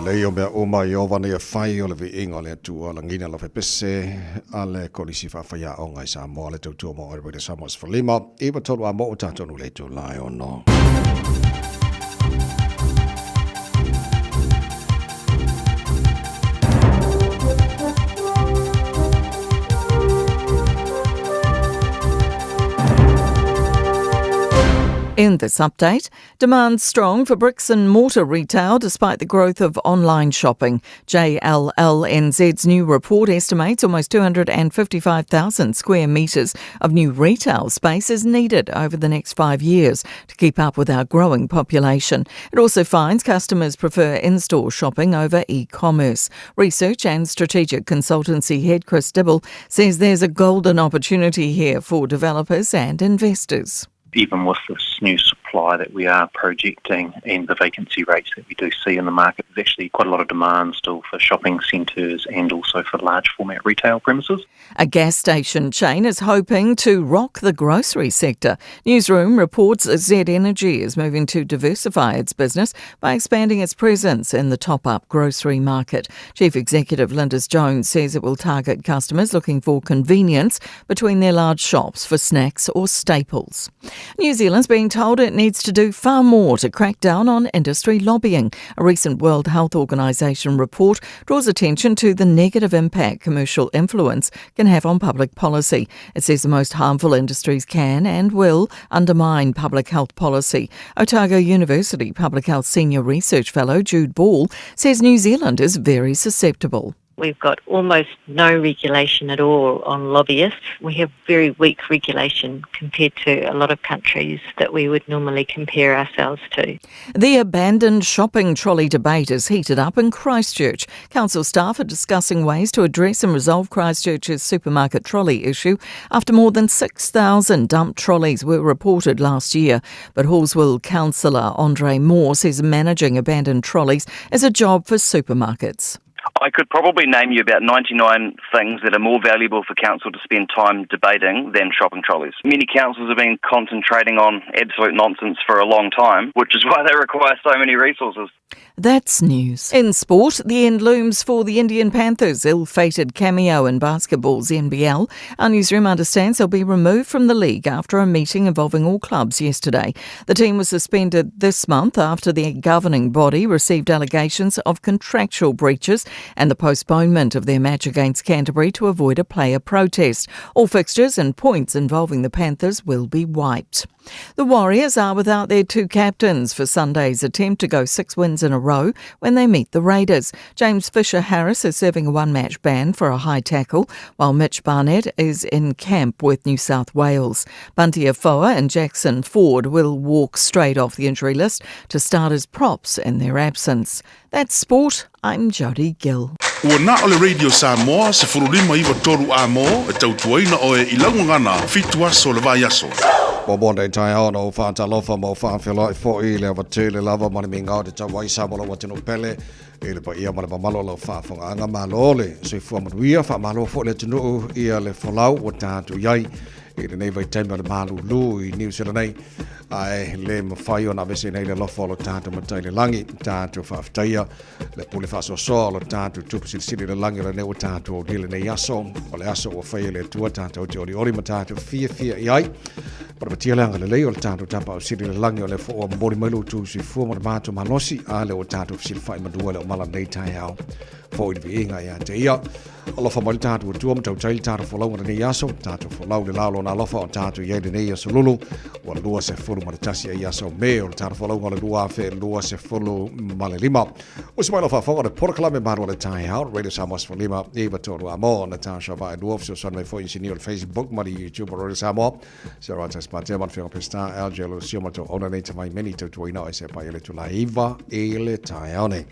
Leo mea oma I ovana ia whai o le vi inga le atua la ngina la whepese a le kolisi whawhaya o ngai sa moa le tautua mo o le Samoas Whalima iwa tolu a mo o tātonu le tu lai o no. In this update, demand strong for bricks and mortar retail despite the growth of online shopping. JLLNZ's new report estimates almost 255,000 square metres of new retail space is needed over the next 5 years to keep up with our growing population. It also finds customers prefer in-store shopping over e-commerce. Research and strategic consultancy head Chris Dibble says there's a golden opportunity here for developers and investors. Even with this new supply that we are projecting and the vacancy rates that we do see in the market, there's actually quite a lot of demand still for shopping centres and also for large format retail premises. A gas station chain is hoping to rock the grocery sector. Newsroom reports Z Energy is moving to diversify its business by expanding its presence in the top-up grocery market. Chief Executive Lindis Jones says it will target customers looking for convenience between their large shops for snacks or staples. New Zealand's being told it needs to do far more to crack down on industry lobbying. A recent World Health Organization report draws attention to the negative impact commercial influence can have on public policy. It says the most harmful industries can and will undermine public health policy. Otago University Public Health Senior Research Fellow Jude Ball says New Zealand is very susceptible. We've got almost no regulation at all on lobbyists. We have very weak regulation compared to a lot of countries that we would normally compare ourselves to. The abandoned shopping trolley debate is heated up in Christchurch. Council staff are discussing ways to address and resolve Christchurch's supermarket trolley issue after more than 6,000 dumped trolleys were reported last year. But Hallsville councillor Andre Moore says managing abandoned trolleys is a job for supermarkets. I could probably name you about 99 things that are more valuable for council to spend time debating than shopping trolleys. Many councils have been concentrating on absolute nonsense for a long time, which is why they require so many resources. That's news. In sport, the end looms for the Indian Panthers' ill-fated cameo in basketball's NBL. Our newsroom understands they'll be removed from the league after a meeting involving all clubs yesterday. The team was suspended this month after the governing body received allegations of contractual breaches and the postponement of their match against Canterbury to avoid a player protest. All fixtures and points involving the Panthers will be wiped. The Warriors are without their two captains for Sunday's attempt to go 6 wins in a row when they meet the Raiders. James Fisher-Harris is serving a one-match ban for a high tackle, while Mitch Barnett is in camp with New South Wales. Bunty Afoa and Jackson Ford will walk straight off the injury list to start as props in their absence. That's sport. I'm Jodie Gill. Ua na o le Radio Samoa se furulima iwa toru a mo e tautuaina o e ilaungangana fitu aso le vai aso. Bobonde tai ono fanta lofa mo fanfelo fo ile va tele lava mani minga de tawai samolo watino pele ile pa ia mani malo lo fa fonga anga malole so fu mo wia fa malo fo le tino ia le folau wata tu yai ile nei vai temba malu lu I New Zealand nei ai le mafai ona vese nei le lofa lo tata matai le langi tata fa ftaia le pule fa so so lo tata tu sili le langi le ne wata tu ile nei aso o le aso o fai le tu tata o ori matata fia yai Para tia langa le leo le tātou tapa o siri le langi o le fo o mbori mailu tu si fua ma mātou malosi a le o tātou siri whai madua le o mala nei tai au fo i vi inga ia te ia alofa mai le tātou o tuam tau taili tātou fo launga nei aso tātou fo lau le laulo na alofa o tātou iei le nei aso lulu o le lua se fulu ma le tasi e aso me o le tātou fo launga le lua fe lua se fulu ma le lima o si mai lofa fonga le porkala me maru le tai au Radio Samoa fo lima iwa toru amo na tātou vai duof so son mai fo insinio le Facebook ma le YouTube o Radio Samoa se rata Spate man fio pesta algelo siomato ona nei mai many to tuina se pa ele tu laiva ele taione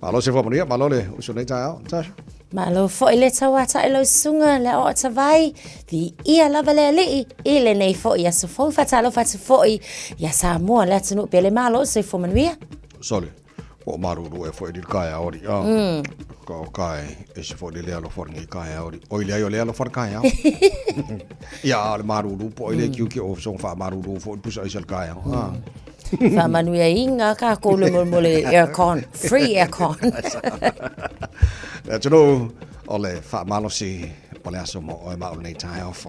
malo se fa monia malo le uso nei tai ta Malo fo ile tawa ta ilo sunga le o ta vai vi ia lava le li ile nei fo ia so fo fa talo fa fo ia Samoa le tunu pele malo se fo manuia sole o maru e fo il kai ori ko kai e se fo le alo for ngi kai ori o ile ayo le alo for kai ya le maru po ile ki o so fa maru fo pusa isel kai fa manuia inga ka ko le mole aircon free aircon le tino ole fa malo si ole aso mo o ma nei tai off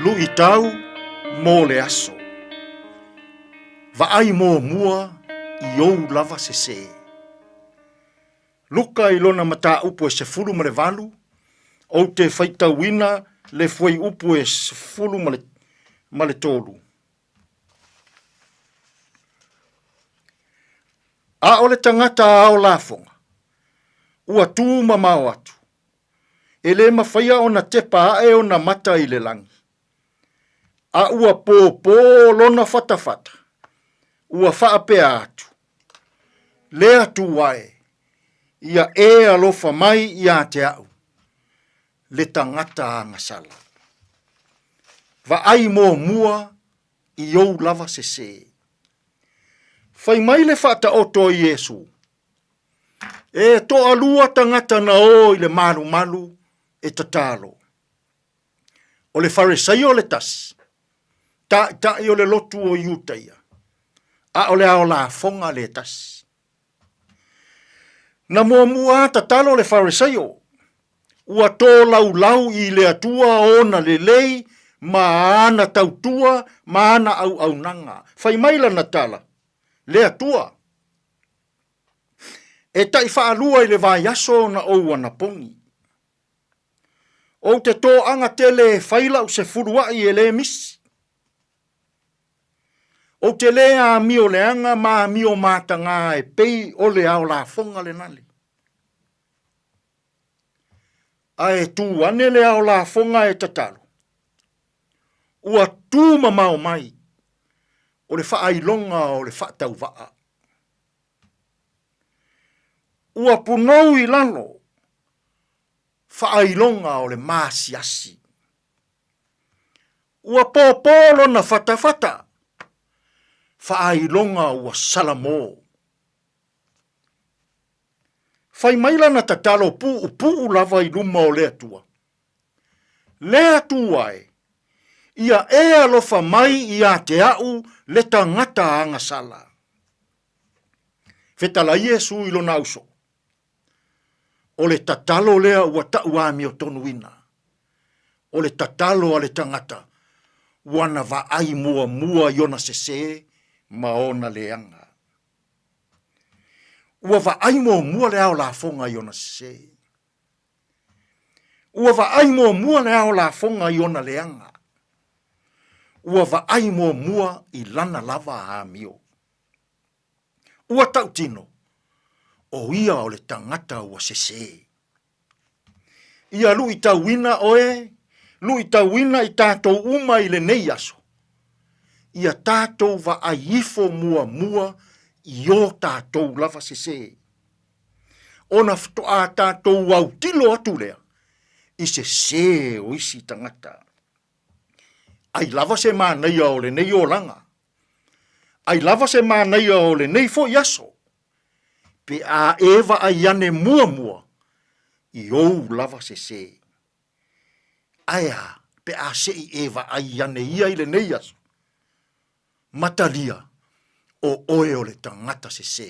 Lui tau mō le aso. Vaai mō mua I ou lava se se. Luka I lona mata upo e se fulu ma le valu, o te whaita wina le fwai upo e se fulu ma le tolu. A o le tangata ao lafonga, ua tū mamao atu. E le mawhaia o na tepa ae o na mata I le langi. A ua pōpō lona fatafata, ua whaapea atu. Le atu wae, ia e alofa mai ia te au. Le tangata a ngasala. Vaai mō mua I ou lava se se. Whai mai le whata oto I Yesu. E to alua tangata na o I le malu e tatalo. O le farisai o le tasi. Ta I o le lotu o iutaia. A o le ao la fonga le tasi. Na mua tatalo le farisai o. Ua tō lau I le atua ona le lei, ma ana tautua, ma ana au nanga. Whai maila na tala. Le atua. E tai whaalua I le vai aso na oua na pongi. O te tō anga tele whailau se furua I e le misi. O te lea mio leanga ma mio matanga e pei o le ao la fonga le nali. A e tu ane le ao la fonga e tatalo. Ua tu mamao mai. O le whaailonga o le whaatau waa. Ua punou I lalo. Whaailonga o le maasiasi. Ua pōpōlo na whatawhata. Whaailonga ua salamo. Whai maila na tatalo puu lava I luma o le atua. Le atua e. Ia e alofa mai ia te au le tangata anga sala. Fetala Iesu ilo nauso. O le tatalo lea ua tauami o tonuina. O le tatalo a le tangata. Wana va ai mua mua iona sese maona leanga. Ua va ai mua le ao la fonga iona sese. Ua va ai mua le ao la fonga iona leanga. Ua va ai mua i lana lava a mio. Ua tau tino. O ia o le tangata ua sese. Ia lu i tauina oe. Lu i tauina i tātou uma i le nei aso. Ia tātou va aifo mua i o tātou lava sese. Ona fto a tātou au tilo atu lea. I sese o isi tangata. Ai lava se mānei o le nei o langa. Ai lava se mānei o le nei fo yaso. Pe a eva ai ane mua i ou lava sese. Aia, pe a se i eva ai ane ia i le nei yaso. Matalia o oe o le tangata sese.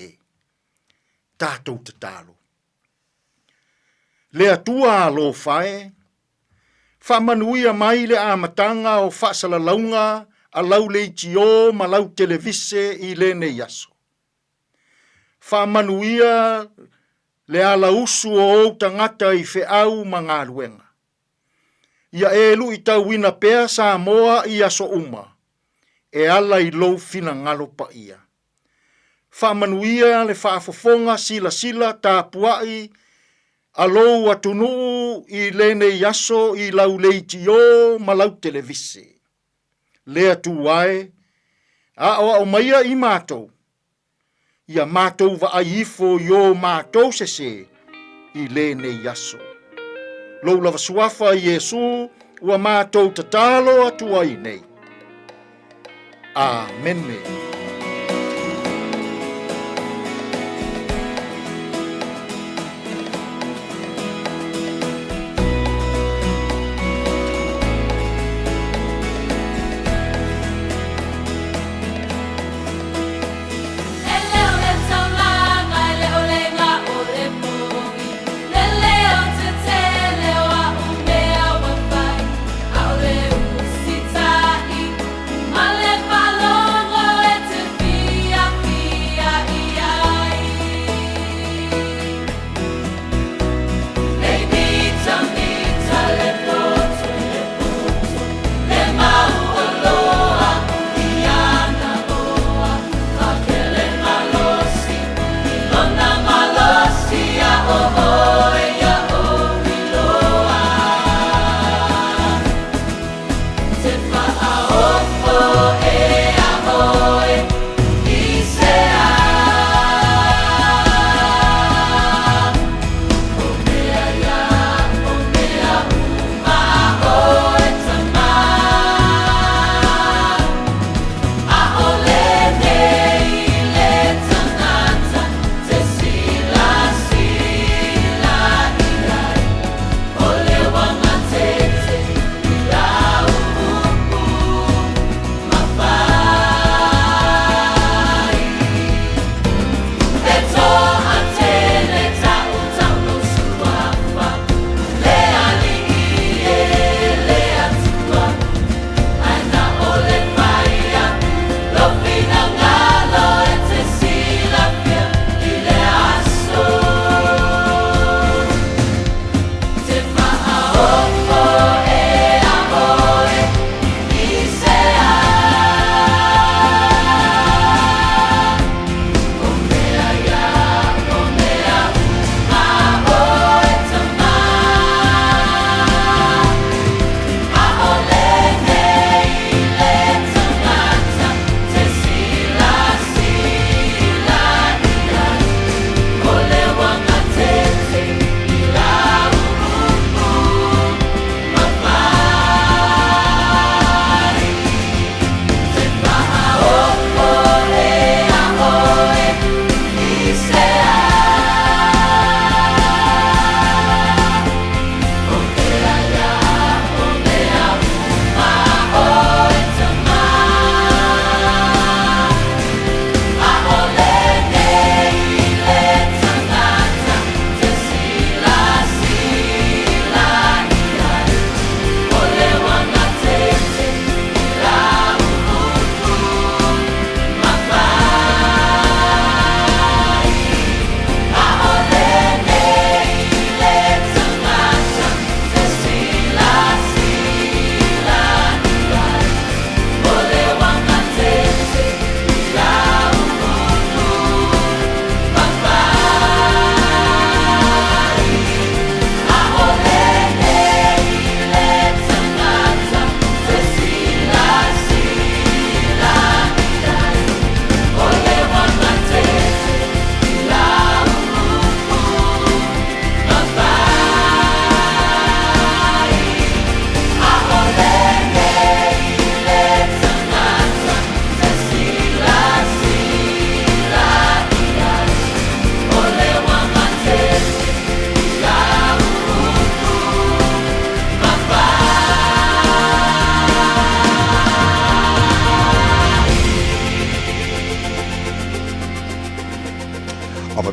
Tātou te talo. Le atua lo fae. Whamanuia mai le amatanga o whasalalaunga a lau leitio ma lau televise i le nei yaso. Whamanuia le ala usu o tangata i whiau ma ngā ruenga. Ia elu i tauina pea sa moa i aso uma. E ala i lou fina ngalo pa ia. Whamanuia le whaafofonga sila tā puai a lou atunu i lene yaso i lau leitio ma lau televise. Lea tuae, a o maia i mātou. Ia mātou va aifo yo mātou sese i lene yaso. Lou lava suafa i Yesu ua mātou tatalo atua i nei. Amen. Male palongo et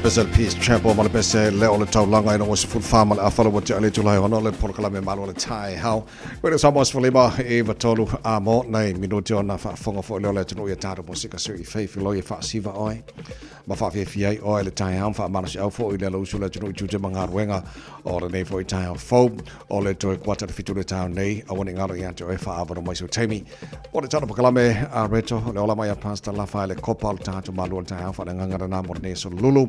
pese Peace Chapel ma le pese le o le taulanga ina o se full farm le afalo wa te ale tulai ona le porkala me malo le tai how we sa mos folima e vatolu a mo nei minuti ona fa fonga fo le tunu ia taro musika sui fei filo ia fa siva oi ma fa fe fie oi le tai how fa mana se au fo ile lo sula tunu tuje manga wenga o le nei fo i tai fo o le to kwata le fitu le town nei a woni ngalo ia to e fa ava mo so temi o le tano porkala me a reto le ola mai a pastor la fa le kopal tatu malo le tai how fa nganga na mo nei so lulu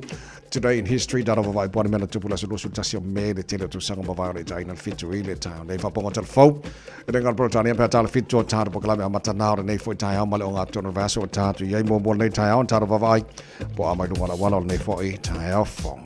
today in history data vai buona mena tupula so lusu tasio me le tele tu sanga va le jaina fitu ile town nei fa ponga tel fo e ngal Britania pe tal fitu tatu porkala me amata na nei fo tai how malo nga tono vaso tatu ye mo nei tai how tatu va vai po amai du wala nei fo i tai how fo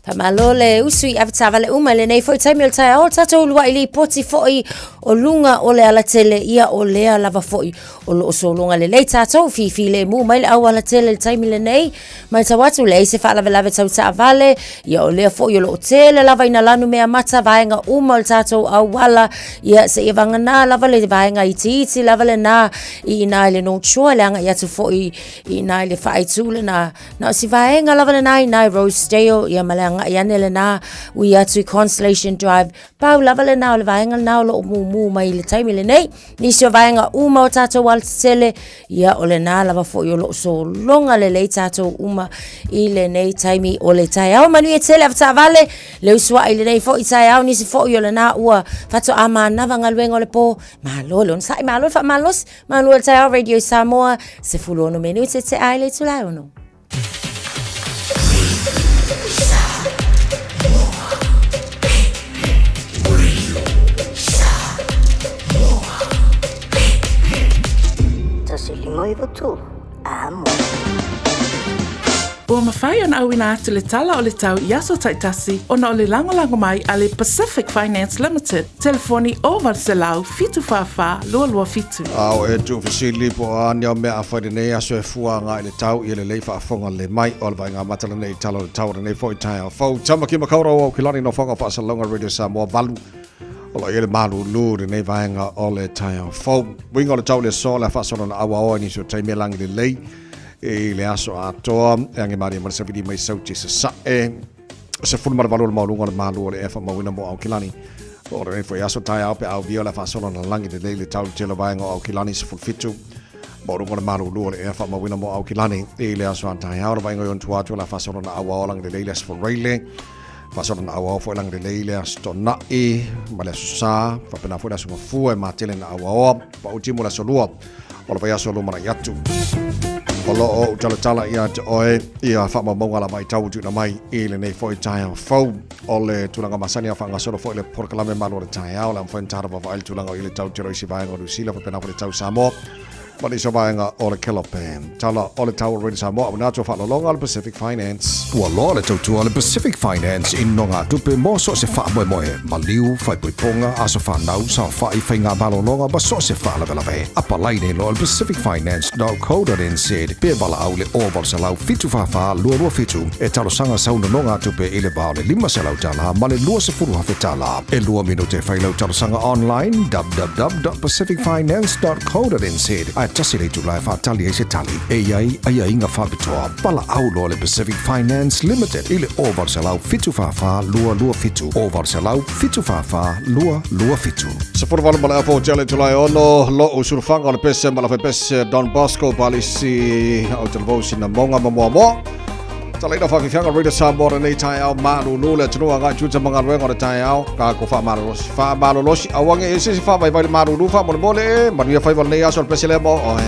Pamalole usui avtavale umale nei foi taimil tai o tato lua ili poti foi o lunga o le ala tele ia o lea lava foi o lo so lunga le tato fi le mu mai au ala tele taimil nei mai tawatu le se fa lava tau vale ia o lea foi o lo tele lava ina lanu mea mata vaenga umal tato au wala ia se evanga na lava le vaenga iti lava le na I na le no chua le anga ia tu foi I na le fai tule na si vaenga lava le na Rosedale ia malanga ianele na we are to Constellation Drive pau lava le na le vaenga na lo mu mai le taimi le nei ni so vaenga uma o tato wal tele ia o le na lava fo yo lo so longa le tato uma I le nei taimi o le tai au manu e tele afta vale le uswa I le nei fo I tai au ni se fo yo le na ua fato ama na vanga luenga le po malo lon sai malo fa malos manu le tai au Radio Samoa se fulo no menu te ai le tula no Ua mawhai ana au ina atu le tala o le tau Iaso Taitasi ona o le lango mai a le Pacific Finance Limited. Telefoni o Varselau fitu whawha lua fitu. Au e tu fisili po ania o mea whaide nei aso e fua ngā I le tau I le lei whaafonga le mai o le vai ngā matala nei tala le tau nei fo I tai au fau. Tama ki makaura o kilani no whanga whaasalonga Radio Samoa valu. Ola ele malu lure nei vaenga o le tai au fau. Winga o le tau le so le whaasona na awa oa ni so tai mea langi le lei. E le aso atoa e ange mari ma se vidi mai sauti se sa e se fulu mara valor maulunga le malu le efa mawina mo au kilani o re foi aso tai au pe au viola fa solo na langi de le tau tele vaenga au kilani se fulu fitu maulunga le malu le efa mawina mo au kilani e le aso tai au vaenga yon tuatu la fa solo na awa langi de le se fulu rele fa solo na awa foi langi de le sto na e ma le sa fa pena foi aso fu e ma tele na awa pa utimo la solua o le vai aso lo mara yatu Olo o tala ia te oe ia whamamonga la mai tau tuna mai I le nei foi tai au fau o le tulanga masani a whanga solo foi le porkalame malo le tai au la mwhen tara wa vail tulanga I le tau tiro isi vaenga o Rusila fa pena le tau Samoa ma le so vaenga o le Kelope tala o le tau Already Samoa o nato whalolonga le Pacific Finance Ua loa le tautua le Pacific Finance I nonga tupe mo so se wha moe ma liu whai puiponga a so whanau sa whai whainga malolonga ma so se wha lawe apa laine lo le Pacific Finance.co.nz pe wala au le oval sa lau fitu whawha lua fitu e talo sanga sauna nonga tupe I le bao le 5 se lau tala ma le lua se furu hafe tala e lua minute whai lau talo sanga online www.pacificfinance.co.nz a tasi le tulai whaatali e se tali e iai ai inga whabitoa pala au lo le Pacific Finance Limited I le oval sa lau fitu whawha lua fitu oval sa lau fitu whawha lua fitu Se furu valu mala apo tele tulai ono lo usurufanga o le pese mala fe pese Don Bosco palisi au televosi na monga mamoa Talaina whakiwhianga Radio Samoa nei tai au maru lule tunua ngai tuta mga ruenga o le tai au ka ko wha maru losi awange e sisi wha vai maru lufa mole manuia whai wale nei aso le pese le mo o he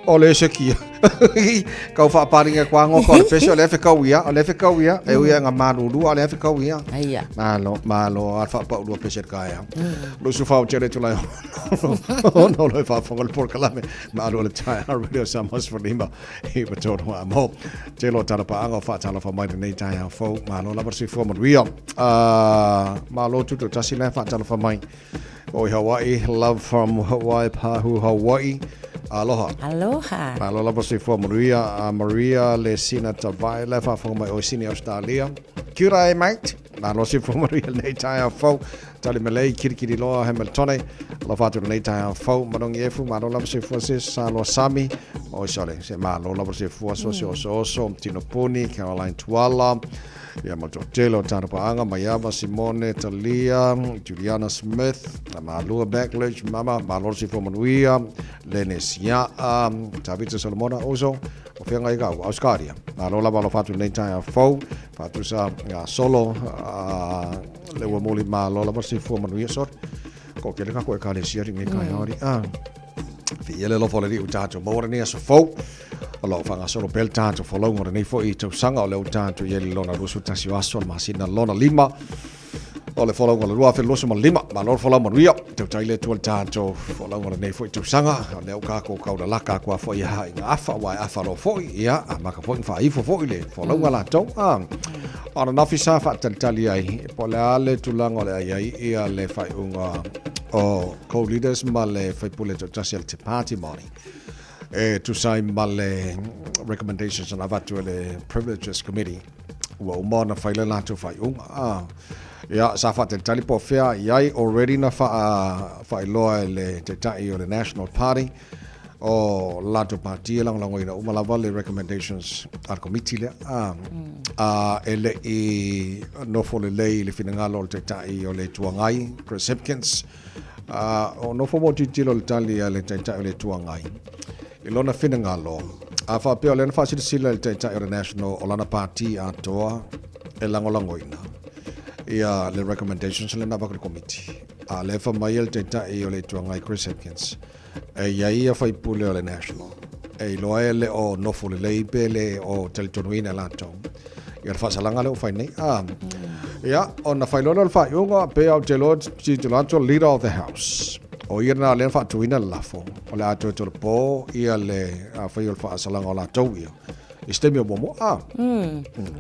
ole se kia kau fa paringa kwa ngo ko pese ole fe kau ia e uia nga malulu ole fe kau ia Aia. malo fa pa lu pese ka ia lu su fa chere tu lai no le fa fa por kalame malo le tai radio samos for lima e pa tot wa mo jelo tara pa anga fa tala fa mai nei tai fo malo la versi fo mo ria malo tu tasi le fa tala fa mai o Hawaii love from Hawaii Pahu Hawaii. Aloha. Aloha. Aloha pasi for Maria. Maria le sina tavai le fa for mai o sini Australia. Kia mate. Aloha si for Maria nei tai fo. Tali Malay kiri loa Hamilton. Aloha fatu nei tai fo. Manong yefu aloha pasi for sis aloha Sami. O sorry. Se aloha pasi for so Tino Puni Caroline Tuala. Ya Matotelo Tarapaanga, Mayama Simone Talia, Juliana Smith, Malua Backlash, Mama, Malorsi Fomanuia, Lenis Ya, Tavita Solomona Ozo, Ofianga Igao, Australia. Malola Malofatu Nentaya Fo, Fatusa Solo, Lewa Moli Malola Basi Fomanuia Sort, Coquelica Coecali Siri Mikayari. Fiele lo fole di utato morani aso fo lo fanga solo bel tanto fo lo morani fo I to sanga lo tanto yeli lona rusu tasio aso masina lona lima o le folo ngolo rua fe lo suma lima ma lo folo mo ria to taile to tanto fo lo morani fo to sanga le o ka ko ka la ka kwa fo ya ina afa wa afa lo fo ya maka fo fa I fo le fo lo ngala to ona na fisa fa tali ai po le ale tulanga le ai ia le fa unga o co-leaders male fai pule to tasial te party money to sai male recommendations on avatu le privileges committee wa umona fai le lato fai ya sa fa te tali po fea yai already na fa loa le te tai o le National Party o lato party lang ina umalava le recommendations al committee le ele I no fole le finangalo te tai o le tuangai Chris Hipkins o no fo moti tilo le tali le tai le tuangai ilona finangalo fa pe le fa sila le tai o National o lana party atoa e langolangoina ia le recommendations le nava committee le fa mai le tai o le tuangai Chris Hipkins ia ia fai pule o le National loa ele o no fole le pele o teletonuina lato ia fa salanga le fai nei ia ona fai lona le fai unga pe au te lord si te lanto leader of the house o ia na le fa tuina lafo o le ato to po ia le fai o fa salanga o la to ia istemi o bomo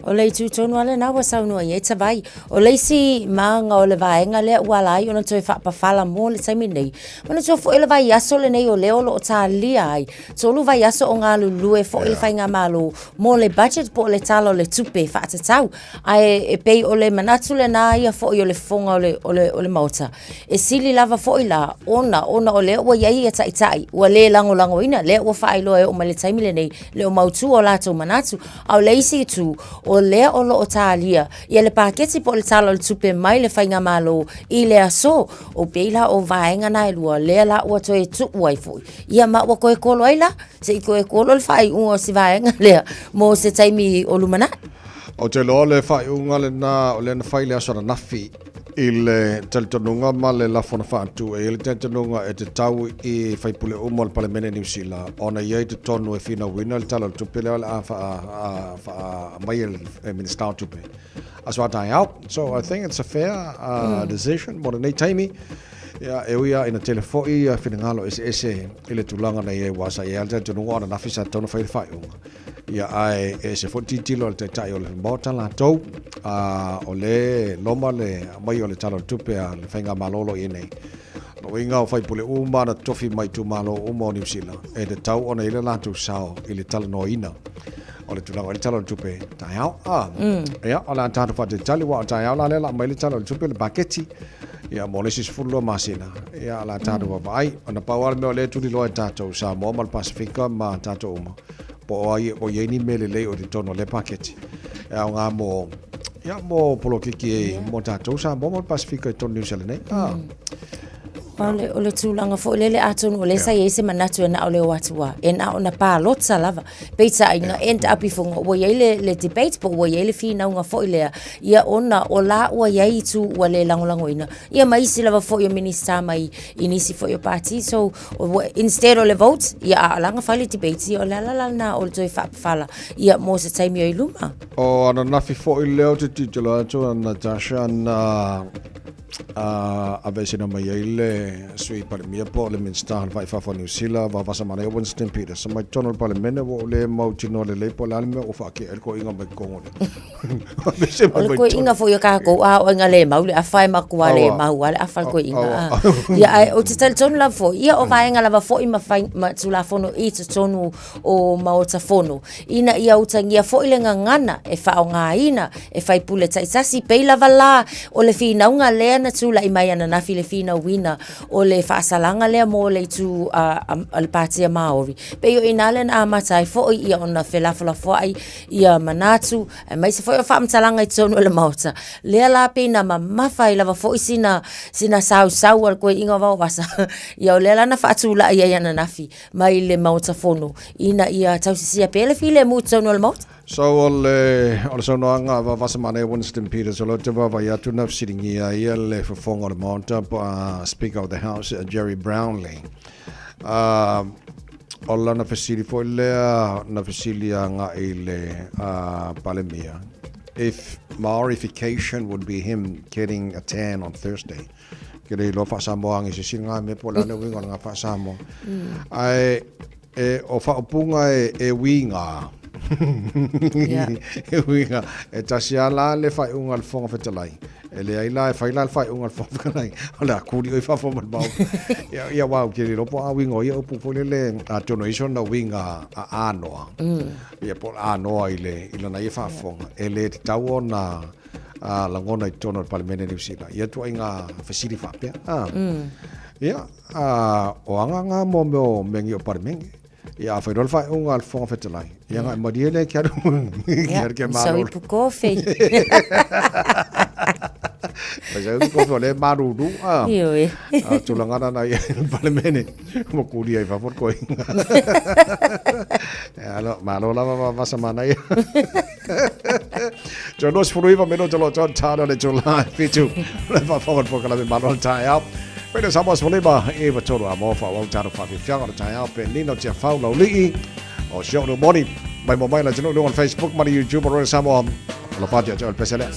o le tu tonu ale na wa saunu ia te vai o le si manga o le vaenga le wala ai ona toi fa pa fala mo le taimi nei ona so fo ele vai aso le nei o le o lo talia ai so lu vai aso o nga lu e fo ele fai nga malo mo le budget po le talo le tupe fa tatau ai e pei o le manatu le na ia fo o le fonga o le mauta e sili lava fo ila ona o le o ia ia tai o le lango ina le o fa ilo e o male taimi le nei le o mautu o lato manatu au leisi tu o le o lo talia ia le paketi po le talo le tupe mai le fainga malo I le aso o peila o vaenga na lua le la o to e tu wai fu ia ma o ko e kolo ila se ko e kolo le fai un o si vaenga le mo se taimi o lumana o te lo le fai unga le na o le na fai le aso na nafi il teltonunga ma le la fona fatu e il teltonunga e te tau I fai pule umo le palemene New Zealand ona ia te tonu e fina wina le tala tu pele ala fa mai el minister tu pe as what I out so I think it's a fair decision more than taimi ya e uia ina telefoi fina ngalo ese ile tulanga na ye wasa ia le teltonunga ona nafisa tonu fai unga ia ai e se foti tilo te tai o le mota la tou o le loma le mai o le talo tupe a le fenga malolo ine no inga o fai pule uma na tofi mai tu malo uma New Zealand e te tau ona ile la tu sao ile talo no ina o le tulanga le talo tupe tai au ia o la tatu fa te tali wa tai au la mai le talo tupe le baketi ia molesis fullo masina ia la tatu wa vai ona pawal me o le tu lo tato sa mo mal Pacifica ma tato uma po ai o ye ni mele le o di tono le paketi e nga mo ya mo polo ki mo tato sa mo Pacifica to New Zealand Ole tūlanga fo lele atonu ole sa yese manatu na ole watua ena ona pa lotsa lava peita inga end up ifunga wo le debate po wo yele fina unga fo ile ia ona ola wa yai tu wale langolango ina ia mai si lava fo yo minister mai inisi fo yo party so instead ole vote ia alanga file debate ia la na ole toi fala ia mo se time yo iluma o ana nafi fo ile o te titolo atu na Tasha na a vesina mai ile sui parlemia po le minsta vai fa New Zealand va vasa mana Winston Peters mai tono parlemene wo le mau tino le po la me o fa ke el ko inga mai ko ole ko inga fo yo ka ko a o inga le mau le a fai ma ko le mau ale a fa ko inga ia o te tel tono la fo ia o vai inga la fo i ma fai ma tu la fono i te tono o mau ta fono ina ia utangia fo ile ngana e fa o nga ina e fai pule taisasi pe la vala o le fina unga le na tula i mai ana na Filipina wina o le whaasalanga lea mo le tu al patia Maori. Pe yo inale na amatai fo ia ona whelafala fo ai ia manatu mai se fo ia whaamtalanga i tonu le mauta. Lea la pe na mawhai lava fo i sina sau al koe inga wau wasa. Ia o lea lana whaatula ia ana nafi mai le mauta fono. Ina ia tausisia pe le file mu tonu le mauta. So ole so noanga va vasa mana Winston Peters ole te va ya tu na siringia ia le fonga le monta Speaker of the House Jerry Brownlee. Ola na facility for le na facility nga ile palemia. If Maorification would be him getting a tan on Thursday. Kere lo fa samo ang isi singa me pola ne winga nga fa samo. Ai o fa opunga e winga. Winga e tasia la le fai unga al fonga fetalai ele ai la fai la fai unga al fonga fetalai ola kuri o fa fo mal bau ia wa ke lo po a winga ia pu fo le a donation na winga a anoa ia po anoa ile na ia fa fonga ele tau na a langona i tono parlemene New Zealand ia tu inga facility fa pe ia o anga mo mengi o parlemene ia fa rol fa unga al fonga fetalai ia nga madiele kiaru ke malo so ipu kofi Mas eu vou ler marudu tu langana na ia parlemene mo kuri ai favor ko alo malo la va semana ia jo nos fruiva meno jo John Tana le July fitu le va favor po kala malo tai out pero somos voleba eva toro amo fa wa taro fa fianga tai out pe nino tia faulo li o show no morning mai mo mai la jeno on Facebook mai YouTube ro samo la patia jo el pesele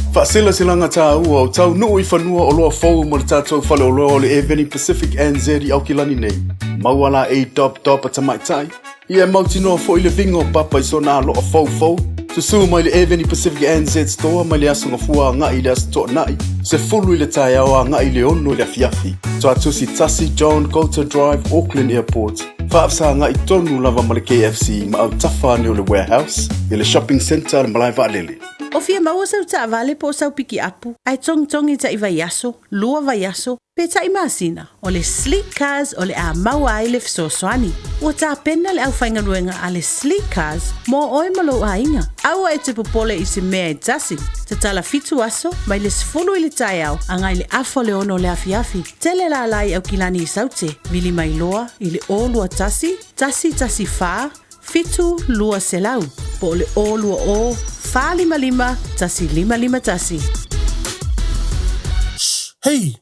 Whaasila silanga tā ua o tau nuu I whanua o loa fau mo le tātou whale o loa o le Eveni Pacific NZ I Aukilani nei. Mauala e dop a tamaitai. Ia mautinoa fo I le vingo papa I sona loa fau. Susu mai le Eveni Pacific NZ store mai le asunga fua ngai le asto nai. Se fulu I le tai awa ngai le ono le afiafi. So atusi Tasi John Coulter Drive, Auckland Airport. Whaafsa ngai tonu lava ma le KFC ma au tawhani o le warehouse. I le shopping centre le malai vaalele. O fia maua sau ta vale po sau piki apu. Ai tongi ta iwa yaso, lua va yaso, pe ta imasina. O le sleek cars o le a maua ai le fisosoani. Ua ta pena le au whainga luenga a le sleek cars mo oe malo a inga. Aua e te popole I se mea e tasi. Te tala fitu aso, mai le sifulu I le tai au, angai le afo le ono le afiafi. Tele la lai au kilani I saute, vili mai loa, I le o lua tasi faa, fitu lua selau. Po le o lua o, faa lima tasi lima tasi. Hei,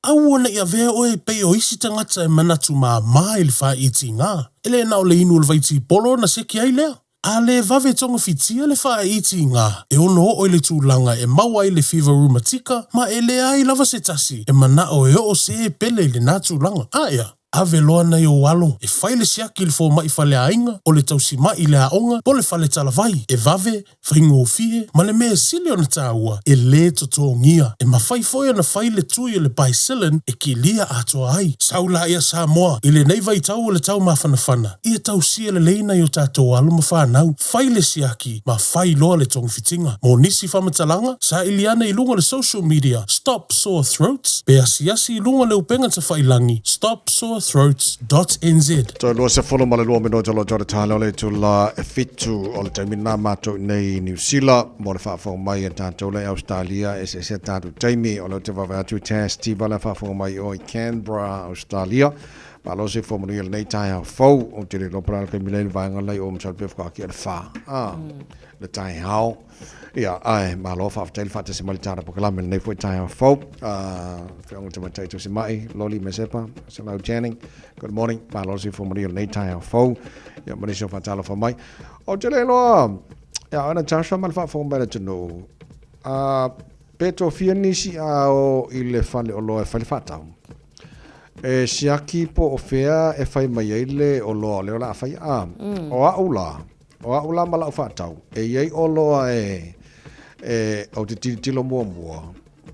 au ona ia vea oe pei o isi tangata e manatu maa I le wha iti ngā. Ele na o le inu le vaiti polo na seki ai lea. A le vave tonga fitia le wha iti ngā. E ono o le tūlanga e maua I le fever rheumatica, ma e le ai lava se tasi. E mana o e o se e pele le nā tūlanga. Aia. Ave loa nei o walo, e whaile siaki le fō mai whale ainga, o le tausi mai le aonga, po le whale talavai, e vave, whaingo o fie, ma le mea sili o na tāua, e le totongia, e ma whai foia na whaile tui le paicillin, e ki lia atoa ai, saula ia Samoa, i le nei vai tau o le tau mawhanawhana, ia tausia le leina i o tātou alo ma whanau, whaile siaki, ma whai loa le tongi fitinga, mo nisi whamatalanga, sa iliana I lunga le social media, Stop Sore Throats, pe asiasi I lunga le upenga ta whailangi, Stop Sore Throats.nz. Toi lua se folo ma le lua mino jalo jore tāle o le tu la e fitu o le taimina mātou nei New Zealand mo le whaafo mai e tātou le Australia e se tātou taimi o le te wawe atu Tastiva le whaafo mai o I Canberra, Australia. Ma lo se fo manu nei tai hao fau o te le lopra ke mileni vaenga lai o msal pe whaka ki le wha. Le tai hao. Ia, ai, ma lo wha whatel wha te se mali tāra po kalame nei fo tai hao fau. Whionga te matai tu se mai, Loli Mesepa, Salau Channing. Good morning. Ma lo se fo manu nei tai hao fau. Ia, mani se whatalo wha mai. O te le loa, ia, ana tāsha mal wha fo mai le tino. Peto fia nisi a o I le whale o loa e whale whatau. E siaki po o fea e whai mai eile o loa leo la whai a. O aula ma lau whatau. E iei o loa o te tilo mua.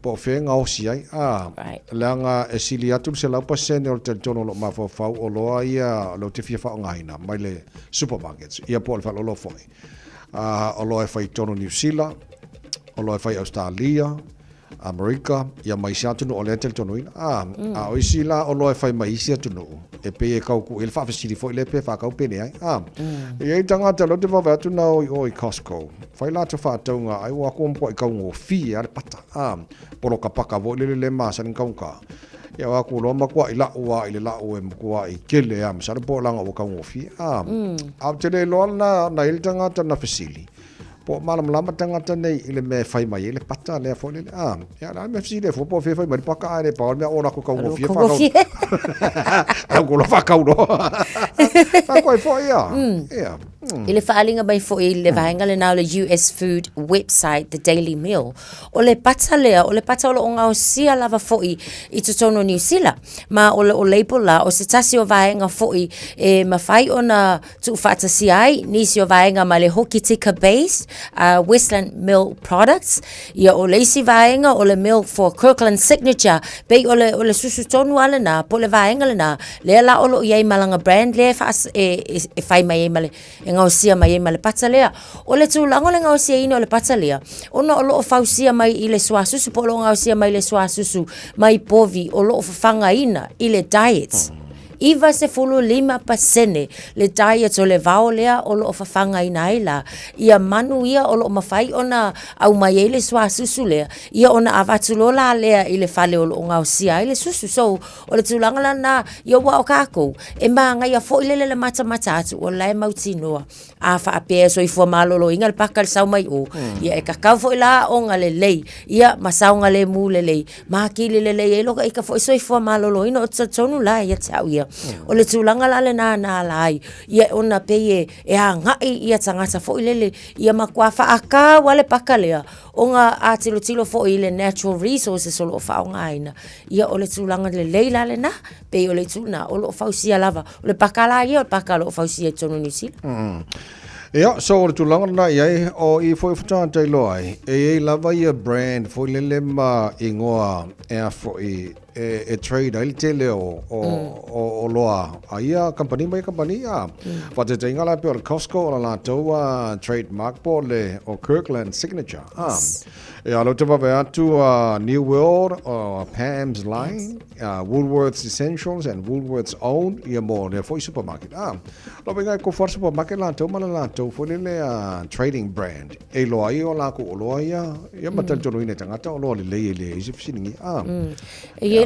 Po o fea ngau si ai a. Leanga e sili atu se lau pasene o te tono lo ma fau o loa ia lo te fia whao ngaina. Mai le supermarkets. Ia po o le whalo lo foi. O loa e whai tono New Zealand. O loa e whai Australia. America, ia mai sia tunu o le tel tonu ina. A o isi la o loe fai mai sia tunu. E pe e kau ku, ele wha fasiri fo ele pe wha kau pene ai. E ei tangata lo te wawe atu na o I Costco. Fai la te wha taunga, ai wako mpo I kau ngō fi ale pata. Polo ka paka vo le masa ni kaunka. Ia wako lo makua I laua, I le lau e makua I kele sara po langa o kau ngō fi. A te le loa na ele tangata na fasili. Po malam lama tangata nei ile me fai mai ile pata le fo le ya la me fisi le fo po fe fai mai paka ale pa me ora ko ko fie fa ko ko lo fa ka uno fa ko fo ya Ile whaalinga mai fo I le vahenga le nao le US Food website, the Daily Meal. O le pata lea, o le pata o le onga o sia lava fo I tutono New Zealand. Ma o label la, o se tasi o vahenga fo I e mawhai o na tu whata si ai, nisi o vahenga ma le hoki tika based, Westland Milk Products. Ia o le isi vahenga o le milk for Kirkland Signature, bei o le susu tonu ale na, po le vahenga le na, lea la o lo iei malanga brand, lea e whai mai e male, ngausia mai e male patalea. O le tūlanga le ngausia ino le patalea. Ona o loo fausia mai I le suasusu, po lo ngausia mai le suasusu, mai povi, o loo fafanga ina I le diets. Iwa se fulu 5% le diet o le vao lea o loo fafanga ina ila. Ia manu ia o loo mawhai ona au mai e le suasusu lea. Ia ona avatulola lea I le fale o loo ngausia I le susu. So, o le tūlanga la na ia wa o kako. E maa ngai a fo ile le mata atu o lai mautinoa. A wha apea so I fua malolo inga le paka le sau mai o. Ia e kakau fo ila o nga le lei. Ia masau nga le mu le lei. Maa ki le lei e loka ika fo I so I fua malolo ino o tatonu la ia tau ia. o le tūlanga la le nā lai ia ona pe e hangai ia tangata fo ilele ia makua whaaka wale pakalea o ngā tilo fo i le natural resources o lo whaongaina ia o le tūlanga le leila le na pe o le tūna o lo whausia lava o le pakala ia o le pakala o whausia tonu New Zealand. Ia, so o le tūlanga na iai o i fo i whatanga tai loai e lava ia brand fo i lele ma ingoa ea fo i e trade ai tele o loa a ia company mai company a te te ngala pe o Costco o la toa trademark po le o Kirkland signature e alo te va atu New World o Pam's line Woolworths Essentials and Woolworths Own ia mo le foi supermarket lo venga ko for supermarket la to mala la to fo le trading brand e loa i o la ko loa ia matal tonu ina tangata o loa le isi fisingi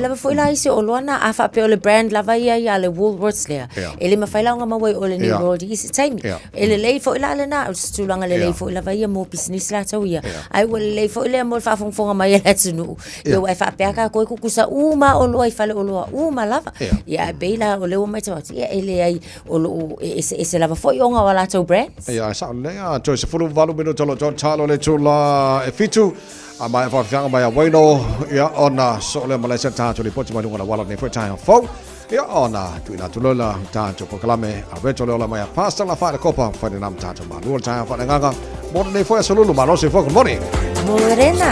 lava foi la isi o loana a fa pe o le brand lava ia le Woolworths lea ele mafaila nga mawai o le New World isi taimi ele lei foi la le na o stulanga le lei foi lava ia mo business la tau ia ai o le lei foi le mo fa fonga mai la tunu yo ai fa pe ka ko kusa uma o lo ai fa le o lo uma lava ia beila o le o mai tau ia ele ai o lo ese lava foi o nga wala tau brand ia sa le to se fulu valu mino tolo talo le tula e fitu a mai fa fianga mai a waino ia ona so le Malaysia ta to le poti mai ngona wala ne for time fo ia ona tu ina tulola ta to proclame a veto le ola mai pasta la fa de copa fa de nam ta to ma lu ta fa de nganga mo ne foi solo lu ma no se fo good morning morena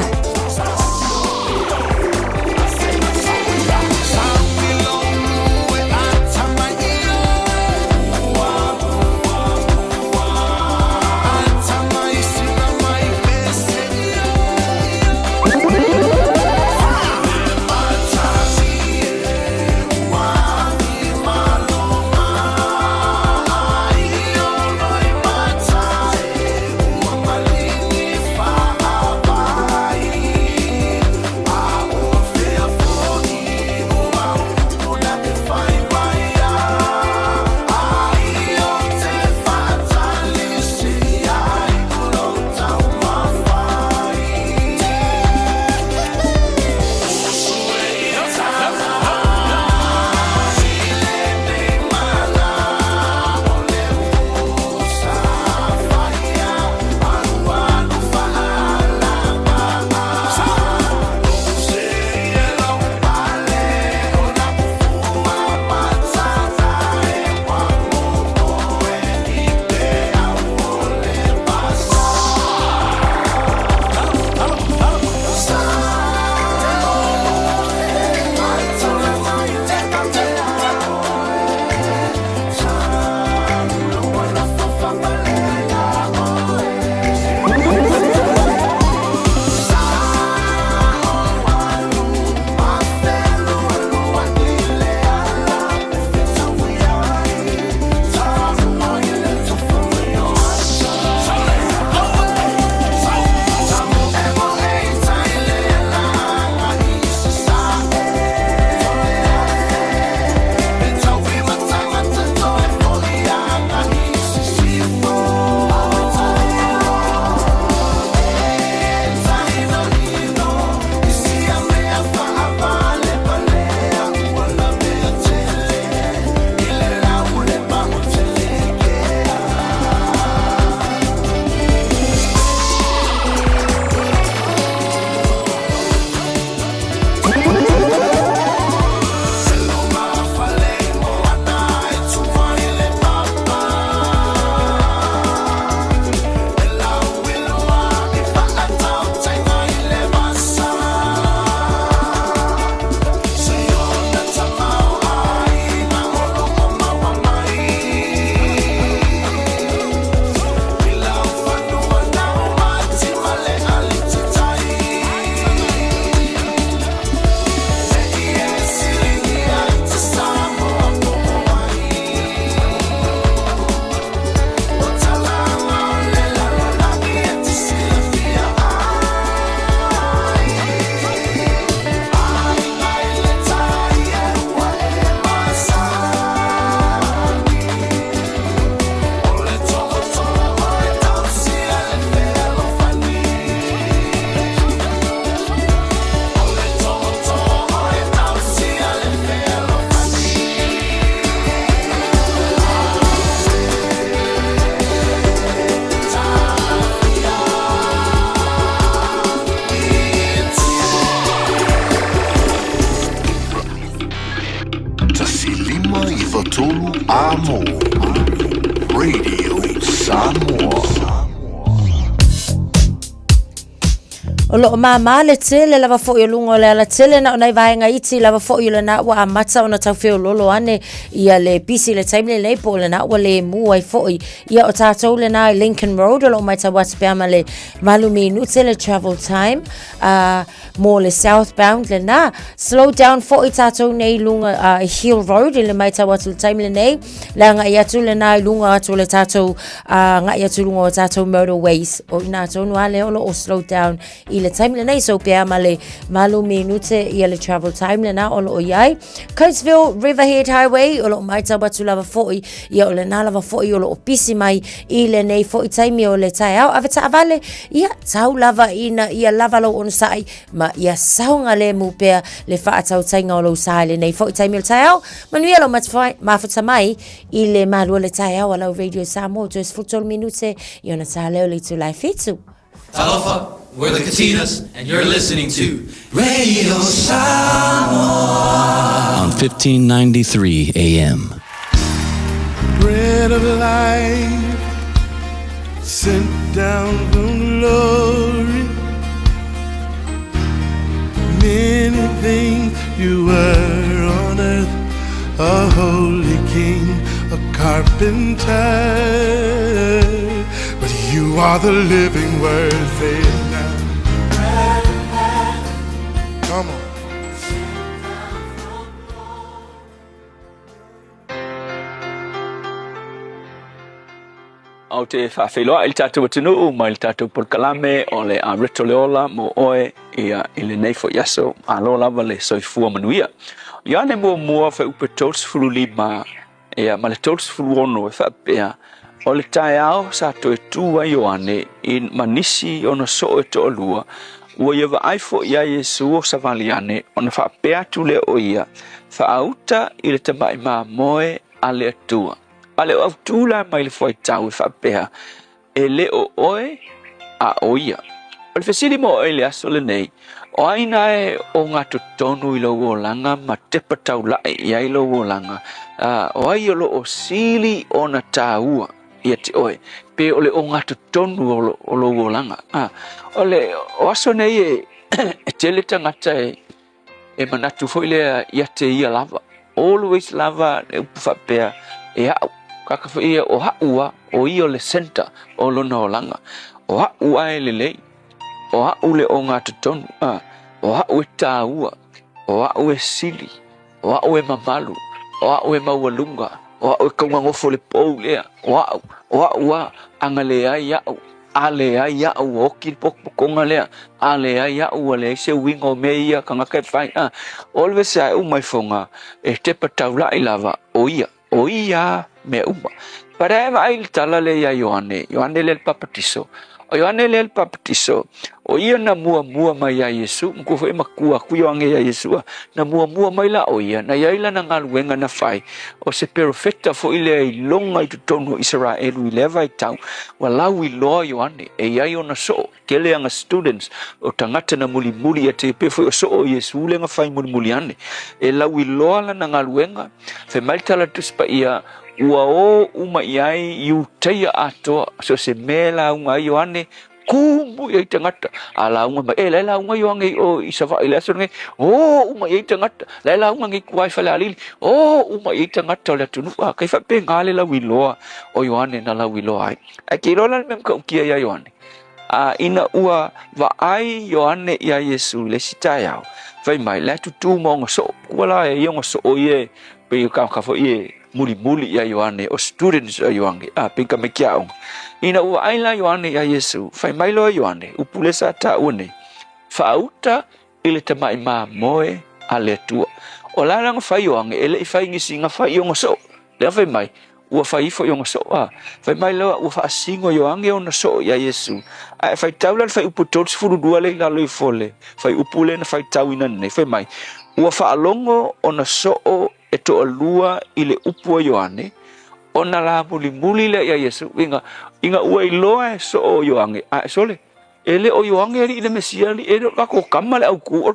Samoa. Radio Samoa. O lo mama le tele lava fo yo lungo le ala tele na nai vai nga iti lava fo yo le na wa mata ona tau feo lolo ane ia le pisi le time le po le na wa le mu ai fo ia o tatou le na Lincoln Road o lo mai ta what's pe le malumi nu tele travel time more le southbound le na slow down fo i tatou nei lunga Hill Road le mai ta what's time le nei la nga ia tu le na lunga atu le tatou nga ia tu lunga tatou motorways o na tonu ale o lo slow down le time le nei so pia male malu minute ia le travel time le na o lo iai Coatesville Riverhead Highway o lo mai ta batu lava foi ia o le na lava foi o lo pisi mai I le nei foi time o le tai au aveta avale ia tau lava ina ia lava lo on sai ma ia saunga le mu pia le fa tau tainga o lo sai le nei foi time o le tai au manuia lo matfai mafuta mai I le malu le tai au ala Radio Samoa just futol minute ia na tale o le tu life fitu Talofa, we're the Katinas, and you're listening to Radio Samoa on 1593 AM. Bread of life sent down from glory. Many things you were on earth, a holy king, a carpenter. But you are the living word, say it now. Come on. Au te whawhiloa il tātou atunuu, mai il tātou polkalame o le a reto leola mo oe ia I le neifo yaso a lo lava le soifua manuia. Ia ne mua wha upe tōts furu lima, ia ma le tōts furu ono e whapea, o le tae ao sa to e tūa Ioane I manisi o na so e to lua ua ia wa aifo ia Yesu o savaliane o na whapea tu le o ia whaauta I le tamai mā moe a le atua a le au tūla mai le fwai tau e whapea e le o oe a o ia o le whesiri mo o le aso le nei o aina e o ngā tonu I lo o langa ma tepa tau lai ia I lo o langa o ai o lo o sili o na tāua ia te oe pe ole o ngā tonu o lo o langa ole o aso nei e tele tangata e manatu foi le ia te ia lava always lava e upu whapea e au kaka foi ia o haua o I o le center o lona o langa o haua e le lei o hau le o ngā tonu o hau e tāua o hau e sili o hau e mamalu o hau e maualunga o hau e kaungangofo le pou lea o hau anga le ai au ale ai au o ki pokonga lea ale ai au le se wingo me ia kanga kai fai always ai o mai fonga e te pataula I lava o ia me uma para e mai tala le ia Ioane le papatiso o Ioane le papatiso o ia na mua mai ia Yesu ko foi makua ku Ioane ia Yesu na mua mai la o ia na ia na ngaluenga na fai o se perfecta fo ile longa I tonu Israel I leva I tau wala wi lo Ioane e ia ona so kele anga students o tangata na muli e te pe fo so o Yesu le nga fai muli ane e la wi lo la na ngaluenga fe maltala tuspa ia ua o uma iai iu teia ato so se mela unga Ioane kumu ia tangata ala unga ma e la unga Ioane o isava ile so nge o uma ia tangata la unga ngi kuai fala alili o uma ia tangata le tunu kai fa pe ngale la wiloa o Ioane na la wiloa ai ki rola mem ka kia ia Ioane ina ua va ai Ioane ia Yesu le sitaiao vai mai la tu mo so wala e yo so o ye pe ka fo ye muli ia Ioane o students a Ioane pinka me kia ina ua aila Ioane ia Yesu fai mailo Ioane upule sa ta une fauta ile tamai ma moe ale tua o la lang fai Ioane ele fai ngisi nga fai yo so le fai mai ua fai fo yo so fai mailo ua fa singo Ioane ona so ia Yesu ai fai taula fai uputots furu dua le la lo fole fai upule na fai tawina ne fai mai ua fa alongo ona so e to alua ile upu Ioane ona la muli le ia Yesu inga ua iloa e so o Ioane sole ele o Ioane ri ile mesia li ele ka ko kamale au ku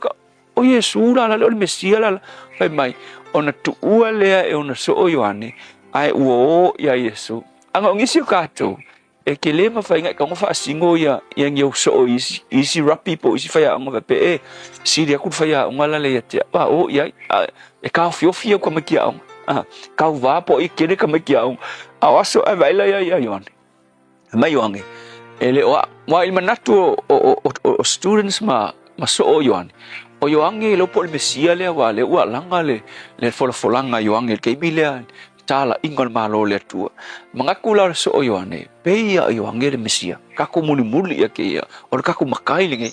o Yesu la le mesia la fai mai ona tu ua lea e ona so o Ioane ai wo ya Yesu anga ngisi kato e ke le mafai ngai ka ngofa singo ya yang yo so isi rapi po isi faya ngova pe si dia ku faya ngala le ya ba o ya e ka fio ko makia ka va po i kere ka makia awaso ai vai la ya yon mai wange ele wa il manatu o students ma so o yon o yoange lo por mesia le wa langa le folanga yoange ke bile tala ingon malo le tua mangakula so o yoane pe ya yoange le mesia ka ko muli ya ke ya o ka ko makai le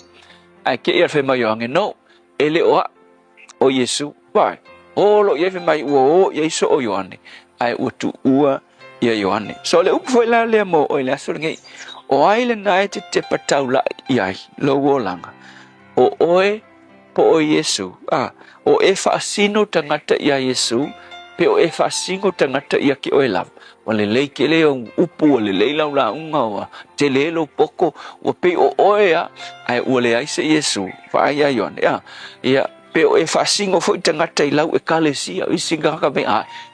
ai ke ya fe ma yoange no ele o Yesu vai o lo ye fe mai o ye so o yoane ai o tu ua ya yoane so le upo la le mo o le so ngai o ai le nai te pataula ia lo wo langa o oe po o Yesu o e fasino tangata ia Yesu pe o e fasingo tangata ia ki o e lava o le lei ke le upu o le lei lau la unga o te le lo poko o pe o oe ai o le ai se Yesu fa ai yon ia pe o e fasingo fo tangata i lau e kalesia o singa ka be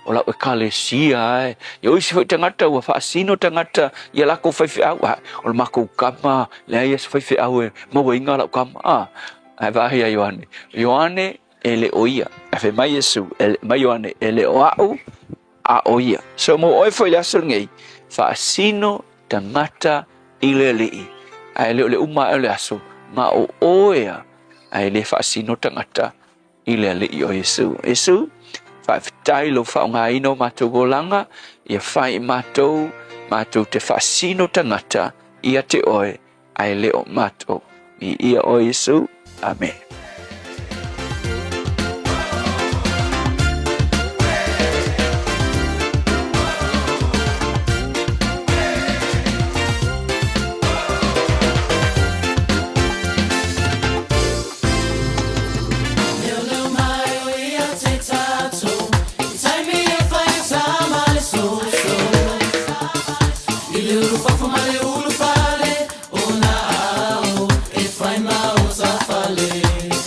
o lau e kalesia yo isi fo tangata o fasino tangata ia la ko fa au o ma ko kama le ai se fa au mo inga la kama ai va ia Ioane ele oia afe mai Yesu mai Ioane ele oau a oia so mo oi foi la ngai fa sino tangata ileli ai le uma ele aso ma o oia ai le fa sino tangata ileli o Yesu fa tai lo fa ngai no mato golanga ia fai mato te fa sino tangata ia te oi ai le o mato ia o Yesu. Amen. Fale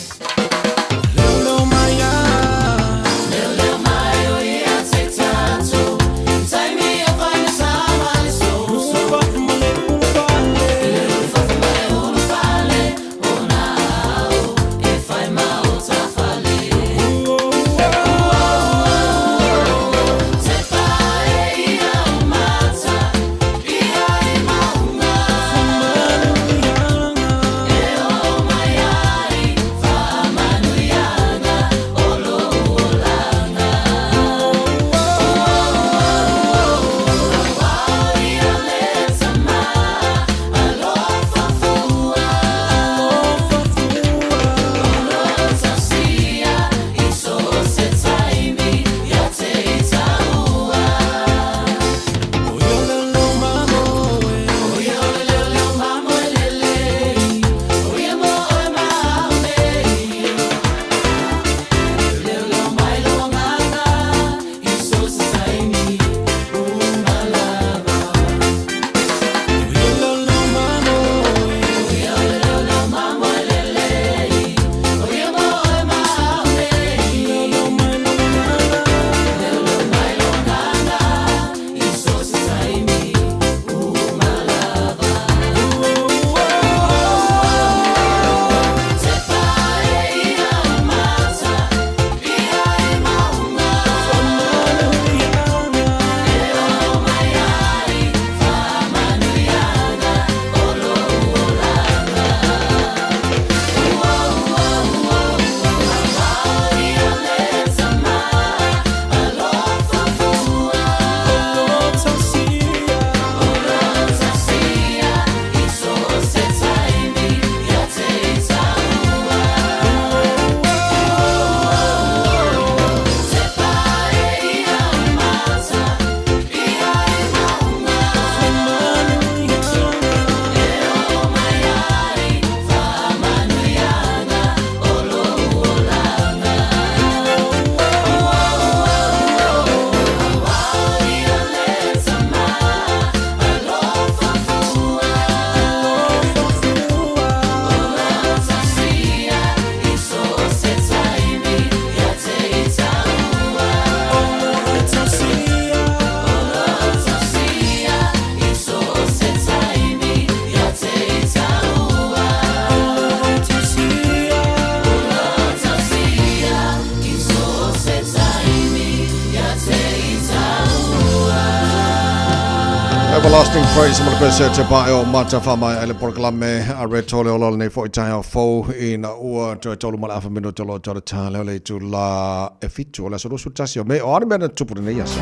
everlasting praise mo pese te pae o mata fama ele proclame a retole o nei fo itai fo in ua to tolu mala fa minuto lo to tale le tu la e fitu la so su tasio me o arme na tupu nei yasa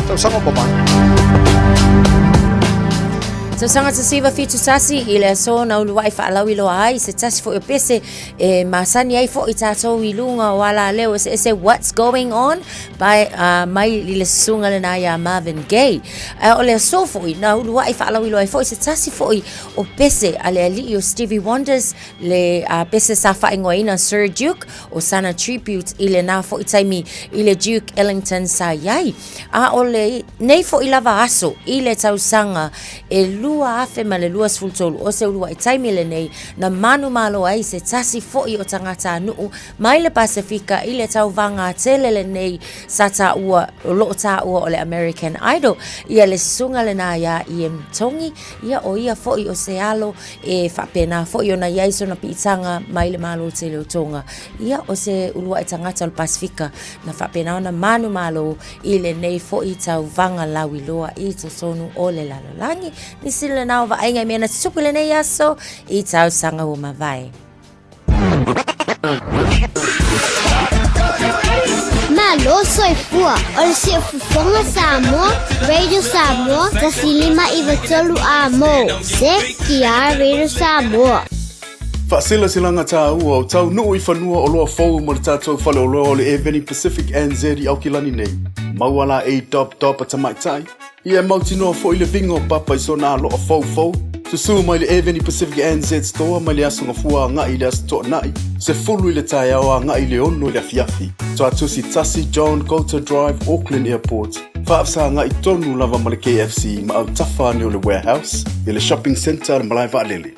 so sango papa So sanga te siva fitu tasi i le so na ulu wai whaalau i loa ai se tasi fo i pese e masani ai fo i tātou i lunga wala leo se What's Going On by mai li le sunga le na ia Marvin Gaye o le so fo i na ulu wai whaalau i loa ai fo i se tasi fo i o pese a le ali o Stevie Wonders le pese sa whaingoa ina Sir Duke o sana tribute i le na fo i taimi i le Duke Ellington sa iai o le nei fo i lava aso i le tau sanga e lua afe ma le lua sfultolu o se ulua i taimile nei na manu malo ai se tasi foi o tangata nuu mai le Pasifika i le tau vanga telele nei sa ta ua o loo ta ua o le American Idol ia le sunga le na ia i mtongi ia o ia foi o se alo e whapena foi o na iaiso na pitanga mai le malo te leo tonga ia o se ulua i tangata o le Pasifika na whapena o na manu malo i le nei foi tau vanga lawi loa i to sonu o le lalolangi ni sila na wa ai ngai mena supule nei aso i tau sanga o mavai Malo soy fua o se fufonga Samoa Radio Samoa tasilima i vetolu amo se kia Radio Samoa Fasila silanga ta ua o tau nuu i whanua o loa fau mo le tātou whale o loa o le Eveni Pacific NZ i Aukilani nei. Mauala e dop a tamaitai. Ia mautinoa fo i le vingo papa i so nā loa fau. Susu mai le Eveni Pacific NZ store mai le asunga fua ngai le asu toa nai. Se fulu i le tai awa ngai le ono i le afiafi. So atusi Tasi John Coulter Drive, Auckland Airport. Whaafsa ngai tonu lava ma le KFC ma au tawhane o le warehouse. I le shopping centre le Malai Va'alele.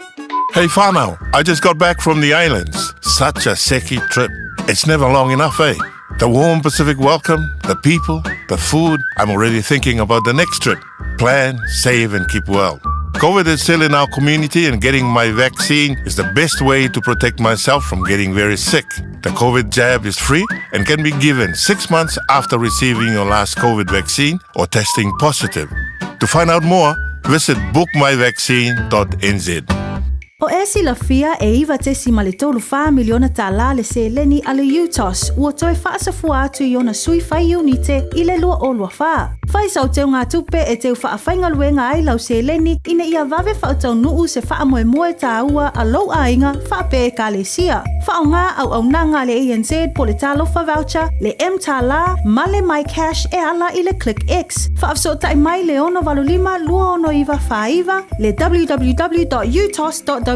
Hey whanau, I just got back from the islands. Such a seki trip. It's never long enough, eh? The warm Pacific welcome, the people, the food. I'm already thinking about the next trip. Plan, save and keep well. COVID is still in our community and getting my vaccine is the best way to protect myself from getting very sick. The COVID jab is free and can be given 6 months after receiving your last COVID vaccine or testing positive. To find out more, visit bookmyvaccine.nz. O e sila fia e iwa te si ma le tolu wha miliona ta la le se leni a le UTOS ua toe whaasafua atu i ona sui whai unite i le lua o lua wha. Whai sau teo ngā tupe e teo wha whainga luenga ai lau se leni ina ia vave wha tau nuu se wha moe moe ta ua a lau ainga wha pe e ka le sia. Wha o ngā au nanga le ANZ po le talofa voucher, le M ta la, ma le My Cash e ala i le Click X. Wha afso tai mai le ono valulima lua ono iwa wha iwa, le www.utos.ws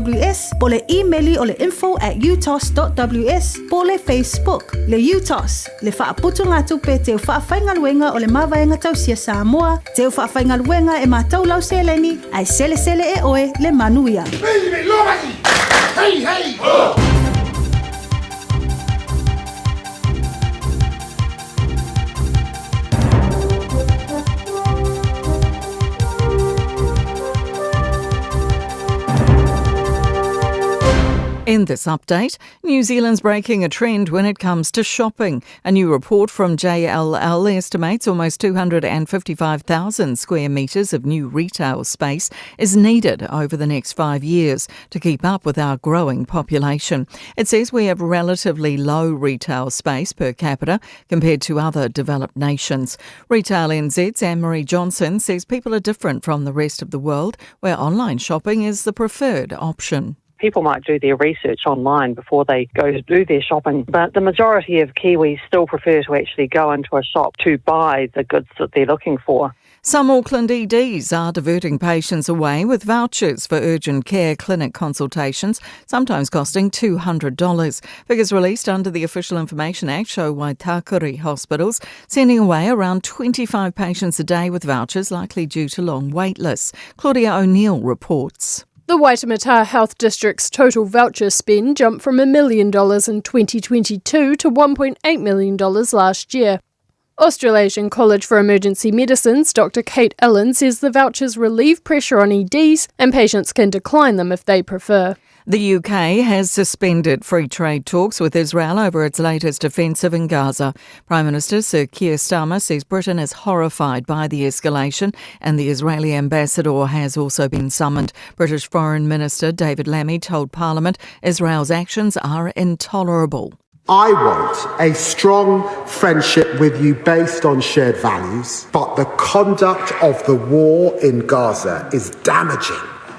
po le emaili o le info@utos.ws po le Facebook le UTOS le whaaputu ngā tupe teo whaawhaingaluenga o le mawaenga tausia Samoa teo whaawhaingaluenga e mātau lau seleni ai sele e oe le manuia hey oh. In this update, New Zealand's breaking a trend when it comes to shopping. A new report from JLL estimates almost 255,000 square metres of new retail space is needed over the next 5 years to keep up with our growing population. It says we have relatively low retail space per capita compared to other developed nations. Retail NZ's Anne-Marie Johnson says people are different from the rest of the world, where online shopping is the preferred option. People might do their research online before they go to do their shopping, but the majority of Kiwis still prefer to actually go into a shop to buy the goods that they're looking for. Some Auckland EDs are diverting patients away with vouchers for urgent care clinic consultations, sometimes costing $200. Figures released under the Official Information Act show Waitakere hospitals sending away around 25 patients a day with vouchers, likely due to long wait lists. Claudia O'Neill reports. The Waitemata Health District's total voucher spend jumped from $1 million in 2022 to $1.8 million last year. Australasian College for Emergency Medicine's Dr. Kate Allen says the vouchers relieve pressure on EDs and patients can decline them if they prefer. The UK has suspended free trade talks with Israel over its latest offensive in Gaza. Prime Minister Sir Keir Starmer says Britain is horrified by the escalation, and the Israeli ambassador has also been summoned. British Foreign Minister David Lammy told Parliament Israel's actions are intolerable. I want a strong friendship with you based on shared values, but the conduct of the war in Gaza is damaging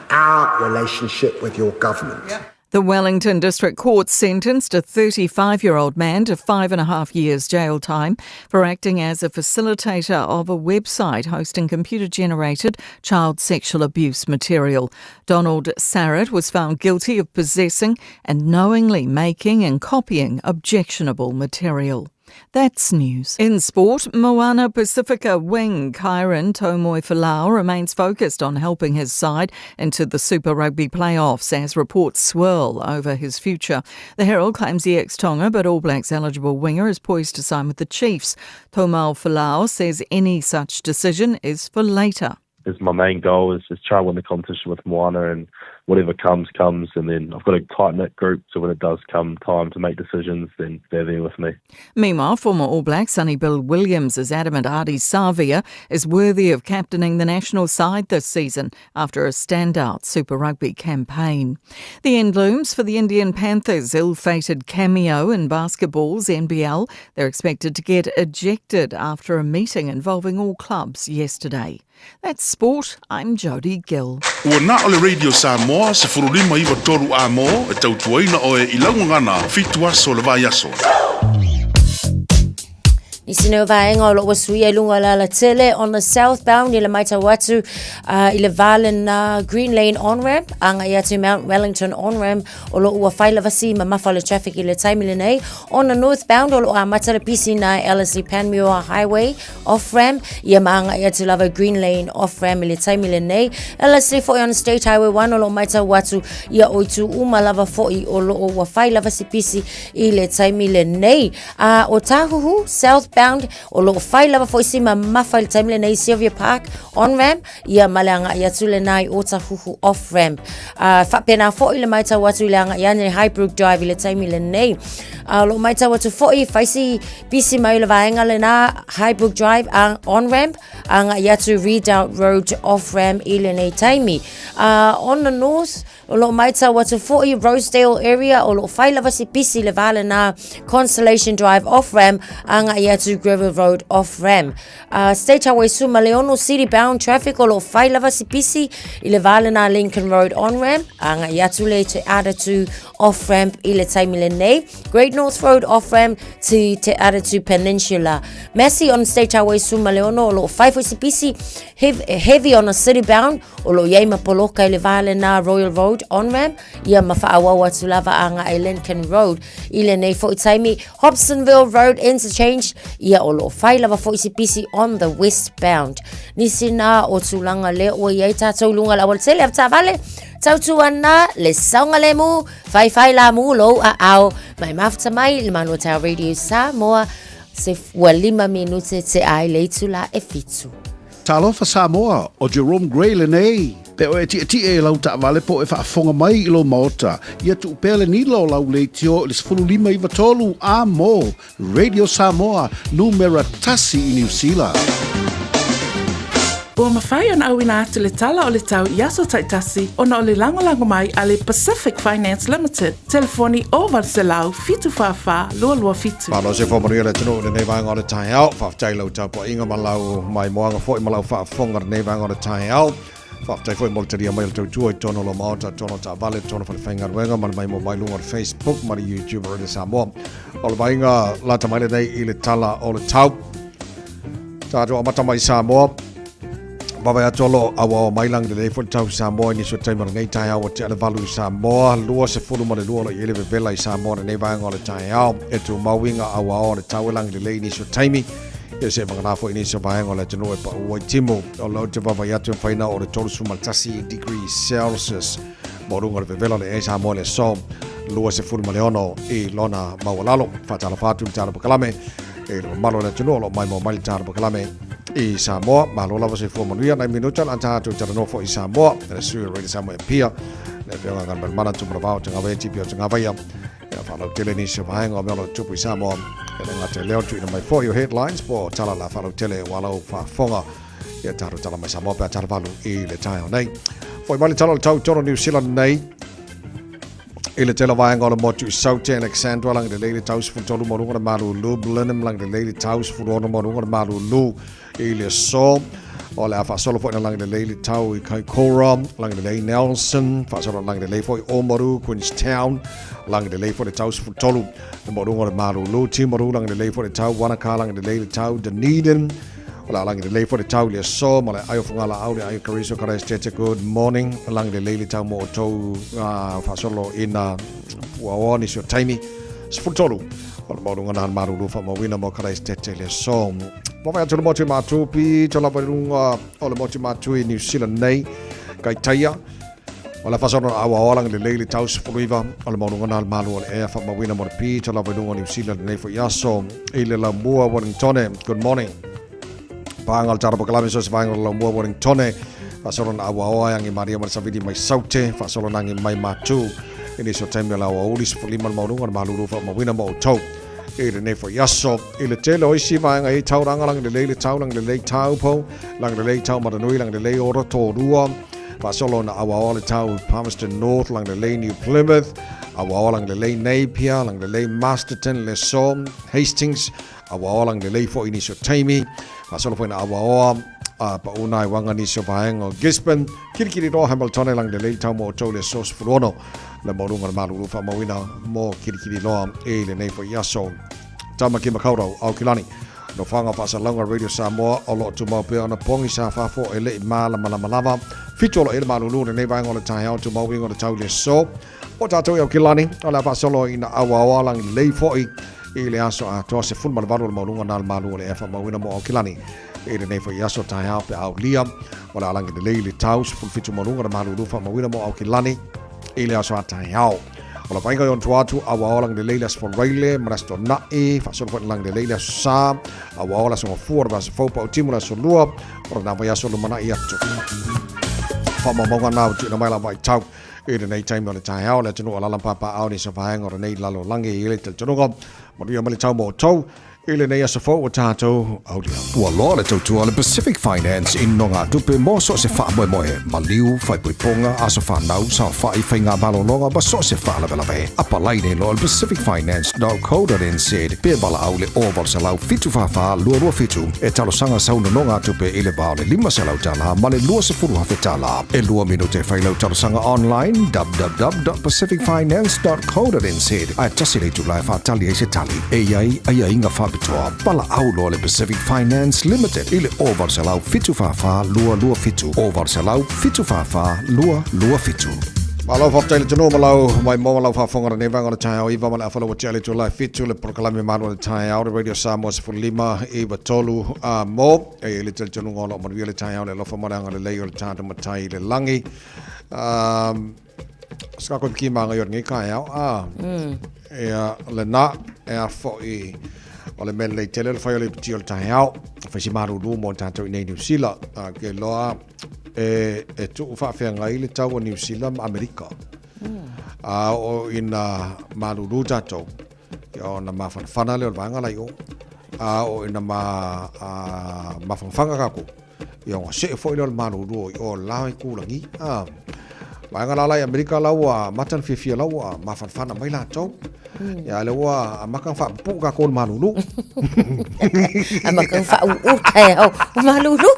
our relationship with your government. The Wellington District Court sentenced a 35-year-old man to 5.5 years jail time for acting as a facilitator of a website hosting computer-generated child sexual abuse material. Donald Sarrett was found guilty of possessing and knowingly making and copying objectionable material. That's news. In sport, Moana Pacifica wing Kyron Tomoi Falau remains focused on helping his side into the Super Rugby playoffs as reports swirl over his future. The Herald claims the ex-Tonga but All Blacks eligible winger is poised to sign with the Chiefs. Tomoi Falau says any such decision is for later. My main goal is try to win the competition with Moana, and whatever comes, and then I've got a tight-knit group, so when it does come time to make decisions, then they're there with me. Meanwhile, former All Black Sonny Bill Williams is adamant Ardie Savia is worthy of captaining the national side this season after a standout Super Rugby campaign. The end looms for the Indian Panthers' ill-fated cameo in basketball's NBL. They're expected to get ejected after a meeting involving all clubs yesterday. That's sport. I'm Jody Gill. Ua na ole Radio Samoa se furulima iwa toru a mo e tautuaina o e ilaungana fitu aso le vai aso. Nisino vaenga o loa sui e lunga la tele on the southbound i le Maitawatu i le Valen Green Lane on-ramp anga ia to Mount Wellington on-ramp o loa whailavasi ma mawhale traffic i le taimile nei. On the northbound o loa matara pisi na LSE Panmure Highway off-ramp ia maanga ia to lava Green Lane off-ramp i le taimile nei. LSE foi on State Highway 1 o loa Maitawatu ia oitu uma lava foi o loa whailavasi pisi i le taimile nei. O Tahuhu southbound o lo fai lava foi sima mafai taimile nei Sylvia Park on ramp ia malanga ia tule nai o Tahuhu off ramp fa pena foi le maita watu langa ia nei Highbrook Drive le taimile nei lo maita watu foi faisi bisi mai le vaenga le na Highbrook Drive on ramp anga ia to Redoubt Road off ramp ile nei taimi on the north o lo maita watu foi Rosedale area o lo fai lava si bisi le vale na Constellation Drive off ramp anga ia to Gravel Road off ramp. State Highway Suma Leono City bound traffic o lo fai lava si pisi i le vale na Lincoln Road on ramp anga ia to le te ada to off ramp i le taimile nei. Great North Road off ramp to te ada to Peninsula. Massey on State Highway Suma Leono o lo fai fo si pisi heavy on a city bound o lo yeima poloka i le vale na Royal Road on ramp ia mawhaawawa tu lava anga i Lincoln Road i le nei fo i taimi Hobsonville Road interchange ia o lo fai lava fo isi pisi on the westbound. Nisi na o tulanga le o iei tātou lunga la wal tele avta vale tautu ana le saunga le mu fai la mu lo a au mai mafta mai le manu tau Radio Samoa se fua 5 minute te ai le tula e fitu. Talofa Samoa o Jerome Gray le nei. Pe o e ti e lau ta vale po e whaafonga mai i lo maota. Ia tu upele ni lo lau le tio i le 15 iwa tolu a mo. Radio Samoa, numera tasi i New Zealand. Ua mawhai ana au ina atu le tala o le tau i aso taitasi o na o le lango mai a le Pacific Finance Limited. Telefoni o Valselau fitu whawha lua fitu. Palo se whamaria le tino le nevanga o le tae au. Whaftai lau tau po inga malau mai moanga fo i malau whaafonga le nevanga o le tae au. Whaftai fo i moltaria mai le tau tua i tono lo maota, tono ta vale, tono whale whainga ruenga, mani mai mo mai lunga o Facebook, mani YouTube o le Samoa. O le vainga lata mai le nei i le tala o le tau. Tātua o mata mai Samoa. Bawai atolo awa o mailang le fo tau Samoa ni so taimara nei tai au te ale valu Samoa lua se fulu ma le lua i ele vela i Samoa nei vanga o le tai au e tu mawinga awa o le tau lang le ni so taimi e se vanga fo ini so vanga o le tino e pa o timo o lo te bawai atu faina o le tolu sumaltasi degrees Celsius morunga le vela le e Samoa le so lua se fulu ma le ono i lona mawalalo fatala fatu tala pakalame e lo malo le tino lo mai mo mai tala pakalame i Samoa, malo lava se fuamanuia, nai minuta, anta atu tala nofo i Samoa, e sui Radio Samoa e pia, le pia ngan mana tu brava tu ngave ti pia tu ngave ya fa lo tele ni se vai ngom lo tu pisa mo le ngate leo tu mai for your headlines po tala la fa lo tele walo fa fonga ya taru tala mai samo pa tala valu I le tai nei foi mali tala tau toro New Zealand nei ile tela vai ngol mo tu South Alexandra lang de le tau fu tolu mo ngor malu lu blenum lang de le tau fu ro mo ngor malu lu ile so o le afa solo fo lang de le tau I kai Cora lang de le Nelson fa solo lang de le fo Oamaru Queenstown lang de le fo de tau fu tolu mo ngor malu lu Timaru lang de le fo de tau Wanaka lang de le tau Dunedin Ola lang de le fo de tau le so mo le ayo fungala au de ayo Kariso Christchurch good morning lang de le tau mo to fa solo ina wa ni so taimi fu tolu mo ngana maru lu fa mo wina mo Christchurch le so mo vai atu mo te matu pi tola barunga o le mo te matu I New Zealand nei kai taia o la fasona awa lang le le tau fu riva o le mo ngana malu le e fa mo wina mo pi tola barunga New Zealand nei fo yaso ile la mua Wellington good morning Pangal cara berkelami so sepanjang lomba Wellington fasolon awa yang Maria Marsavidi mai saute fasolon angin mai matu ini so time la awa ulis liman mau nungan malu fa mau wina mau tau ile ne fo yaso ile telo isi mai ngai tau rangalang le tau lang le tau po lang le tau maranui lang le ora to dua fasolon awa le tau Palmerston North lang le New Plymouth awa lang le Napier lang le Masterton le Som Hastings awa lang le fo ini so time Pasal poin awal pa unai wangan iso paeng o Gisborne kiri do Hamilton lang de le tau mo tole sos frono le morungan malu fa mo wina mo kiri lo le nei fo yaso tama ki makauro au kilani no fanga fa longa radio Samoa o lo tu mo pe ona pongi sa fa fo ele mala fitolo ele malu le nei bang on tai au tu mo wingo tau le so o tato au kilani ola fa solo ina awal lang le fo ile aso a to se fun malvalo mo lunga nal malu le fa mo wina mo kilani ile nei fo yaso tai au pe au liam ola lang de le taus fun fitu mo lunga malu fa mo wina mo kilani ile aso a tai au ola painga yon tuatu awa lang de le for raile marasto na e fa so fun lang de le sa awa so for ba so fo pa timula so lua ora na yaso lo mana ia tu fa mo mo na tu na mai la vai tau ile nei time on tai au le tunu ala lampa pa au ni so fa hang ora nei lalo langi ile tunu go Maria mali tau mo tau ile nei asofo o tato audio. Ua loa le tautua le Pacific Finance in no ngā tupe mo so se wha moe maliu, whai puiponga, aso whanau, sa whai whai ngā balononga, ba so se wha lawe. Apa lai nei loa le pacificfinance.co.nz pe bala au le oval se lau fitu whawha lua fitu e talo sanga sauna no ngā tupe ile bao le 5 se lau tala ma le lua se furu hawhi tala. E lua minute whai lau talo sanga online www.pacificfinance.co.nz ai tasi le tulai whatali e se tali e iai inga whabitoa pala au loa le Pacific Finance Limited ile oval se lau fitu whawha lua fitu oval se lau fitu whawha lua fitu. Malo whaptaile tunu malau mai mo malau whawhongara ne vangona tai au iwa male awhala wachele tu lai fitu le proklami manu le tai au le Radio Samoa se fulima iwa tolu mo e ile tele tunu ngolo manuia le tai au le lofa maranga le leo le tata matai le langi ska ko ki manga yor ngi kai au e le na e fo i o le mele tele le fai le tio le tai au fa si maru lu mo tato i New Zealand ke loa e tu fa fe ngai le tau o New Zealand America o ina maru lu tato o na mafana le vanga la yo o ina mafanga ka ko yo se fo le maru lu o la ku la ngi vanga la America la wa matan fifia la wa mafana mai la tau ya le wa makan fa pu ka ko malulu makan fa u kai au malulu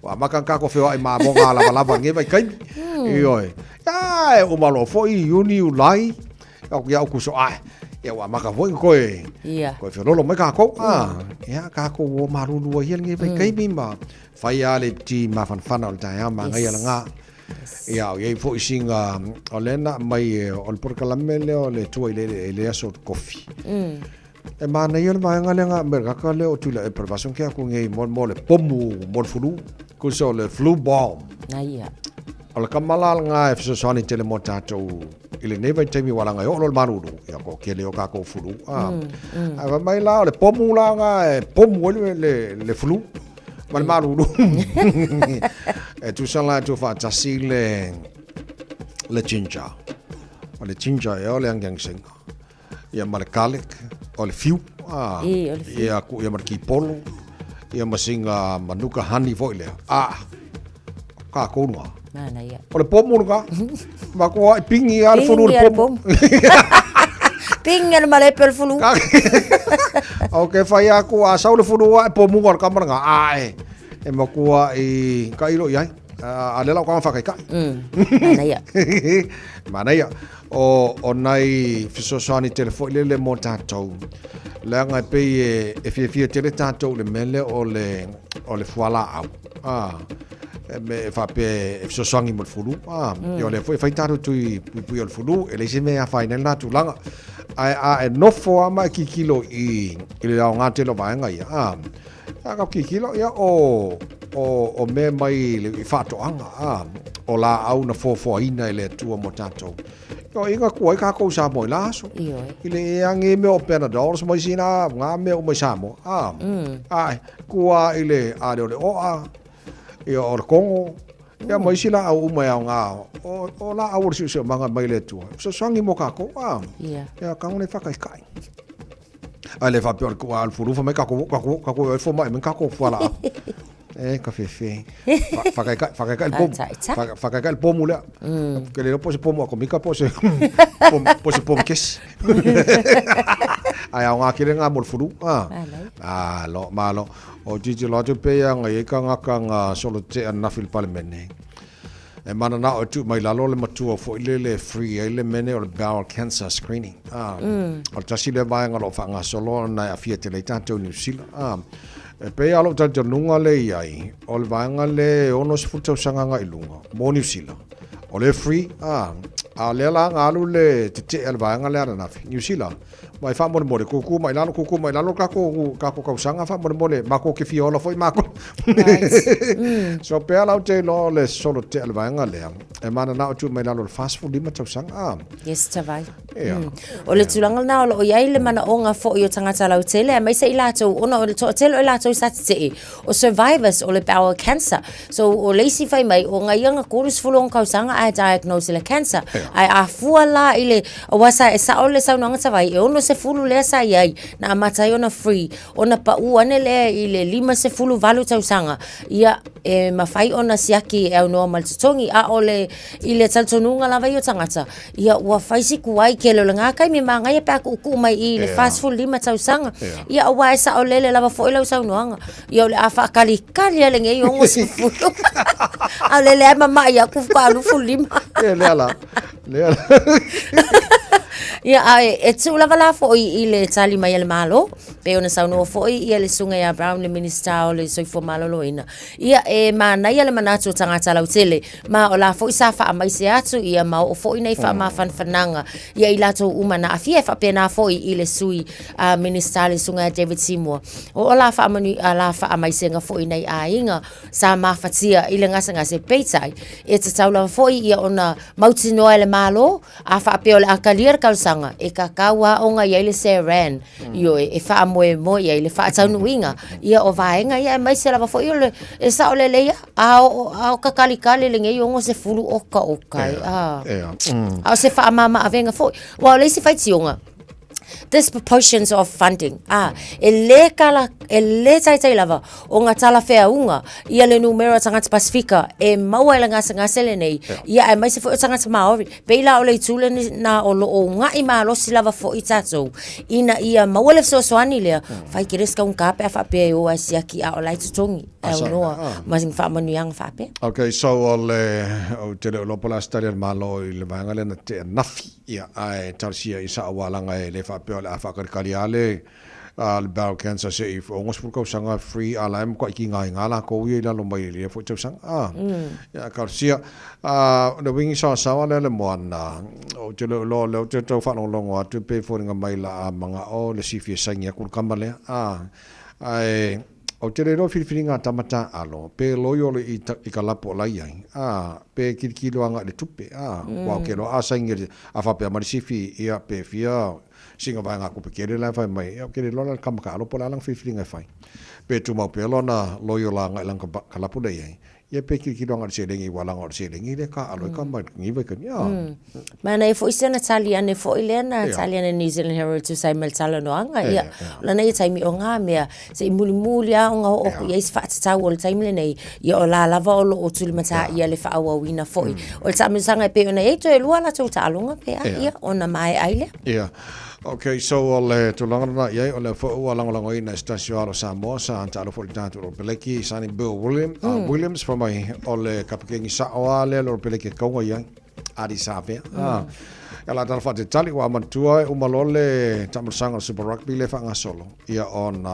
wa makan ka ko fe ai ma bonga la nge vai kai oi ai o malo foi uni ulai ya ku so ai ya wa maka foi ko ko fe lo mai ka ko ya ka ko o malulu hiel nge vai kai bimba fai ale ti ma fan al ta ya ma ngai la nga ya ye fo isinga olena mai ol por calamele o le tu ile aso coffee e mana yo ma ngalenga merga ka le o tu la pervasion ke ku ngai mo le pomu mo fulu ku so le flu bomb na ia ol kamala nga e so soni tele mo tato ile neva temi wala nga yo lo marudu ya ko ke le o ka ko fulu ava mai la le pomu la nga pomu le flu mal marudu e tu sala tu fa tasile le ginger. O le ginger e o le angiangsing. Ia ma le garlic, o le fiu. Ia ku ia ma ki polo. Ia masinga manuka honey foi lea. Ka konua. Mana ia. O le pomu ka. Ma ko ai pingi al furu le pomu. Pingi le male pel fulu. Okay, fai aku asau le furu wa pomu ko ka manga. Ai. E ma ko ai ka ilo ia. Ale la ko fa kai ka. Mana ia. Mana ia. O nai fisosani telefoni le mo tatou. Le ngai pe e fia tele tatou le mele o le fuala au. Me fa pe fisosani mo fulu. Yo le foi tatou tui pui o fulu e le se me a final na tu langa. Ai no fo ama ki kilo i le nga telo ba ngai. Ka ki kilo ya o me mai le fato anga. O la au na fo ina le tua mo tatou. Ko inga ko ka ko sa mo laso. Ile ange me o Panadol so mai sina nga me o mai samo. Ai ko ile ale o ia o Kongo. Ia mai sila au mai nga. O la au se manga mai le tua. So sangi mo ka ko. Ia ka ngone fa kai. Ale fa pior ko al furu fa me ka ko fo mai me ka ko fala. Ka fefe. Fakai el pomo le. Que le pose pomo ko mika pose. Pose pomo kes. Ai nga kire nga mo furu. Lo malo. O jiji lo pe nga e ka nga solo te na fil parliament. E mana na o tu mai lalo le matua fo ile free ile mene o bowel cancer screening. O tasi le vai nga lo fa nga solo na afia te le tanto New Zealand. E pe alo tanto nunga le ai. O le vai nga le ono se futa usanga nga ilunga. Mo New Zealand. O le free. A le la nga alu le te el vai nga le ana nafi. New Zealand. Mai fa mo mo kuku mai lalo ka ko usanga fa mo le mako ke fiola foi mako. So pe alo te lo le solo te el vai nga le. E mana na o tu mai lalo fast food lima usanga. Yes, tavai. O le tulanga na o iai le mana o nga fo i tangata lau tele. Mai se i lato, ona o le to tele o lato sa te o survivors o le bowel cancer. So o leisi fai mai o nga ianga kurus fulong kausanga ai diagnose le cancer. Ai a fua la ile o wasa e sa o le sau nanga tavai e ono se fulu le sa iai na amatai ona free. Ona pa uane le ile lima se fulu valu tausanga. Ia e mawhai ona siaki e au noa maltutongi a o le ile taltonunga lava i o tangata. Ia ua whaisi kuai ke lo nga kai me manga ia pa ku mai i le fast food lima tausanga. Ia ua e sa o lele lava fo ila usau noanga. Ia o le afa kali ale nge i ongo se fulu. A lele ai mama ia ku alu fulu lima. Le Ia e tu lava la fo i le tali mai le malo. Pe ona sau no fo i le sunga ia Brown le minister o le soifo malo loina. Ia e mana ia le manatu tangata lau tele. Ma o la fo i sa fa mai se atu ia ma o fo i nei fa ma fananga. Ia i lato umana afia fa pe na fo i le sui minister le sunga David Seymour. O la fa manu la fa mai se nga fo i nei ainga sa ma fatia i le ngasa se peitai. E te tau la fo i ona mauti no le malo a fa pe o le akalier kalsanga e kakawa o nga ia le Saran. Io e fa mo ia le fa tau nuinga ia o vaenga ia mai se lava fo i le e sa o le leia a kakali le nge yo se fulu oka a se fa mama avenga fo wa le se fa tionga disproportions of funding. Le tai lava o nga tala fea unga ia le numero tangata Pasifika e maua le ngasa le nei ia e mai se fo tangata Maori pe la o le tule na o lo o nga i malo si lava fo i tatou ina ia maua le soani lea fai kireska un kape a fape o ai siaki a o lai tutongi e o noa masing fa manu yang fape. Okay, so o te le lopola stari al malo i le vanga le na te nafi ia ai tarsia i sa walanga e le fape o le afakari ale le bowel cancer se if ongos pulka usanga free ala em ko ki ngai ngala ko wi la lo mai le fo usanga ya karsia the wing sa le moana o te lo te fa no longo tu pe fo nga mai la manga o le sifi sanga ku kamale ai o te rero whiwhiringa tamata alo, pe loyo le i ka lapo lai ai, pe kirikilo anga le tupe, wao ke lo asaingi a whapea marisifi ia pe fia, singa vai ngā kupe kere lai whai mai, ia kere lona kamaka alo pola alang whiwhiringa whai. Pe tu mau pe lona loyo la ngai lang ka lapo lai ai, ia pe ki longa se lengi wala ngor se lengi le ka alo ka ma ngi ve kan ya mana fo isena talia ne fo ilena talia ne New Zealand Herald to say mel tala no anga ia la nei tai mi onga mea se muli a onga o ia is fa ta wol tai mi nei ia o la lava o lo tul mata ia le fa wa wina fo o ta mi sanga pe ona e to e lua la to ta alonga pe ia ona mai aile ia okay, so ole tulanga ia ole fo wala ina stasio Samoa sa antalo fo tanto lo peleki sani Bill Williams from my ole kapakengi sa ole lo peleki kongo ia adi sape ala dal fa tali wa mantua umalole tamasanga super rugby le fa ngasolo ia on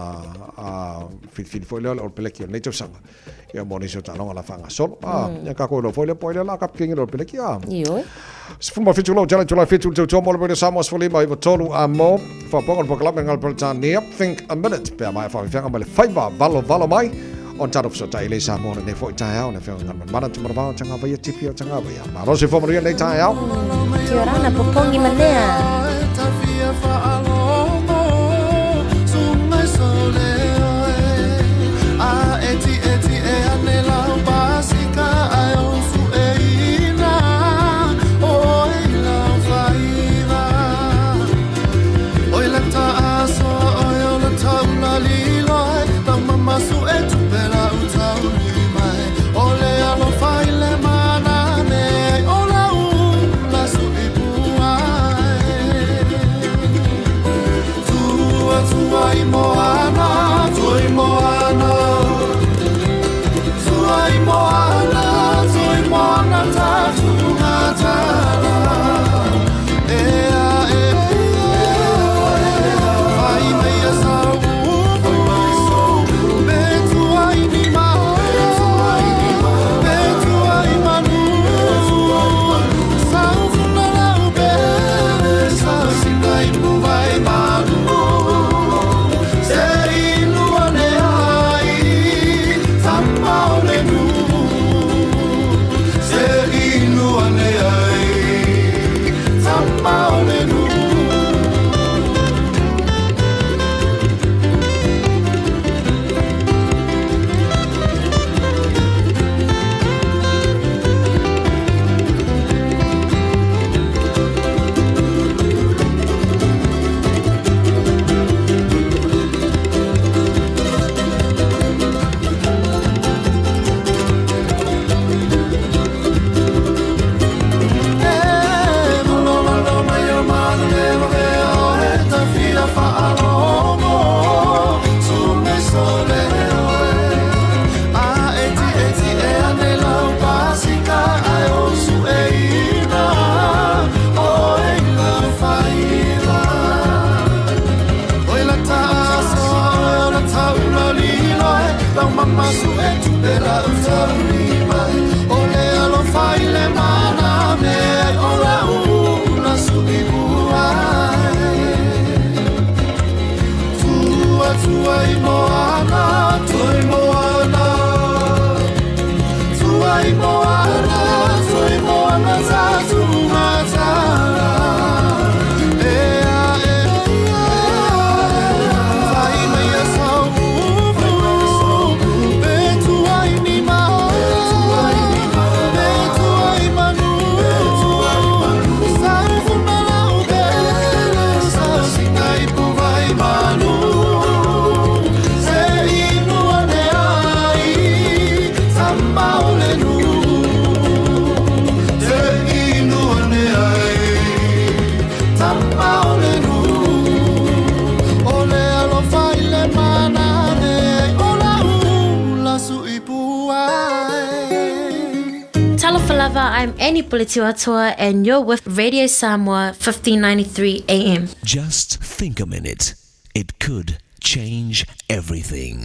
fit fo le peleki neto sanga ia moniso talonga la fa ngasolo ia ka ko lo fo le poile la kapakengi lo peleki io Sfuma fitulo jala jula fitul to mo le Samoa fo lima i tolu amo fa pongon po club ngal Britania think a minute pe mai fa fanga male faiva valo mai on top of so tai le Samoa ne fo tai au na fe ngal mana tu mara tanga ba tipi o tanga ba ya ma se fo mo le tai au ti ora na popongi manea I'm Annie Politiwatua and you're with Radio Samoa 1593 AM. Just think a minute. It could change everything.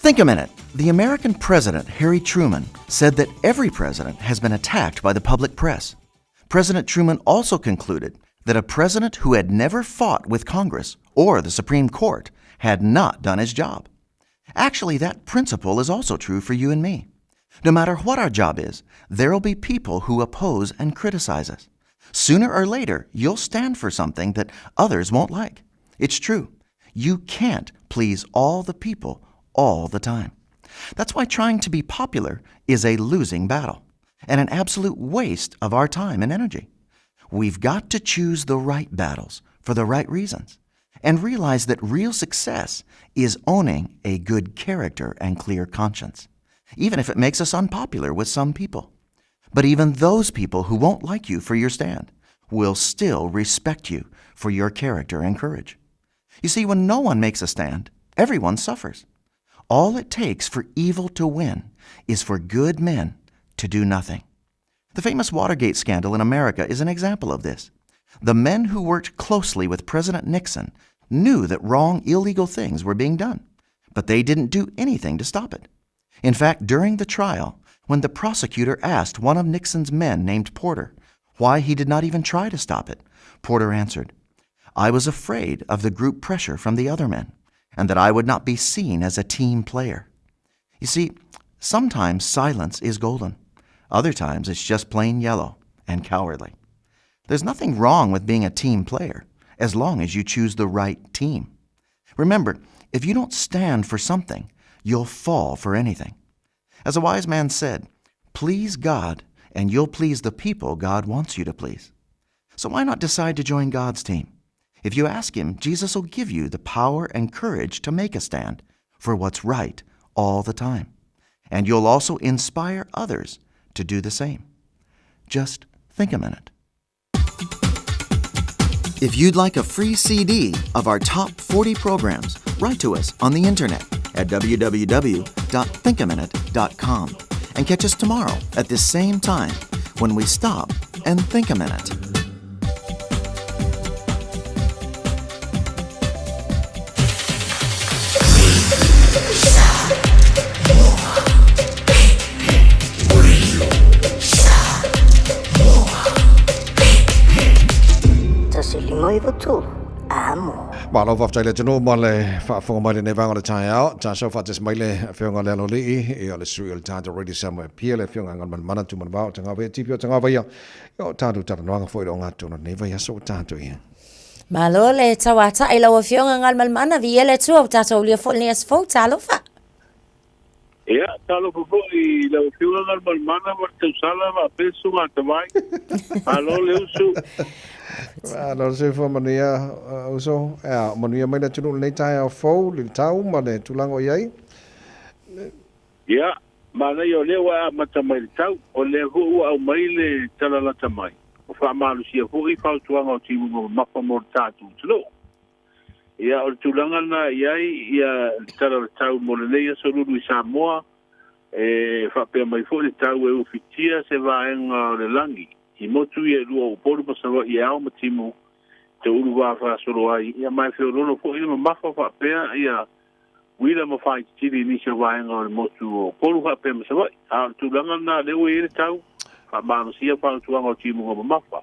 Think a minute. The American president, Harry Truman, said that every president has been attacked by the public press. President Truman also concluded that a president who had never fought with Congress or the Supreme Court had not done his job. Actually, that principle is also true for you and me. No matter what our job is, there will be people who oppose and criticize us. Sooner or later, you'll stand for something that others won't like. It's true. You can't please all the people all the time. That's why trying to be popular is a losing battle and an absolute waste of our time and energy. We've got to choose the right battles for the right reasons and realize that real success is owning a good character and clear conscience, even if it makes us unpopular with some people. But even those people who won't like you for your stand will still respect you for your character and courage. You see, when no one makes a stand, everyone suffers. All it takes for evil to win is for good men to do nothing. The famous Watergate scandal in America is an example of this. The men who worked closely with President Nixon knew that wrong, illegal things were being done, but they didn't do anything to stop it. In fact, during the trial, when the prosecutor asked one of Nixon's men named Porter why he did not even try to stop it, Porter answered, "I was afraid of the group pressure from the other men, and that I would not be seen as a team player." You see, sometimes silence is golden. Other times it's just plain yellow and cowardly. There's nothing wrong with being a team player as long as you choose the right team. Remember, if you don't stand for something, you'll fall for anything. As a wise man said, please God and you'll please the people God wants you to please. So why not decide to join God's team? If you ask Him, Jesus will give you the power and courage to make a stand for what's right all the time. And you'll also inspire others to do the same. Just think a minute. If you'd like a free CD of our top 40 programs, write to us on the internet at www.thinkaminute.com and catch us tomorrow at this same time when we stop and think a minute. Malo fa tele tino male fa fo male ne vanga le tai out ta so fa tes male fionga le lo li e ole sui le ta ready somewhere piele fionga ngal mana tu man ba tanga ve tipio tanga va ya yo ta tu ta no fo lo ngatu no ne va ya so ta tu ya Malo le tawata I lawa fionga ngal mana viele tu o ta to le fo le as fo ta lo fa. Ya, talo po I la fionga ngal mana ma te sala ma peso ma te vai. Alo le usu. Lo se fo mania uso mania mai na tunu nei tai au fo le tau ma le tulango iai. Ya, ma na yo le wa mata mai tau o le hu au mai le tala la tamai. O fa malu sia fu I fa tuanga o timu mo mapa mo tatu tlo. Ya o tulanga na iai ya tala tau mo le ia so lu Samoa fa pe mai fo le tau e oficia se va en le langi. I motu ia lua o poru pasawa I au matimu te uru wafa solo ai ia mai feo lono po ina mafa fa pea ia wila ma fai tiri ni se waenga o motu o poru fa pea masawa a tulanga na leo e tau fa manusia fa tuanga o timu o mafa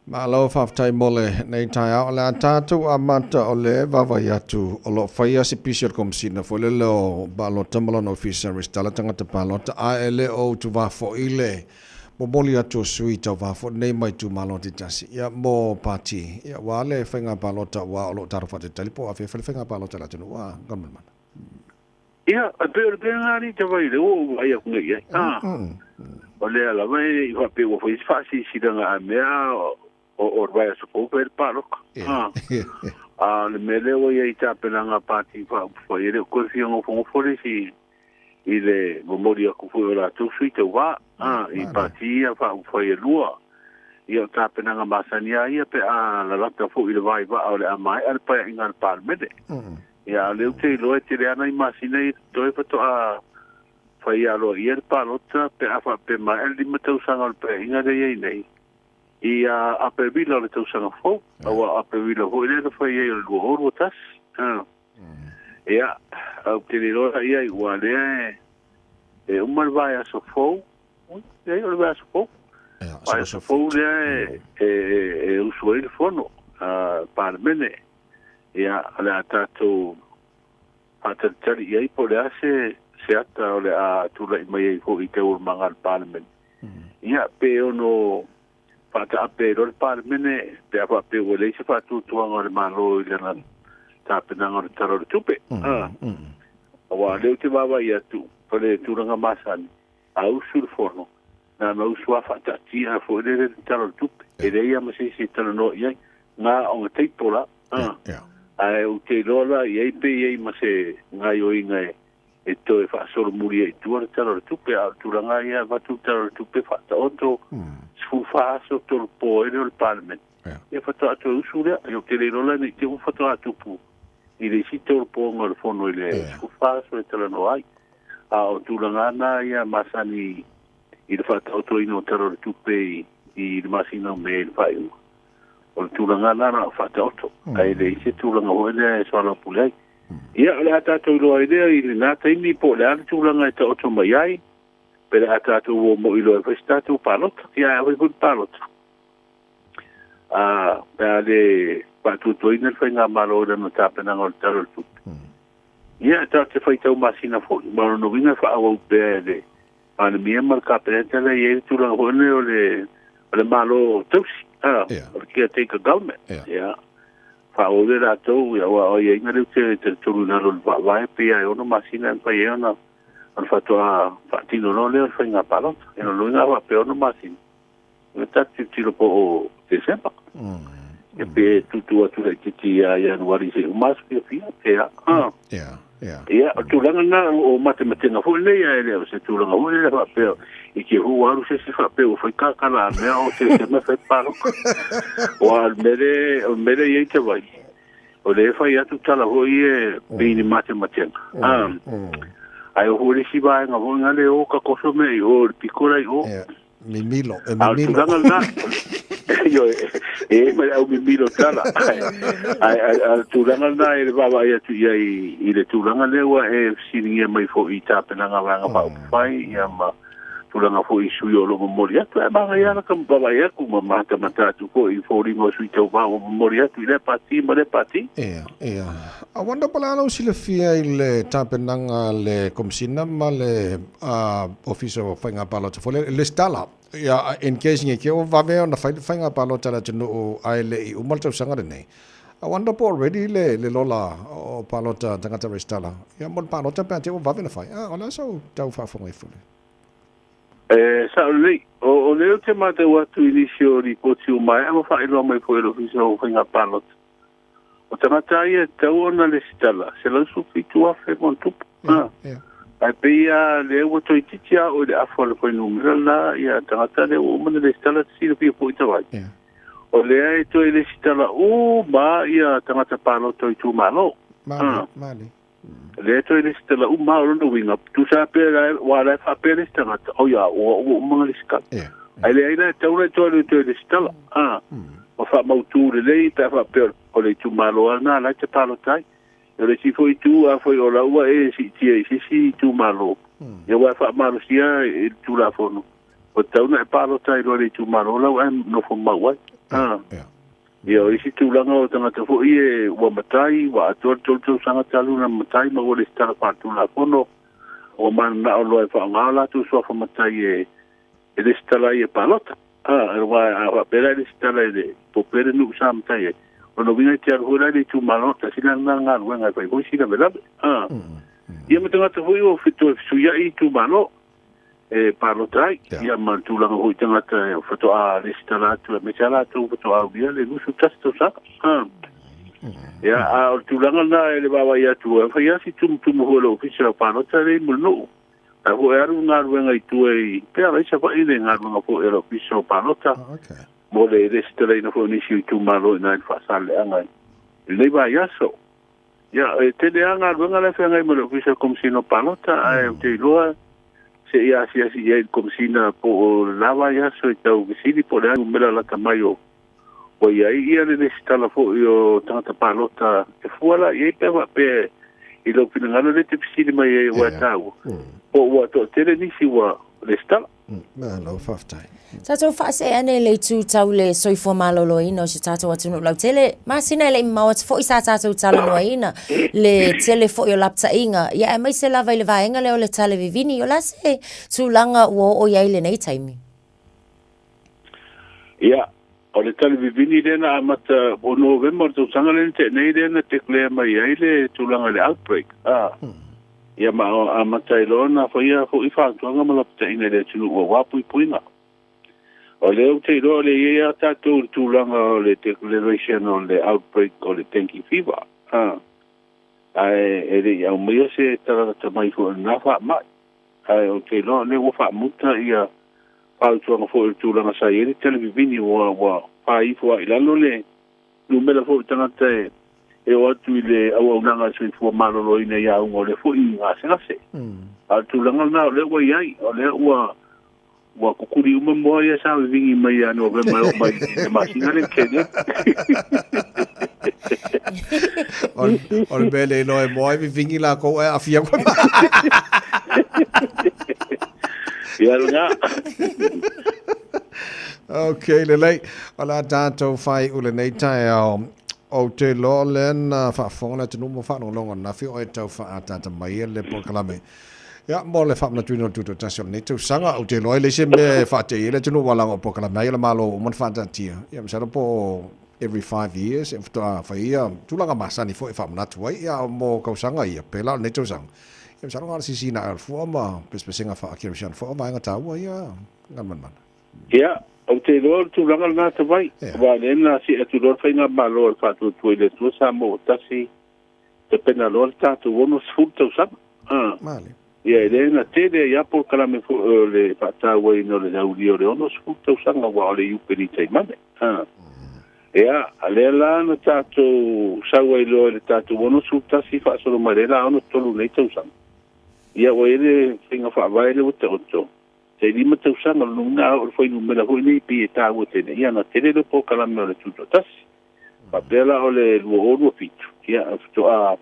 Malo fa tai mole nei tai au la tatu amata o le vava yatu o lo faia si pisir kom sina fo le lo balo tamalo no officer restala tanga te palo ta ele o tu va fo ile Moboli atu sui tau wafo nei mai tu malo te tasi. Ia mo pati. Ia wale whenga palota wa olo tarofa te talipo. A whenga palota la tenu wa. Gaman mana. Ia, a peo ngari te vai le o ai aku ngai ai. O le ala mai I pe o foi fasi sidanga a mea o vai so ko per parok. A le mele o ia ita pelanga pati fa foi le ko fiango fo fo si I le momori aku fu la tu sui te wa I patia fa foi lua ia ta penanga masania ia pe a la lata fu I le vai va o le amai al pa ingal parmede ia le te lo te le ana imagine to e to a fai a lo ia pa lota pe a fa pe ma el di metau sanga pe inga de ia nei ia a pe vila le tau sanga fo o a pe vila ho le fai ia lo o tas ia au te lo ia igual umar vai a so fo ia o vai a so fo vai a so fo le usuel fono par mene ia ala tato ata tari ia po le ase se ata ole a tula mai fo I te ur mangal parliament ia pe ono Fata ape ro pa mene pe apa pe wole se fa tu ngor malo ile na ta pe na ngor taro tupe wa le te baba ya tu pole tu nga masan au sur forno na no swa fata ti a fo le taro tupe e le ya ma se taro no ye na o te pola ai o te lola ye pe ye ma se nga yo inga e to e fa solo muri e tu taro tupe a tu nga ya va tu taro tupe fata otto fu fa so to po e il parlement e fatto a tu sulle io che le rola ne ti ho fatto a tu pu i le sito po ngol fono ile fu fa so e tela no ai a tu na ya masani il fatto to ino terror tu pe i masino me il fai o tu na fatto to ai le sito la no ile so la pulai ia le ata to lo idea i na tai mi po le tu la to to mai ai per ata to mo ilo e stato palot ia e fu palot per le tutto in il fai malo da no tapa na ngol taro tu ia ta te fai tau masina fo ma no vinga fa au bele an mi mar capeta le ye tu la hone o le malo tus perché take a government ia fa o le rato ia o ye ngare te tu na lo vai pe ia no masina pa ia na al fatto a partito no le fai nga palot e non lo nga pe no masina ta ti lo po te sempa e pe tu le ti ya no wari se mas pe fia ia tu langa na o matematika fo le ia ele se tu langa o le fa pe e que o aru se fa pe o foi ka kana me o se me fa palo o al mere ye te vai o le fa ia tu tala ho ie pe ni matematika ai o hori si vai nga ho nga le o ka koso me o piccola o Mimilo, yo me au mimilo tala ai tu langa na e baba ia tu ia i le tu langa le wa e sininga mai fo i tapa na nga ba fai ia ma tu langa fo i sui o lo memoria tu ba ia ka baba ia ku mata tu ko i fo ri mo sui tau ba o memoria tu le pati a wanda pala no sile fia il tapa na le komsina ma le officer fa nga palo fo le stala ya in case nge ke o va ve na fa nga palo tala tino ai le i umal tau sanga nei a wanda po already le lola o palo ta tangata restala ya mon palo ta pa te o va ve na fa ona so tau fa fo ngai fule sa le o le te mate wa tu inicio di potiu mai ama fa ilo mai po ilo fiso fa nga palo o tangata ia tau ona le stala se la su fitu a fe mon tup ai pia le o to titia o le afol ko numero la ia tangata le o man le stala si le po itawai o le ai to le stala o ba ia tangata palo to tu malo mali le to le stala o ma o no winga tu sa pe wa la fa pe le stala o ya o man le ska ai le ai to le stala o fa mau tu le pe fa pe o le tu malo na la te palo tai le si foi tu a foi o la ua e si tu malo e wa fa malo sia e tu la fono o tau na palo tai lo le tu malo la no fo mau e o si tu la no tanga te foi e wa matai wa to sanga talu na matai ma o le sta pa tu la fono o man na o lo fa ngala tu so fa matai e le sta la e palota wa pera le sta la de po pere nu sa matai o no vinga te arhura le tu malota sina nga wenga pai ko sina bela ia me tanga te hui o fito suia i tu malo e palotai ia ma tu la ho tanga te foto a restaurant me sala tu foto a via le gusto tasto sa ia a tu la na le baba ia tu fa ia si tu mo lo ofisa palota le mo no a ho era nga wenga i tu e pe a isa fa ile nga wenga po era ofisa palota mo le restaurant no fo ni si tu malo na fa sale anga le ba ia so ya te le anga wenga le fa ngai mo le ofisa kom si no palota ai te loa se ia si ia kom si na po lava ia so tau si di po le mera la tamayo o ia le restaurant fo yo tanta palota e fuala ia pe i lo pinangana le te pisini mai wa tau o wa to te le nisi wa restaurant no faftai Tato whaase ane le tū tau le soifo malolo ina o si tato atunu lau tele. Masina le mawa te fo i sa tato tala noa ina. Le tele fo i o lapta inga. Ia e mai se lava i le vaenga leo le tale vivini. O la se tūlanga ua o iai le nei taimi. Ia, o le televivini lena amata o November tu sanga lena te nei lena te klea mai ai le tulanga le outbreak. Ia ma amata ilona fa ia fo ifa tuanga malapta ina le tulu o wapui puinga. O le o te ilo le ia tatu tulanga o le declaration o le outbreak o le dengue fever. Ai e le ia umia se tala tamai fo na fa mai. Ai o te ilo le wo fa muta ia fa tuanga fo le tulanga sa ia le televivini wa fa ifo ilalo le numela fo tangata e o atu le au nanga se fo malolo ina ia o le fo i ngase. Tulanga na le wa iai o le wa kukuri uma moa ia sa vingi mai ano ve mai o mai e masina le kene o le bele no e moa vi vingi la ko e afia ko ia nga okay le lei ala tanto fai ule nei tai o te lo len fa fona te no fa no longa na fi o e tau fa ata mai le por kalame. Ja, mo le famna tuino tuto tasio ne tu sanga o te loi le se me fa te ile tuno wala o pokala mai le malo o mon fa tia. Ya me sala po every 5 years e fa fa ia tu langa masani fo e famna tu ia mo ka sanga ia pela ne tu sang. Ya me sala ngala sisi na al fo ma pespesinga fa akirisian fo ma ngata wa ia ngaman man. Ya, o te loi tu langa na te vai. Wa le na si e tu loi fa nga malo fa tu ile tu sa mo tasi te pena loi ta tu wono sfulta usang. Male. Ia elena tele ia por kalame fo le fatawa no le audio le ono sfuta usanga wa le uperi tai mane. Ia alela no tato sawa ilo le tato ono sfuta si fa solo marela ono tolu le usanga. Ia wa ele finga fa vai le uto. Te lima te usanga no na o foi no mela foi ni pi ta o te ia na tele le por kalame le tuto tas. Pa bela o le lo fitu. Ia to a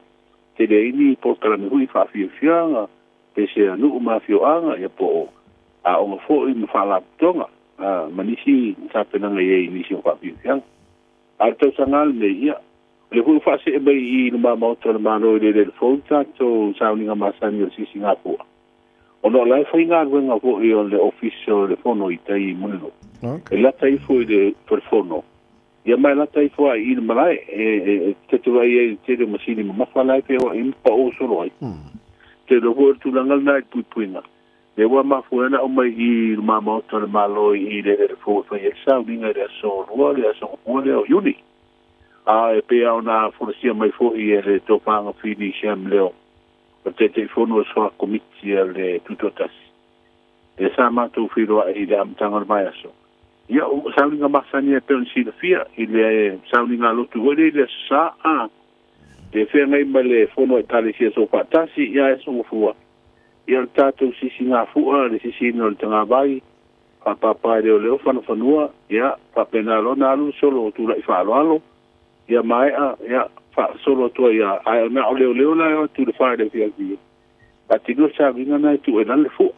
tele ini por kalame hui fa fianga. Pese anu mafio anga ia po a o fo i mafala tonga manisi sa penanga ye ni si fa piang alto sangal le ia le fu fa se be i no ma moto ma no le fo to sauninga masani o si Singapore ono la fa inga wenga fo i o le official le fono i tai muno e la tai fo de per fono ia mai la tai fo i no malai e te tu ai te de masini ma fa lai pe o in pa o solo ai te lo ho tu langal na puipuinga le wa ma fuena o mai i ma mo to malo i le fo fa ye sa ninga de so lo le so le o yuni a e pe ona forsia mai fo i le to panga fini sham leo te telefono so committee le tutotas e sa ma tu filo i le am tangal mai aso ia o sa ninga masani pe on si le fia i le sa ninga lo tu le sa te whenga i male whono e tale sia so patasi, ia e so fua. Ia tātou sisi ngā fua, le sisi no le tanga vai, papa reo leo whanua, ia papena lo na alu solo o tūra i whaaloalo, ia mai ia solo tua ia, ai o na o leo la o tūra whaare fia ki. A tino sa vinga nai tu e nale fua.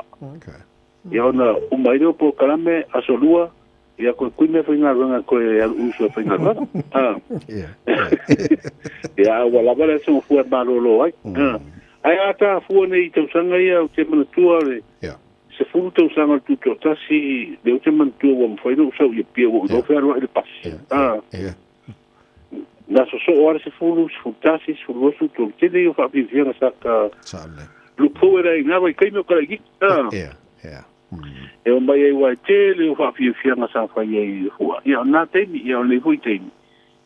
Ia ona umaireo po kalame asolua, ia koe kuime whainga runga koe uso whainga runga. Ia wala wala se mo fua malolo ai. Ai ata fua nei tau sanga ia o te manatua le. Se fulu tau sanga tuto tasi le o te manatua wa mwhaino usau ia pia wa udo whaeroa ele pasi. Na so oare se fulu tasi se fulu osu tolu tene i o whaapi whianga saka lupo era i ngawa i kaime o kara i e o mai ai wai te le o whaapi whianga sa whai ai hua. Ia o nā teimi, ia o le hui teimi.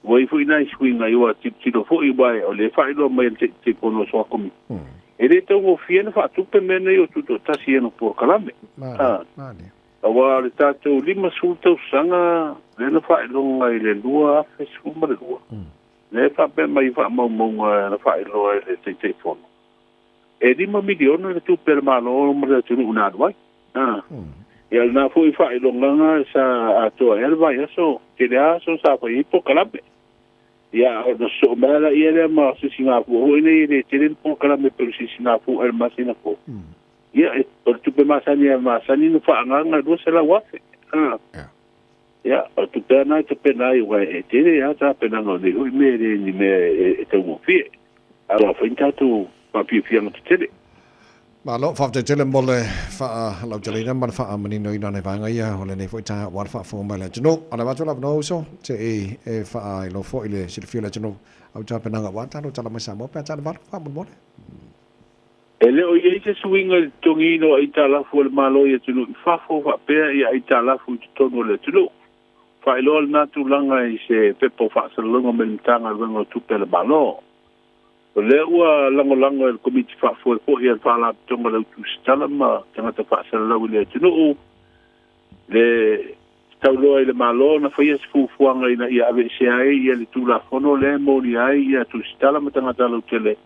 Wai fui nai swinga iwa tiro foi wai o le whaelo mai te pono soa komi. E re tau o whiena whaatupe mena i o tuto tasi eno por kalame. Awa le tātou 5 sultau sanga le na whaelo ngai le lua afe suma le lua. Le whape mai whaamaumonga na whaelo ai le te pono. E 5 miliona le tupe le malo ma le tunu unadu wai. Ia na foi whaelo nganga sa atoa elva yaso ke le aso sa pa ipo kalame. Ia no so mala ia le ma si Singapore o nei le telen po kalame pe si Singapore el masina po. Ia o tupe masani no fa nganga do se la wafe. Ia o tupe na tupe na i wa e tele ya ta pena no de hui me ni me e te mo fie. Ala fa intatu pa pi fianga tele. Malo fa te tele mole fa lau tele na man fa mani no ina nei vanga ia hole nei foi ta wa fa fo mai la tino ala va tola no so te e fa ai lo fo ile sil fio la tino au ta penanga wa ta no tala mai sa mo pe ta va fa mo mole ele o ye se swinga tongino ai tala fo le malo ia tino fa fo fa pe ia ai tala fu tono le tino fa ilo na tu langa i se pepo fa se longo men tanga vengo tu pe le malo le ua lango el komiti fa fo po ia fa la tonga le tu stala ma tanga ta fa se lo le tino le taulo le malo na fa ia fu fuanga ina ia ave se ai ia le tu la fono le mo ni ai ia tu stala ma tanga ta lo tele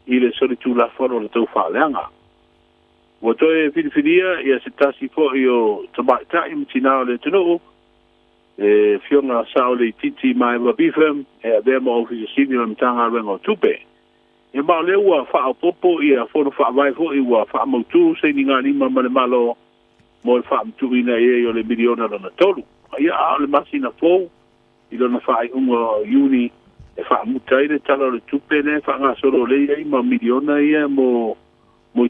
ile soli tu la fono le tu fa leanga wo to e filia ia se tasi fo io tabata im tina le tino e fiona sa le titi mai wa bifem e ave mo ofisi sini le tanga vengo tupe e ma le ua fa popo ia fono fa vai fo i ua fa mo tu se ni ngani ma le malo mo fa tu ina e yo le miliona na tolu ia le masina fo i lo na fa i ungo uni e fa mutai le talo le tupe ne fa nga solo le ia ma miliona ia mo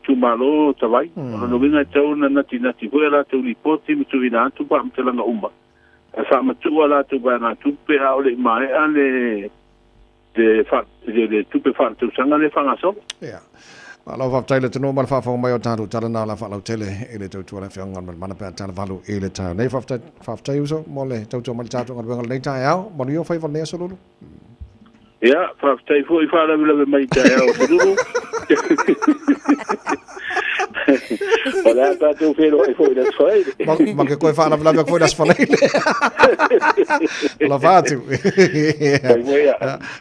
tu malo tawai no vinga tau na nati fo la tu li poti tu ina tu pa mtela nga umba e fa ma tu ala tu ba na tupe ha le mai ale de tupe fa tu sanga le fa nga so ia Malo fa taile tino mal fa mai o tatu tala na la fa lau tele ele tu tu la fa ngal mana pa tala valu ele ta nei fa tai uso mole tu mal tatu ngal ngal nei ta ya mo yo fa ne so lulu ya fa tai fo I fa la mai ta ya so lulu Hola, ta tu fero e foi das foi. Ma che coi fa la foi das foi. La fa tu.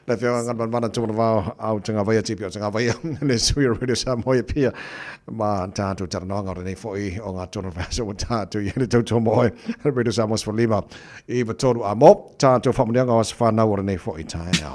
La fa ngal mana tu va au tanga vai tipio tanga vai ne sui radio sa mo pia. Ma ta tu tara no ngal nei foi o nga tu va so ta tu ye tu mo radio sa mo lima. E va toru amo ta tu fa mo nga was fa na wo nei foi ta ya.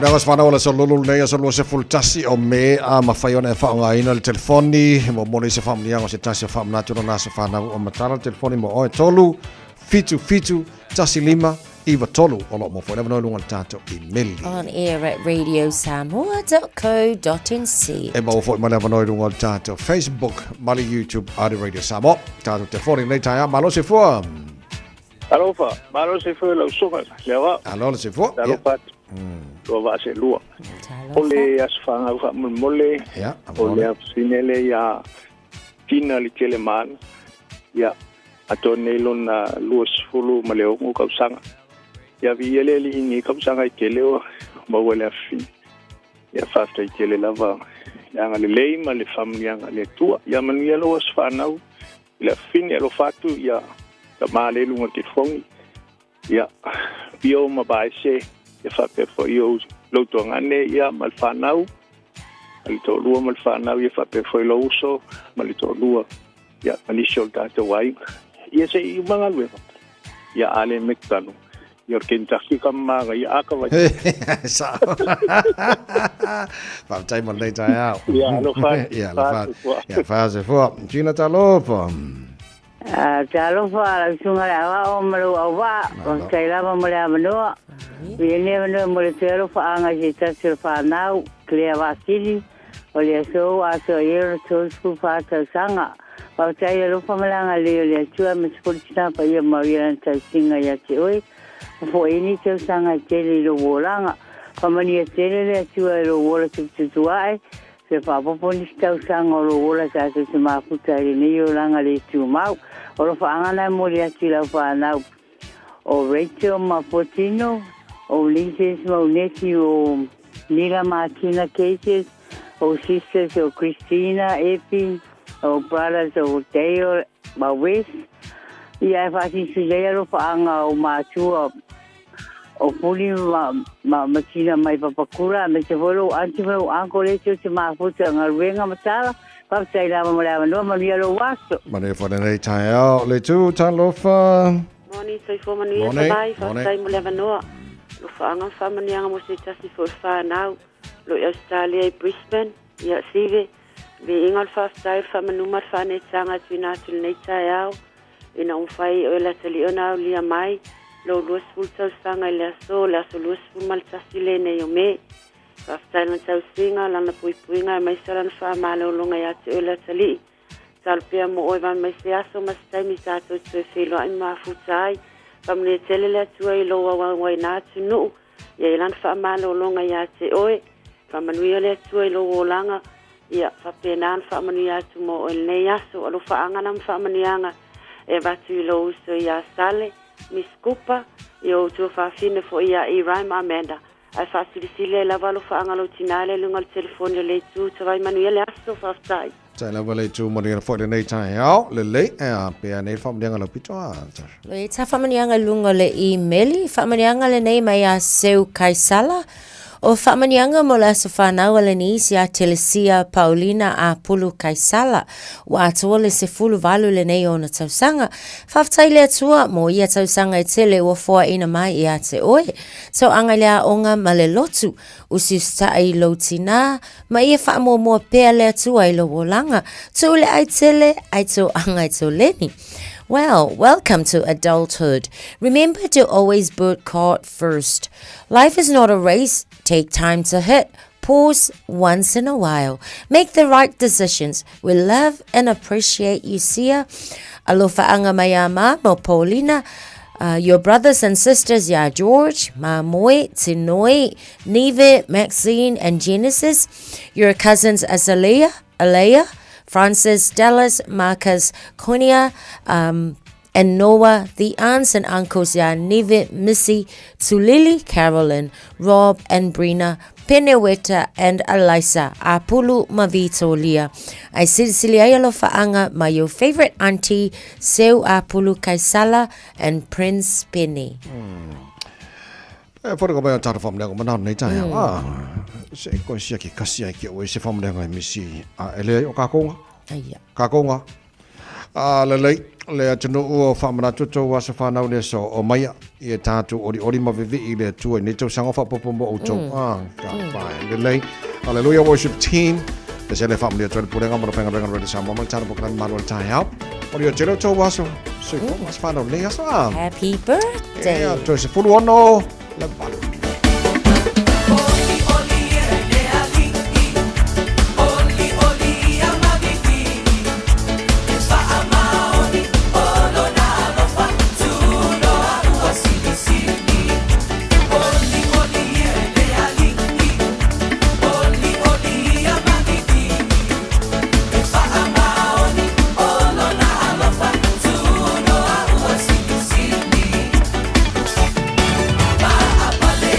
Nagas fana wala so lulu nei so lo se full tasi o me a mafaiona e faonga ina le telefoni mo moni se famlia o se tasi fa na tu na se fana o matara telefoni mo o tolu fitu tasi lima iva tolu o lo mo fo never no lunga tato email on air at radiosamoa.co.nz e mo fo ma never no lunga tato Facebook mali YouTube ari Radio Samoa tato telefoni nei taia malo se fo Alofa malo se fo lo soka lewa alo se fo alofa Lo va se lua. Ole asfanga fa mole. Ja. Ole afsinele ya finali teleman. Ya. Atonelo na luos fulu maleo mo kausanga. Ya viele li ingi kausanga keleo mawala fi. Ya fasta kele lava. Ya ngale leima le famia ngale tua. Ya manuelo asfana. La fini lo fatu ya tamale lunga kifongi. Ya. Bio mabaise. E fa pe fo io lo tongane ia malfanau alito lua malfanau ia fa pe fo lo uso malito lua ia ali solta te wai ia se I mangalwe ia ale mektano ia Kentucky kama ia aka vai sa fa tai mo nei tai au ia lo fa ia lo fa ia fa se fo Gina talopo Talo fa la sunga la o maro wa o kaila mo le amno viene no mo le tero fa anga jita se fa nau clear va sili o le so a so yer to su fa ta sanga pa tai lo fa malanga le chua me sportina pa ye mo yer ta singa ya che oi fo ini te sanga te lo volanga pa mani te le chua lo vola tu ai se fa po ni sta sanga lo vola ta se ma puta ni yo langa le tu mau o fa anga mo le tila fa na o Rachel Mapotino o Lises Monesi o Nila Martina Cases o sisters o Christina Epi o brothers o Dale Mawes ia fa si sujero fa anga o matua o puli matina mai papakura me te volo anti volo ankole te ma futa nga renga matala Whaptai lava mo lava no mani alo waso. Mane for the nei tai out le tu talofa. Morning sai fo mani vai whaptai mo lava noa. Lo whaanga whamanianga mo se tasi fo whanau. Lo i Australia i Brisbane, i a sive. Vi ingal whaftai whamanumar whane tanga tuina tul nei tai au. Ina umwhai o la tali ona o lia mai. Lo luas fultau sanga i lea so, lea so luas fulmaltasi le nei o me. Whaftai lan tau singa, lana puipuinga, mai saran whamale o longa i ate o la tali. Talpea mo oivan mai se aso mastai mi sato tue whilo ai mafutai. Pamne tele lea tua i loa wawai nā tunu. Ia i lan whamale o longa i ate oe. Whamanuia lea tua i loa o langa. Ia whapenaan whamanu i atu mo o nei aso. Alo whaangana whamanianga. E watu i lo uso i a sale. Miss Cooper. I o tua whawhine fo i a i Rhyme Amanda. Ai whasirisile la walo whaangalo tinale lungal telefone le tu. Tawai manuia le aso whaftai. Tai la wale tu mori for the nei tai out le le pe nei whamanianga lo pito a. Le ta whamanianga lunga le emaili. Whamanianga le nei mai a Seu Kaisala. O whamanianga mo la sa whanau le ni si a Telesia Paulina a Pulu Kaisala. Wa atua le se fulu valu le nei o na tausanga. Whaftai le atua mo ia tausanga i tele o fua ina mai i a te oe. So anga lea onga ma le lotu. Usi usta ai lo tina. Ma ia whaamo mua pea le atua i lo wolanga. Tu le ai tele ai to anga i to leni. Well, welcome to adulthood. Remember to always put God first. Life is not a race. Take time to hit. Pause once in a while. Make the right decisions. We love and appreciate you, Sia. Alofa anga mayama mo Paulina. Your brothers and sisters, ya George, Ma Moe, Tinoi, Neve, Maxine, and Genesis. Your cousins Azalea, Alea, Francis, Dallas, Marcus, Konya, and Noah, the aunts and uncles, ya Neve, Missy, Tulili, Carolyn, Rob, and Brina, Peneweta, and Elisa, Apulu, Mavito, Lia. I silsilia lo faanga, my your favorite auntie, Seu Apulu Kaisala, and Prince Penny. For the government tata from the government nei tai se ko sia ki kasia ki o se fam lenga misi ele o kakonga kakonga le tunu o famana tuto wa se fana le so o mai e tatu ori ma vivi I le tu ni to sanga fa popo mo o to le hallelujah worship team the se le family to put ngam ro penga ro sa mo tana po kan manual tai help ori o telo to wa so ko mas fana le so happy birthday to se full one no la balu Bye.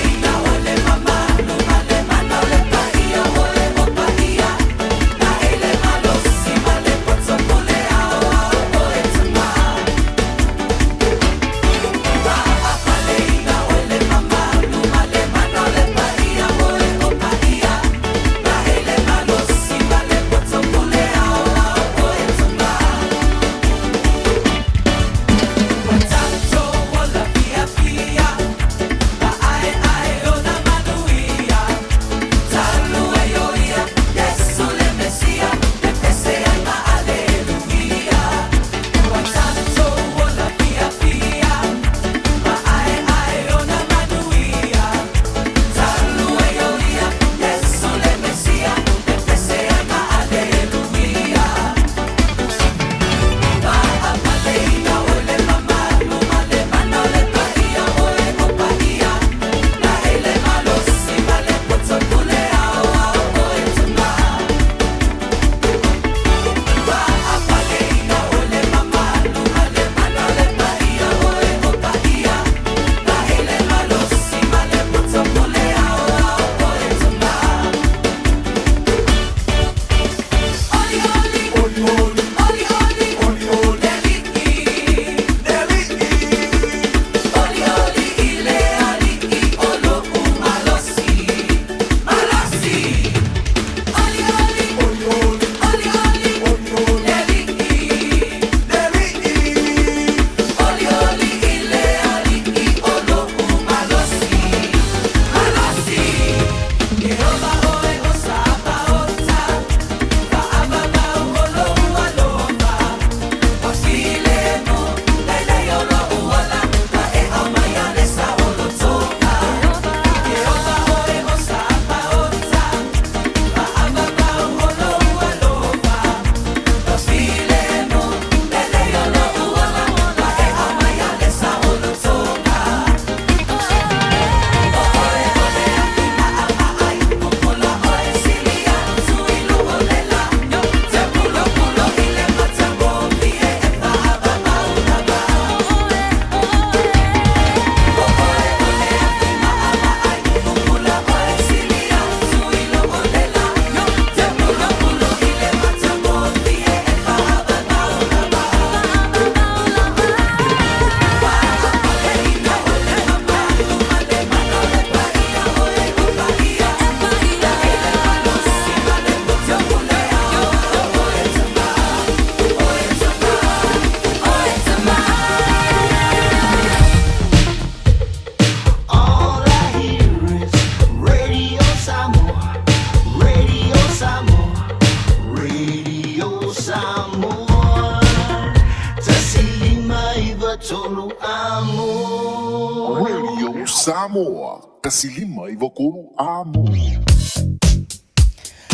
tolu amo. Radio Samoa. Kasilima i wakonu amo.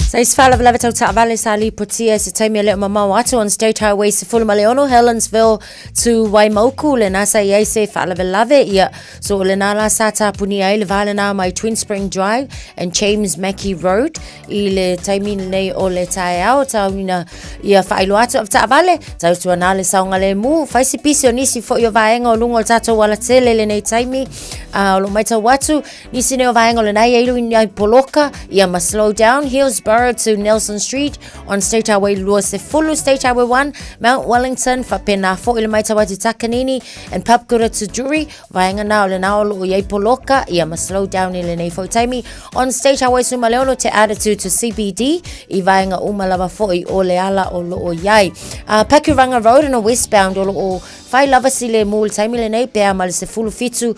Sais fala vela tau ta'avale sa li potia se taimi le mamau atu on State Highway se fulu maleono Helensville to Waimoku le nasa iai se fala velave ia so le nala sa ta puni ai le vale na mai Twin Spring Drive and James Mackey Road I le taimi nei o le tae au tau nina ia whailo atu of ta'avale tau tua na le saunga le mu faisi pisi o nisi fo i o vaenga o lungo o tato wala tele le nei taimi o lo mai tau watu nisi ne o vaenga o le nai eilu i poloka ia ma slow down Hillsborough to Nelson Street on State Highway Lua se fulu State Highway 1 Mount Wellington fa pena fo ile mai tawati Takanini and Papkura to Juri vaenga na ole na olo yai poloka ia ma slow down ile nei fo taimi on State Highway Sumaleono te attitude to CBD I vaenga umalava fo I ole ala o lo o yai Pakuranga Road in a westbound o lo o fai lava si le mul taimi le nei pea ma le se fulu fitu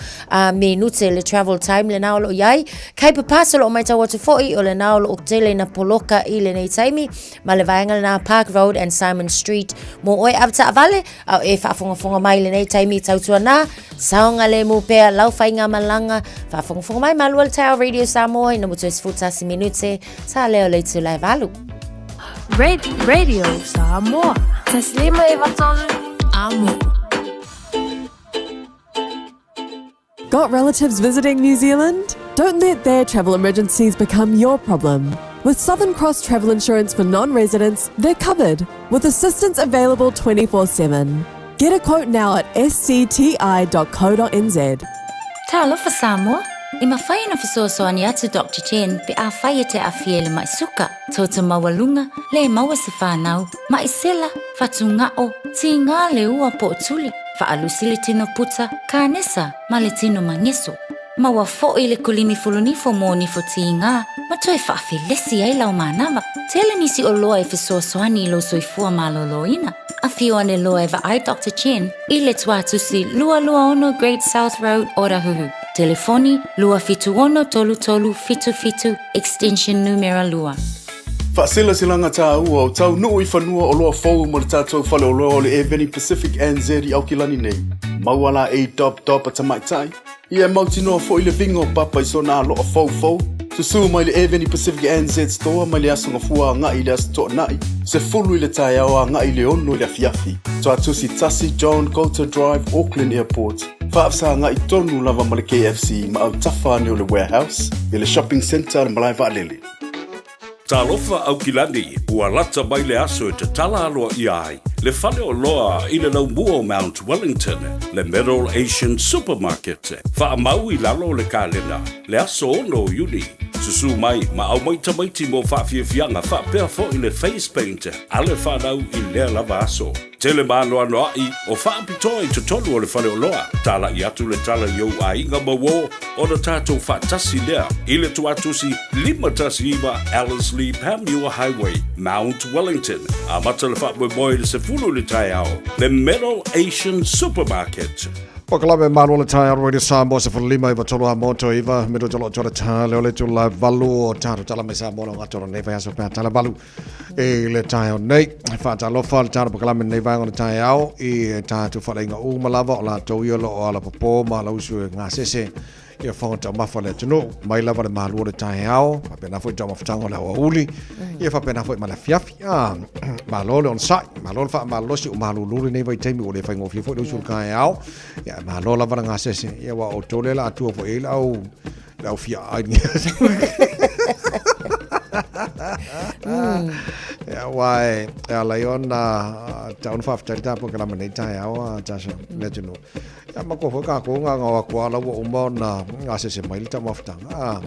minute le travel time le na olo yai kai papasa lo mai tawati fo I ole na olo o tele na poloka I le nei taimi ma le vaenga na Park Road and Simon Street mo oi abta avale au e whaafonga mai le nei taimi tautua na saonga le mu pea lau whainga malanga whaafonga mai malua le tau Radio Samoa ina mutu es futasi minute sa leo le tu lai valu Radio Samoa taslima e vatolu amo. Got relatives visiting New Zealand? Don't let their travel emergencies become your problem. With Southern Cross Travel Insurance for non-residents, they're covered, with assistance available 24/7. Get a quote now at scti.co.nz. Talofa Samoa, I mawhai na fisoasoani atu Dr. Chen pe a whai te a fiele mai suka. Tauta mawalunga, le maua se whanau, mai sela, fatunga o, ti ngā le ua po tuli, whaalusi le tino puta, ka nesa, ma le tino mangeso. Maua fo I le kulini fulunifo mo ni fo ti ngā, ma toi whaafi lesi ai lau manawa. Tele nisi o loa e fisoasoani lo soifua maloloina. A fio ane loa e va ai Dr. Chen, I le tuatusi lua ono Great South Road, Orahuhu. Telefoni lua fitu ono tolu tolu fitu fitu extension numero lua. Whaasila silanga tā ua o tau nuu I whanua o loa fau mo le tātou whale o loa o le Eveni Pacific NZ I Aukilani nei. Mauala e top a tamaitai. Ia mauti noa fo I le vingo papa I so nā loa fau. Susu mai le Eveni Pacific NZ store mai le asonga fua ngai le asto nai. Se fulu I le tai awa ngai le ono le afiafi. Toa tusi Tasi John Coulter Drive, Auckland Airport. Whaafsa ngai tonu lava ma le KFC ma au tafa ni o le warehouse. I le shopping centre le malai vaalele. Talofa Aukilani, ua lata mai le aso e te tala aloa I ai. Le whale o loa I le laumua o Mount Wellington, le Middle Asian Supermarket. Whaamau I lalo le kālena, le aso ono uni. Susu mai, ma au maita maiti mo whaafiafianga whaapea fo I le face paint, ale whanau I lea lava aso. Tele mānoa noai o whaapitoa I tutonu o le whale o loa. Tala I atu le tala iau a inga mawo o na tātou whaatasi lea. I le tuatusi 5 Ellerslie Panmure Highway, Mount Wellington. A mata le whaapmoe le se fulu le tai ao, le Middle Asian Supermarket. Wakalawe malu le tai Radio Samoa se fulima I watolo a moto iwa mido jolo jolo tale o le tula valu o taro tala me Samoa o ngatoro nei vai aso pea tala valu e le tai o nei whaata lofa le taro wakalawe nei vai o le tai au I tātu whale inga umalava o la tau iolo o ala popo ma la usu e ngā sese ia whangata mafa le tunu mai lava le malu o le tai au whapena fwoi tau mawhatanga o le awa uli ia whapena fwoi ma le fiafi malo le on sai malo le wha malosi o malu luri nei vai teimi o le whaingo fia fwoi le usu le kai au ia malo lava le ngā sese ia wa o tole la atua fwoi le au fia ai ia wai ia lai ona taun whaaftari tāpua kalama nei tai au tasa le tunu ia mako fwoi kako ngā ngā kua lau o umona ngā sese mai le ta maftanga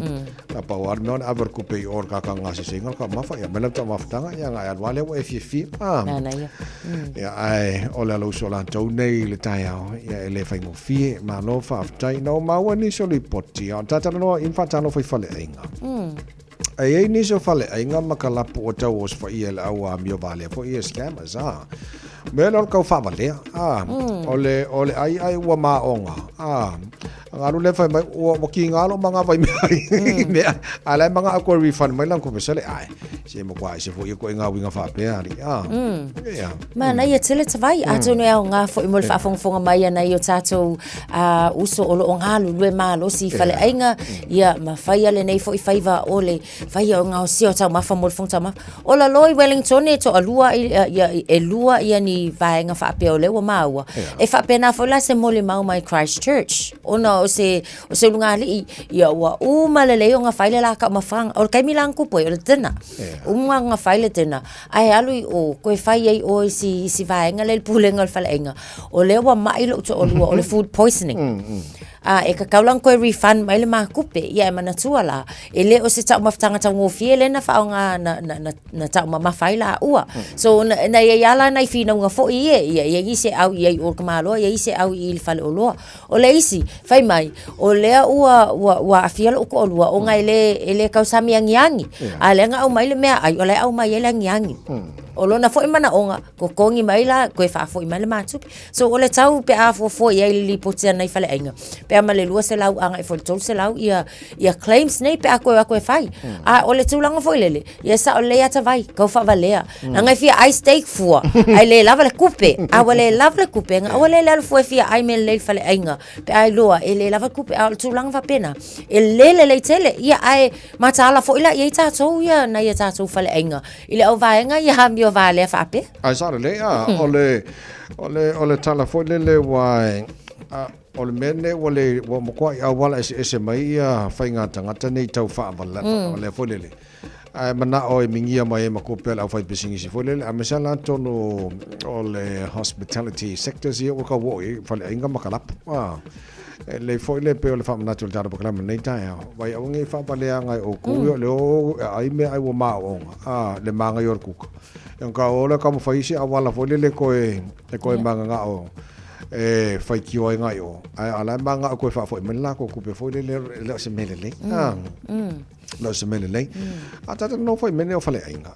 na pau ar meon aver kupe I or kaka ngā sese ngal ka mafa ia mele ta maftanga ia ngā alwale o e fifi ia ai o le alau so la tau nei le tai au ia ele whaingo fie ma no whaaftai no maua ni so li poti tatana no infantano fai fale ainga ai ni so fale ainga makalapu o tau os fa ia le au a mio vale fo ia scammers me no ka fa vale ole ai ua maonga Ngalu le fai mai o ki ngalo manga vai me ala manga ko refund mai lang ko besale ai se mo kwa se fo ko nga winga fa pe ali mana ia tele tawai ato no nga fo mo fa fonga mai na yo tato uso o lo ngalu le malo si fale ainga ia ma fai ale nei fo I faiva ole fai o nga o si o ta ma fa mo fonga ma o la loi Wellington e to alua ia e lua ia ni vai nga fa pe ole o maua e fa pe na fo la se mole mau mai Christchurch ona o se lunga li ia wa o malele o nga fai le la ka ma fang o kai milang ku po o tena nga fai le tena ai alui o ko fai ai o si vai nga le pulenga fale enga o le wa mai lo to o lua o le food poisoning e ka kaulang ko refund mai le makupe ia mana tuala ele o se ta maftanga ta ngofie le na fa nga na ta ma faila ua so na ia la na fina nga fo ia se au ia o kamalo ia se au il fale o lo o le isi fai mai o le ua wa fiel o ko lua o nga ele ka sami yangi a le nga au mai le mea ai o le au mai ele yangi o lona foi mana onga ko kongi mai la ko fa foi mai le matu so o le tau pe a fo ia li potia nei fale ainga pe ama le lua se lau anga e fo tol se lau ia claims nei pe a ko fai a o le tulanga foi lele ia sa o le ata vai ko fa valea nga fia I steak fu ai le lava le kupe a le lava le kupe nga o le foi fia ai me le fale ainga pe ai loa e le lava kupe a tulanga va pena e le tele ia ai matala foi la ia ta so ia na ia ta so fale ainga ile o vaenga ia yo vale fa pe ai sa le ole tala foi le wai o le mene o le mo kwa ia wala ese mai ia fainga tangata nei tau fa vala o le foi le ai mana o mingia mai ma ko pela fa bisingi si foi le amesala tono o le hospitality sectors ia o ka wo fa le inga makalap le foi le pe o le fa natural data program nei tai vai o ngai fa pale ngai o ku le o ai me ai wo ma o le manga yor ku en ka ola ka mo faisi awala foi le ko e manga nga o fai ki o ngai o ai ala manga ko fa foi men la ko pe foi le se mele le no se mele le ata no foi men o fale ainga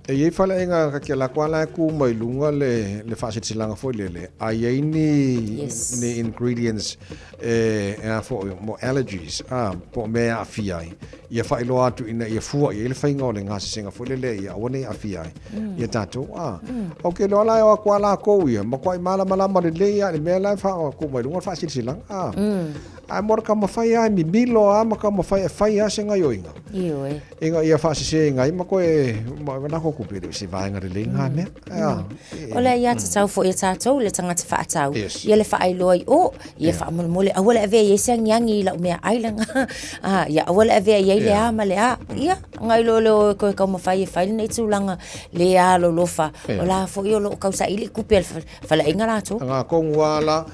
e fale ainga ka ke la kwala ku mai lunga le fa se silanga foi le ai ni ingredients for mo allergies po me afiai ia fa ilo atu ina ia fu ia le fainga o le nga singa foi le ia woni afiai ia tato o ke lo la o kwala ko ia ma kwai mala ma le ia le me la fa ku mai lunga fa se silanga ai mor ka ma fai ai mi bilo ma ka ma fai a senga yo inga inga ia fa se ngai ma ko na ko ku pe se va nga le nga me ola ia tau fo ia tau le tanga fa tau ia le fa ai loi o ia fa mole awala ave ia se nyangi la me ai langa ia awala ave ia le ama le ia ngai lo ko ka ma fai nei tulanga le a lo fa ola fo ia lo ka sa ili ku pe fa la inga la to nga ko wala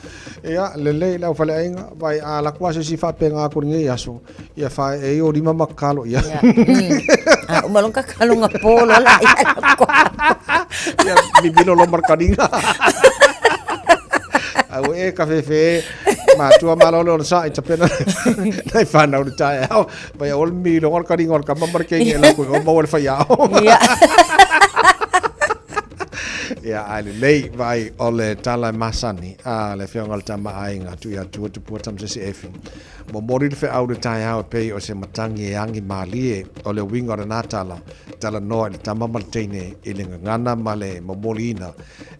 ia le la fa la inga vai la kwase si fa penga ko ngi aso ia fa e o di mama kalo ia o malonga kalo nga polo la ia bibilo lo markadinga au e kafe ma tua malolo sa ita pena dai fa na uta vai ol mi lo markadinga ka marke ngi la ko mo wal fa ya ia ale lei vai ole tala masani le fiongal tama ainga tu ia tu puatam se efi mo mori fe au de tai au pe o se matangi yangi malie ole winga na tala no le tama maltene ile ngana male mo molina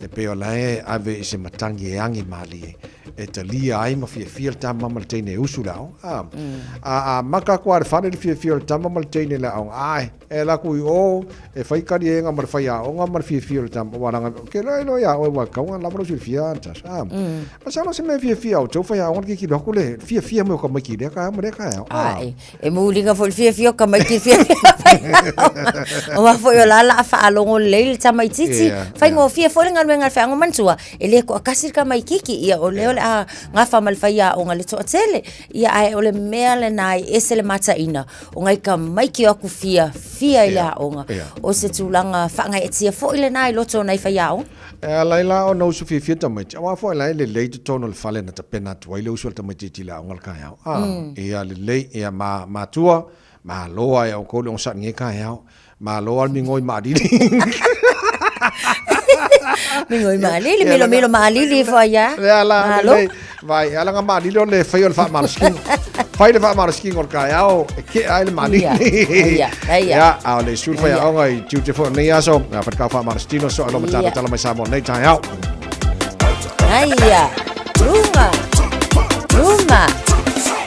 e pe ole ave se matangi yangi malie e talia ai ma fia tama maltene usulao maka kwa fa le fia tama maltene la au ai e la ku o e fai kari nga mar fai o nga mar fia tama waranga ke lo ya o wa ka la pro fia antas ma sa no se me fia o fai o ki lo kule fia mo ko ma ki de ka mo de ka ai e mo linga fo fia ka ma ki fia o wa fo la fa lo le tama titi fai ngo fia fo nga fa ngo mansua ele ko kasir ka mai kiki ia o le nga fa mal fai o nga le to tele ia ai o le mele nai esele mata ina o ngai ka mai ki aku fia ila onga o se tulanga fa nga etia fo ile nai loto nai fa yao laila o no su fia tamai wa fo lai le le to no fale na tapena to ile usul tamai ti la ngal ka yao ia le ia ma tua ma loa ya ko lo sa nge ka yao ma loa mi ngoi ma di Mingo malili milo malili fo ya. Ya la le vai ala nga malili on le fai on fa marsking. Fai le fa marsking on ka yao ke ai le malili. Ya au le sul fa ya ngai tu te fo nei aso na fa ka fa marstino so lo mata tala mai sa mo nei tai yao. Aiya. Luma.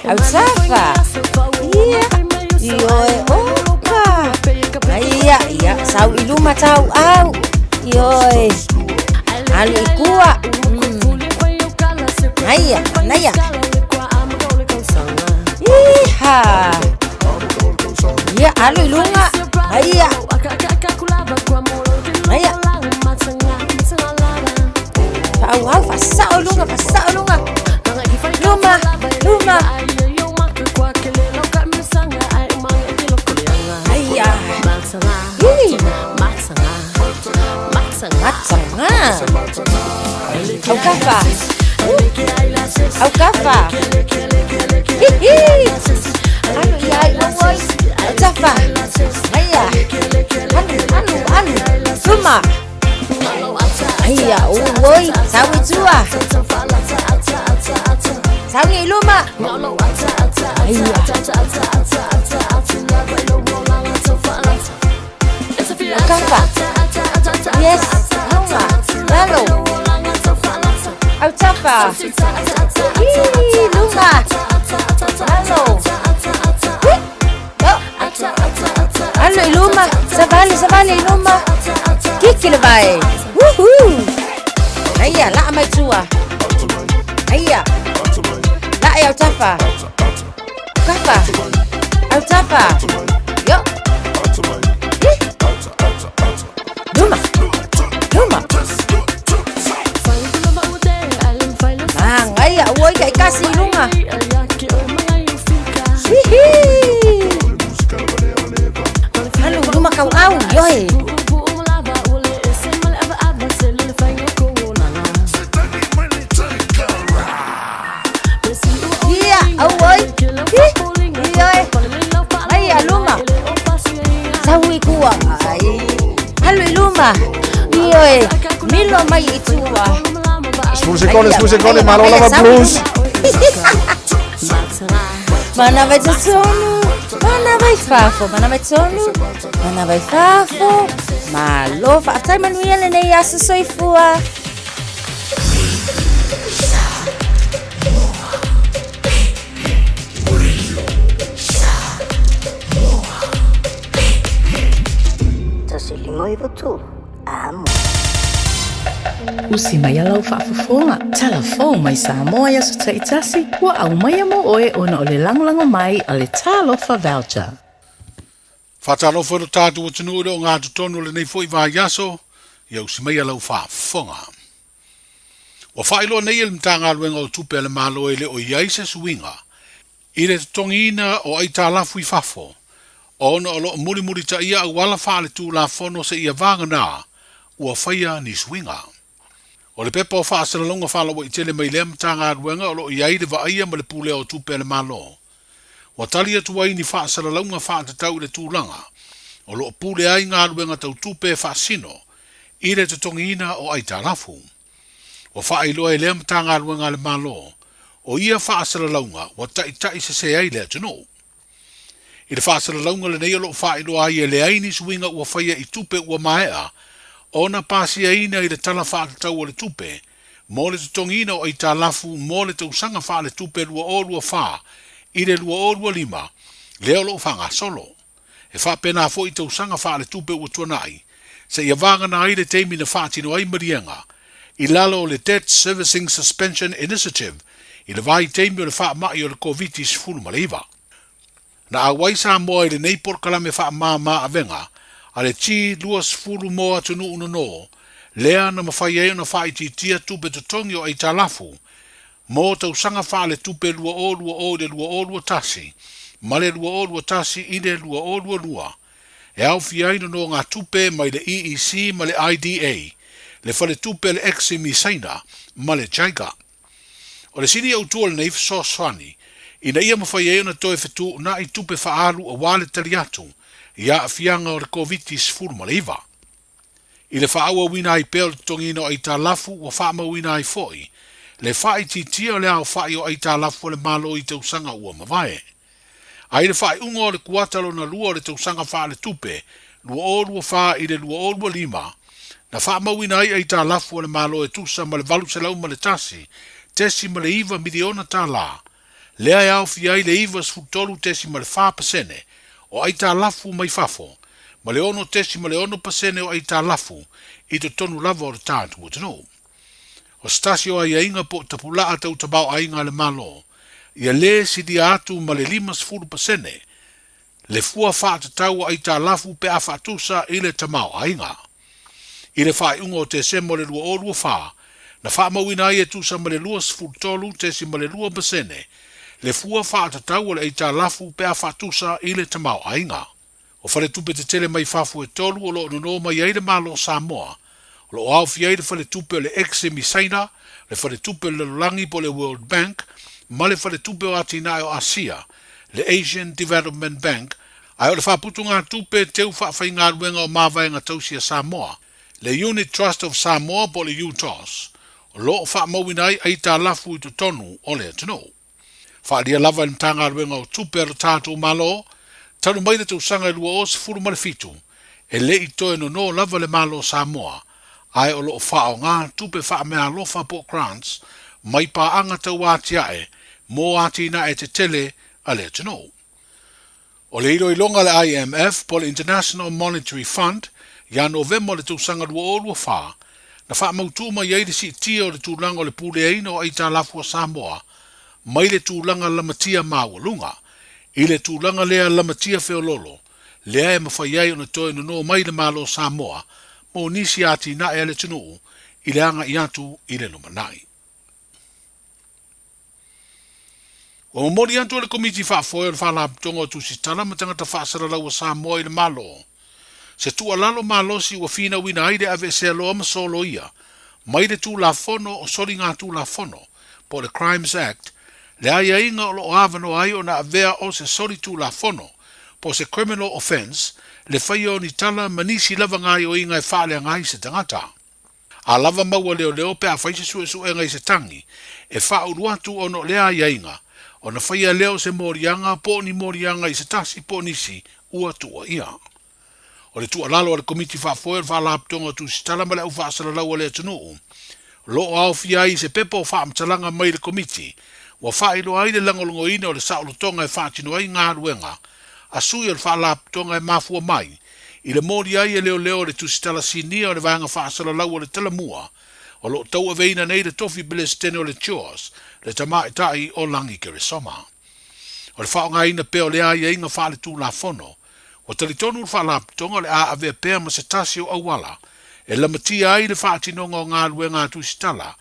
Au safa. Iya. Ioe oka. Aiya, iya, sau iluma tau au. Ioe. Alu ikua. Aiya, naya. Iha. Iya, alu ilunga. Aiya. Aiya. Au, fasau lunga. Luma. Aiya. Matsanga. Au kafa. Hihi. Oi. Tafa. Aiya. Anu. Luma. Aiya, oi. Sawi tua. Sawi luma. Aiya. Kafa. Yes. Lalo. Au tafa. Luma. Lalo. Allo iluma. Savali iluma. Kikile vai. Woohoo. Aiya, la mai tua. Aiya. La au tafa. Kafa. Au tafa. Yo. Luma. Aiya, oi kai kasi luma. Hihi. Halo, luma kau au, yoi. Iya, oi. Yoi. Aiya, luma. Sawi kuwa. Halo, luma. Yoi. Milo mai itua. Spusikone, malo lava blues. Mana vai sonu, mana vai fafo, malo fa tai manuele nei aso soifua. Tasilimo ivo tu, amo. Usi mai alau whaafafonga. Telefon mai Samoa ia sa taitasi. Wa au mai mo oe ona o le langolango mai a le talofa voucher. Whatalofa no tātu o tunu o ngā tutono le nei fwoi wā yaso. Ia usi mai alau whaafonga. Wa whailo nei ele mtanga luenga o tupe le malo ele o iaise suinga. I le tongina o ai tālafu I whafo. Ona o lo muri ta ia au wala whaale tū la fono se ia vangana. Ua whaia ni suinga. O le pepa o whaasana longa whalawa I tele mai lea mtanga aruenga o lo iai le vaia ma le pule o tupe le malo. Wa tali atu ai ni whaasana longa whaatatau le tūlanga. O lo pule ai ngā aruenga tau tupe whaasino. I le tutongina o ai tālafu. Wa whaailoa e lea mtanga aruenga le malo. O ia whaasana longa wa tai se ai lea tuno. I le whaasana longa le nei o lo whaailoa ai e le aini suinga ua whaia I tupe ua maea. Ona pasia ina I le tala whaatatau o le tupe, mo le tutongina o I tālafu mo le tausanga wha le tupe lua o lua wha, I le lua o lua lima, leo lo whanga solo. E wha pena fo I tausanga wha le tupe ua tuanai, se ia vanga na aile teimi na whaatino ai marianga, I lalo o le Debt Servicing Suspension Initiative, I le vai teimi o le wha mai o le COVID-19 fulu maleiva. Na awai sa moa I le neipor kalame wha maa avenga, ale ti luas fulu moa tunu unono, lea na mawhai eo na whai ti tia tupe tutongi o ai talafu, mo tau sanga wha le tupe lua o le lua o lua tasi, ma le lua o lua tasi I le lua o lua, e au fiaino no ngā tupe mai le EEC ma le IDA, le whale tupe le eximi saina, ma le jaiga. O le siri au tua le neif so swani, ina ia mawhai eo na toe fetu na I tupe whaalu a wale taliatu, ia fianga o le COVID-19 furu maleiva. I le whaaua wina ai peo tongino ai tā lafu wa whaama wina ai foi. Le whai titia o le au whai o ai tā lafu le malo i te usanga ua mawai. Ai le whai unga o le kuatalo na lua o le te usanga wha le tupe, lua o lua wha i le lua o lua lima, na whaama wina ai tā lafu o le malo e tusa ma le valu se lau ma le tasi, tesi ma le iwa miliona tā la. Lea e au fi ai le iwa sfutolu tesi ma le 5% o ai tā lafu mai fafo, ma le ono tesi ma le ono pasene o ai tā lafu i te tonu lava o le tātu o tano. O stasi o ai inga po tapula a tau tabau a inga le malo, ia le si di atu ma le 5% le fua whaata tau ai tā lafu pe a whaatusa i le tamau a inga. I le whae unga o te semo le lua o lua wha, na wha mawina ai e tusa ma le lua sfutolu tesi ma le 2%, le fua whaata tau le ai tā lafu pe a whaatusa i le tamau a inga. O whare tupe te tele mai whafu e tolu o lo no mai ai le malo Samoa, o lo au fi ai le whare tupe le Exim Saina, le whare tupe le langi po le World Bank, ma le whare tupe o atina o Asia, le Asian Development Bank, ai o le whaputu ngā tupe teu whawhai ngā ruenga o mawai ngā tausia Samoa, le Unit Trust of Samoa po le UTOS, o lo o whamawina ai tā lafu i tu tonu o le atino. Whaaria lava ni tanga ruenga o tupe aro tātou malo, tanu mai le tau sanga lua o se furu malefitu, e le i toe no lava le malo Samoa, ai o lo o whao ngā tupe wha mea lofa po grants, mai pa anga tau atiae, mō atina e te tele a le atino. O le iro i longa le IMF po le International Monetary Fund, ia november le tau sanga lua o lua wha, na wha mautu mai ei le si tia o le tūlanga o le pule eina o aita lafua Samoa, mai le tūlanga lamatia mawalunga, i le tūlanga lea lamatia feololo, lea e mawhai ai o na toi no mai le malo Samoa, mo nisi ati na e le tunu, i le anga i atu i le numanai. O mamori atu le komiti whaafoe o le whalaptonga o tusitala ma tangata whaasara lau o Samoa i le malo. Se tu alalo malosi ua fina wina aide ave se aloa masolo ia, mai le tu la fono o sori ngā tu la fono, po le Crimes Act, le aia inga o lo avano ai o na avea o se sori tu la fono, po se criminal offense, le whaio ni tala manisi lava ngai o inga e whaale ngai se tangata. A lava maua leo leo pe a whaise sue sue ngai se tangi, e wha uruatu o no le aia inga, o na whaia leo se morianga, po ni morianga i se tasi po nisi ua tua ia. O le tualalo o le komiti whaafoe le whaalaptonga tu sitala ma le au whaasala lau o le atunuu. Lo o au fia i se pepo whaamtalanga mai le komiti, wa whailo ai le langolongo ina o le saolotonga e whaatino ai ngā ruenga, a sui o le whaalaptonga e mafua mai, i le mori ai e leo leo le tu sitala sinia o le vanga whaasala lau o le talamua, o lo tau aveina nei le tofi bile stene o le chores, le tamaitai o langi kere soma. O le whaonga ina peo le ai e inga whaale tu la fono, o talitonu le whaalaptonga le a ave pēr ma se tasi o awala, e lamatia ai le whaatinonga o ngā ruenga tu sitala,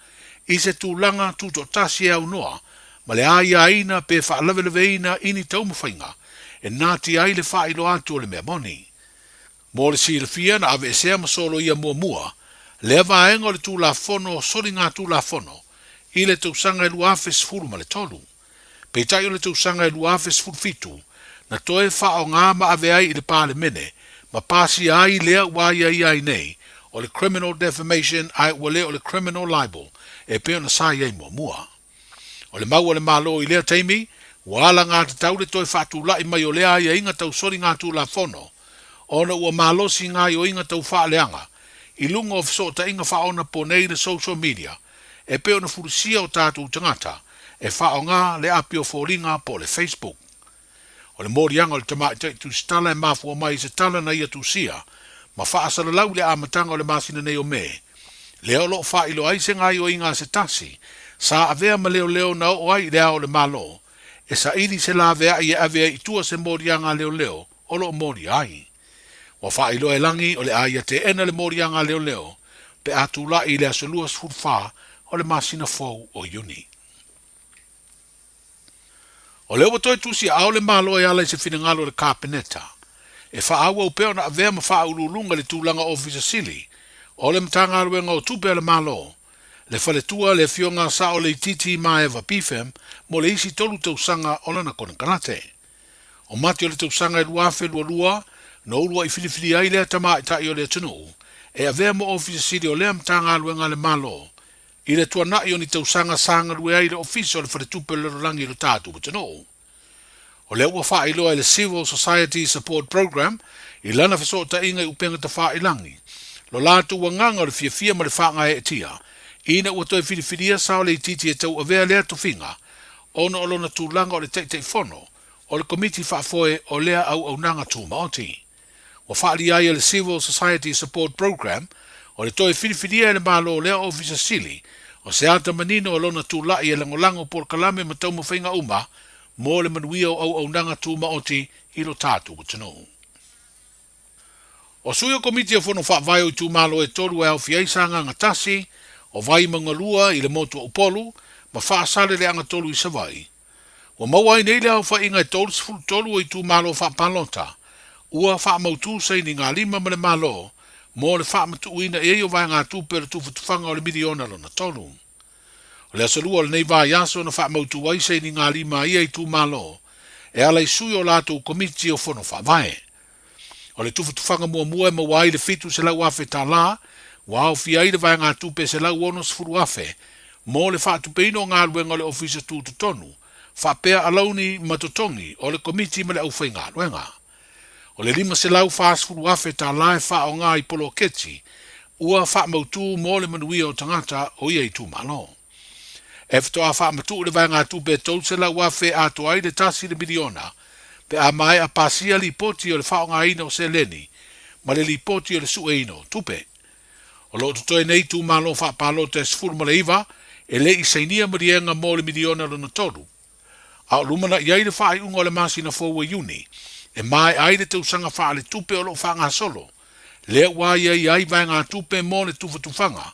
i se tūlanga tuto tasi e au noa, ma le aia aina pe whaalaweleweina ini taumawhainga, e nāti ai le whailo atu o le mea moni. Mō le si le fia na ave esea masolo ia mua mua, le avaenga o le tūla fono o sori ngā tūla fono, i le tausanga e luafes furu ma le tolu. Peitai o le tausanga e luafes furu fitu, na toe wha o ngā ma ave ai i le pāle mene, ma pāsi ai lea waia i ai nei, o le criminal defamation ai wale o le criminal libel, e peo na sai ai mua mua. O le mau o le malo i lea teimi, wala ngā te tau le toe whatu lai mai o lea ia inga tau sori ngā tū la fono, ona ua malosi ngā i o inga tau wha leanga, i lunga o fisota inga wha ona po nei le social media, e peo na furusia o tātou tangata, e wha o ngā le apio fōringa po le Facebook. O le morianga o le tamaitai tu stala e mafua mai se tala na ia tu sia, ma whaasala lau le amatanga o le masina nei o me. Leo lo wha ilo ai se ngai o inga se tasi, sa avea ma leo leo na o ai lea o le malo, e sa ili se la avea i avea i tua se morianga leo leo, o lo mori ai. Wa wha ilo e langi o le aia te ena le morianga leo leo, pe atu la i le asolua sfurfa o le masina fau o uni. O leo watoi tusi au le malo e ala i se finangalo le kapeneta. E wha aua upeo na avea ma wha ululunga le tūlanga ofisa sili. O le mtanga aruenga o tupe le malo. Le whale tua le fionga sa o le titi ma eva pifem mo le isi tolu tausanga o lana kone kanate. O mati o le tausanga e luafe lua lua, no ulua i filifili ai lea tama i tai o le tunu. e avea mo ofisa sili o lea mtanga luenga le malo. I le tuanai o ni tausanga sanga lue ai le ofisa o le wharetupe le rolangi lo tātu patano. O le ua wha iloa le Civil Society Support Program, i lana fesota inga i upenga ta wha ilangi. Lo lātu wanganga le fia ma le whaanga e tia, ina ua toi whiriwhiria sao le titi e tau avea lea tofinga, ona o lona tūlanga o le teitei whono, o le komiti whaafoe o lea au nanga tū maoti. Wa whaali ai le Civil Society Support Program, o le toi whiriwhiria le malo o lea ofisa sili, o se ata manino o lona tūlai e langolango por kalame ma tau mawhainga uma, mo le manuia o au nanga tū maoti i lo tātu watano. O sui o komiti o whono whaavai o tū malo e toru e au fiaisanga ngatasi, o vai mangalua i le motu upolu, ma whaasale le anga tolu i savai. Wa mawai nei le au wha inga e tolu o i tū malo wha palota, ua wha mautu sei ni ngā lima ma le malo, mo le wha matu uina e o vai ngā tūpere tūwhatufanga o le miliona lona tolu. O le asalua le nei vai aso na wha mautu wai sei ni ngā lima ia i tū malo, e ala i sui o lato komiti o whono whaavai. O le tūwhatufanga mua e mawai le fitu se lau afe tā la, wa au fia ida vai ngā tūpe se lau ono sifuru afe, mo le wha tupeino ngā luenga o le ofisa tūtutonu, wha pea alauni matotongi o le komiti ma le au whai ngā luenga. O le lima se lau wha sifuru afe tā lai wha o ngā i polo keti, ua wha mautu mo le manuia o tangata o ia i tū malo. E fitoa wha matu le vai ngā tūpe tau se lau afe ato ai le tasi le miliona, pe a mai a pasia li poti o le wha o ngā ina o se leni, ma le li poti o le sue ino, tupe. O lo toi nei tū malo wha palo te sifuru ma le iwa, e le i seinia marienga mo le miliona lona toru. A o lumana iai le wha i unga o le masina fōua iuni, e mai ai le tausanga wha le tupe o lo wha ngā solo, le wā iai ai vai ngā tupe mo le tuwhatufanga,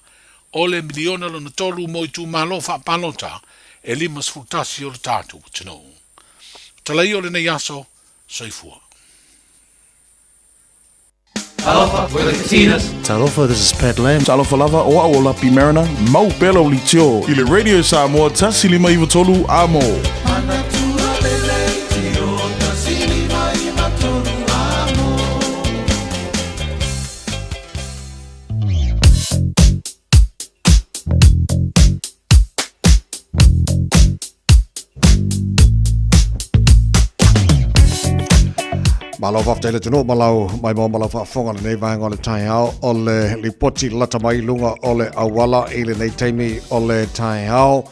o le miliona lona toru mo i tū malo wha palota, e lima sfutasi o le tātu, tino. Talai o le nei aso, soifua. Talofa, we're the Katinas. Talofa, this is Pat Lamb. Talofa lava o aola pi Mariner. Mau pelo li tio. I le Radio Samoa tasi lima iwa tolu amo. Malo whafteile tino malau mai mo malau whaafonga nei vanga o le tai hao o le lipoti lata mai lunga o le awala i le nei teimi o le tai hao.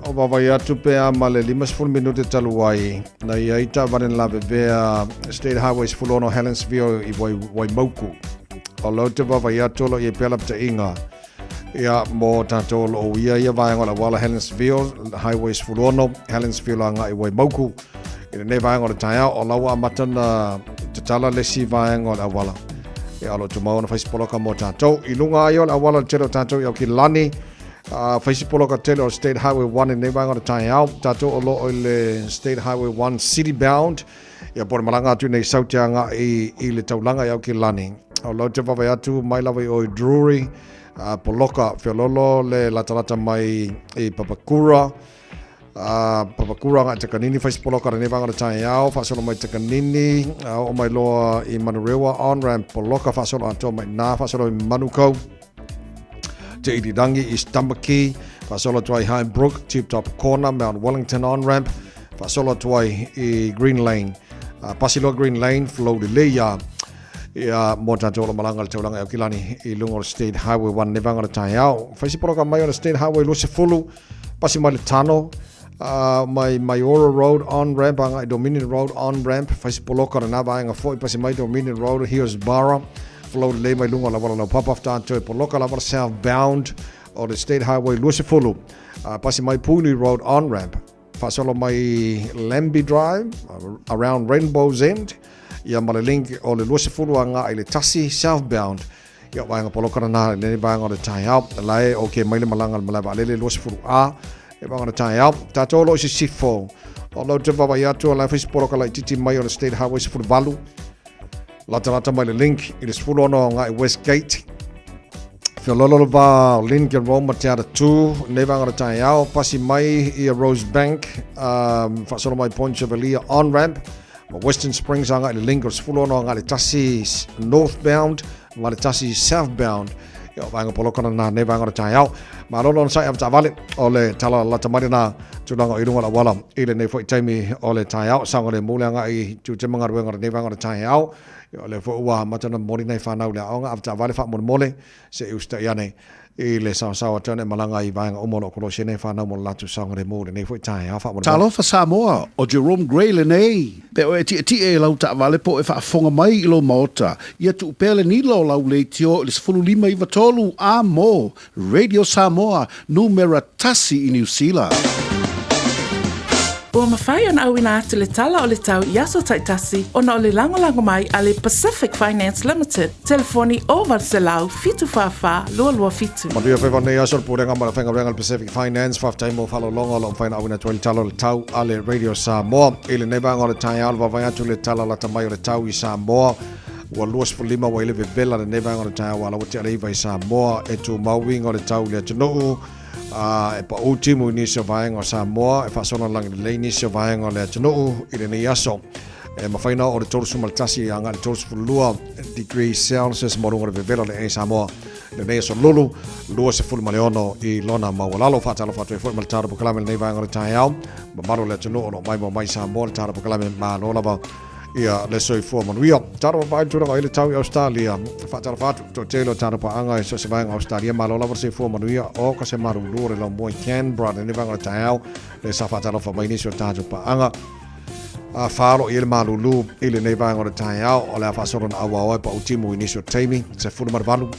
O wawai atu pea ma le 5 minute talu ai na iaita varen la bebea State Highways fulono Helensville i wai mauku. O lau te wawai atu lo i pela pta inga. Ia mo tato o ia vanga o le awala Helensville, Highways fulono Helensville anga i wai mauku. Ina nei vaenga o le tai au o laua matana te tala lesi vaenga o le awala. E alo tu mauna whaisipoloka mo tātou. I lunga ai o le awala tele o tātou i au ki lani. Whaisipoloka tele o State Highway 1 i nei vaenga o le tai au. Tātou o lo o le State Highway 1 city bound. Ia pore malanga atu nei sautianga i le taulanga i au ki lani. O lau te wawai atu mai lawa i o Drury. Poloka whiololo le latalata mai i Papakura. Papakura ngā takanini whaisipoloka rane vanga o tai au, whaasolo mai takanini, o mai loa i Manurewa, on-ramp poloka, whaasolo ato mai nā, whaasolo i Manukau, te Irirangi i Stamaki, whaasolo tuai Highbrook, Tip Top Corner, Mount Wellington on-ramp, whaasolo tuai i Green Lane, Pasiloa Green Lane, flow di leia, ia mo tātou o malanga le taulanga au kilani i lunga o State Highway 1 ne vanga o tai au, whaisipoloka mai o State Highway Lusefulu, pasi mai le tano, my Mayora Road on ramp, ang Dominion Road on ramp, whaisipoloka na vaenga foi pasi mai Dominion Road, here's Barra, flow le mai lunga la wala no pop off down to poloka la wala southbound o the State Highway Lusefulu, pasi mai Puni Road on ramp, whaasolo mai Lamby Drive, around Rainbow's End, ia ma le link o le Lusefulu anga i le tasi southbound, ia vaenga poloka na le vaenga o le tai au, lai okay mai le malanga le malava le Lusefulu a e vanga na tai au, tātou lo i si sifo. O lau te wawai atu o lai whaisipoloka lai titi mai o le State Highway sifuru valu. Lata mai le link i le sifuru ono ngā i Westgate. Whiololo va o Lincoln Roma te ara tū, nei vanga na tai au, pasi mai i a Rosebank, whaasolo mai Point Chevalier on ramp, ma Western Springs anga i le link o le sifuru ono ngā le tasi northbound, ngale tasi southbound yo vanga polokana na ne vanga tai au malolo sai am tavale ole tala la tamarina tulanga irunga la wala ile ne foi taimi ole tai au sangole mulanga I tu temanga ruenga ne vanga tai au yo le fo wa matana mori nei fa nau le onga am tavale fa mole se usta yane ile sa tane malanga I vanga umolo ko sene fa nau mo latu sangole mole ne foi tai au fa mo Talofa Samoa o Jerome Gray le nei pe o ti e lau tavale po e fa fonga mai I lo mota ia tu pele ni lo lau le tio le 15 I vatolu a mo Radio Samoa numero tasi I New Zealand. Ua mawhai ana au ina atu le tala o le tau Iaso Taitasi o na o le lango mai a le Pacific Finance Limited. Telefoni o Varselau fitu whawha lua fitu. Maria fe vane Iaso le purenga ma le whenga renga le Pacific Finance whaftai mo whalo longa lo mwhaina au ina tuali tala o le tau a le Radio Samoa. I le nebanga o le tai alwa vai atu le tala la tamai o le tau I Samoa. Ua luas fulima wa ile vevela le nebanga o le tai awa la wati aleiva I Samoa e tu mauinga o le tau le atunuu. E pa ultimo inisio vaenga o Samoa e whasona langi le inisio vaenga o le atunuu I le nei aso. E mawhaina o le torosu maltasi a ngā le torosu fulua degree Celsius morunga le vevela le e Samoa. Le nei aso lulu, lua se fulu maleono I lona mawalalo whatalo whatu e fulu maltara pukalame le nei vaenga o le tai au. Mamaro le atunuu o lo mai Samoa le tara pukalame maa lolava. Ia le soi fua manuia. Tara wa turanga I le tau I Australia. Whatara whatu to telo tara pa anga I so se vaenga Australia. Malola wa se fua manuia o ka se maru lure lau moi Canberra. Le nevanga le tai au. Le sa whatara wa mainisi o tatu pa anga. Whalo I le malulu I le nevanga le tai au. O le a whasoro na awa oe pa utimu inisi o teimi. Se furu marvalu.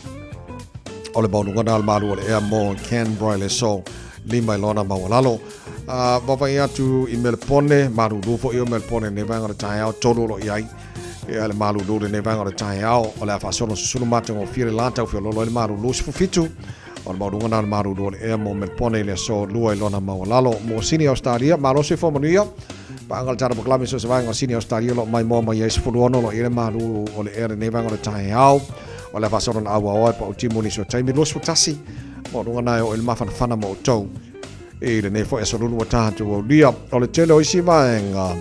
O le baunungana al malu o le ea mo Canberra le so. Lima ilona mawalalo. Wawai atu I Melpone, marulu fo I Melpone ne vanga le tai au tolu lo iai. E le marulu le ne vanga le tai au o le afasono susulu mate o fire lanta o fiololo le marulu sifu fitu. O le maurunga na le marulu le ea mo Melpone le so lua ilona mawalalo. Mo sini Australia, malo se fo manuia. Pa angal tara paklami so se vanga sini Australia lo mai mo mai yes fuluono lo ile marulu o le ea le ne vanga le tai au. O le afasono na awa oe pa utimu ni so taimi lo sfutasi. Mo runga na o il mafana mo tau. E le nei fo e solulu wa tātu o lia. O le tele o isi vaenga.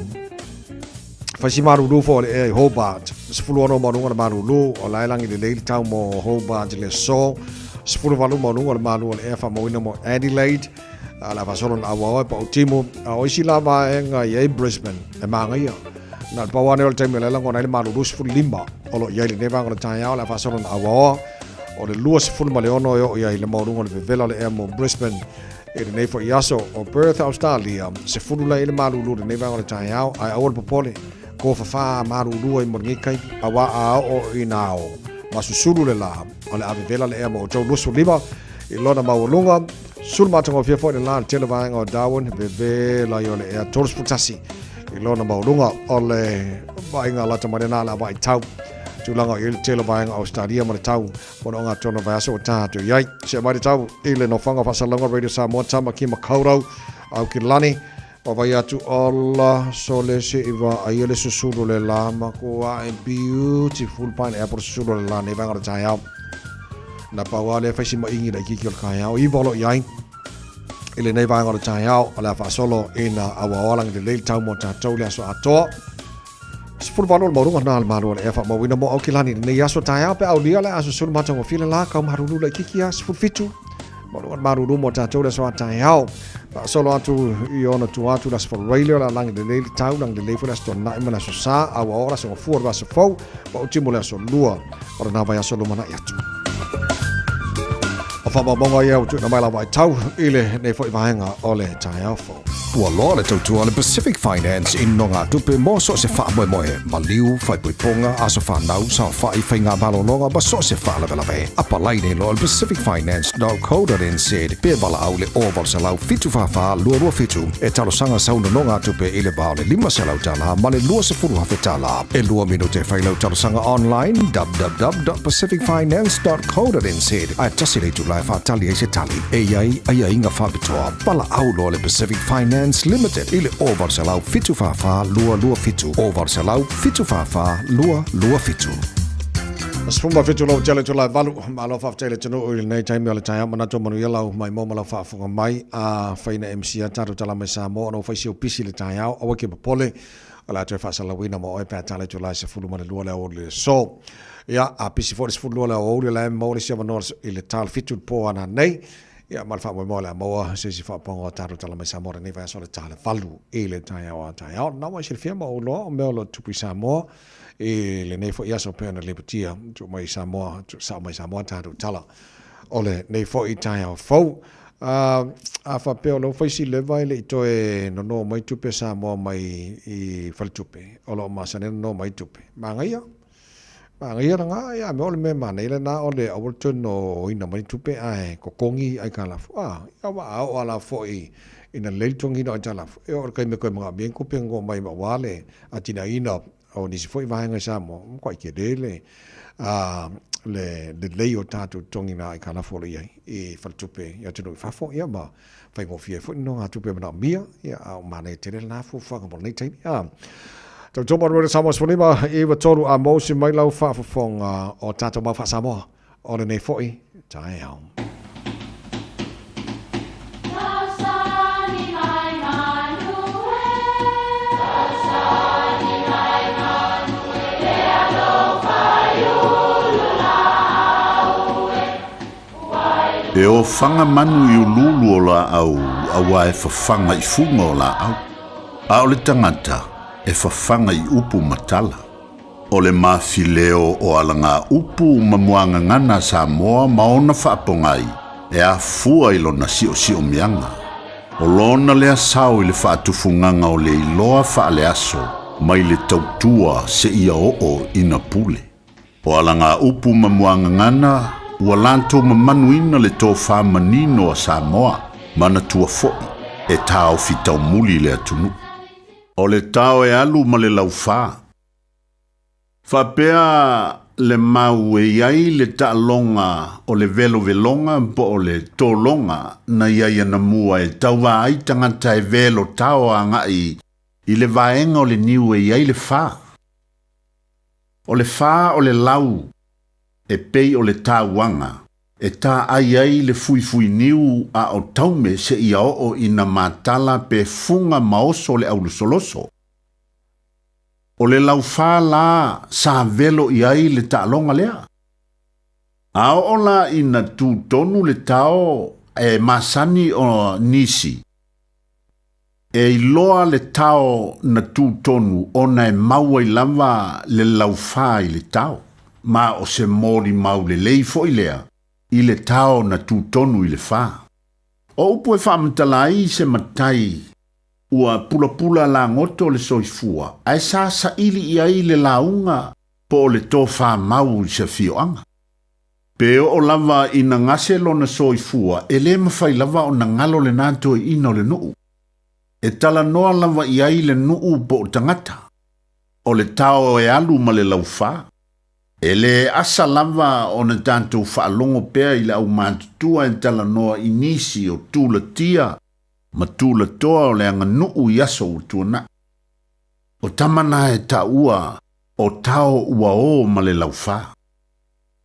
Whaisi marulu fo le e Hobart. Sifulu ano marunga le marulu. O lailangi le leili tau mo Hobart le so. Sifulu valu marunga le marulu le e wha moina mo Adelaide. La whasolo na awa oe pa o timu. O isi la vaenga i e Brisbane. E maanga ia. Na le pawane o le taimi le lango na le marulu sifulu lima. O lo iai le nevanga le tai au la whasolo na awa oa. O le lua sifulu ma le ono o iai le marunga le vevela le e mo Brisbane. E le nei fo Iaso o Perth, Australia, se fulula ele marulu le nei vanga le tai au, ai awal popole, ko fa marulu I morngikai, awa a o inao, masusulu le la, o le avevela le emo o tau lusu lima, I lona maulunga, sul matango fia fo le la, tele vanga o Darwin, vevela I o le ea toros putasi, I lona maulunga, o le vainga lata marina la vai tau, tulanga I le tele vaenga Australia ma le tau o nga tona vaso o tātu iai se mai le tau I le no whanga whasalanga Radio Samoa tama ki makaurau au ki lani o vai atu ola so le se iwa ai le susuru le lama ko a beautiful pineapple susuru le lani vanga le tai au na paua le whaisi ma ingi le kiki o le kai au I volo iai I le nei vanga le tai au o le whasolo ina awa oalangi le leil tau mo tātou le aso atoa Sifuru valo le maurunga na le maru le efa mawina mo au kilani ne yaso tai au pe au lia le aso sulu matango file la kau marulu le kikia sifuru fitu maurunga marulu mo tātou le soa tai au pa solo atu I ona tu atu la sifuru reilio la langi le leili tau langi le leifu le aso na ima le aso sa au aora se ngofua le aso fau pa utimu le aso lua o le nawa yaso luma na iatu o whamabonga I au tu na mai la vai tau I le nei fo I vahenga o le tai au fau Ua loa le tautua le Pacific Finance I no ngā tupe mo so se wha moe moe. Maliu, whai puiponga, aso whanau, sa whai whai ngā balononga, ba so se wha lewe lawe. Apa laine lo le pacificfinance.co.nz. Pea wala au le oval se lau fitu whawha, lua fitu. E talo sanga sauna no ngā tupe I le bao le 5 se lau tala, ma le lua se furu hawhe tala. E lua minute whai lau talo sanga online, www.pacificfinance.co.nz. Ai tasi le tu lai whatali e se tali. E iai, ai inga whabitoa. Pala au lo le Pacific Finance Limited ile over salau fitu fafa lua fitu over salau fitu fafa lua fitu Asfumba fitu lo jale tu lai valu malo fa tele tunu ile nei time ile time mana to manu yela mai mo mala fa funga mai a faina MC taru tala mai sa mo no fa si opisi le tai au awake popole ala te whaasalawina mo oe pēta le July se fulu mana lua le o le so. Ia, a pisi fo le se fulu lua le o le lai mo le sia manoa i le tal fitu po ana nei. Ia, ma le wha mo le a moa se si wha pongo a taru tala mai Samoa nei vai so le tale falu i le tai au. Na mai se le fia mo o loa o mea lo tupu i Samoa. I le nei fo ia so pēna le patia. Tu mai Samoa, tu sa mai Samoa taru tala. O le nei fo i tai au fau. A fa peo lo faisi le vai le itoe no mai tupe Samoa mai i faltupe. O lo masane no mai tupe. Mangaia nga ia me ole me mana ile na ole awurton no ina mai tupe ai kokongi ai kala ia wa o ala foi ina leitongi no jala e or kai me ko mga bien ko pengo mai ma wale atina ina o ni foi vai nga Samoa ko ke dele le leo tatu tongi na ai kala fo ia e faltupe ia tino fa fo ia ma fai ngo fie fo no atupe na mia ia o mana te na fo fa ko nei tai Tau tōma rua Samoa Swanima, iwa tōru a mōsi mai lau whaafafonga o tātou mau Samoa. O le nei fo'i, tae au. E o whanga manu i ululu o la au, awa e whawhanga i funga o la au. A o le tangata, e whawhanga i upu matala. O le mawhileo o alanga upu mamuanga ngana Samoa maona whaapongai, e a fua i lona sio mianga. O lona lea sao i le whaatufunganga o le iloa whaale aso, mai le tautua se ia o ina pule. O alanga upu mamuanga ngana, ua lanto mamanuina le tō whamanino a Samoa, mana tua fo'i, e tāo fitau muli le atunu. O le tau e alu ma le lauwha. Whapea le mau e iai le taalonga o le velonga po o le tōlonga na iai ana mua e tauwa ai tangata e velo tau a ngai i le vaenga o le niu e iai le wha. O le wha o le lau e pei o le tāwanga e tā ai le fui niu a o taume se ia o ina matala pe funga maoso le aulusoloso. O le lau wha la sa velo iai le taalonga lea. A o la ina tu tonu le tao e masani o nisi. E iloa le tao na tu tonu o na e maua i lava le lau wha i le tao. Ma o se mori mau le leifo i lea. I le tao na tu tonu i le wha. O upu e whaamantalai se matai, ua pula la ngoto le soifua, ai sa ili ia i le launga po le tō wha mau i se fioanga. Peo o lava i na ngase lo na soifua, e le mawhai lava o na ngalo le nato i ino le nuu. E tala noa lava i ai le nuu po tangata. O le tao e alu ma le lau wha. E le asa lava o na tantou whaalongo pea i le au mātutua en tala noa inisi o tūla tia, ma tūla toa o le anga nuu i aso o tuana. O tamana e ta ua o tao ua o ma le lau wha.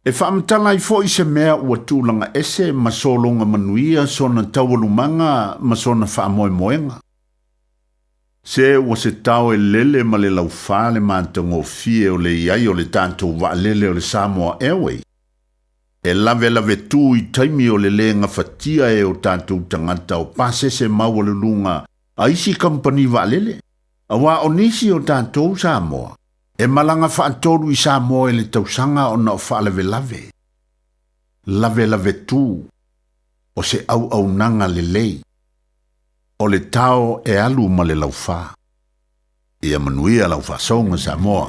E whaamtala i fo i se mea ua tūlanga ese ma solonga manuia so na tawalumanga ma so na whaamoe moenga. Se ua se tau e lele ma le lau wha le mātango fie o le iai o le tātou wa lele o le Samoa Airway. E lave tū i taimi o le lenga fatia e o tātou tangata o pasese maua le lunga a isi company wa lele. A wa o nisi o tātou Samoa. E malanga whaatoru i Samoa e le tausanga o na o wha lave. Lave tū o se au nanga le lei. O le tao e alu ma le lau wha. Ia manuia lau wha songa Samoa.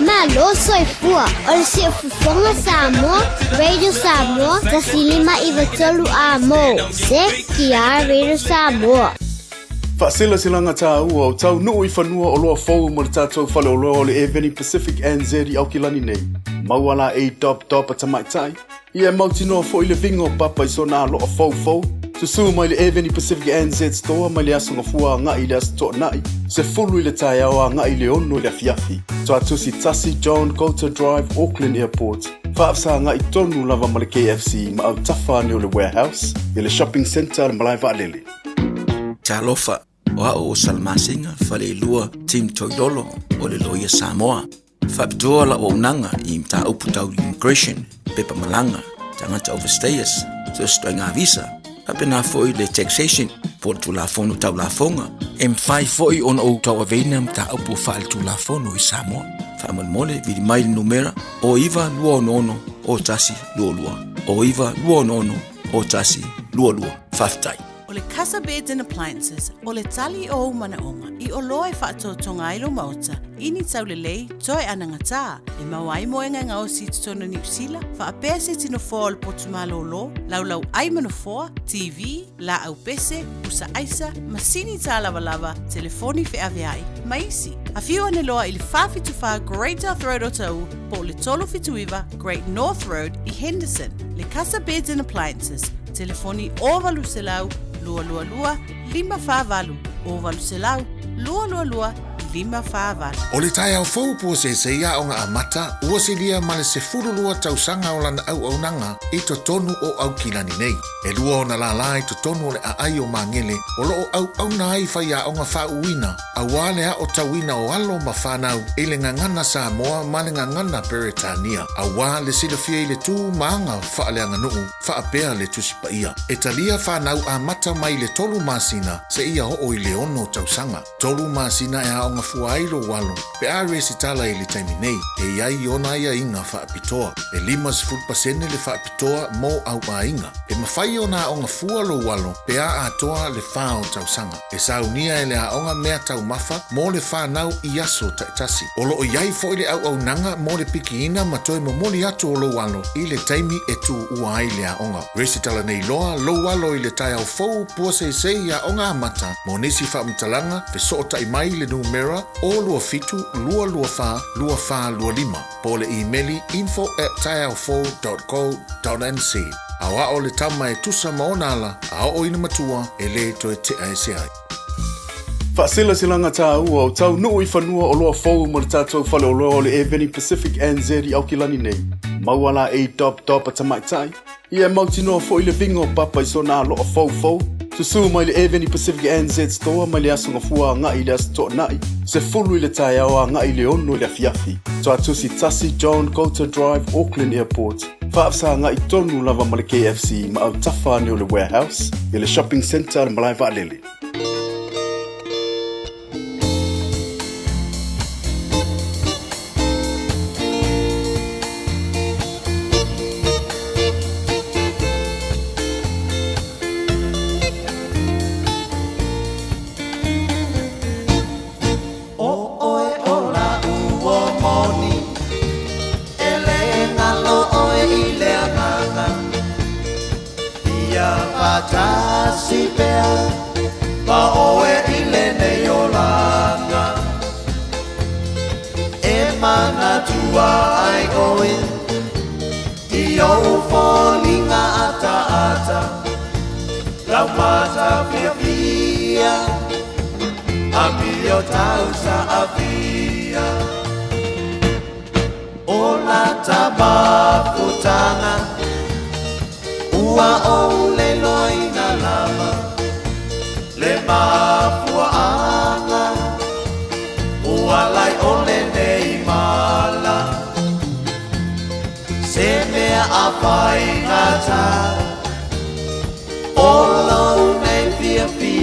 Malo soy fua, ol si fufonga Samoa, Radio Samoa, tasilima iwa tolu amo, se kia Radio Samoa. Faasila silanga tā ua o tau nuu I whanua o loa fau mo le tātou whale o loa o le Eveni Pacific NZ I Aukilani nei. Mauala e top a tamaitai. Ia mautinoa fo I le vingo papa I sona loa fau. Susu mai le Eveni Pacific NZ store mai le asonga fua ngai le aso toa nai. Se fulu I le tai awa ngai le ono le afiafi. So atusi Tasi John Coulter Drive, Auckland Airport. Whaafsa ngai tonu lava ma le KFC ma au tawhane o le warehouse. I le shopping centre le malai vaalele. Talofa. Wa o salmasinga fale lua team toilolo o le loia Samoa. Fabitoa la o nanga I mta uputau immigration, pepa malanga, tangata overstayers, so stoinga visa. Apena foi le taxation, por tu la fono tau la fonga. M5 foi on o tau avena mta upu fal tu la fono I Samoa. Famal mole vidi mai numera, o iva lua nono, o tasi lua. O iva lua nono, o tasi lua. Faftai. O le Casa Beds and Appliances, o le tali o manaonga, I o loa e whaatotonga ilo mauta, ini tau le lei, toi anangata, e mawai moenga ngao si tutono New Zealand, whaapea se tino foa o le potumalo o lo, laulau aimano foa, TV, la au pese, usa aisa, masini tā lava, telefoni fe aveai, maisi. A fiu ane loa I le whawhituwha Great North Road o tau, po le tolo fituiva Great North Road I Henderson, le Casa Beds and Appliances, telefoni o valu selau, lua, 5 o valu selau, lua, 5 O le tai au fau po se ia o ngā amata, ua se lia ma le se furulua tausanga o lana au nanga I to tonu o au kilani nei. E lua o na la lai to tonu o le ai o mangele, o lo o au na ai fai a o ngā whauina, a wale a o tawina o alo ma whanau, I le ngangana Samoa ma le ngangana Peretania, a wā le silafia I le tū maanga whaaleanga nuu, whaapea le tusipaia. E talia whanau a mata mai le tolu masina, se ia o I le ono tausanga. Tolu masina e a o ngā fuailo walo, pe a resi tala I le taimi nei, e iai ona ia inga whaapitoa, e 5% le whaapitoa mo au ainga, e mawhai ona o ngā fualo walo, pe a atoa le whao tausanga, e saunia e le a onga mea tau mafa, mo le whanau I aso taitasi. Olo o iai fo I le au nanga, mo le piki ina matoi mo moli atu o lo walo, I le taimi e tu ua ai le a onga. Resi tala nei loa, lo walo I le tai au fau, pua se ia onga amata, mo nisi whaamtalanga, fe soota I mai le numera, o lua fitu, lua fa, lua 5. Po le e-maili info@taiaufo.co.nz. Awa o le tama e tusa maonala, a o ina matua, e le to e te aese ai. Faasila silanga tā ua o tau nuu I whanua o loa fau mo le tātou whale o loa o le Eveni Pacific NZ I Aukilani nei. Mauala e top a tamaitai. Ia mautinoa fo I le vingo papa I sona loa fau. Susu mai le Eveni Pacific NZ store mai le asonga fua ngai le aso toa nai. Se fulu I le tai awa ngai le ono le afiafi. So atusi Tasi John Coulter Drive, Auckland Airport. Whaafsa ngai tonu lava ma le KFC ma au tawhane o le warehouse. I le shopping centre le malai vaalele. Ua o lelo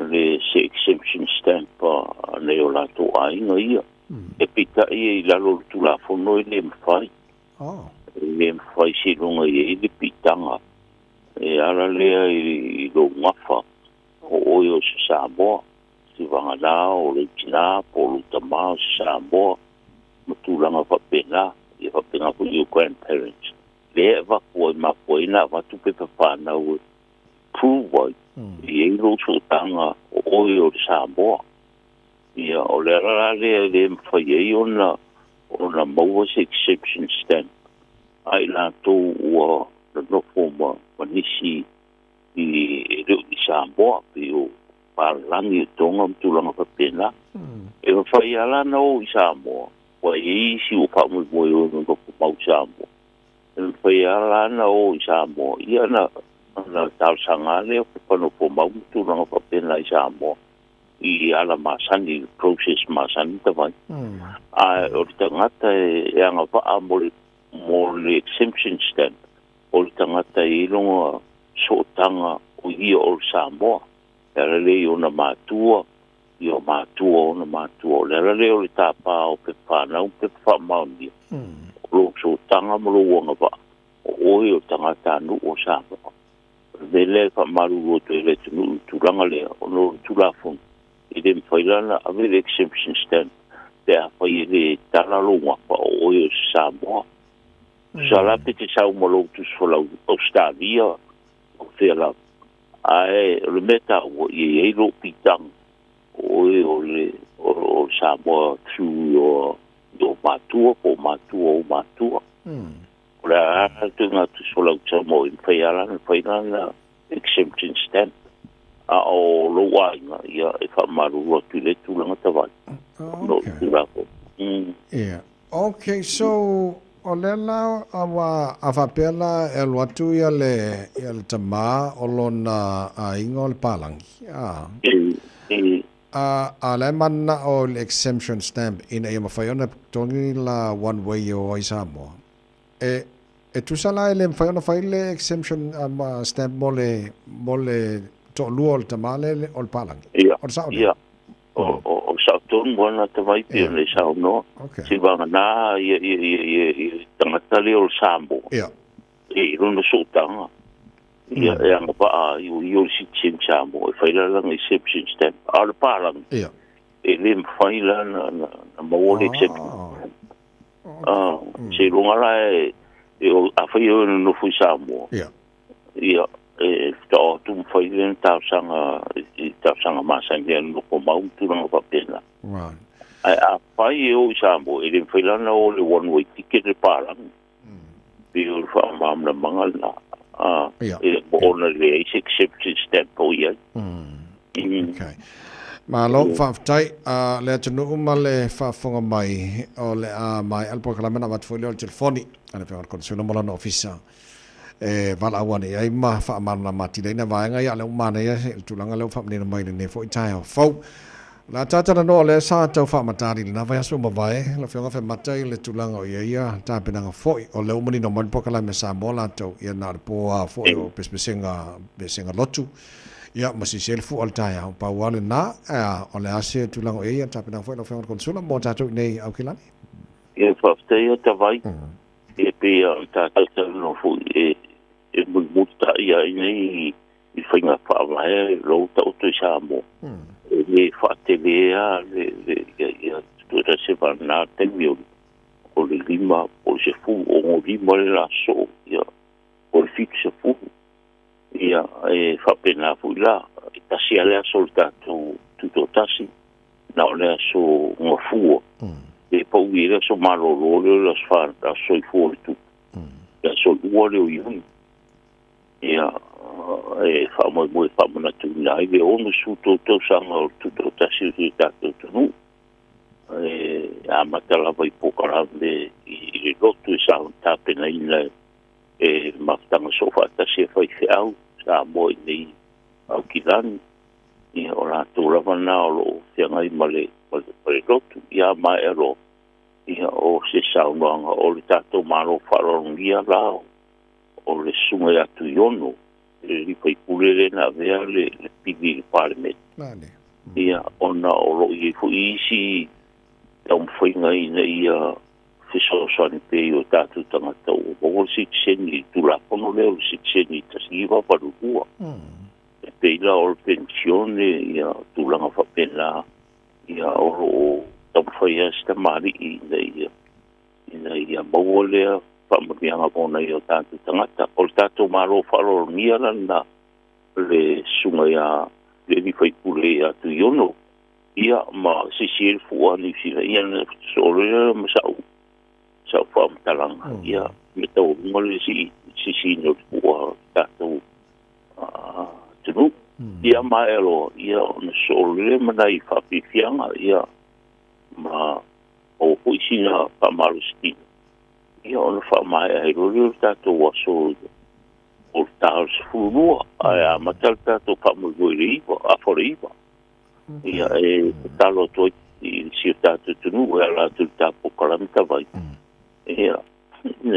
le se exemption stamp le o la to ainga ia e pita ia I lalo tu la fono le mfai le mfai si longa ia le pitanga e ala lea I lo ngafa o oio se Samoa si vanga la o le tina po lu tamao se Samoa matulanga whapena I whapena for your grandparents le va ko ma ko ina va tu pe pa na o prove I lo so tanga o oio se Samoa ia o le rale le mfai ona maua se exception stamp ai la to o no forma manisi I Samoa pio palangi tonga tulanga papena e fai ala no I Samoa wa I si o pa mo o no ko Samoa e fai ala no I Samoa ia na tal sangale ko no po mau tulanga papena I Samoa I ala masani process masani tawai a o tangata e anga pa mo exemption stamp o tangata I longa so tanga o ia o Samoa era le ona matua io matua ona matua era le o tapa o pe pana o pe fa mauni lo so tanga mo lo wonga ba o io tanga tanu o Samoa de le fa maru o te le tu langa le o no tu la fon I dem failana a le exemption stand te a fa ile tala lo wa pa o io Samoa sala pete sa mo lo tu sola Australia o fela ai le meta o I lo pitang o Samoa tu o matua ora tu na tu sola mo in failana exemption stand a o lo wa ia e fa maru tu le tu langa tawai no tu la yeah okay so o le la awa pela e loatu ia le tama o lona a ingol palangi a le mana o le exemption stamp ina ia mawhaiona tongi la one way o Samoa e tu sala le mawhaiona whai le exemption stamp mo le to lua o le tama le o le palangi o sao o sa ton bona te vai pe le sa no si va na tangata le o Samoa e no so tanga ia e anga pa io si chen Samoa e fai la exception stamp al palang e le fai la na mo le exception se longa la e a fai no fu Samoa ia to tu fai le ta sanga masanga no ko mau tu no papena a fai o Samoa e fai la no le one way ticket le palang bio fa mam na mangala e bona le exception step o ia okay ma lo fa tai le tunu ma le fa fonga mai o le mai al programa na vat folio telefoni ana pe con suno mola no ofisa vala wane ai ma fa mana matile na va nga ya le mana ya tulanga le fa ne mai ne fo tai fo la tata no le sa tau fa matari na va so ma vai la fa fa matai le tulanga o ia ta penanga fo o le umani no man pokala me sa mola to ia na po fo o besenga lotu ia ma si selfu al tai au pa wale na o le ase tulanga ia ta penanga fo la fa konsula mo ta to nei au kilani ia fa te ta vai e pe ta no fu e muta ia nei I whainga whaamai rau tau tui Samoa. Le whaatelea, le tuera se whanā temi o le lima, o se fu, o ngō lima le la so, o le fitu se fu. Ia, e whapena fu la, tasi alea so le tātou tuto tasi, na o lea so ngā fua. E pau I lea so maroro leo la so I fu o le tu. Lea so ua leo I hui. Ia, e whaamoi whamana tūna I le onu su tōtou sanga o tuto tasi o tātou tunu. A matalawa I pokarande I le lotu sa tāpena ina e maftanga sofa tasi e whai whiau sa moi nei au kilani. Ia o rātou rawana o lo whiangai male lotu. Ia mai ero ia o se saunoanga o le tātou maro wharongia lao. O le sunga atu iono, le ripai pulele na vea le pigi le parliament. Lani. Ia ona olo i fu isi tau whainga i na ia whisosani pe o tātu tangata o bogol sikseni tu la pono leo sikseni tasiva parukua. Pe ila o pensione ia tulanga whapena ia olo tau whaia sta mari i na ia bogolea whamurianga pona i o tātu tangata. O tātu maro whalo ngia na le sunga ia le ni whaipule atu iono. Ia ma sisiel fua ni sila ia na sore masau sau whamtalanga ia me tau ngole si no fua tātu tunu ia maelo ia on sore manai whapifianga ia ma o huisina whamarusti ia on whamaya he rori tātu waso o tāus furua aia matal tātu whamugoi a whoriwa ia talo toi i siutatu tunu e ala tu tapo kalamita vai ia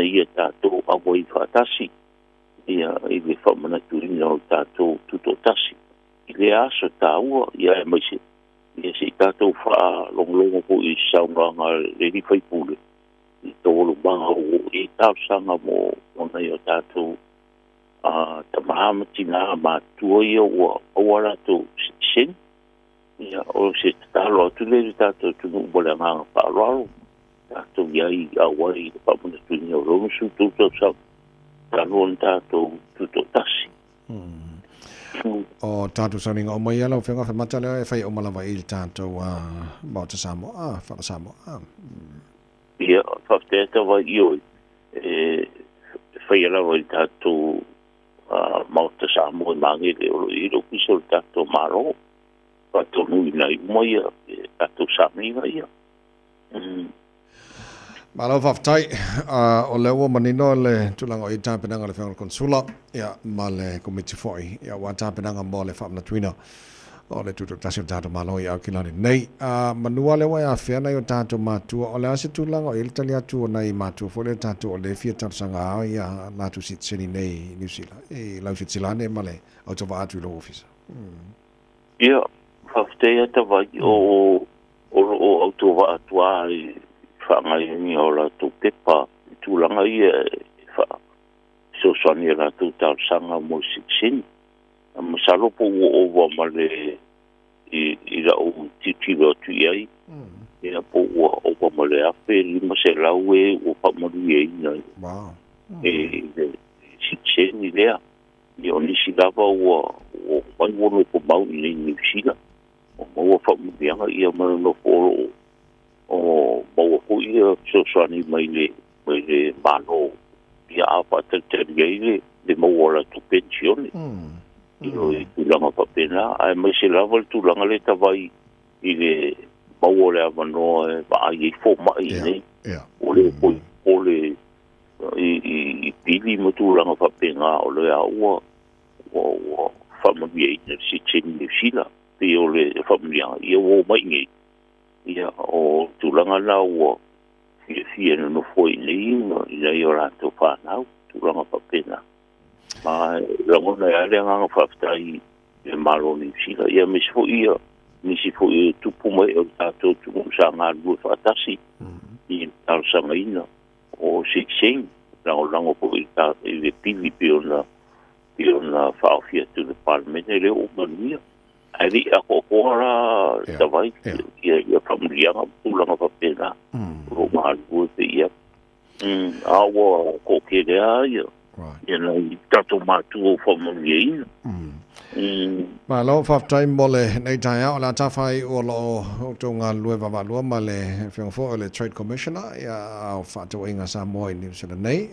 ia tātou awai whatasi ia i le whamana turina o tātou tuto tasi i le aso tāua ia e maise ia si tātou wha longlongo po i saunganga le ni whaipule i tōlu maha o i tāusanga mo ona i o tātou ta mahamati nā mātua ia ua awara tō sen ia o se talo atu le tātou tunu bole nganga whaararo tātou iai awai i whamana turina o romusu tūtou sau talo on tātou tuto tasi o tātou sauninga o mai ala o whenga whamata leo e whai o malawa i tātou Mauta Samoa whara Samoa ia whafteata wai ioi whai ala wai tātou Mauta Samoa i mange leo i rokiso tātou maro tonu ina i umaia tātou sāminga ia. Malo whaftai, o leo manino le tulanga o i tāpenanga le whenga konsula, ia ma le komiti foi, ia wa tāpenanga mo le whamna tuina o le tuto tasi o tātou malo i au kilani. Nei, manua le wai a whiana i o tātou mātua, o le ase tulanga o ilitali atu o nei mātua, fo le tātou o le fia tātou sanga au ia nātu sitseni nei New Zealand, e lau sitsilane ma le au tawa atu i lo ofisa. Ia, whaftea ta vai o autowa atua i whangai ni o la tu pepa tūlanga i so sani la tu tau sanga mo siksini masalo po o ma le i la o titilo tu iai ia po o ma le afe lima se lau e o whamaru e ina e siksini lea i o nisi lava o mai wono po mau i New Zealand o maua whamubianga ia marano poro o maua ko ia sosani mai le mano ia apa tateri le maua la tu pensione i o i tulanga papena ai mai se lava le tulanga le tawai i le maua le amano va ai fo mai nei o le i pili mo tulanga papena o le aua o whamabia si teni sila pe o le familia ia o mai ngai ia o tulanga la o fia no foi nei ia i ora to fa na tulanga papena ma la mona ia nga faftai e maloni sila ia mi fo ia tupu mai o tato tu sanga lu fatasi i tal samaina o sing la o lango po i ta i pili pe ona faafia tu le parlamento le o mania ali a kokora tawai ia familianga tulanga papena o malu te ia awa kokera ia ia tato matu o familia ma lo whaftai mole nei taia o la tawhai o lo o ngā lue wamalua ma le whenga le Trade Commissioner ia au whātua inga Samoa i New Zealand nei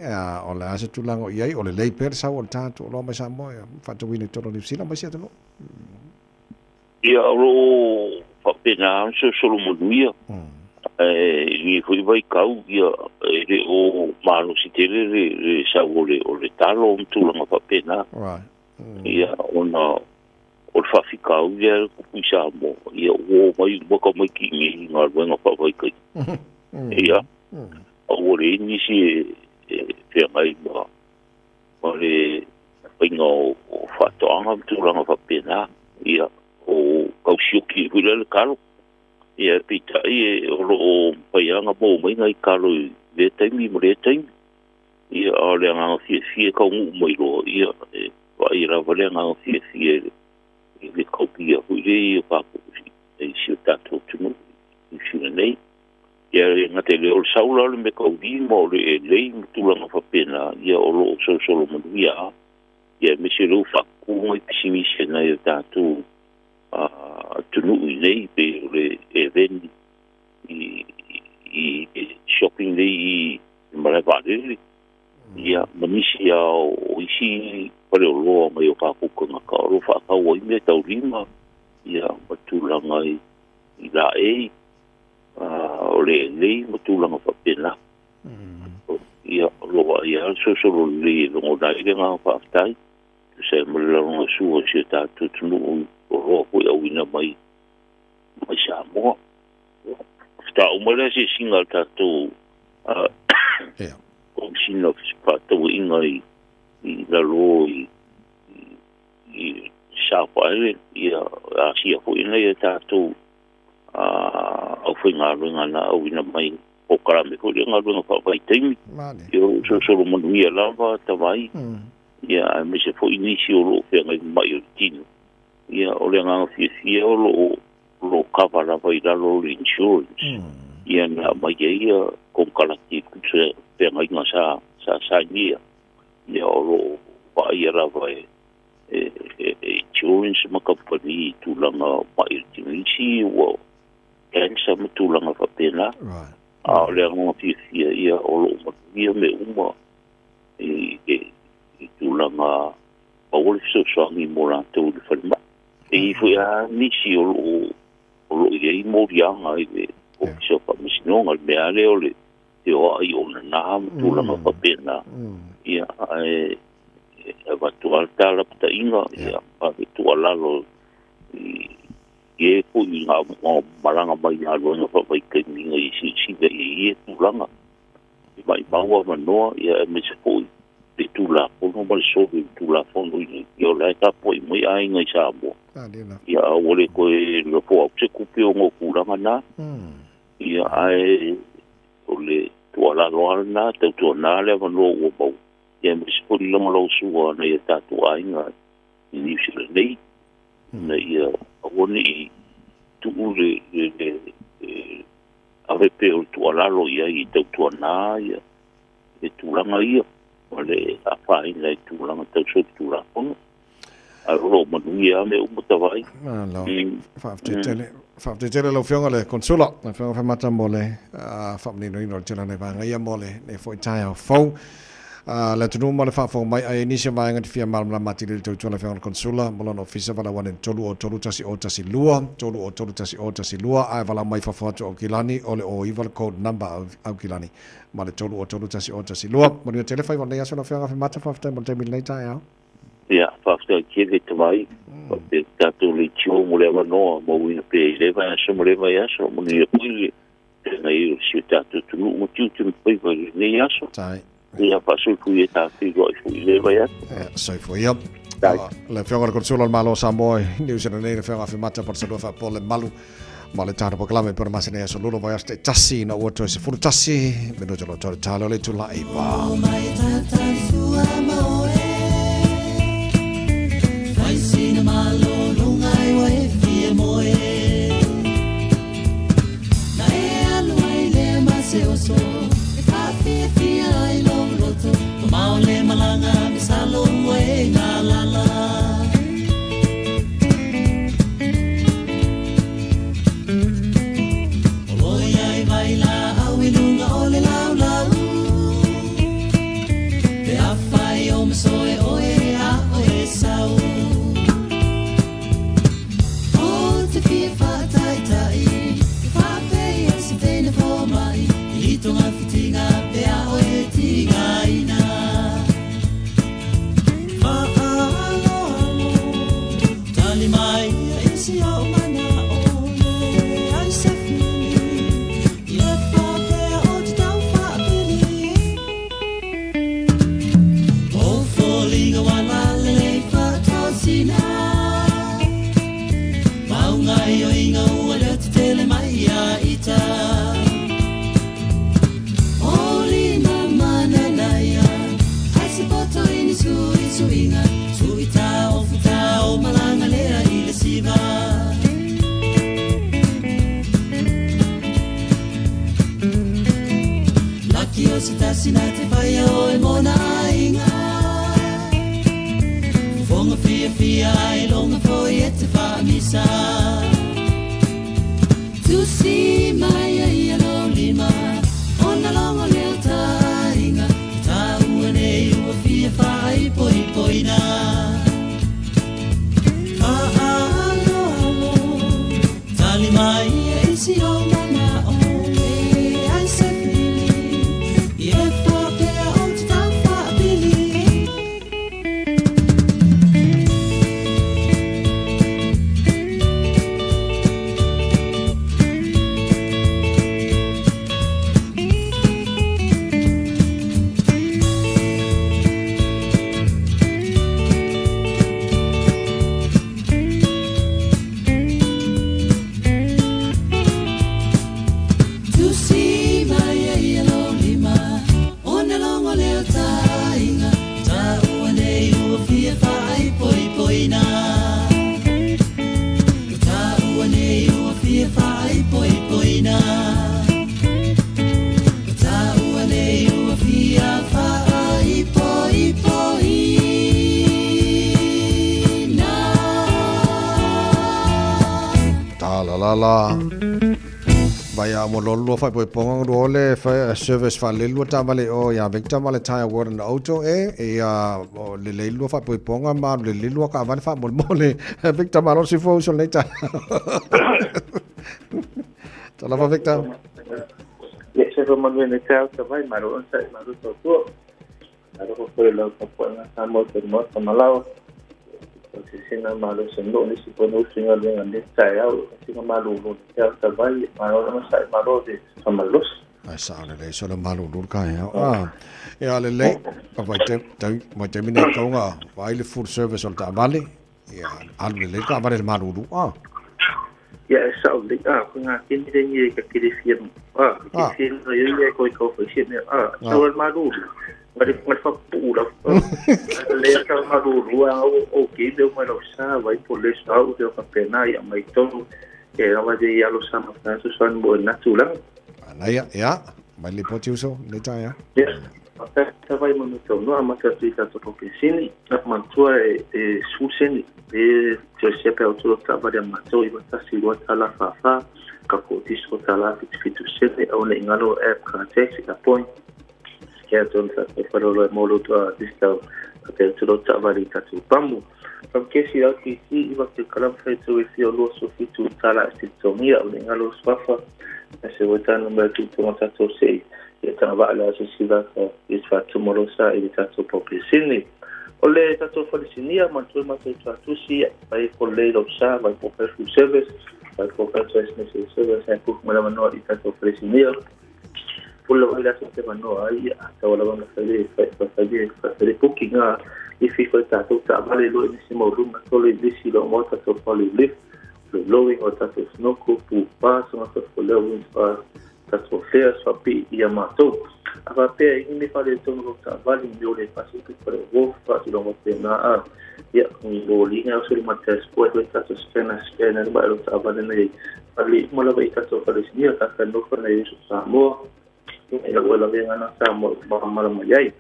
o le ase tulango iai o le leipere sau o le tātu o lo mai Samoa whātua ina toro New Zealand mai siatano ia ro whapena so solo monuia ni hui vai kau ia re o maro si tere re sau o le talo tulanga whapena ia ona o le whafikau ia kupuisa mo ia o mai waka mai ki ngi ngā ruenga whawai kai ia o le nisi e ngai ma le whainga o whatoanga tulanga whapena ia o ki le kalo ia pita e o paianga mo mai ngai kalo le taimi mo le taimi ia o le nga fie ka ngu mai ro ia wa ira vale nga fie le kopia hu le pa ku e si tato tunu si nei ia nga te le o saula le me ka vi mo le tu la fa pena ia o lo so mo ia ia me se lo fa ku mai si se na ia tato tunu nei pe le event i shopping le mara vale ia manisi o isi pare o loa mai o whakukanga ka oro whakau i me tau rima ia matulanga i la o le matulanga whapena ia loa ia sosoro le longo daire ngā whaftai tu se mrelango sua se tātu tunu o roa koe au ina mai Samoa sta umare se singa tātu sino fato inga i la ro i South Island ia asia ko ina ia tato au whinga runga na au ina mai o karame ko ringa runga pa vai taimi yo so manu ia lava tawai ia a me se fo inisi o lo whenga mai o tino ia o le ngā fia o lo kapa la vai la lo insurance ia na mai ia con kalaki kutse penga inga sa nia ia o lo pa ia la vai insurance makapani tulanga mai tinisi o kansa tulanga fa pena a le ngā fia ia o lo ia me uma tulanga pa o le so ngi mora to le falma e foi a nisi o lo ia i morianga i o so pa misnonga me ale o le te o ai o na tulanga pa pena ia va tu alta la pata inga ia pa tu alalo e ko inga maranga mai na lo pa vai ke minga i si de e tulanga i vai bawa manoa ia me se ko de tula ko no mal so de tula fondo i o la ta poi mai ai ngai sa mo ia o le ko lo po se kupio ngo kulanga na ia ai o le tu alalo na te tu na le no o bo ia me se ko lo suo na ia ta tu ai nga ni se le nei na ia o ni tu le ave pe o tu alalo ia i te tu na ia e tu langa ia o le a ina tu langa te so tu la ono a ro mo ia me o mutavai fa tele lo fionga le consula na fionga fa mata mole fa ni no tela ne vanga ia mole ne foi tai o fo la tunu mo le fa fo mai ai ni se mai ngat fia mal la mati le tu la fionga consula mo no office vala wan tolu o tolu tasi lua tolu o tolu tasi lua ai vala mai fa fo o kilani o le o ival code number au kilani ma le tolu o tolu tasi lua mo ni tele fa wan ya so la fionga fa mata fa mo te mil nei tai au ia fafta keve tamai pe tato le tio mo le no mo wi pe le va so mo le va ya so mo ni pui na i si tato tu mo tiu tu pui va ne ya so tai ia pa so ku e ta fi go fu le va ya so foi ia le fionga con solo al malo Samoa ni se ne fionga fa mata por so fa por le malu ma le taro proclame per ma se ne so lolo va ste tassi na wato se fu tassi me no lo talo le tu la i va Sina malo lungai wa e fie moe Na e alu ai le mase o so E fa fie fie ai lo roto O mao le malanga mi salo e ngā lala O loi ai vai la au i lunga o le lau lau Te awhai o me soe oe a oe sau Tonga fitinga pe a oe tinga ina Alo Tali mai e si au mana o le ai se fili Ia pa pe o te tau wha pili O foliga wala le wha tau sina Maungai o inga mai e si o mana o e ai se pili e fa pe o ta fa pili la vaya mo lo fa poi ponga role fa service fa le lo tamale o ya vector male tire word na auto e ya le lo fa poi ponga ma le lo ka van fa mo le vector ma lo si fo so le ta la fa vector ye se ro man ne ka ta vai ma ro sa ma ro to aro ko poi lo ko ponga sa mo te mo ta malao se sina malo se no ni si pono singa le ande sai au singa malo no ya ta vai malo no sai malo de samalos ai sa le so le malo no ka ya le pa vai te mine ko nga vai le full service on ta vale ya al le ka vale le malo ya sa le ko nga kin de ni ka kirifien kirifien no ye ko fishien so el malo mas fa pura le ka maduru o que deu mais sa vai por lesar o teu pena e mai todo que vai de ya los sama franco son bon natural ya vai le poti uso le ta ya até vai muito no ama que fica todo que sim a mantua e suseni e se sempre outro trabalho matou e vai se botar lá fa ka ko disco tala fitu sene o le ngalo app ka text ka point que é todo essa para o molo do disco até tudo trabalho tá tudo bambu porque se eu que se vai ter calam feito esse o so fitu tala se tomia o ngalo swafa se botar no meio tudo como tá todo sei e trabalha a sociedade e faz morosa e tá tudo população ole tá tudo folicinia mas tudo mas tu se vai por lei do sa vai por service vai por service é por uma menor e tá tudo folicinia pulo ila se mano ai ata wala bang fazer booking e fica tá vale lo nesse modo mas só existe lo mota to poli lift lo lowing o tá snoko pu passo mas to lowing tá to fair só pi e amato ava pe ini fale to no tá vale meu le passo que para o passo lo mota na ya lo linha o sul matas poi tá to scanner ba lo tá vale nei ali mola vai tá to fale sia tá no for nei su samo e wala bien ana samo mala mai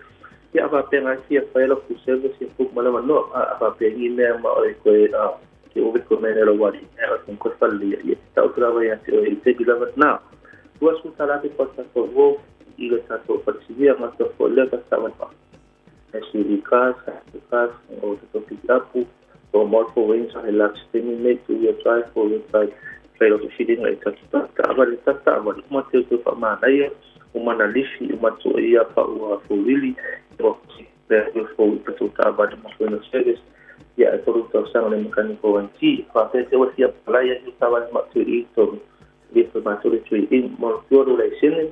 ya va pena si fa lo ku service si fu mala no va pe ine ma ko que o ko me lo wali con ko falli e sta trabalha e te di la na tu ascolta la cosa po y lo sta to facile ma to folle ka sta va si di casa o to picapu o morfo wings relax stimulate to your drive for inside pero si din la ta va ma te to fa ma dai uma analishi uma toia pa o fulili o que foi para trabalhar de uma séries e a todo o trabalho mecânico anti para ter o que a praia que estava mais tudo isso mais tudo em motor relation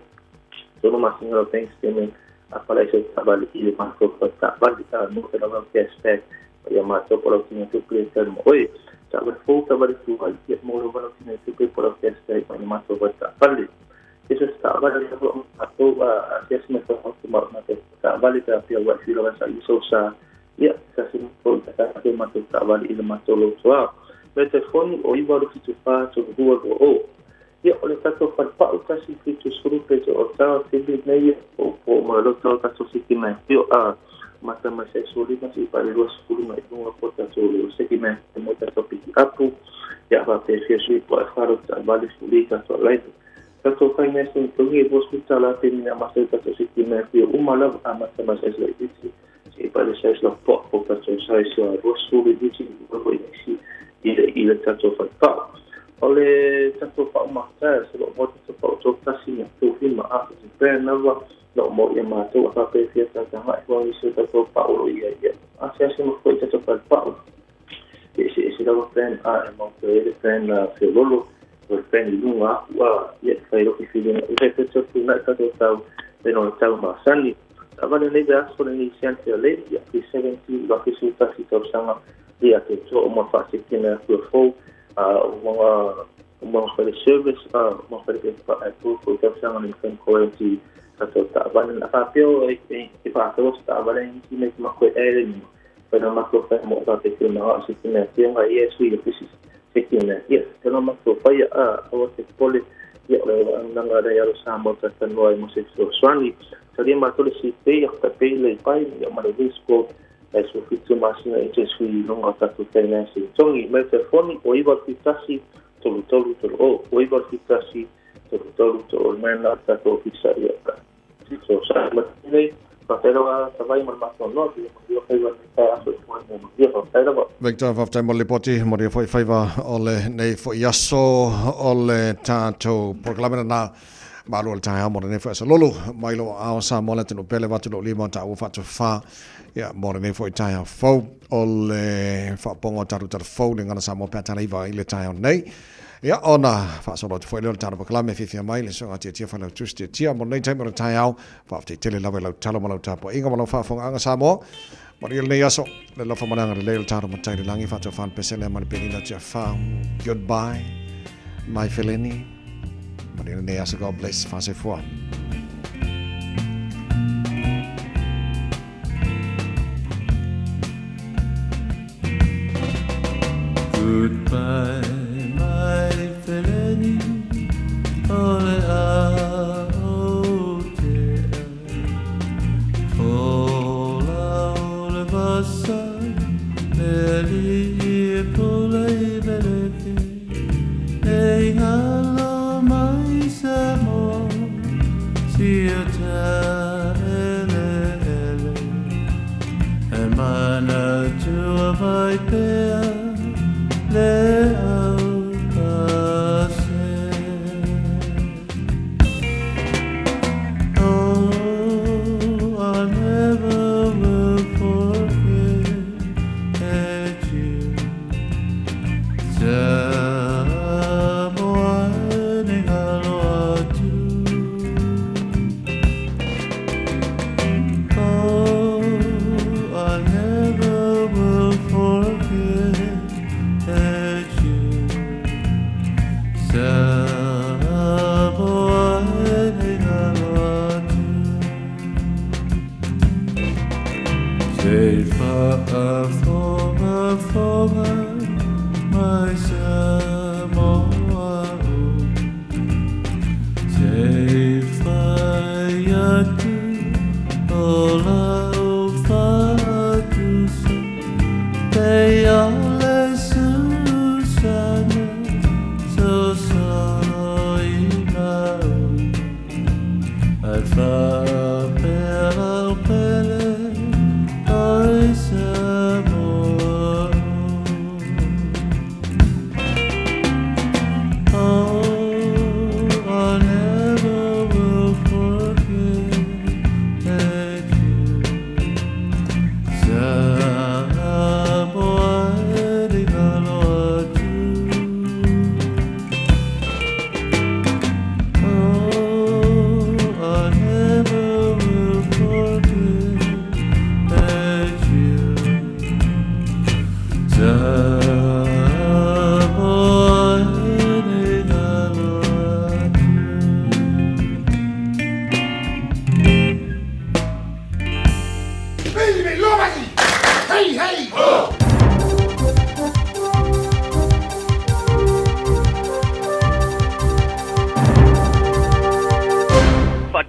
todo uma senhora tem que a praia que trabalha e mais para trabalhar no que não é aspecto e a mais para o que não precisa oi trabalho foi trabalho que vai ter more para o que não precisa para o que aspecto e mais para trabalhar eso estaba a hacer me fue trabalho que a pia filo essa isso sa ya se não que mato trabalho e mato lo sua o telefone o iba que tu faz o o ya olha tá to para pa o casi que tu suru o tá sempre meio o malo tá to se que mais eu mata mais soli mas e para os suru mais uma porta solo se que mais muito topic apu ya va ter que ir para faro trabalho soli tá to lá Kato kai nesse tungi hospital lá tem minha massa kato se que me fio uma lá a massa mais essa isso se para ser lá pouco kato sai só rosto de isso foi isso e kato foi pau ole tato pa mata so lo mo to pa to tasi na to filma a to prenava lo mo ia ma to pa pe fiesta ta ha ko ni so tato pa o ia a se se mo foi tato pa se lo pen a mo to ele pen se lolo o pen lunga wa ia fai lo ki filma e pe to na tato ta no ta ma sani avale nei da so nei scienze le ia ki 70 lo ki su tasi to sanga ia te to mo fa se kina ko fo mga service mga ko sa mga quality sa ta ban na papio pa to sa ban ni me ma ko pero ma ko fa mo ta te na sa kina yung ai su yo pisi se kina yes pero ma ko fa ya o te pole ya ang nga da ya sa mo ta no mo se so swani sa di ma to si pe ya ta pe le pai ya ma de disco es su fitu masina e sui non ha fatto tenensi songi metafoni o iba fitasi tolu o iba fitasi tolu men ha fatto fissare si so sa ma nei pero vai mal mato no io fai va so io pero Victor of time molli poti mori foi faiva ole nei foi yasso ole tanto proclamana na malu ta mo ne fa so lolo mailo a sa mo le tino pele va tino lima ta u fa to fa ya mo ne foi ta fo ole fa pongo taru tar fo ngana sa mo peta leva ile ta nei ya ona fa so lo foi le ta po klame fi mai le so ati ti fa lo tusti ti mo nei ta mo ta ya fa te tele la lo talo mo lo ta po inga mo lo fa fo anga sa mo Mariel ne yaso le lo fa mo ngana le ta mo ta langi fa to fan pesele man penina ti fa goodbye my felini Mariel ne yaso God bless fa se fo Goodbye, my felony, ole a ote, fola ole basa, beli pole belete, ei halo mai samo, siota ele, e mana tua vai pea. Le oh, I never will forget you. Someone I do. Oh, I never will forget. My Samoa, safe ola fatu they all Susana so sorry I fa pela pele I Samoa.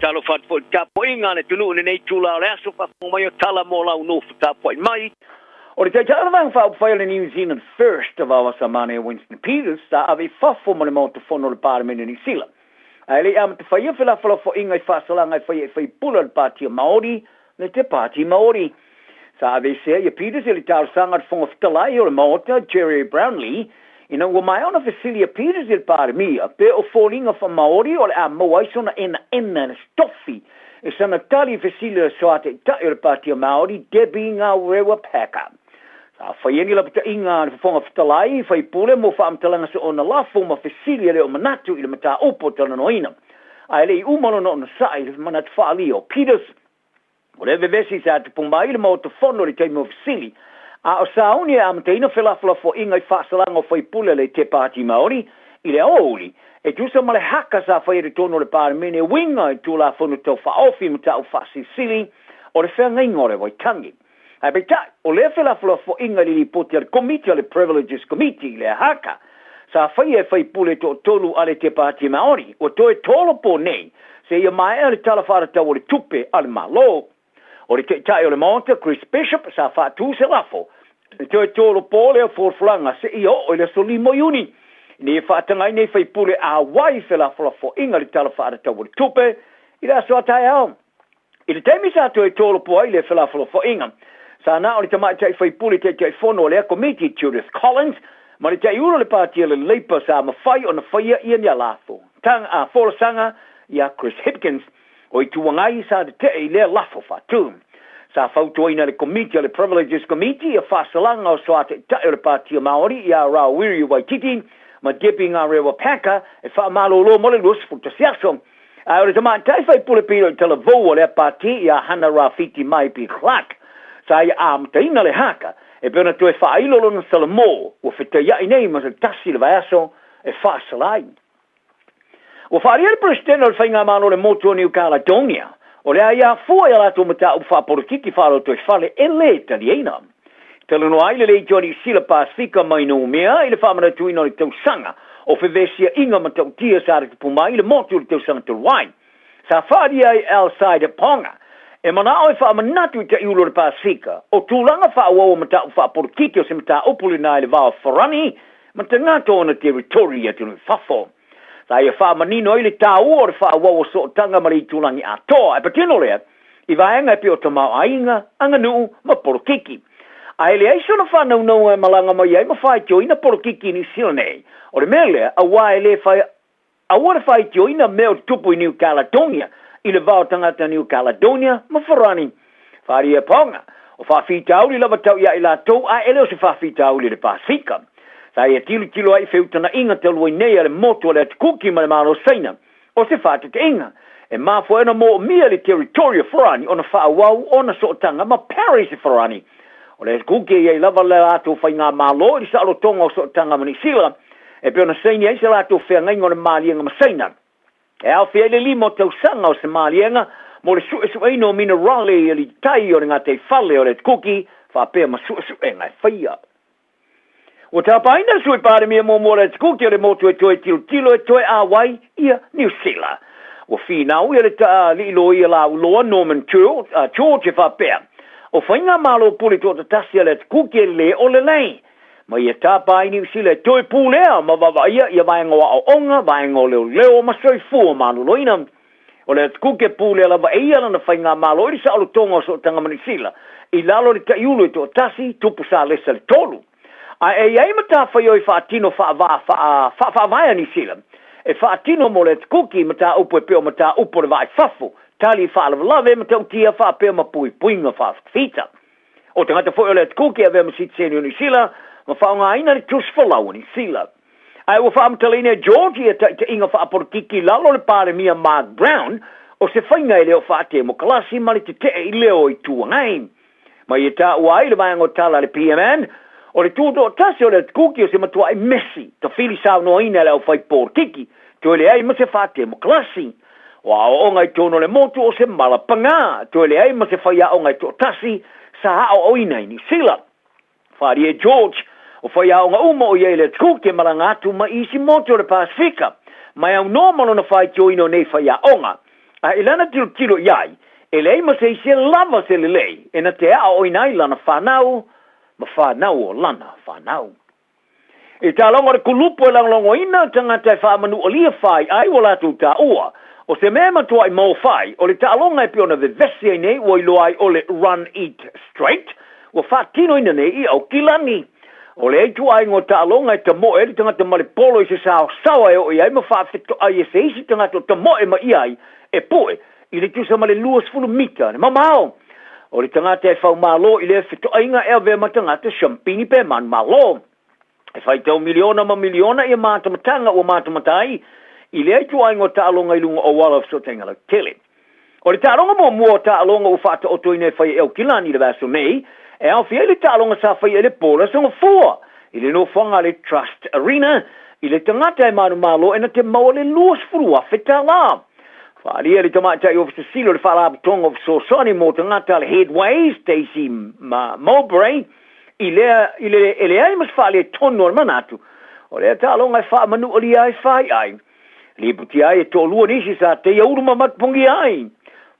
Talo fat fo tapo inga ne tunu ne nei tula le aso fa mo yo tala mo la no fu tapo mai o te tala van fa file New Zealand first of our samane Winston Peters sa ave fa fo mo le mo to fono le parliament ni sila ali am te fa ia fela fo inga fa sala ngai fa puller party Maori le te party Maori sa ave se ia Peters ele tar sanga fo talai o le mota Jerry Brownlee Ina ua mai ona Cecilia Peters il parimia, pe o fōlinga wha Māori o le a mauaisona ena na stoffi, e sana tali Cecilia soate tai o le pātia Māori, Debbie ngā rewa peka. Sa whaiengi la puta inga le whafonga whatalai, whai pule mo wha amtalanga se ona lafo ma Cecilia le o manatu i le mata upo tala noina. Ai le i umano no na sai le manatu whaali o Peters, o le vevesi sa te pumai le mo te whono le teimo Cecilia, a o sauni a mteina whelafula fo inga i whaasalanga o whaipule le te pāti Māori, i le aoli, e tusa male haka sa whai retono le pārmene winga i tūla whanu tau whaofi mta o whaasisili, o le whenga o le waitangi. Ai beita, o le whelafula fo inga li poti al committee, le privileges committee, le haka, sa whai e whaipule to tolu ale te pāti Māori, o toe tolo po nei, se ia mai ale talawhara tau o le tupe ale malo, o le tai o le maonta, Chris Bishop, sa whaatu se lafo. E toi tōro pōle o fōrflanga se i o le solimo iuni. Ni e whaatangai nei whaipule a wai whelafo fo inga le tala whaata o le tupe, i le aso atai au. I le teimi sa toi tōro pōai le whelafo fo inga. Sa na o le tamai tai whaipule te tai whono le a committee Judith Collins, ma le tai uro le pātia le leipa sa mawhai o na whaia ia ni a lafo. Tang a fōrasanga ia Chris Hipkins, o i tuangai sa te i le lafo whātum. Sa whautoina le committee, le privileges committee, a whasalanga o soate tai o le pātia Māori, i a Rawiri Waititi, ma Debbie ngā rewa paka, e whaamalo lo mole luas futa siaso. O le tamā tai whaipule piro i tala vau o le pāti, i a Hana Rafiti mai pi Clark. Sa i a mtaina le haka, e pēna tu e whaailolo na salamo, o whitaia i nei ma se tasi le vaiaso, e whaasalai. O whaaria le presidente o le whainga mano le motu o New Caledonia, o le aia fua ia lato mata u whaporokiki whalo to e whale e le tali eina. Tala no aile le Johnny Sila Pasifika mai no mea i le whamana tuina o le tausanga o whivesia inga matau tia sa re pumai i le motu o le tausanga to wai. Sa whaari ai outside ponga. E mana o e whaamanatu i te iulo le Pasifika o tūlanga whaawau mata u whaporokiki o se mata upuli na i le vao Wharani ma te ngato o na teritoria tunu whafo. Sa ia whaamanino i le tāu o le whaawau o so tanga mari tūlangi a toa. E patino lea, i vaenga e pio tamau ainga, anga nuu, ma porokiki. A ele aiso na whanau nau e malanga mai ai, ma whai tioina porokiki ni silnei. O le mea lea, a wai le whai, a wale whai tioina meo tupu i New Caledonia, i le vau tangata New Caledonia, ma Wharani. Whari e ponga, o whawhitauri lava tau ia i la tau, a ele o se whawhitauri le Pasifika. Sa ia tilo ai whiutana inga te lua nei ale motu ale atu kuki ma le maro seina. O se whātu te inga. E mafo ena mo mia le teritoria Wharani o na whaawau o na sootanga ma Paris e Wharani. O le kuki e lava le ato whai ngā malo i sa alo tonga o sootanga mani sila. E peo na seini ai sa lato whea ngai ngone maalienga ma seina. E au whea le limo tau sanga o se maalienga mo le su eino minerale e li tai o le ngā te whale o le kuki whapea ma su ngai whaia. O tā paina sui pāre mea mō mōra te kuki o le motu e toe tilo e toe awai ia New Zealand. O whinau ia le li ilo ia la uloa Norman George e whapea. O whainga malo puli tō ta tasia le te kuki e le o le lei. Ma ia tā pae New Zealand toe pūlea ma wawaia ia vaenga wa o onga, vaenga o leo ma soi fua manu loina. O le te kuki e pūlea la wa eia na whainga malo i sa alo tonga o so tanga mani sila. I lalo le ta iulu e tō tasi tupu sa lesa le tolu. A e ai mata whai oi whaatino whaavaya ni sila. E whaatino mo le kuki mata upo e peo mata upo le vai whafu. Tali whaalawalawe mata utia whaapeo ma pui puinga whaafita. O te ngata whai o le kuki a vea masitseni o ni sila, ma whaonga aina ni tus whalau ni sila. Ai o whaamtalina Georgia te inga whaaporokiki lalo le pare mia Mark Brown, o se whainga i leo whaate mo kalasi mali te te i leo i tuangai. Ma i ta uai le vaenga o tala le PMN, o le tūto o tasi o le kuki o se matua e mesi, ta whili sao no ina le au whai pōrtiki, to le ai ma se whate mo klasi. O a o ngai tono le motu o se malapanga, to le ai ma se whai a o ngai to tasi, sa hao o ina ni sila. Whari e George, o whai a o nga uma o iei le kuki e marangatu ma isi motu o le Pasifika, mai au normal o na whai tio ino nei whai a onga. A ilana tilo iai, e le ai ma se isi lava se le lei, e na te a o ina ilana whanau, ma whanau o lana whanau. E tā longa re kulupu e langlongo ina tangata e whaamanu o lia whai ai o latu tā ua. O se mea matua i mau whai, o le tā longa e piona ve vesi ai nei o ilo ai o le Run Eat Straight, o whaatino ina nei i au kilani. O le tu ai ngo ta longa te mo e tanga te male polo i se sao sawa e o i ai ma fa fito ai e se isi tanga te mo e ma i ai e poe i le tu sa male luas fulu mita ne mamao o le tanga te fau malo i le fito ai nga e ave ma tanga te champini pe man malo e fai tau miliona ma miliona i mata matanga o mata matai i le tu ai ngo ta longa i lunga o wala so tenga la tele o le ta longa mo mo ta longa o fata o toine fai e o kilani le vaso nei e au fia le talonga sa fai ele pola songa fua. Ile no whanga le Trust Arena, ile tangata e manu malo e na te maua le luas furua feta la. Whalia le tamata i ofisa silo le whala abutonga of Sosani mo tangata le Headways, Stacey Mowbray, ile ai mas whale e tono al manatu. O le talonga e wha manu o li ai whai ai. Liputi ai e tolua nisi sa te iauruma matpungi ai.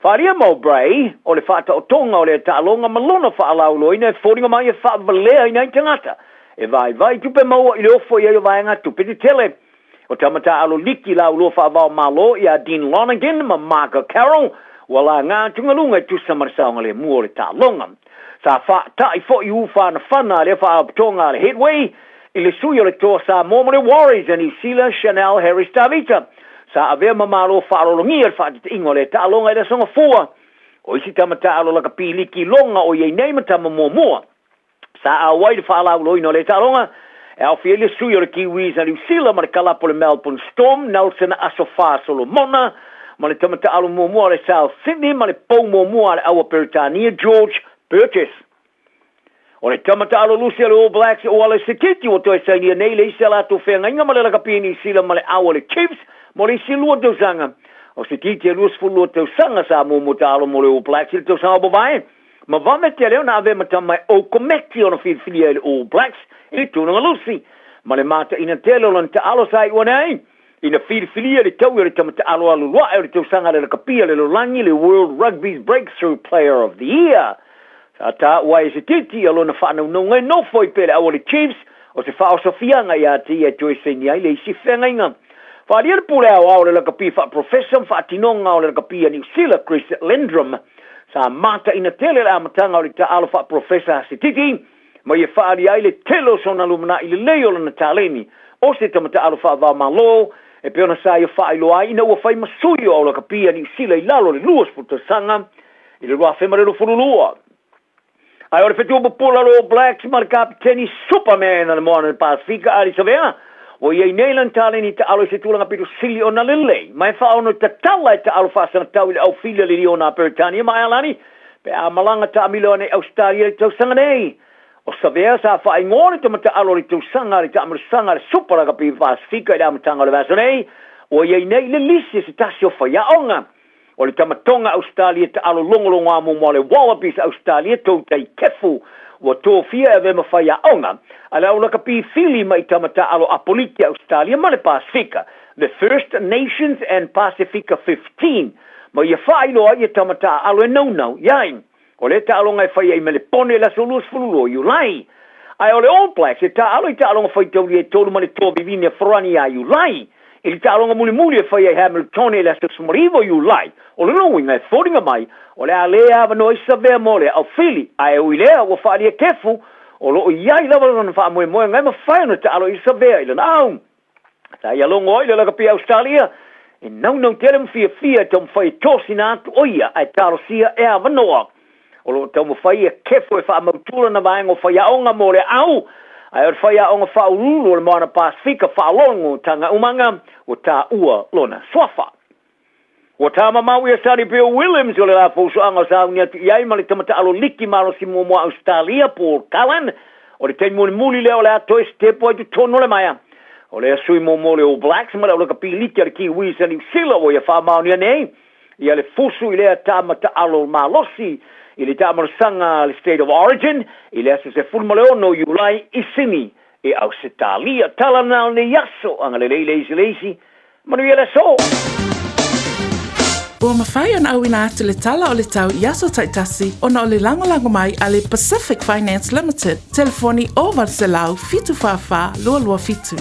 Wharia Mowbray, o le whata o tonga o le talonga malona whaalaulo ina e whoringa mai e whaavalea ina i tangata. E vai tupe maua i le ofo i vai ngā tupe te tele. O tamata alo liki laulo whaavao malo i a Dean Lonergan ma Margo Carroll, wala ngā tungalunga i tusa marasaunga le mua o le talonga. Sa tai fo i uwhana whana le whaapatonga le Headway, i le sui o le toa sa Mormon Warriors and i Sila Chanel Harris Davita. Sa avea mamalo whaalolongia le whaatita ingo le talonga i le songa fua. O isi tamata alo laka piliki longa o iei neimatama mua. Sa awai le whaalaulo ino le talonga, e au fia le sui o le Kiwis na New Zealand ma le kalapo le Melbourne Storm, Nelson Asofa Solomona, ma le tamata alo mua le South Sydney, ma le pou mua le awa Peritania George Burgess. O le tamata alo Lucia le All Blacks o ale Sekiti o toi sainia nei le isi alato whengainga ma le lakapi New Zealand ma le awa le Chiefs, mo le isi lua tausanga. O Sekiti e luas fulua tausanga sa mua alo mo le All Blacks i le tausanga babae. Ma vame te leo na ave matama o komeki o na whiwhilia le All Blacks i tūnanga Lucy. Ma le mata ina telo lan te alo sai wanei. Ina whiwhilia le tau e le tamata alo alu loa e le tausanga le kapia le lolangi le World Rugby's Breakthrough Player of the Year. Sa ta wai se titi alo na whanau no ngai no foi pele awa le Chiefs o se whao sofianga ia te ia toi se ni ai le isi whenga inga. Wharia le pule au le kapia wha professor wha atinonga o le kapia New Zealand Chris Lindrum. Sa mata ina tele le amatanga o le ta alfa professor se titi, ma ia whaari ai le telo sona lumana i le leo le na taleni, o se tamata alfa va malo, e peona sa ia whaai loa ina ua whai masuyo o la kapia ni sila i lalo le luas puta sanga, i le rua whemarelo furulua. Ai o le whetua bapula lo Blacks ma le kapiteni Superman na le moana le Pasifika ali sa vea, o iei neilan taleni ta alo se tulanga pitu sili o na lele. Mai whaono ta tala e ta alo whasana tau i le au fila li o na Peritania mai alani. Pe a malanga ta amilo ne Australia le tausanga nei. O sa vea sa wha ingone ta mata alo li tausanga li ta amarisanga le supera kapi Pasifika i le amatanga le vaso nei. O iei nei le lisi se tasio whaiaonga. O le tamatonga Australia ta alo longolongo amu mo le Wallabies Australia tau tei kefu. Wa tō fia e vema whaiaonga. Ala o laka pi fili mai tamata alo Apolitia Australia ma le Pasifika, the First Nations and Pasifika 15. Ma ia whailoa ia tamata alo e naunau, iain. O le ta alo ngai whai e me le pone la solus fululo, you lai. Ai o le All Blacks, e ta alo i ta alo ngai whai tauri e tolu ma le tō vivini e frani a, you lai. E li ta alo ngai muli e whai e Hamilton e la susmarivo, you lai. O le nongi ngai whoringa mai, o le alea ava no isa vea mole, au fili, ai o ilea wa whaari e kefu, o lo iai lava lana wha moe moe ngai ma whaina te alo i sa vea ilan au. Ta ia longo oile laka pi Australia, e nau tele mwhia tau mwhai tosi na atu oia ai taro sia e awa noa. O lo tau mwhai e kefo e wha mautura na vaengo whai aonga mo le au, ai or whai aonga wha urulu o le moana Pasifika wha longo tanga umanga o ta ua lona swafa. O tama mau ia Sari Bill Williams o le la fauso anga sa unia tu iai ma le tamata alo liki maro si mua Australia Paul Cullen o le teimu muli leo le ato e stepo ai tu tono le maia o le asui mo le All Blacks ma le o le kapi liki a le Kiwis a New Zealand o ia wha maonia nei ia le fusu i le tamata alo malosi i le tamarasanga le State of Origin i le asa se fulma le ono Iulai Isini e au se talia talanao ne yaso anga le leisi ma nu ia le so. Ua mawhai ona au ina atu le tala o le tau i aso taitasi ona o le langolango mai a le Pacific Finance Limited. Telefoni o Varselau fitu whawha lua fitu.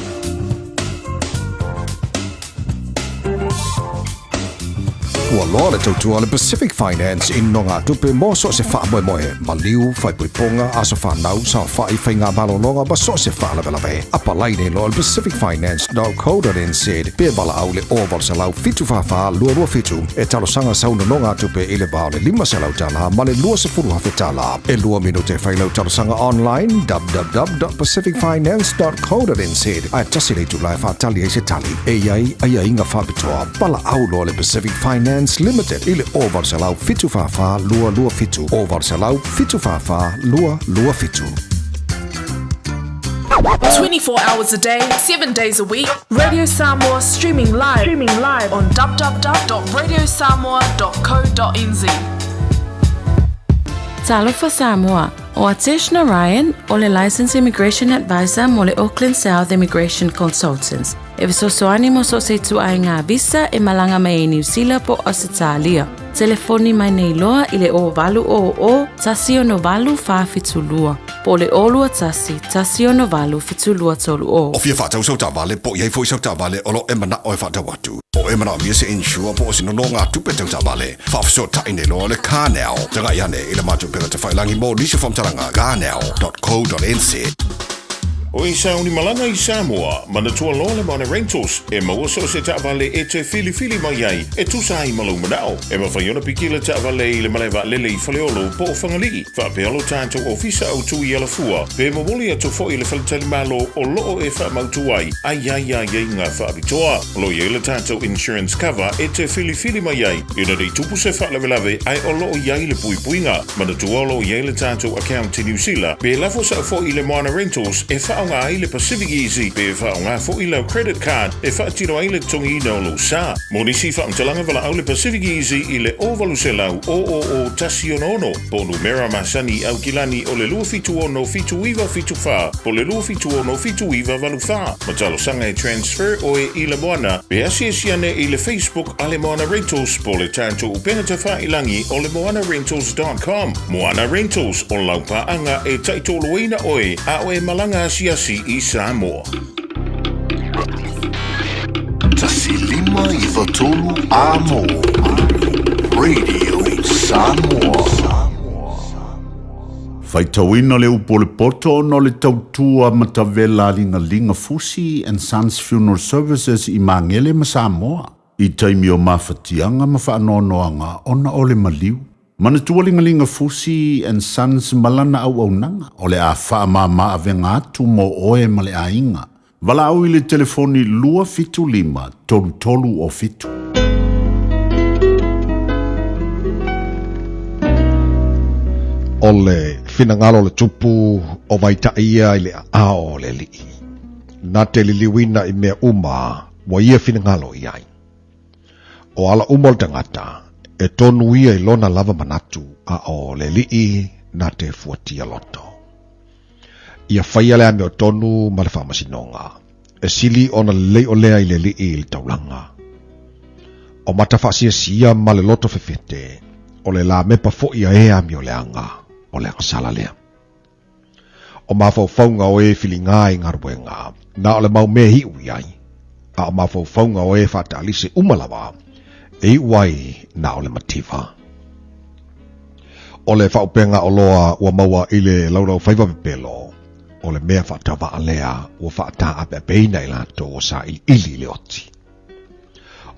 Ua loa le tautua le Pacific Finance in nonga tupe moso se wha moe moe. Maliu, whai puiponga, aso whanau, sa whai whainga malolonga, ba so se wha lawe. Apa laine lo le pacificfinance.co.nz. Pe bala au le oval se lau fitu whawha, lua fitu. E talo sanga sauna nonga tupe ile bao le 5 se lau tala, ma le lua se furu hafe tala. E lua minute whailau talo sanga online, www.pacificfinance.co.nz. Ai tasi le tu lai whatali e se tali. E iai, ai inga whabitoa. Bala au lo le Pacific Finance Limited. Ile oval se lau fitu whawha, lua fitu. Oval se lau fitu whawha, lua fitu. 24 hours a day, 7 days a week. Radio Samoa streaming live on www.radiosamoa.co.nz. Talofa Samoa. O Ateshna Ryan, o le Licensed Immigration Advisor mo le Auckland South Immigration Consultants. E visosoani mo so se tu ai ngā visa e malanga mai e New Zealand po Australia. Telefoni mai nei loa i le o valu o tasio no valu wha fitulua. Po le olua tasio no valu fitulua tolu o. O fia whatau sau tawale, po iei fwoi sau tawale, o lo emana o e whatau atu. O emana o mia se insure, po o sino no ngā tupe tau tawale. Whawhiso taine loa le Carnell. Tanga iane i le matu pera te whailangi mo lisa whamtaranga carnell.co.nz. O i sauni malanga i Samoa, manatua loa le Moana Rentals, e maua so se ta'avale e te fili mai ai, e tusa ai malau manao. E mawhaiona pikila ta'avale i le malewa lele i whaleolo po o whangalii. Whapealo tātou ofisa au tui ala fua, pe mawoli atu fo i le whaletali malo o loo e whamautu ai ngā whaabitoa. Lo i le tātou insurance cover e te fili mai ai, i na rei tupu se whaalawe ai o loo i le puipuinga. Manatua lo i le tātou account i New Zealand, pe lafo sa fo i le Moana Rentals e whaonga ai le Pacific Easy, pe whaonga fo i lau credit card, e whaatino ai le tongi ina o lo sa. Monisi whaamtalanga wala au le Pacific Easy i le ovalu se lau o tasionono. Po numera masani au kilani o le lua fitu ono fitu iwa fitu wha, po le lua fitu ono fitu iwa valu wha. Matalo sanga e transfer o e i le Moana, pe asiasiane i le Facebook a le Moana Rentals, po le tanto upenga te wha ilangi o le moanarentals.com. Moana Rentals o lau paanga e taitoloina oe, a o e malanga asiasi i Samoa. Tasilima i Vatolu Amo. Radio Samoa. Faitauina le upo le poto no le tautua matavela linga Fusi and Sons Funeral Services i Mangele ma Samoa. I taimi o mawhatianga ma whaanoanoanga ona o le maliu. Manatua linga Fusi and Sons malana au nanga o le a whaamama avenga atu mo oe ma le ainga. Wala au i le telefoni lua fitu lima tolu o fitu. O le finangalo le tupu o maitaia i le ao le li. Nā te liliwina i mea uma wa ia finangalo i ai. O ala umol tangata e tonu ia i lona lava manatu a o le li nā te fuatia loto. Ia whaia lea me o tonu ma le whamasinonga. E sili ona lei o lea i le li i le taulanga. O matafasia sia ma le loto fefete o le la mepa fo ia ea mi o leanga. O le sala lea. O mawhauwhaunga o e whilinga i ngaruenga, na o le mau mea hi ui ai. A o mawhauwhaunga o e whatalise umalawa, e uai na o le mativa. O le whaupenga o loa ua maua i le laulau whaiva pepelo, o le mea whatawa a lea ua whata ape peina i lato o sa ili le oti.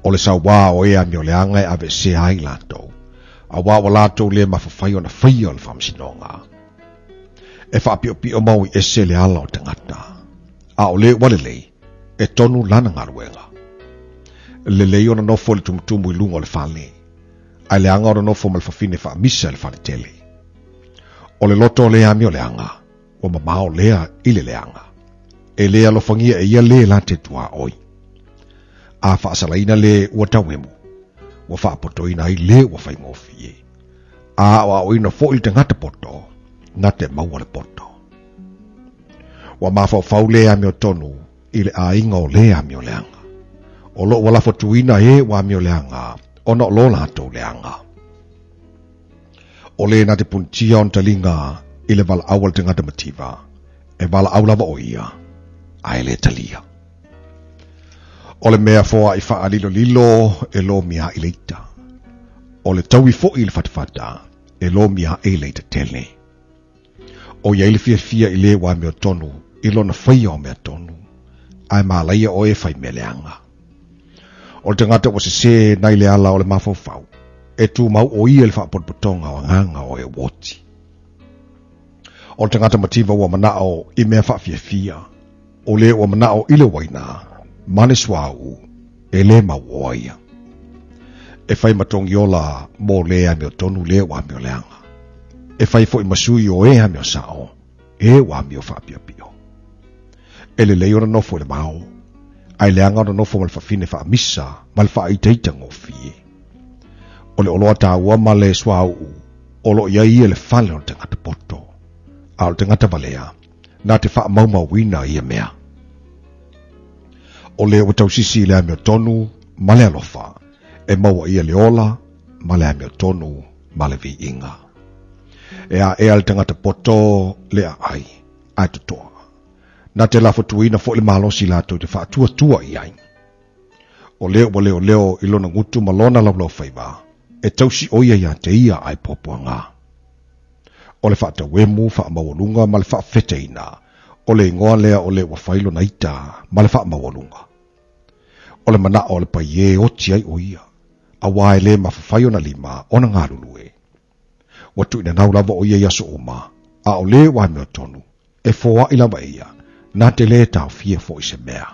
O le sawa o ea mi o le anga e ave se hai lato, a wā lato le mawhawhai o na whaia o le whamsinonga. E whapio o mau i ese le ala o tangata. A o le walelei, e tonu lana ngaruenga. Le lei o na nofo le tumutumu i lunga o le whale. Ai le anga o na nofo ma le whawhine whamisa le whale tele. O le loto o le ami o le anga, o mamao lea i le anga. E lea lo whangia e ia le la te tua oi. A whaasalaina le ua tauemu. Wa whaapotoina i le wa whai ngofie. A wa oina fo i te ngata poto, na te maua le poto. Wa mawhau le ame o tonu, i le a inga o le ame o leanga. O lo wala fotuina e wa ame o leanga, o no lo lato leanga. O le na te puntia on talinga, i le vala awal te ngata mativa, e vala aulava o ia, a ele talia. O le mea foa i wha alilo lilo e lo mia i leita. O le taui fo i le fatafata, e lo mia e le te tele. O ia ili fia i le wa mea tonu, i lo na whaia o mea tonu, ai malaia o e whai meleanga. O le tangata o se nai le ala o le mafau e tu mau o ia le whapotpotonga o nganga o e woti. O le tangata mativa ua manao i mea whafia, o le ua manao i le waina, mane swau, e le mauoia. E whai matongi ola mō lea meo tonu le wa meo leanga. E whai fo i masui o ea meo sao, e wa meo whapia pio. E le leo na nofo le mao, ai leanga na nofo mal whawhine wha misa, mal wha i teita ngofie. O le oloa tā ua ma le swau, olo ia ia le whale o tangata poto, a o tangata valea, nā te wha mauma wina ia mea. O le watau sisi lea meo tonu, ma le alofa, e maua ia le ola, ma lea meo tonu, ma le vi inga. E a ea le tangata poto, lea ai tutoa. Nā te lafo tuina fo le malosi lato te wha tua i ai. O leo ilona ngutu malona lau whaiva, e tausi oia ia te ia ai popua ngā. O le wha ta wemu, wha mawalunga, ma le wha wheteina, o le ingoa lea o le wafailo na ita, ma le wha mawalunga. O le mana o le paie o ti ai oia, a wae le mawhawhaio na lima, o na ngā lulue. Watu ina nau lava o ia yaso oma, a o le wa mea tonu, e foa ila wa ia, nā te le tau fie fo i se mea.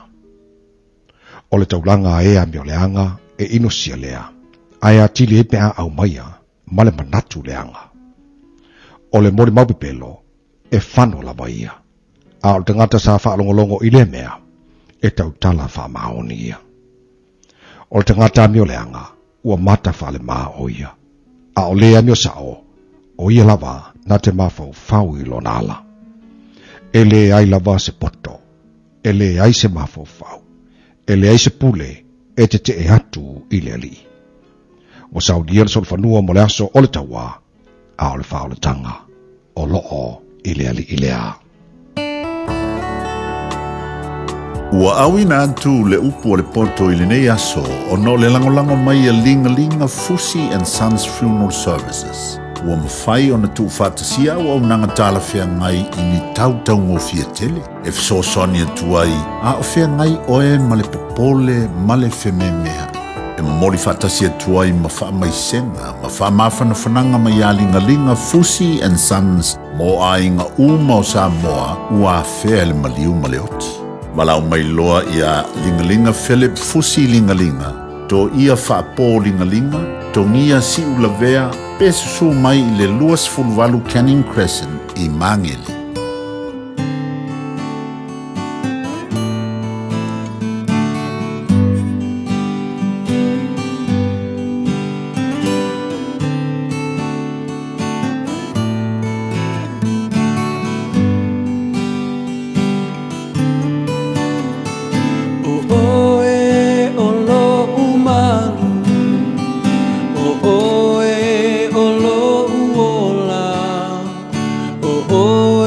O le taulanga e a meo leanga, e ino sia lea, ai a tili e pea au maia, ma le manatu leanga. O le mori maupipelo, e whano la ia, a o le tangata sa wha longolongo i le mea, e tau tala wha maoni ia. O le tangata meo leanga, ua mata wha le maa o ia, a o lea meo sao, o ia lava, na te mawhau whau i lo nala. E le ai lava se poto, e le ai se mawhau whau, e le ai se pule, e te e atu i le ali. O saudia le solfanua mo le aso o le taua, a o le whao le tanga, o loo i le ali i le a. Ua awina atu le upu o le poto i le nei aso, o no le langolango mai a linga Fusi and Sons Funeral Services. Ua mawhai o na tu whātasia o au nanga tāla whea ngai i ni tau ngofia tele. E fsosoni atu ai, a o whea ngai oe ma le popole ma le whememea. E mamori whātasia atu ai ma wha mai senga, ma wha mawhana whananga mai a linga Fusi and Sons mo a inga uma o Samoa ua whea le maliu ma le oti. Walau mai loa ia linga Philip Fusi linga, to ia whaapō linga, to ngia si ulavea, pesu mai i le luas fulwalu Canning Crescent i Mangele. Oh,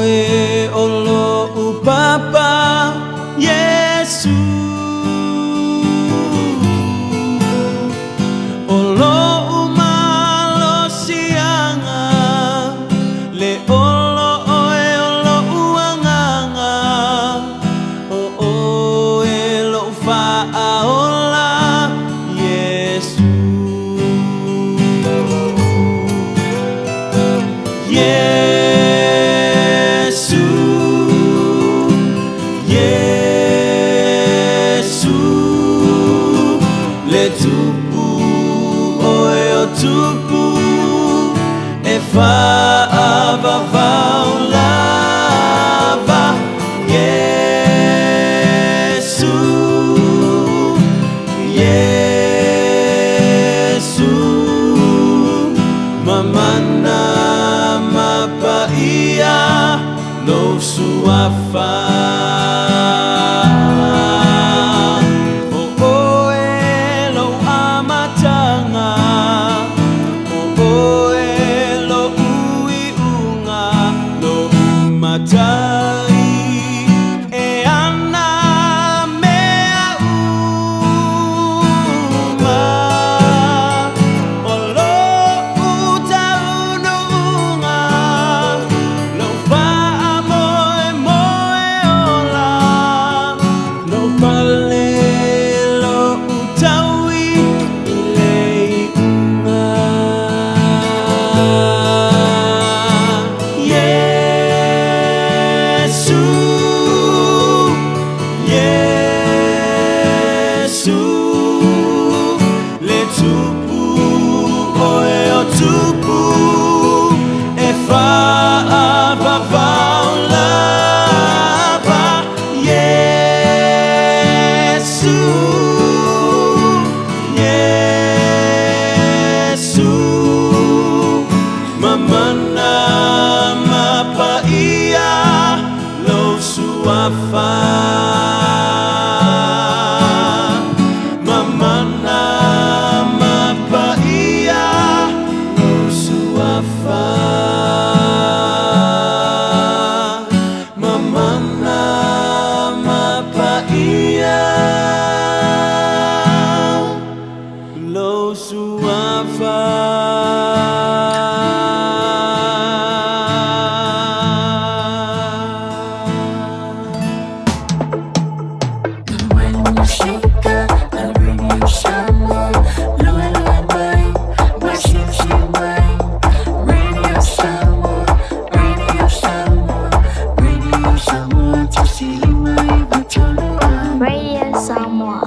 Shika, a radio Samoa. Lua lua mai, washing shing mai. Radio Samoa, Radio Samoa, Radio Samoa. Tasili mai vatulu. Radio Samoa.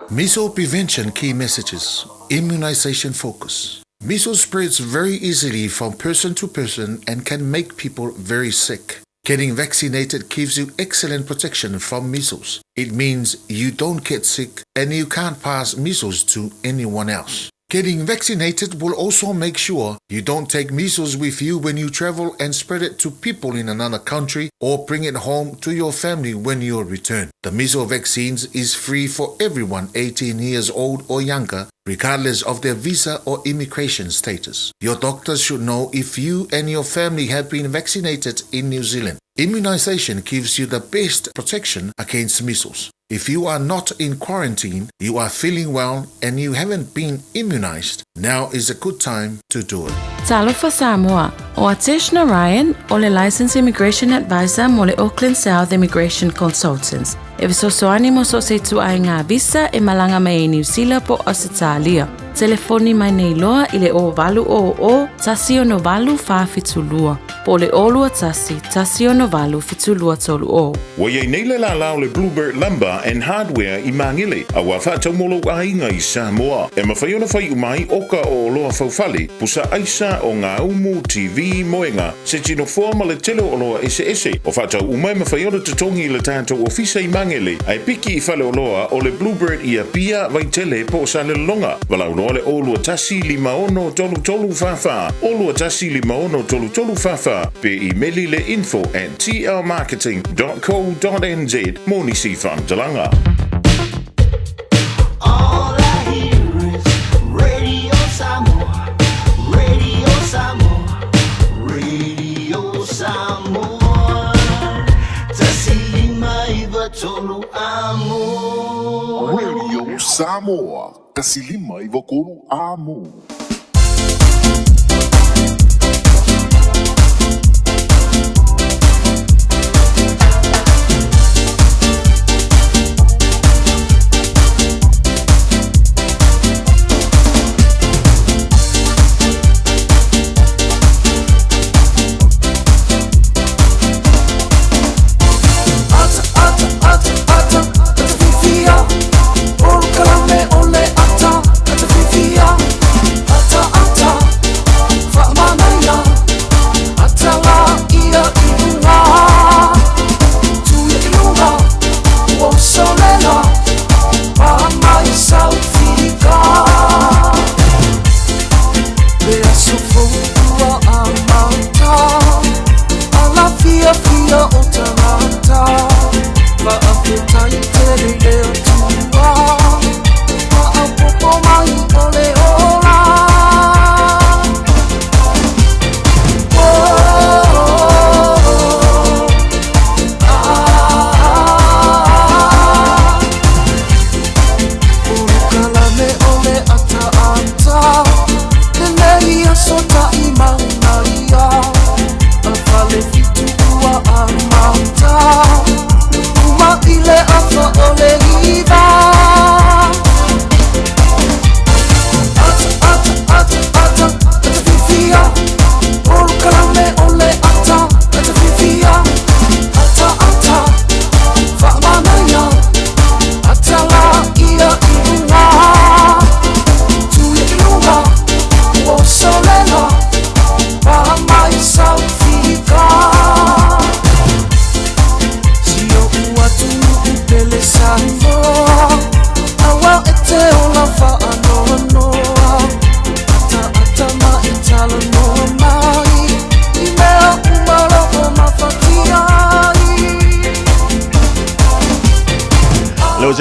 Measles prevention key messages. Immunization focus. Measles spreads very easily from person to person and can make people very sick. Getting vaccinated gives you excellent protection from measles. It means you don't get sick and you can't pass measles to anyone else. Getting vaccinated will also make sure you don't take measles with you when you travel and spread it to people in another country or bring it home to your family when you return. The measles vaccines is free for everyone 18 years old or younger, regardless of their visa or immigration status. Your doctors should know if you and your family have been vaccinated in New Zealand. Immunization gives you the best protection against measles. If you are not in quarantine, you are feeling well and you haven't been immunized, now is a good time to do it. Talofa Samoa, o Ateshna Ryan, o le Licensed Immigration Advisor mo le Auckland South Immigration Consultants. E visosoani mo so se tu ai ngā visa e malanga mai e New Zealand po Australia. Telefoni mai nei loa i le o valu o tasi o no valu whawhitulua. Po le olua tasi o no valu whitulua tolu o. Wa ye nei le la lao le Bluebird Lumber and Hardware i Mangile. A wa whātaumolo ainga i Samoa. E mawhaiona whai umai oka o loa whauwhale. Pusa aisa o ngā umu TV moenga. Se tino forma le tele o loa ese. O whātau umai mawhaiona tutongi le tātou ofisa i Mangile. Ai piki i whale o loa o le Bluebird i a pia vai tele po sa le longa. Walau noa le olua tasi 5 fafa. Olua tasi 5 fafa. Pe emaili le info@tlmarketing.co.nz. Moni si whantalanga. All I hear is Radio Samoa, Radio Samoa, Radio Samoa. Tasili mai vatolu amo. Radio Samoa, tasili mai vatolu amo.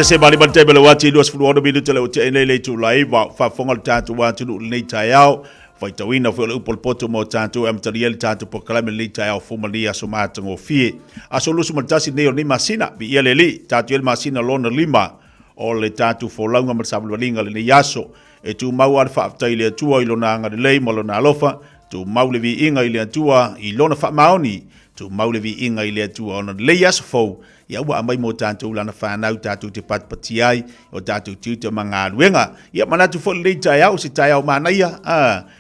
Se mali man tebe le wati dos fu ono minuto le o te ele tu live fa fonga tatu watu no nei taiao fa tawina fo le upol poto mo tatu am tariel tatu po kala le taiao fo malia so matango fie asolu su matasi nei ni masina bi ele li tatu el masina lona lima o le tatu fo launga ma sablu linga le yaso e tu mau al fa taile tu o ilona nga le mo lona lofa tu mau le vi inga ile tua ilona fa maoni tu maule vi inga ile tu ona le yaso fo ia wa mai mo tātou lana whanau tātou te patpati ai o tātou tiu te mga ruenga ia manatu fo le tai au se tai au manaia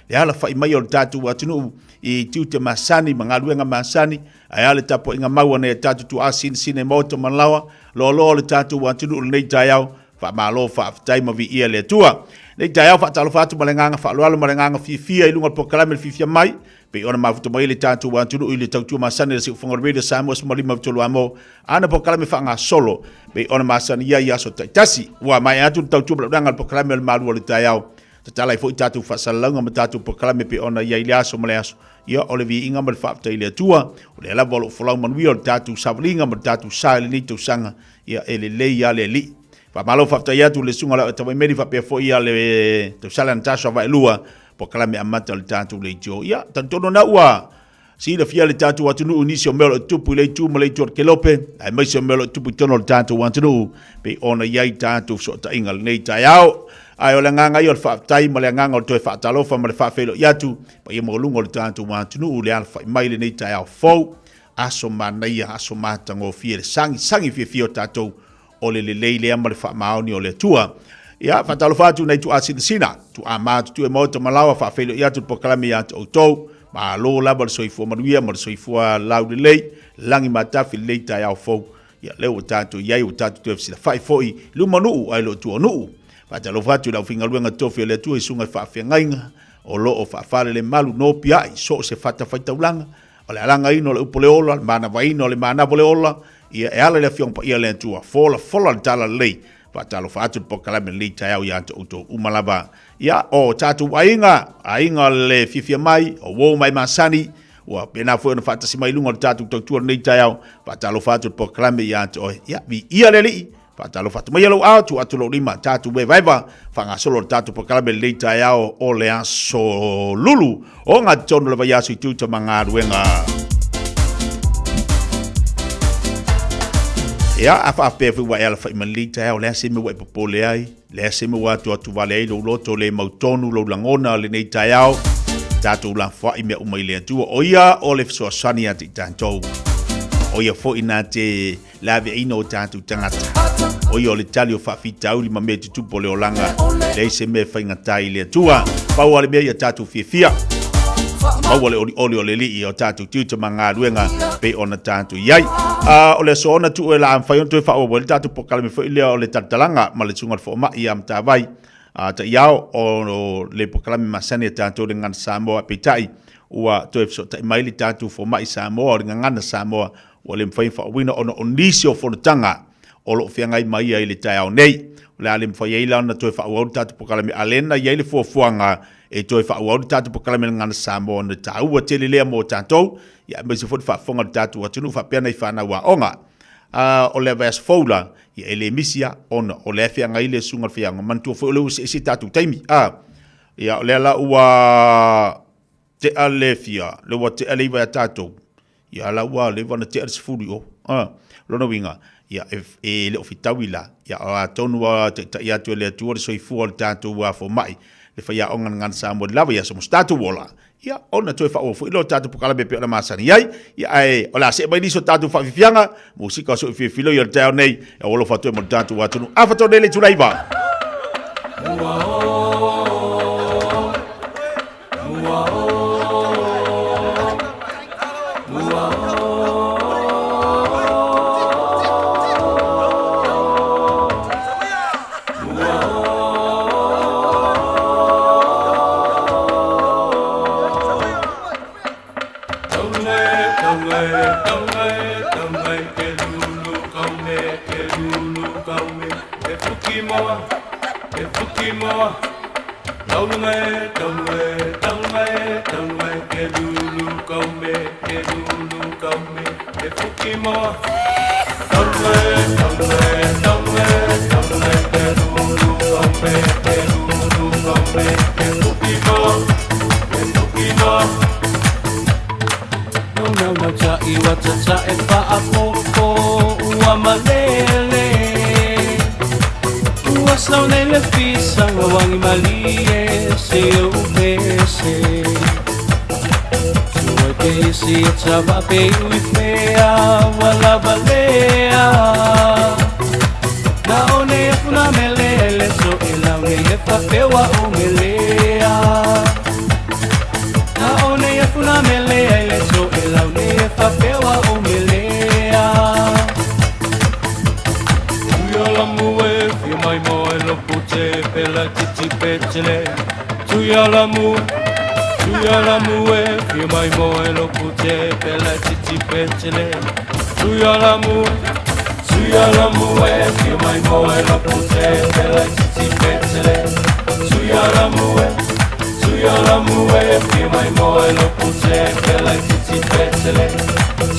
le ala whai mai o tātou atunu i tiu te masani mga ruenga masani ai ale tapo inga maua ne tātou tu asin sine moto malawa lo le tātou atunu le tai au fa malo fa tai ma vi ia le tua le tai au fa talo fatu malenganga fa lo malenganga fifia i lunga pokalame fifia mai pe ona mafuta mai le tātou atunu i le tautua masani le se ufonga radio Samuel malima tolu amo ana pokalame fa nga solo pe ona masani ia so taitasi wa mai atu tautua blanga pokalame le malu le tai au tatala fo tātou fa salanga ma tātou pokalame pe ona ia ile aso male aso ia ole vi inga mal fa tai le tua le la volo folau manui o tātou savlinga ma tātou sa le ni tu sanga ia ele le ia le li fa malo fa tai atu le sunga la tawai meri fa pe fo ia le tu sala ntaso va lua pokalame amata le tātou le jo ia tantono na ua si le fia le tātou atunu unisi o melo tupu le tu male tu kelope ai mai se melo tupu tono le tātou atunu pe ona iai tātou so ta ingal nei tai au ai o le nganga i o le whaatai ma le nganga o le toi whaatalofa ma le whaafelo i atu pa i mo lungo le tātou atunu u le alfa i mai le nei tai au fau aso manaia aso matango fia le sangi fia o tātou o le leile ama le whaamaoni o le tua ia whaatalofa atu nei tu asinsina tu amatu tu e mauta malawa whaafelo i atu pokalame i atu o tau ma lo laba le soifua manuia ma le soifua lau le lei langi matafi le tai au fau ia leo tātou iai o tātou tu e fsila whai foi luma nuu ai lo tu o nuu whaatalofa atu lau finga luenga tofi o le tua i sunga whaafia ngainga o lo o whaafale le malu no pia i so se whata whaitaulanga o le alanga ino le upo le ola le mana waino le mana le ola ia e ala le fiong pa ia le tua fola le tala lei whaatalofa atu pokalame le tai au i atu uto umalaba ia o tātou ainga le fifia mai o wō mai masani ua pena foi na fatasi mai lunga tātou tautua nei tai au whaatalofa atu pokalame i atu oi ia vi ia le li whaatalofa atu mai alau atu lo lima tātou we vaiva whangasolo tātou pokalame le tai au o le aso lulu o ngā tono le vai aso i tūta mga ruenga ia a whaape fu wa ela whai malita au lea se me wai popole ai lea se me watu atu vale ai lo loto le mautonu lo langona le nei tai au tātou la whai mea umai lea tua o ia o le fsoa sani ati tātou o ia fo ina te lawe ino o tātou tangata o ia o le tali o whaafita au lima mea tutupo le olanga le se me whaingatai lea tua pau ale mea ia tātou fia Mau le oli o le li o tātou tiuta mga ruenga pe ona tātou iai. O le so ona tu e la amwhai on tu e wha o le tātou pokalame fo ilia o le tatalanga ma le tunga fo ma i am tāwai. Ta iau o le pokalame masane tātou le ngana Samoa pe tai ua tu e so tai maili tātou fo ma i Samoa o le ngana Samoa o le mwhai wha wina ona o nisi o whanutanga o lo whiangai mai ai le tai au nei. Le ale mwhai eila ona tu e wha o tātou pokalame alena i le fuafuanga e toi fa wa tatu pokalame ngana Samoa na taua tele lea mo tatou ya me se fot fa fonga tatu atu fa pena i fa na wa onga o le vas fola ya ele misia ona o le fia ngai le sunga fia man tu fo le se tatu taimi ya le la wa te ale fia le wa te ale va tatou ya la wa le va na te as fulio lo no winga ya e le ofitawila ya a tonu wa te ya tu le tu so i fu tatu wa fo mai le faya ongan ngan Samoa lava ya somos tatu wola ya ona toi fa o fu ilo tatu pokalame pe ona masani yai ya ai ola se mai diso tatu fa fianga musika so fi filo yo tao nei e olo fa to mo tatu wa tunu afa to dele tulaiva que se echaba peio e fea wala balea na one e funa mele le so e la one e fapewa o melea na one e funa mele le so e la one e fapewa o melea Tuyola mue fio mai mo e lo pute pela titi petele Tuyola mue fio mai mo e lo pute pela titi petele Tuyola mue fio mai mo e lo pute pela titi petele Tuyola mue fio mai mo e lo pute pela titi petele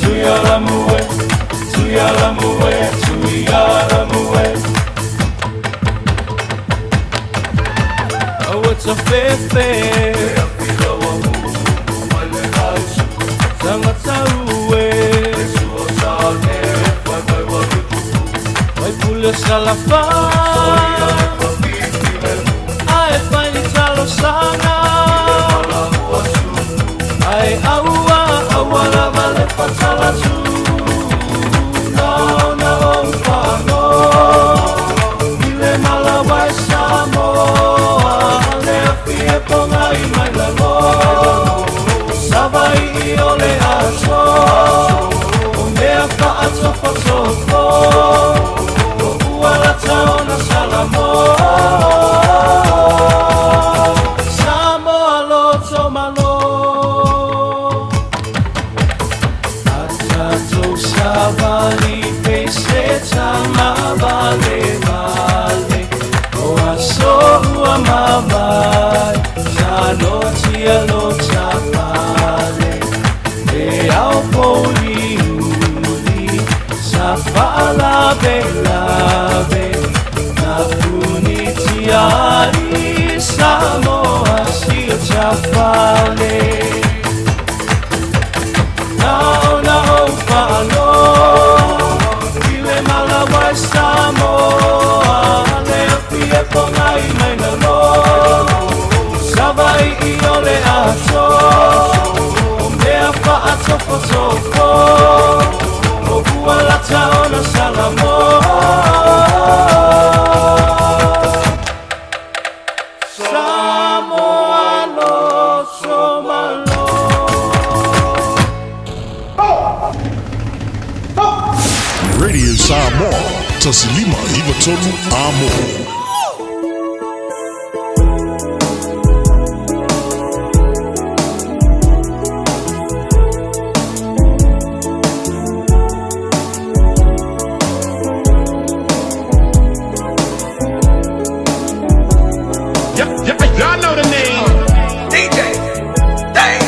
Tuyola mue Oh, it's a fair Sangatauwe Vai pule salafa Ai fai talo sana Ai aua la vale patala su Radio Samoa, tasilima iwa tonu amo. Y'all know the name. DJ. Dang.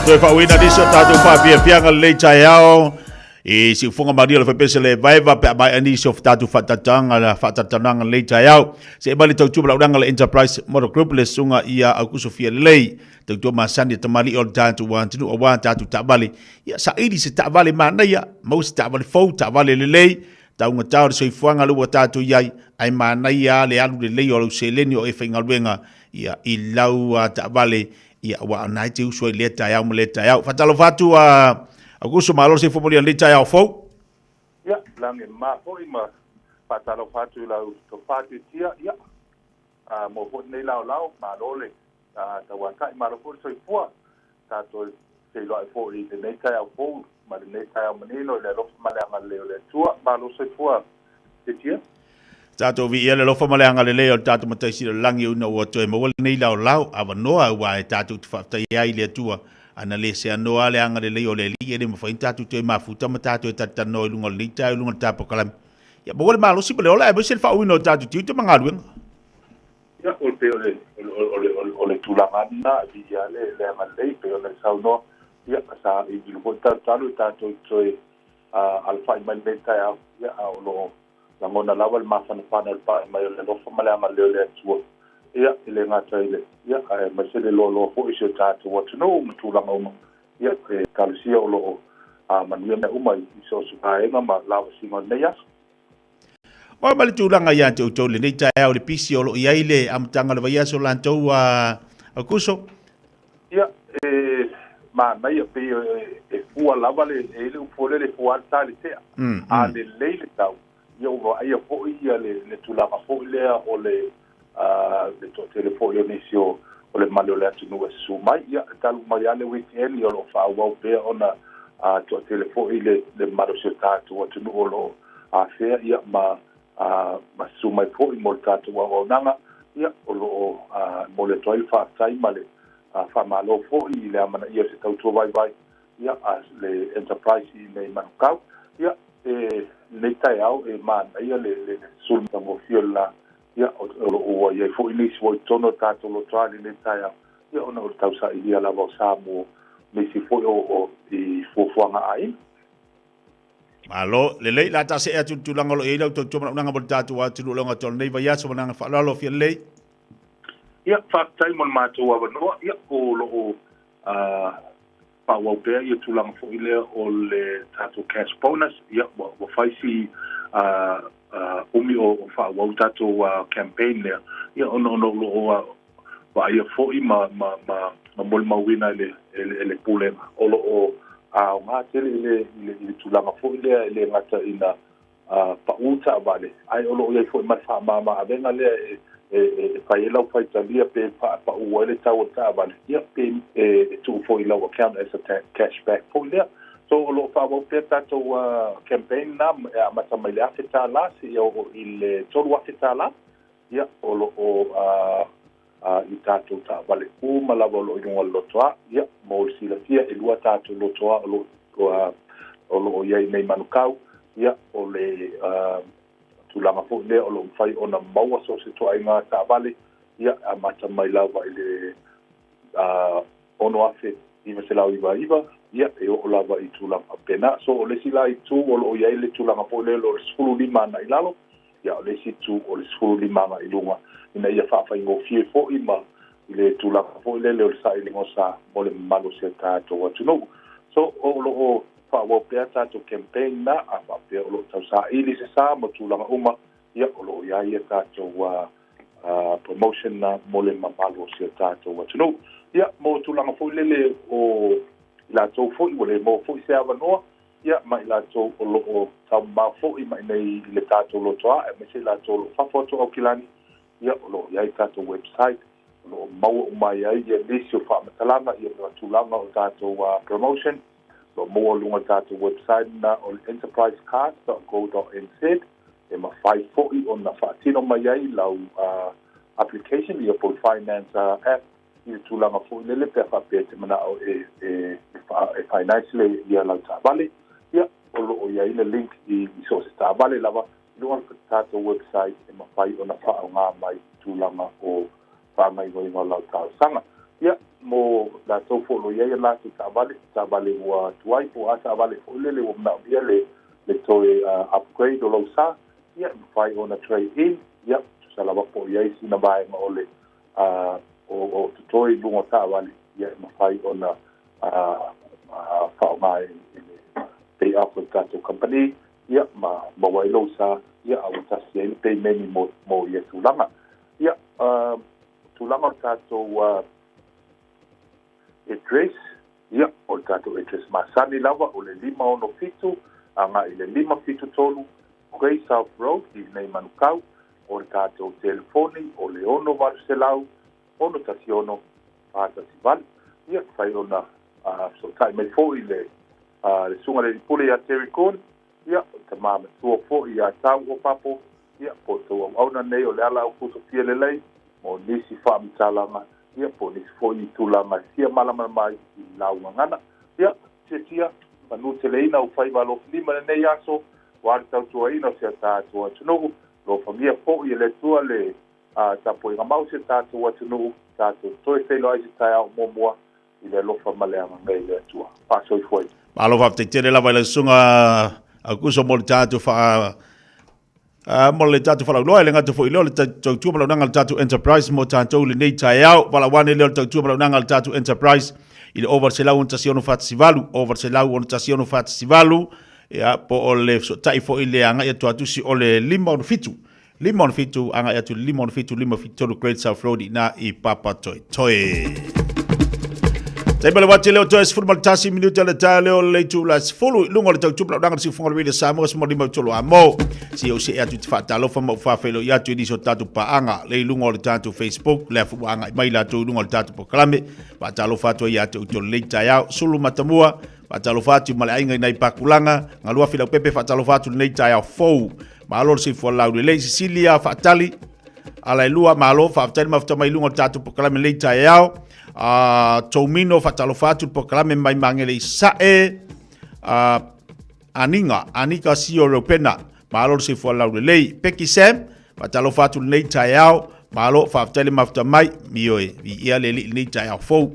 tātou e whauina niso tātou whapiapianga le tai au. E si ufunga maria le whapese le vaiva pe amai anisio tātou whatatananga le tai au. Se e mali tau tūpala uranga le Enterprise Motor Group le sunga ia au kusofia lei. Tau tō masani tamali o tātou wantinu o wā tātou tāwale. Ia sa iri se tāwale mana ia. Mau se tāwale fau, tāwale le lei. Tau ngā tāu le soifuanga lua tātou iai. Ai mana ia le alu le lei o lau se leni o e whaingaluenga. Ia i lau tāwale. Ia wa anai te usoi le tai au le tai au. Fatalo fatu a kuso malo se fomoli le tai au fo. Ia, lange ma fo ima fatalo fatu la to fatu tia ia. Mo fo nei lao malo le ta wa kai malo fo soi fo. Ta to se lo fo i le tai au fo, ma le tai au menino le lo ma le tua malo soi fo. Tia. Tātou vi ia le lofa maleanga le leo tātou mataisi le langi una ua toe mawale nei lau awa noa ua e tātou te whaftai ai le atua ana le se anoa le anga le leo le li e le mawhain tātou toe mafuta ma tātou e tatano i lunga le nita i lunga le tāpo kalami. Ia mawale malosi pa le ola e bese le whauina o tātou tiu te mangaruenga. Ia ole tulangana vi ia le anga lei pe ole saunoa ia sa i lupo tātou toe alfa i mai menta ia olo la ngona lava le mafana le pa mai le lofa malanga le tua ia ile ngata ile ia mai se le lo fo iso tatu watu no mtulanga uma ia ke kalisia lo manuia me uma iso sukaenga ma lava singa neia o mali tulanga ia te utou le nei tai au le pisi o lo ia ile amtanga le vaia so lantou a kuso ia ma mai pe e fua lava le ele ufole le fua tali te a le leile tau yo ai fo ia le tulanga fo le o le to telefone nisio o le malo le atu no su mai ia talu mai ale weekend yo lo fa wa pe ona to telefone le malo se tatu o tunu o lo a fe ia ma su mai fo i mo tatu wa nanga ia o lo mo le toil fa sai male fa malo fo i le amana ia se tau vai ia le enterprise i nei manukau ia le tai au e man ia le sul mo fiola ia o ia fo ini so tono tato lo trali le tai au ia ona o tau sa ia la vo samo me si fo o i fo nga ai malo le la ta se atu tulanga lo ina to toma nga bol tatu wa tulu longa tol nei vai aso nga fa lo fi le ia fa tai mon ma to wa no ia o lo pa wa pe ia tulang fo ile o le tato cash bonus ia wa faisi umi o fa wa tato campaign le ia ono lo wa ia fo i ma mol ma wina le pule o lo nga tele le tulang fo ile le ngata ina pa uta vale ai o lo ia fo ma fa ma abenga le fa ela fa tabia pe pa o ele tau ta vale ia pe tu fo ila account as a cashback for there so lo fa bo pe tato campaign nam ma ta mai la feta la si o il tolu feta la ia o lo i tato ta vale ku ma la lo i ngol lo toa ia mo si la fia e lua tato lo toa o lo ia nei manukau ia o le tulanga fo le o lo fai ona maua so se to ainga ta vale ia amata mai lava ile ono afe i se la iva ia e o lava i tulanga pena so o le sila i tu o lo ia le tulanga fo le lo skulu lima na ilalo ia o le si tu o le skulu lima na ilunga ina ia fa fa ngo fie fo ima ile tulanga fo le sa ile ngosa mo le malo se ta to what you know so o lo fa wo pe tato campaign na a fa pe o lo tau sa ili se sa mo tulanga uma ia o lo ia tato wa promotion na mo le mamalo se tato wa tuno ia mo tulanga fo le o la to fo i le mo fo se ava no ia mai la to o lo tau ma fo i mai nei le tato lo toa e me se la to fa foto o kilani ia o lo ia tato website lo mau mai ai ia lisio fa matalanga ia no tulanga o tato wa promotion lo mo lunga tato website na on enterprisecard.co.nz e ma fai foi on na fatino mai ai lau application ia for finance app i tulanga foi le pe fa pe te mana o e financially ia lau ta vale ia o lo ia ile link i so sta vale lava lunga tato website e ma fai on na fa nga mai tulanga o fa mai go lau ta sanga ia mo latou fo'oloiai a latou ta'avale ua tuai po a ta'avale fo'ile le ua mana'omia le toe upgrade o lou sa ia mafai ona trade in ia salava po'i ai sina vaega ole o totoi luga o ta'avale ia mafai ona fa'aogā pay up with tatou company ia ma wai lou sa ia au tasi ai le peimeni mo ia tulaga ia tulaga o tatou address ia o tatou address masani lava o le 5 anga i le 573 Grey South Road i nei manukau o le tatou telefoni o le 6 ono tasiono patasivali ia fai ona so tai mai fo'i le sunga le pule ia Tericon ia tamama tua fo'i ia tau o papo ia po tau auna nei o le ala o kuto fia le lei mo nisi whaamitalanga ia po nisi fo'i tulanga sia malama mai i laungangana ia tia manu teleina o fai walo lima le nei aso wari tau tua ina o sia tātua tunugu lo famia fo'i le tua le tapo i ngamau se tātua tunugu tātua toi feilo aise tai au momua i le lofa maleanga ngai le tua paso i foi Malo fa te tere lava le sunga a kuso mo le tātou wha mo le tātou wha loa le ngata fo i leo le tātou tua malau nanga le tātou enterprise mo tātou le nei tai au wala wane leo le tātou tua malau nanga le tātou enterprise i le over se lau on tasiono fatisivalu over se lau on tasiono fatisivalu ia po o le so tai fo i le anga ia tuatusi o le limon fitu anga ia tu limon fitu Great South Road na i Papa Toi Taibale wate leo toa sifuru maltasi minuta le ta leo le tu la sifuru lungo le tau tupla udanga si funga rede Samoa si molima utolo amo si o se atu tifata lofa ma ufafelo ya tu ediso tatu paanga le lungo le tatu Facebook le afu anga maila tu lungo le tatu pokalame wata lofa tu ya tu utolo le tayao sulu matamua wata lofa tu male ainga inai pakulanga ngalua fila pepe wata lofa tu le tayao fou maalor si fuala le Sicilia fatali ala lua malo fatali maftama lungo le tatu pokalame le tayao Tomino fatalofatu pokalame mai mangele sae anika si europena malo se fo la lei peki sem fatalofatu nei tayao malo faftele mafta mai mioe ia le nei tayao fo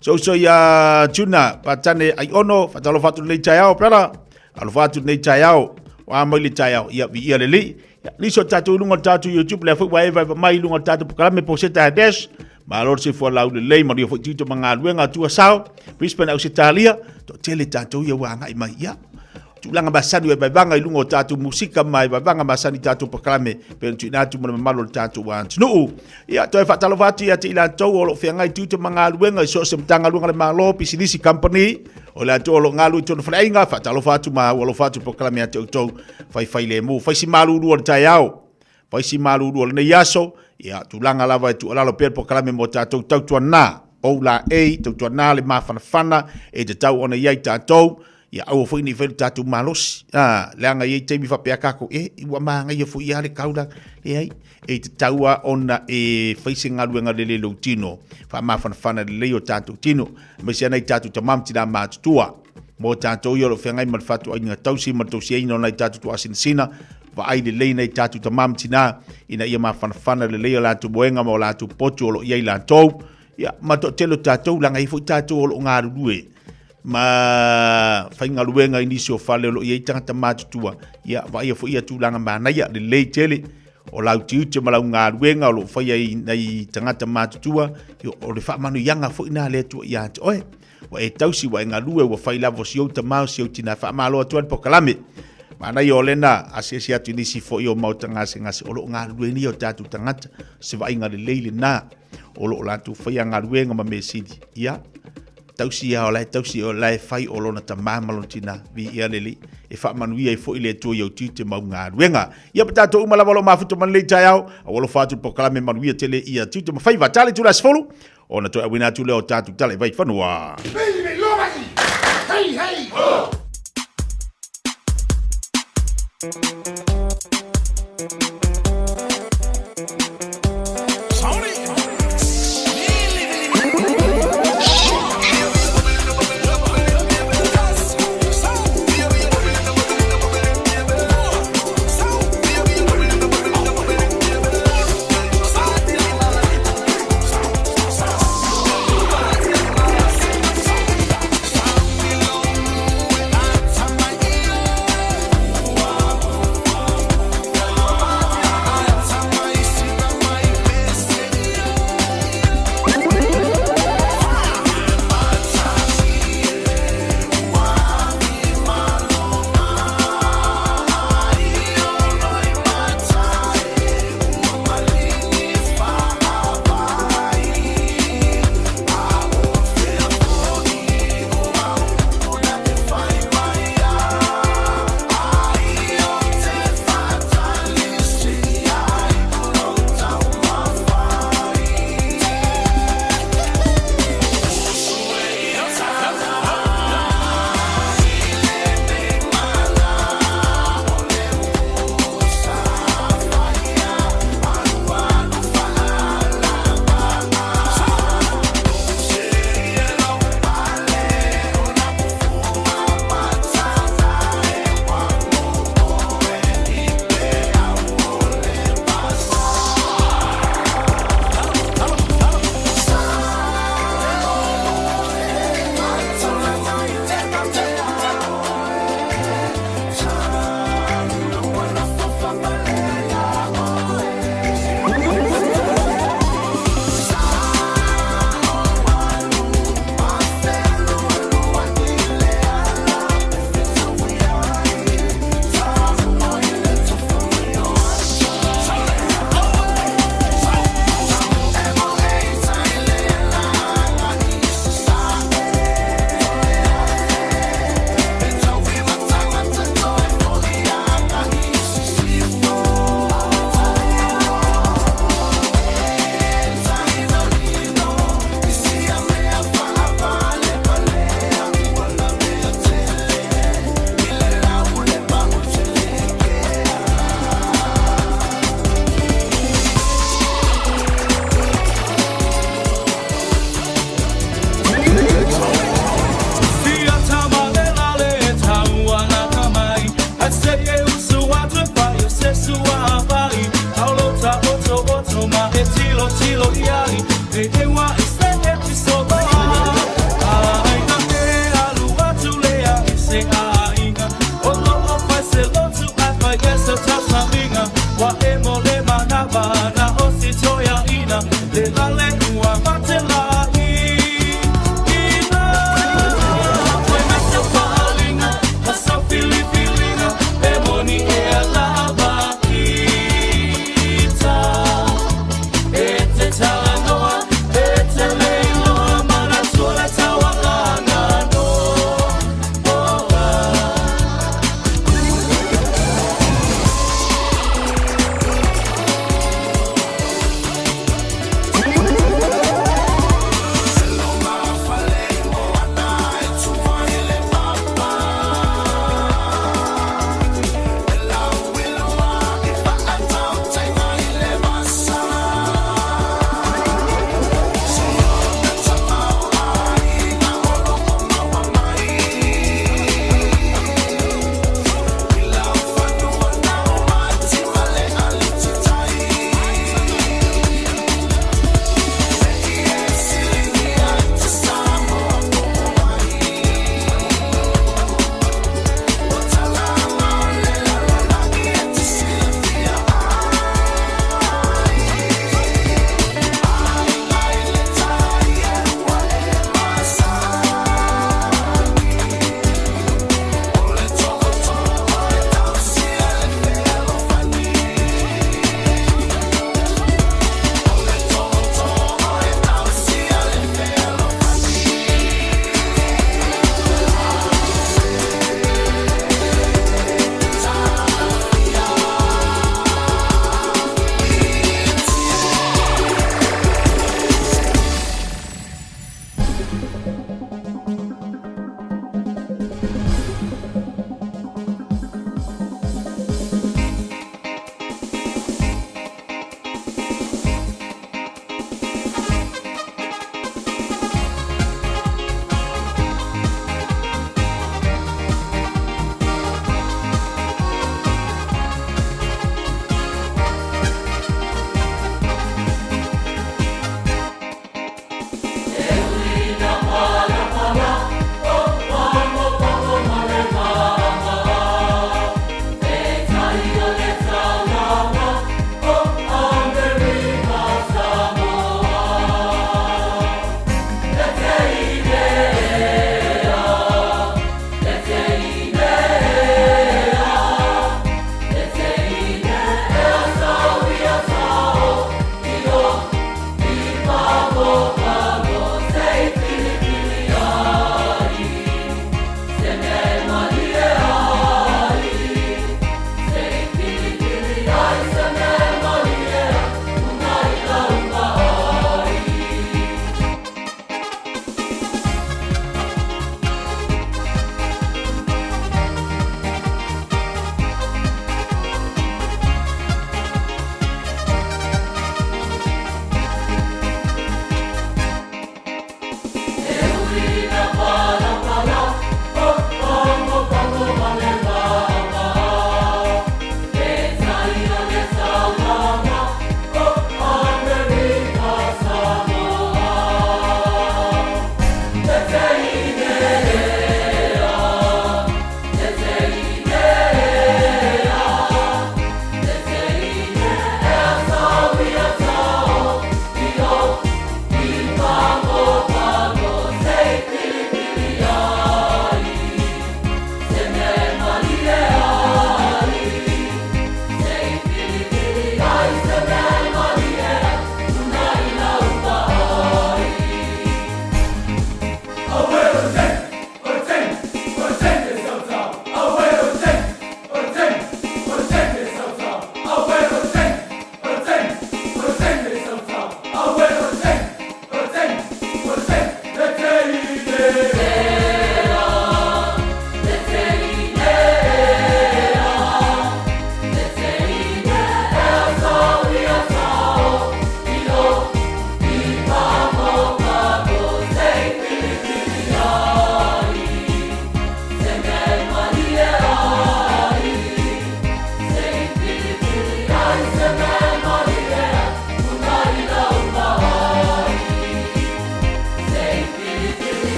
so ya tuna patane ai ono fatalofatu nei tayao prala alofatu nei tayao wa mai tayao ia le ni so tatu lungo tatu YouTube le fo wa mai lungo tatu pokalame poseta dash Malor se fo lau le mo fo tito manga luenga tua sao Brisbane Australia to tele tatou ia wanga i mai ia tu langa basani e banga i lungo tatou musika mai banga basani tatou pakalame pe tu na tu mo malo tatou wan no ia to fa talo fatu ia ti la to o fe ngai tito manga luenga so se mtanga luenga le malo pisinisi company o la to lo ngalu to fa inga fa talo fatu ma o lo fatu pakalame atu to fai le mo fai si malu lu o taiao fai si malu lu le yaso ia tulanga lava tu ala per pokalame mo tatou tau na o la tau na le mafana e te tau ona ia tatou ia au foi ni fel tatou malos le anga ia te mi fa pe kako i wa manga ia foi ia le kaula e te tau ona e facing aluenga le lotino fa mafana le o tatou tino me sia nei tatou tamam tina matua mo tatou yo lo fengai mal fatu ai tau si mal tau si no nei tatou tu asinsina va ai le leina i tatu tamam tina ina ia mafana le leia la tu boenga mo la tu potu lo ia la tou ia ma to telo tatu langa i fu tatu lo ngaru due ma fainga luenga inisio fale lo ia tanga tamatu tua ia va ia fu ia tu langa mana ia le lei tele o la tiu te mala ngaruenga lo fa ia nei tanga tamatu tua o le fa manu yanga fu ina le tu ia oe wa e tausi wa ngalue wa faila vo sio tamau sio tina fa malo tu pokalame mana yo lena asesi atu ni si fo yo mau tanga ngasi o lo ngalue ni o tatu tangata se va inga le leile na o lo la tu fa nga luenga ma mesidi ia tausi ya o la fai o lo na tamama lo tina vi ia leli e fa manuia i fo ile tu yo tite mau nga luenga ia patato umala valo mafuto man le tayao o lo fatu pokalame manuia tele ia tite ma fai va tale tu las folo ona to awina tu le o tatu tale vai fanua hey hey oh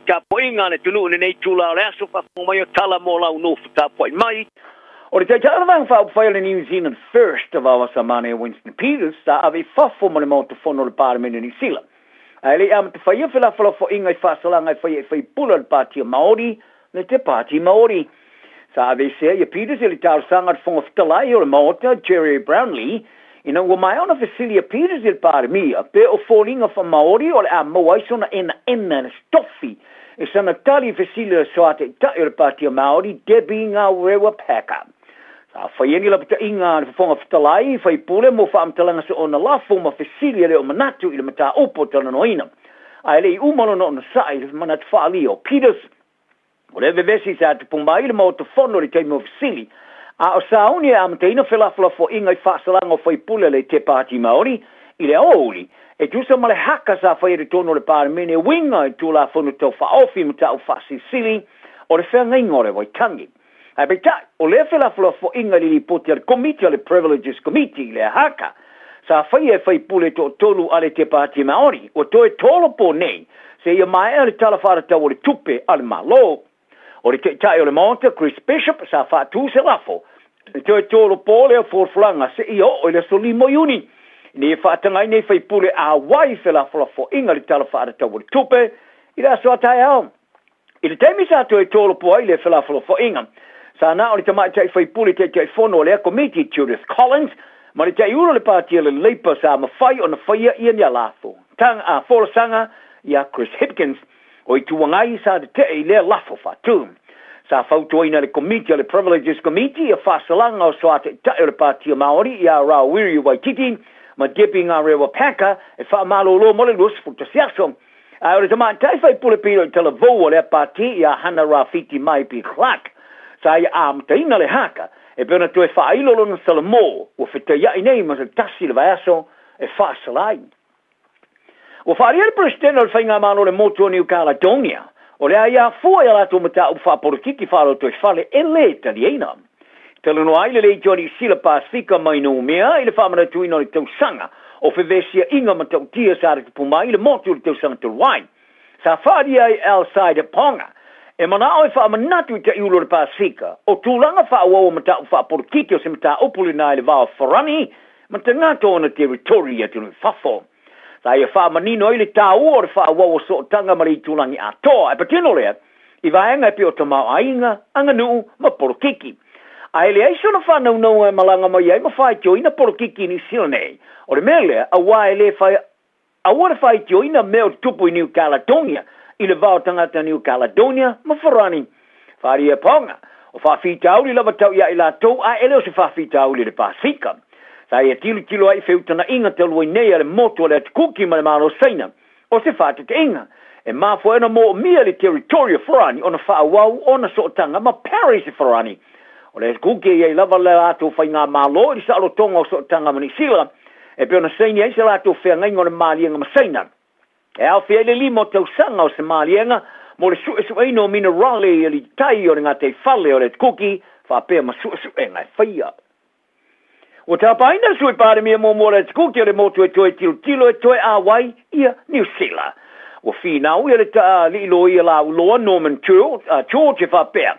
tapo inga le tunu nei tula le aso fa mai tala mo lau no tapo mai. O le taitara vang fa upwhaia le New Zealand First of our Samane Winston Peters sa ave fafo mo le mo te fono le Parliament in New Zealand. Le am te whaia whila fo inga I whasalanga I whai pula le Pātia Māori le te Pāti Māori. Sa ave sea ia Peters ili tau sanga fonga fitalai o le Maota Jerry Brownlee ina ua mai ona Vasilia Peters ili Parimia pe o fōringa fa Māori o le a mawaiso na ena stoffi e sana tali Vasilia soate ta o le Pātia Māori Debbie ngā rewa peka. Sa whaieni la pita inga na fonga fitalai whai pule mo wha amtalanga se ona la fōma Vasilia le o manatu ili mata upo tana noina. Ai le I umalo no na sai le manat whaalio Peters o le vevesi sa te pumbai le mo te fono le teimo Vasili. A o sauni e amteina whelafala fo inga I whaasalanga o whai pule le te Pāti Māori I le aoli. E tusa male haka sa whai re tono le Parimene winga I tū la fono tau whaofi mta o whaasisili o le whea ngaingo le waitangi. Ai beta, o le whelafala fo inga li poti al committee le Privileges Committee le haka. Sa whai e whai pule to tolu ale te Pāti Māori o toe tolo po nei se ia mai ale talawhara tau o le tupe ale malo. O le tai o le monta, Chris Bishop, sa whātū se lafo. Le toi tōro pōle o fōrflanga se I o le solimo iuni. Ni e whātangai nei whai pule a wai whelafala fo inga le tala whāra tau o le tupe, I la soa tai au. I le teimi sa toi tōro po ai le whelafala fo inga. Sa na o le tamai tai whai pule te tai whono le committee Judith Collins, ma le tai uro le pātia le leipa sa mawhai o na whaia ia ni a lafo. Tang a wholasanga ia Chris Hipkins, o I tuangai sa de te I le lafo whātū. Sa whautuaina le committee, le Privileges Committee, a whasalanga o soate tae o le Pātia Māori, I a Rawiri Waititi, ma Debbie ngā rewa paka, e whaamalo lo mole lus futa siaso. O le tamā tai whai pule piro I tala vou o le Pāti, I a hana Rafiti mai pi Clark. Sa I a amtaina le haka, e pēna tu e whaailolo na salamo, o whitaia I nei ma se tasi le vaiaso, e whaasalai. O whaaria le presidente o le whainga mano le motu o New Caledonia, o le aia fua ia lato mata u whaporokiki whalo to I whale e le tali eina. Tele no aile le Johnny Sila Pasifika mai no mea I le whamana tuina o le tausanga o whivesia inga mata u tia sa re puma I le motu o le tausanga to wain. Sa whadia I outside e ponga. E mana o I whamanatu I te iulo le Pasifika o tūlanga whaua o mata u whaporokiki o se mata upuli na I le vao wharani mata ngato o na teritoria tunu whafo. Sa ia whaamanino I le tāu o le whaawawa so o tanga mari tūlangi a toa. E patino lea, I vaenga e pio tamau ainga, anga nuu, ma porokiki. A ele aiso na whanau nau e malanga mai ai, ma whai tio ina porokiki ni silane. O le mea lea, a wai le whai, a wale whai tio ina meo tupu I New Caledonia, I le vau tangata New Caledonia, ma wharani. Whari e ponga, o whawhitau li lava tau ia I la tau, a ele o se whawhitau li le Pasifika. Sa ia tilo ai whiutana inga te lua nei ale moto le kuki ma le maro seina. O se whātu te inga. E mafo ena mo mia le teritoria wharani o na whaawau o na sootanga ma Paris e wharani. O le kuki e lava le ato whai ngā malo I sa alo tonga o sootanga mani sila. E peo na seini e se lato whea ngainga o le malienga ma seina. E au whea le limo tau sanga o se malienga mo le su eino minerale e li tai o ngā te whale o le kuki whapea ma su e ngai whaia. O te apaina sui pare mia mo mora te kuki le motu e toe tilo e toe awai ia New Zealand. O whinau ia le ta li ilo ia la uloa Norman George e whapea.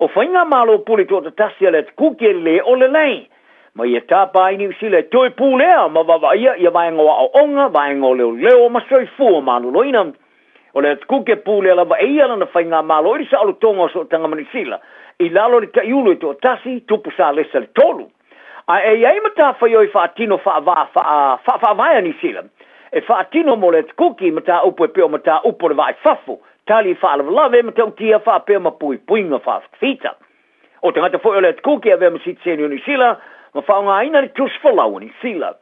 O whainga malo puli tō tasi le te kuki le o le lei. Ma ia tāpai New Zealand toe pūlea ma wawaia ia vaengoa o onga, vaengo leo ma soi fua manu loina. O le te kuki pūlea la vaia na whainga malo i sa alo tonga o so tanga Sila. I lalo le ta iulu e tō tasi tupu sa lesa le tolu. A e ai mata whai oi whaatino whaavaya New Zealand. E whaatino mo le te kuki mata upo e peo mata upo le vai whafu. Tali whaalawalawe mata utia whaapeo ma pui puinga whaafwhita. O te ngata whoi o le te kuki a vea masitseni o New Zealand, ma whaonga aina le tuswhalau o New Zealand.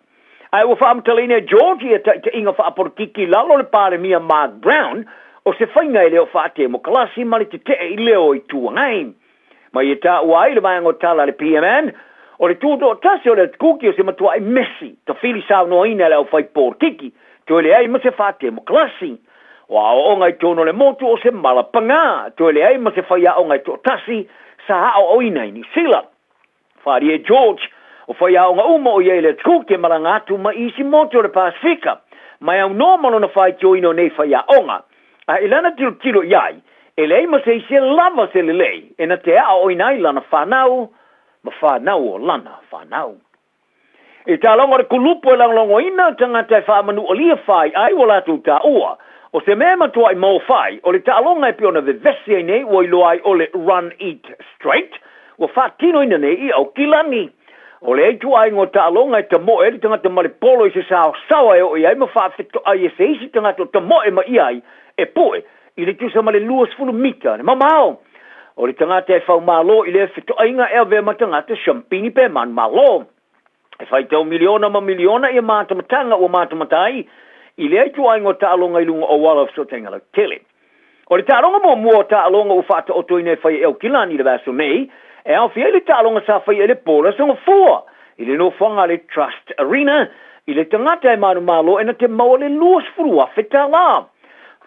Ai ua whaamtalina Georgia te inga whaaporokiki lalo le pare mia Mark Brown, o se whainga e leo whaate mo kalasi mali te te I leo I tuangai. Ma I ta uai le vaengo tala le PMN, o le tūto o tasi o le kuki o se matua I mesi, ta whili sao no ina leo whai pōrkiki, to ele ai ma se whate mo klasi. O ao o ngai tono le motu o se malapanga, to ele ai ma se whai o ngai tō tasi, sa hao o ina I New Zealand. Whari e George, o whai o ngā uma o iei le kuki maranga atu ma isi motu o le Pasifika, mai au normalo na whai tio ino nei whai o ngā. a ilana tilo iai e lei ma se se lava se le lei e na te a o inai lana whanau ma whanau o lana whanau e ta longa re kulupo e langlongo ina tanga te whamanu o lia whai ai wala tu ta ua o se mea matua i mau whai o le ta longa e piona ve vesi ai nei o ilo ai o le run eat straight o whatino ina nei i au kilani o le eitu ai ngō ta longa e ta moe le tanga te mare polo i se sao sawa e o i ai ma whawhito ai e se isi tanga te moe ma i ai e poe i le tusa ma le luas fulu mita ne mamao o le tanga te whau malo i le whito ainga e ave ma tanga te champini pe man malo e whai tau miliona ma miliona i a mātamatanga o mātamatai i le eitu ai ngō ta longa i lunga o wala so tenga lau tele o le ta longa mo mua ta longa u whata o toine whai e o kilani le vaso nei e au fia le ta longa sa whai e le pola songa fua i le no whanga le Trust Arena i le tangata e manu malo e na te maua le luas furu a wheta la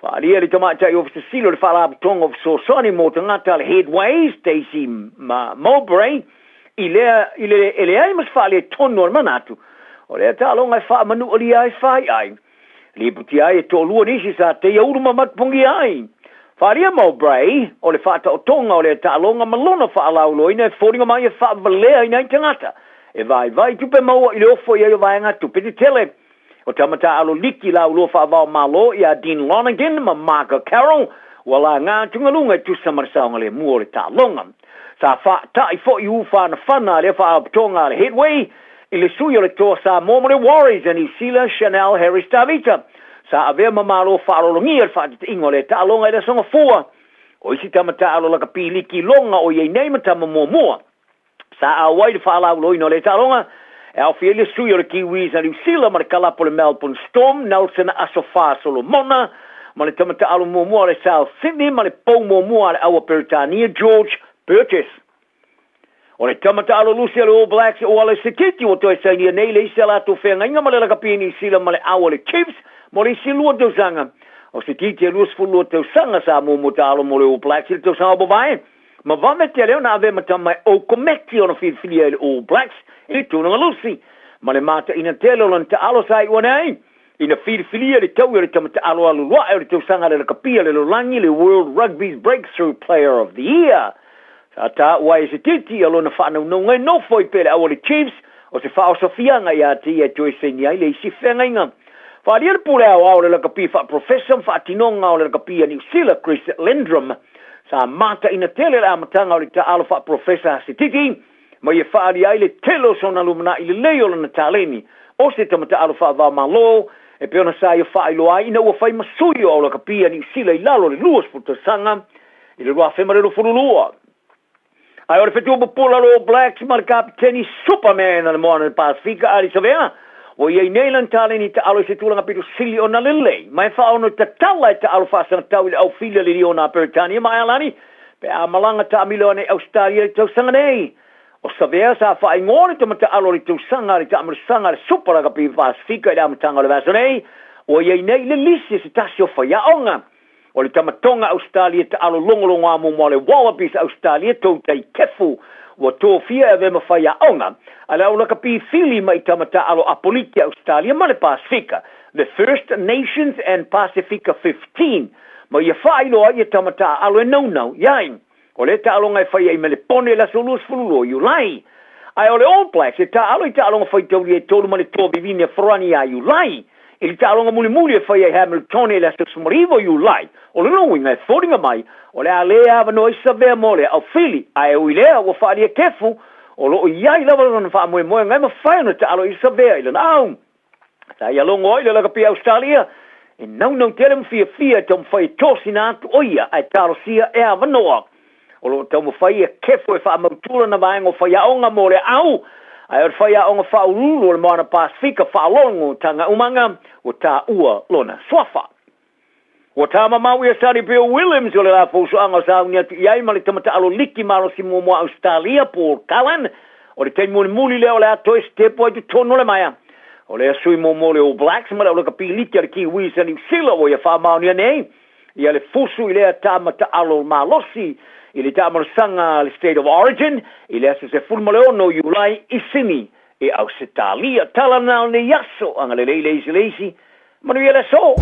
wharia le tamata i ofisa silo le whala abitonga of Sosani mo tangata le Headways Stacey Mowbray i le ai mas wha le tono al manatu o le ta longa e wha manu o li ai whai ai le puti ai e tōlua nisi sa te iauruma matpungi ai wharia Mowbray o le whata o tonga o le ta longa malona wha alaulo ina e whoringa mai e wha valea ina i tangata e vai tupe maua i le ofo i ai o vaenga tupe te tele o tamata alo liki laulo wha vau malo i a Dean Lonergan ma Margaret Carroll wala ngā tungalunga tu samarsanga le mua le ta longa sa wha ta i fo i uwha na whana le wha abatonga le Headway i le sui o le toa sa Momo le Warriors and i Sila Chanel Harris Tavita sa avea mamalo wha alolongi al wha te ingo le ta longa i le songa fua o isi tamata alo laka pi liki longa o iei neima tama mua sa a wai le wha alau loino le ta longa e au fia le sui o le Kiwis a New Zealand ma le kalapo le Melbourne Storm Nelson Asofa Solomona ma le tamata alo mua le South Sydney ma le pou mua le awa Peritania George Burgess o le tamata alo lusi le All Blacks o ale Sekiti o toi sainia nei le isi ala to whenga inga ma le lakapi ni sila ma le awa le Chiefs mo le isi lua tausanga o Sekiti e luas fulua tausanga sa mo ta alo mo le All Blacks i le tausanga o bavae ma vame te leo na ave matamai o komekti o na whiwhilia le All Blacks i tūnanga lusi ma le mata ina telo lan ta alo sai wanei ina whiwhilia le tau le tamata alo alu lua e le tausanga le lakapia le lolangi le World Rugby's Breakthrough Player of the Year ta wai se titi alo na whanau no ngai no foi pele awa le Chiefs o se whao sofianga ia ti e toi se ni ai le isi whenga inga wharia le pule au le lakapi wha professor wha tinonga o le lakapi New Zealand Chris Lindrum sa mata ina tele le amatanga o le ta alo wha professor se titi ma ia whaari ai le telo sona lumana i le leo na taleni o se tamata alo wha va malo e peona sa ia wha ilo ai ina ua whai masui o le lakapi New Zealand i lalo le luas puta sanga i le rua whemare lo furulua ai ora fetu pola lo Blacks ma kapteni Superman al moana Pasifika ali savea o ia Neilan taleni ta alo se tulanga pitu sili ona lele mai fa ono ta tala ta alo fa sana tau au filia li ona Britania mai alani pe a malanga ta milone Australia to sangane o savea sa fa ingone to mata alo to sangari ta amr sangari super ga pi Pasifika ida matanga le vasone o ia Neilan lisi se tasio fa ya onga o le tamatonga Australia ta alo longolongo amo mo le Wallabies Australia to tai kefu wa to fia e ma faya onga ala ola ka pi fili mai tamata alo apoliti Australia ma le Pasifika the First Nations and Pacifica 15 ma ia fai lo ia tamata alo no yain o le ta alo ngai fai me le pone la solus fulu you lai ai o le All Blacks ta alo fai to le tolu ma le to bivine frani ai you lai il talonga muli e fai Hamilton e la smorivo you lai o le knowing e fodinga mai o le alea va noi savea mole au fili ai o ilea o fai e kefu o lo iai lava non fa mo ngai ma fai no talo i savea ile nau ta ia longo ile la kapia Australia e não terem fia tom fai tosina oia ai taro sia e ava noa o lo tom fai e kefu e fa mautula na vai ngo fai onga mole au ai or fai onga fa ulu le mana Pasifika fa longo tanga umanga o ta ua lona swafa o ta mama we study Bill Williams o le la fo so anga sa unia iai mali tamata alo liki maro si mo Australia Paul Callan o le ten muli le o le ato step o to no le maya o le sui mo le All Blacks ma le ka piliti al Kiwis and New Zealand o ia fa maunia nei ia le fusu ile tamata alo malosi ili tamar sanga le State of Origin ili se fulmaleono Julai isini e Australia talana ne yaso anga le leisi manu ia so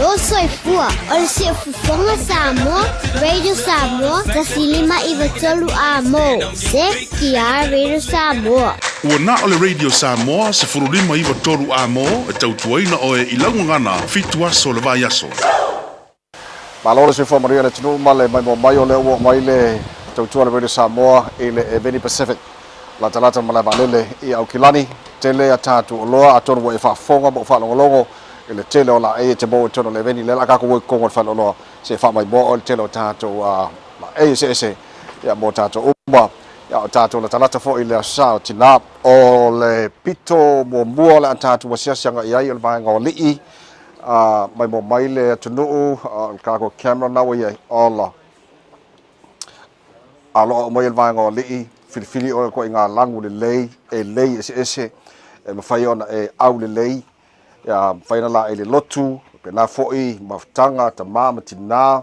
o soifua o le siafufonga Samoa Radio Samoa tasilima iwatolu a mo se kia Radio Samoa. Ua na o le Radio Samoa se furulima iwa toru a mo e tautuaina o e ilaungangana fitu aso le vai aso. Malolo se fo maria le tunu male mai mo mai o le o mai le tautua le Radio Samoa i le Eveni Pacific. La talata mala valele i Aukilani tele atatu loa atonu e fa fonga mo fa longo i le tele o la e te mo tono le Eveni le la ka ko ko fa loa se fa mai mo o le tele o tatu la e se ya mo tatu uma ya tatu la talata fo i le sa tina o le pito mo mo le tatu sia sanga ia o le vai ngo li mai mo mai le tunu ka ko camera na o ia ola alo mo le vai ngo li filifili o ko inga langu le lei e lei ese e mafai ona e au le lei ya faina la ele lotu pe na foi maftanga ta mama tina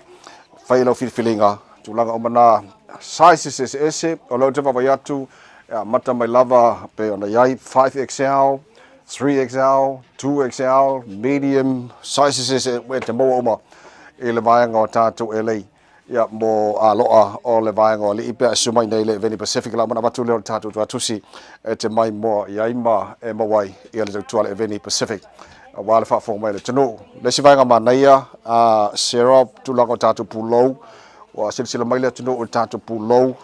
fai lo filifilinga tulanga o mana sizes ese o lo te va yatu ya mata mai lava pe ona yai 5XL 3XL 2XL medium sizes ese we te mo oma ele vai nga tatu ele ya mo aloa o le vai ngo li pe sumai nei le Eveni Pacific la mana batu le tatu tusi e te mai mo ia ima e mawai ia le tu le Eveni Pacific wale fa fo mai le tunu le si vai nga manaia Sarah tu la tatu pulo wa silsila mai le tunu tatu pulo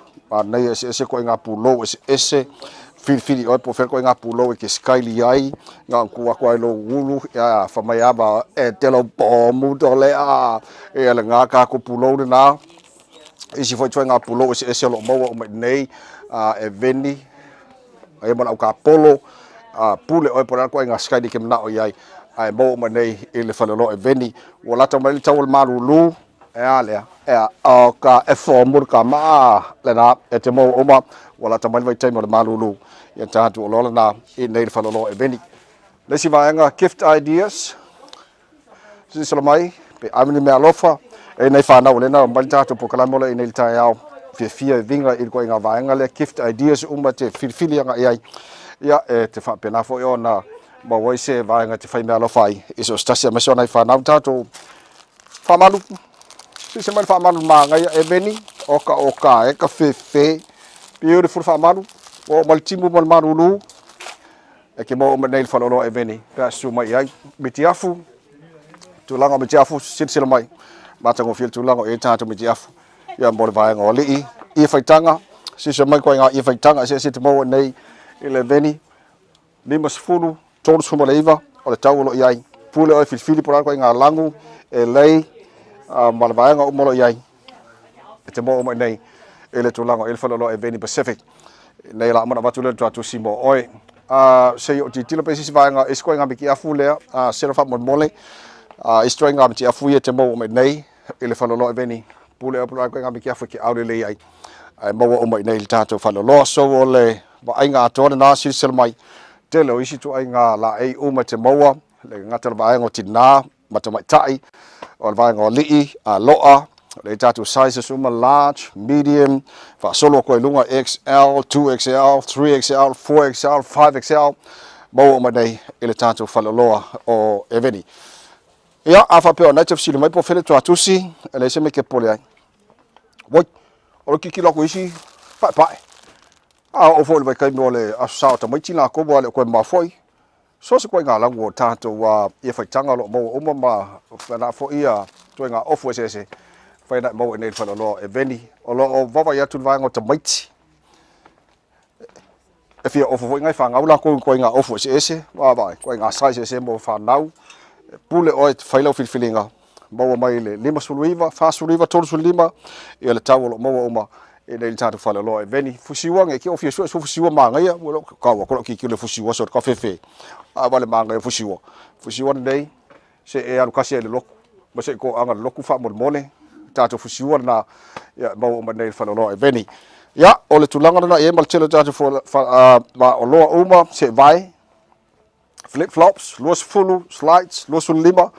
nei ese ko nga pulo ese fili o po fer ko nga pulo ke skyli ai nga ku ko lo wulu ya fa mai aba e te lo po mu do le e le nga ka ku pulo na isi foi nga pulo ese lo mo o nei Eveni ai mo ka polo pule o po ko nga skyli ke na o yai ai mo nei ele fa lo Eveni wala ta mai tawol marulu ale o ka e formu ka ma le na e te mo o ma wala ta mai tai mo marulu ya tatu lola na i nei fa lo Eveni le si vaenga gift ideas si sala mai pe amini me alofa e nei fa na le na mai tatu po kala mo le nei tai au fia vinga i ko nga vaenga le gift ideas te filfili nga ai ya te fa pena fo yo na ma wai se vaenga te fa me alofa i so stasia me so nei fa na tatu fa malu si se mai fa malu ma nga Eveni oka e ka fe beautiful fa malu o maltimu mal marulu e ke mo nei fa lo Eveni ka suma ai bitiafu tulanga bitiafu sitsila mai mata ngo fil tulanga e tatu bitiafu ya mo vai ngo li i faitanga si so mai ko nga i faitanga se sit mo nei Eveni limas fulu tolu suma leiva o le taulo ai pule o filfili por ko nga langu e lei mal vai ngo mo lo ai e te mo nei ele tulanga el fa lo Eveni Pacific nei la mana batu le tu simo oi se yo titilo pe si vai nga esko nga biki afu le sero fa mole estro nga biki afu ye te mo nei ele fa lo Eveni pule o nga biki afu ki au le ai mo o nei tato fa lo so ole ba nga to na si sel mai te lo isi tu nga la ai te mo le nga te ba nga tina mata mai tai o va nga li loa le tatu sizes large, medium, fa solo ko lunga XL, 2XL, 3XL, 4XL, 5XL. Mo ma dai ele tatu fa loa o Eveni. Ya afa pe ona chef silo mai po fele to atusi, ele se me ke pole ai. Woi, o ki kilo ko isi, pa. O fo le kai mo le asa ta mai tina ko bo le ko ma foi. So se ko nga la wo tatu wa e fa tanga lo mo o ma na fo ia to nga off se fai na mo nei fa lo Eveni o lo vava ya tu vai ngo tamaiti e fia o fo ngai fa ngaula ko nga ofu ese va ko nga size ese mo fa nau pule o fai lo filfilinga mo mai le lima suluiva fa suluiva tolu sulima e le tawolo mo ma e nei tatu fa lo Eveni fusiwa nge ki o fia so fusiwa ma ngai wo ka ko ki le fusiwa so ka fefe vale ma ngai fusiwa nei se e alu kasi le loko mo se ko anga loko fa mo mole tatu fusiwa na ya mo ma nei fa lo Eveni ya o le tulanga na e mal tele tatu ma o lo uma se vai flip flops los fulu slides los lima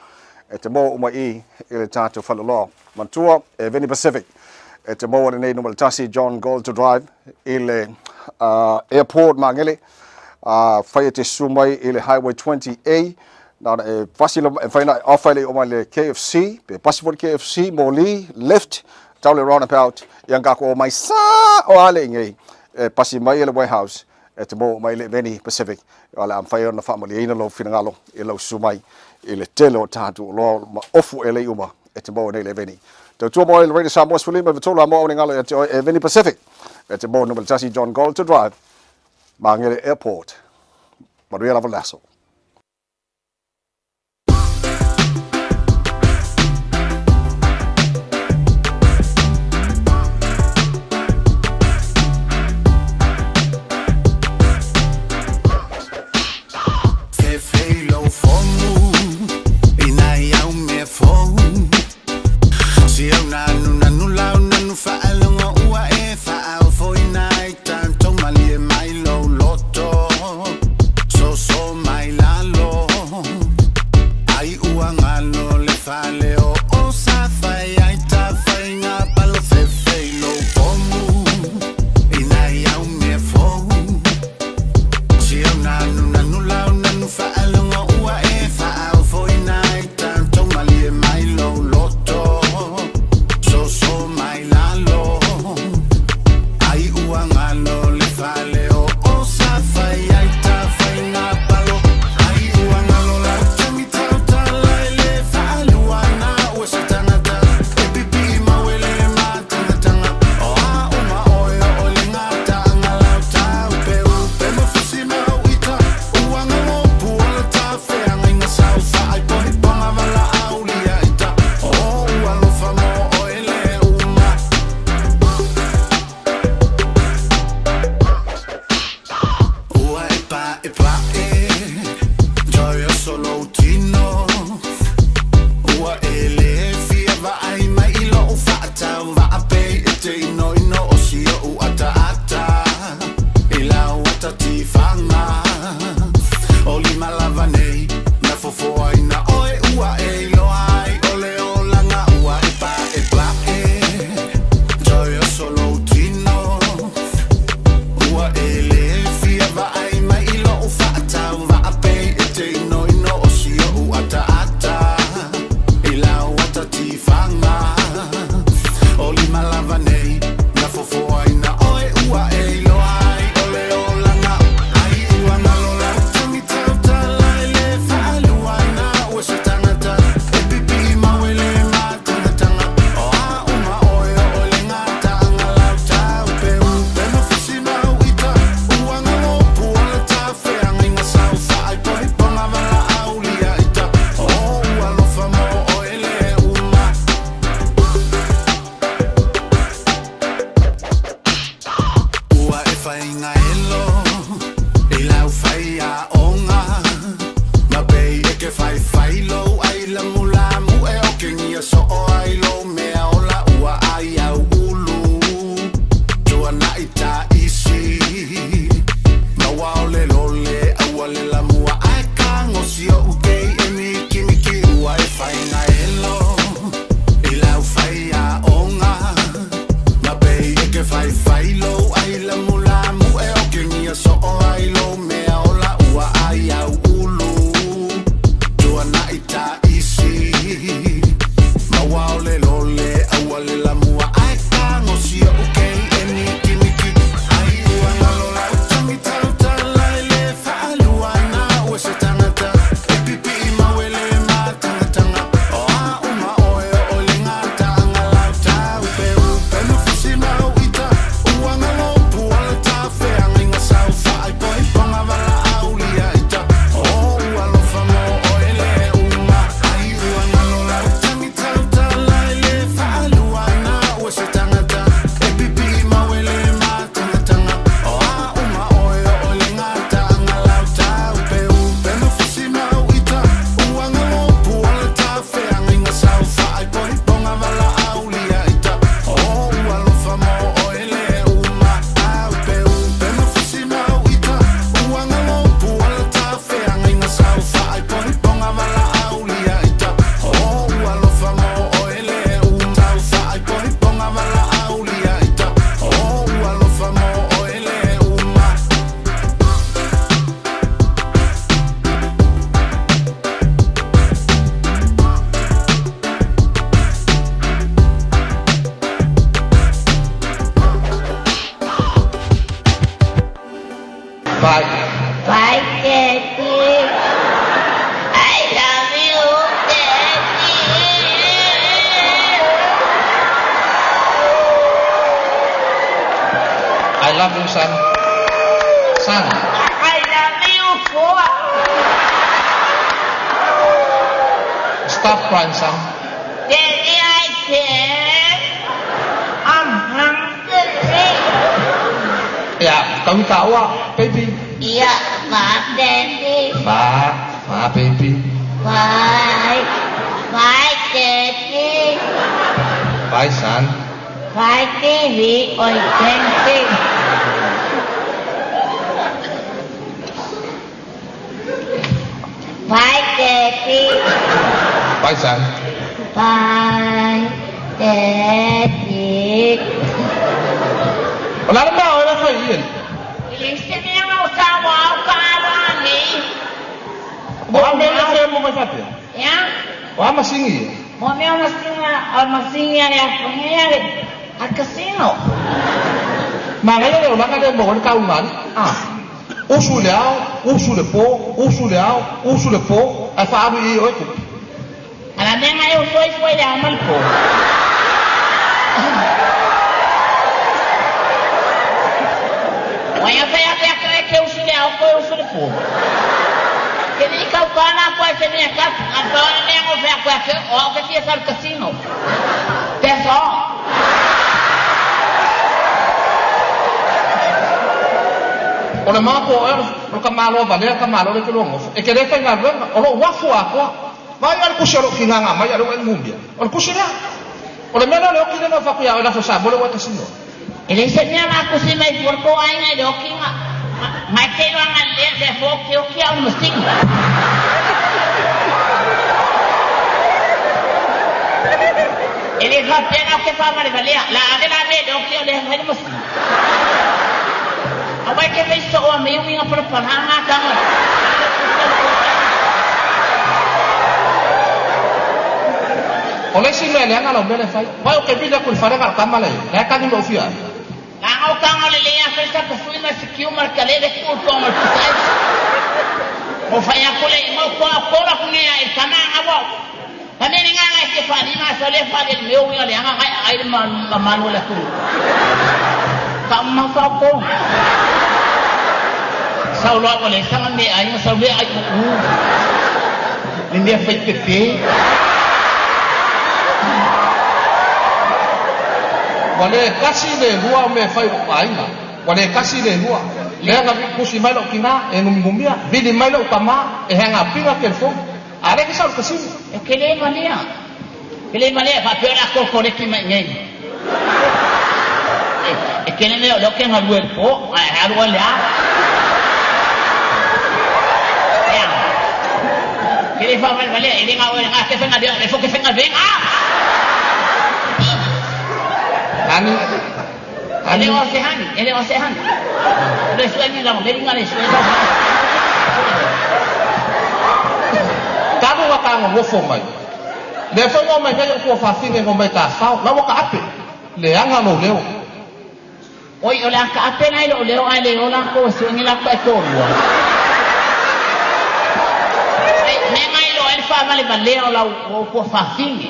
e te mo uma i le tatu fa lo mantua Eveni Pacific e te mo nei no tasi John Gold to drive ile airport mangele fai te sumai ile highway 20A na pasilo faina offer o mai KFC pe passport KFC moli left tau le roundabout yang ka ko mai sa o ale ngai pasi mai le warehouse te mo mai le Veni Pacific ala am faina family ina lo finangalo e lo sumai ele telo tatu lo ofu ele uma te mo nei le Veni te tu mo le Radio Samoa Swilima vetola mo ngalo e Veni Pacific te mo no Jesse John Gold to drive mangere airport Maria Lavalasso. love you, son. Son. I love you, boy. Stop crying, son. Daddy, I said, I'm hungry. Yeah, kami tawa, baby. Yeah, bye, Daddy. Bye, baby. Bye. Bye, Daddy. Bye, son. Bye, baby. Oi, Daddy. Bye, Daddy. Bye, son. Bye, Daddy. Wala na ba? Wala kayo yun. Ilisip niya nga sa wakawa ni. Wala ba na kayo mo masabi? Ya? Wala masingi. Mommy, masingi ya pangyayari at casino. Mga yun, wala ka rin mo, wala kaunan. Usu liao, usu le po, usu le po, ay faabu i oito. Alam niya nga yung soy yaman po. Waya kaya ke usu liao ko usu le po. Kini ikaw ka na ko sa niya ka, ang taon niya ko kaya o kasi sa casino. That's all. O le mako o ka malo ba le ka malo le tulongo. E ke le ka ngalo o lo wafu ako. Mai al kusero kinanga mai al en mumbia. O kusera. O le mena le o kile na fa ku ya la fa sa bolo wa casino. Ele señala na kusima i porko ai na do kinga. Mai ke lo nga le de fo ke o ki al musting. Ele fa pena ke fa mare valia. La agena me do ki o le ha musting. Awai ke me so o me winga por pananga tanga. O le si me le nga lo bele fai. Vai o ke pida ku fare ka kamale. Le ka ni mo fia. La o tanga le ya festa ke fui na sikiu mar kale de ku ko mar kusai. O fai akole mo ko la ku ne ai kana abo. Kami ni nga ke fa ni ma so le fa de me o le nga ai ma manu la ku. Kamma ka ko. Sau lo ko le sang me ai mo sau le ai ku. Ni me fa te. Wale kasi le rua me fai painga. Wale kasi le rua. Le nga kusi mai lo kina e ngumbia. Vidi mai lo kama e hanga pinga ke fo. Are ke sa kasi. E kele mania. Kele mania fa pera ko ko ki mai ngai. E kele me lo ke ngalu el fo, ai halu ala. Ya. Kele fa mal vale, ele nga wala ke fenga dia, le fo ke fenga venga. Ele o sehan. Le sueño la mujer ngale sueño. Kamu ka ngo fo mai. Le fo ngo mai ko fa finge ngo mai ka fa. La mo ka ape. Le anga no leo. Oi ola ka ape na lo leo ale ola ko sueño la pa to. Me mai lo el fa vale baleo la ko fa finge.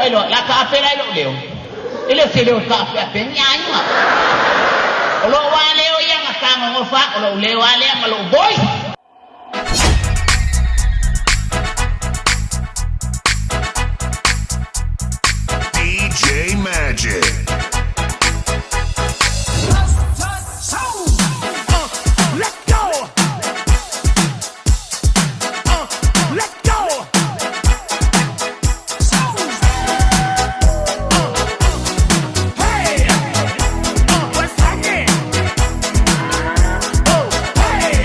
Oi lo la ka ape na lo leo. Ele se leo ka ape nyanya. Olo wa leo yang ka ngo fa olo leo ale malo boy. DJ Magic. Let go. Let go. Hey. What's happening? Oh, hey.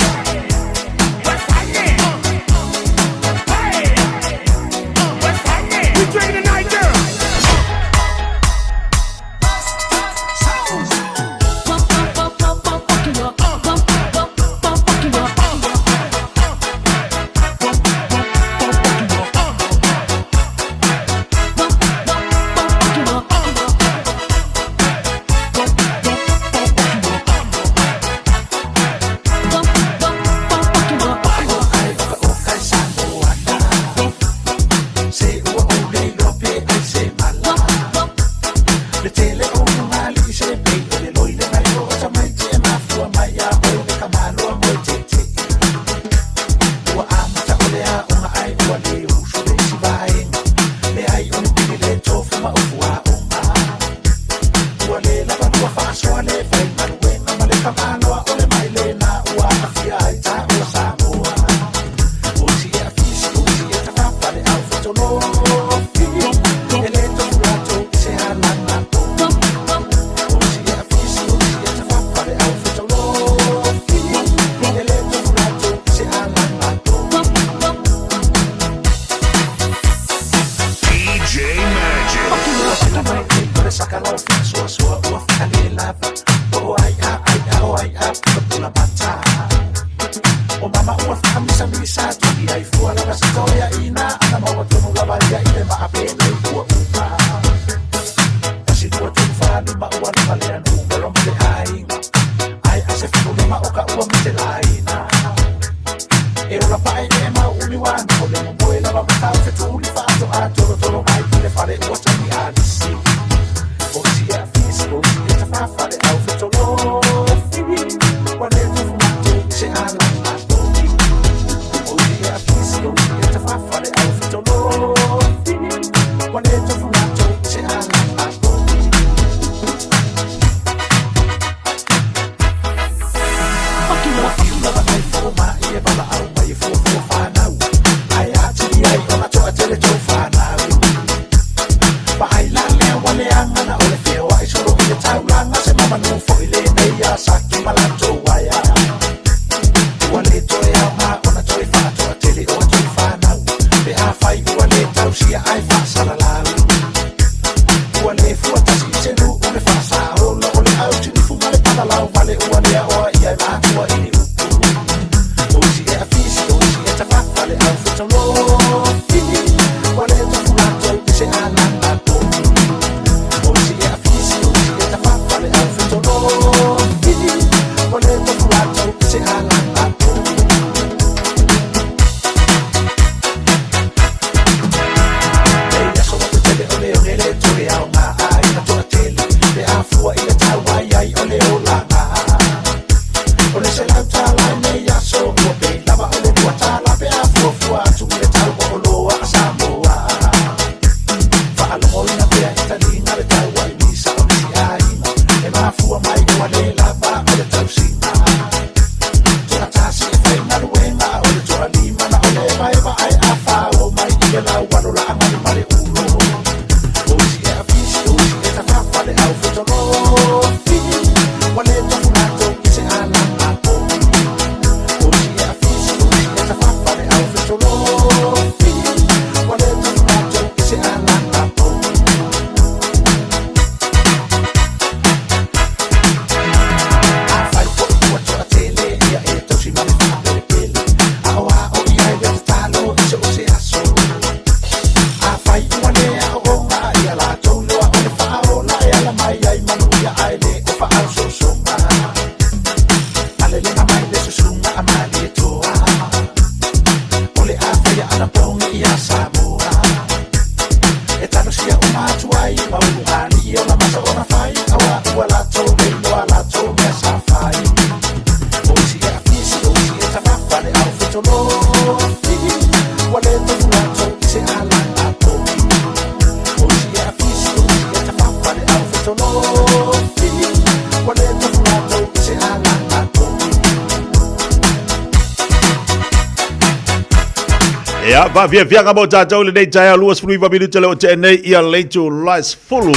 Ya, va via nga mo tata le nei tai luas frui va minuto le o te nei ia leito lies fulu.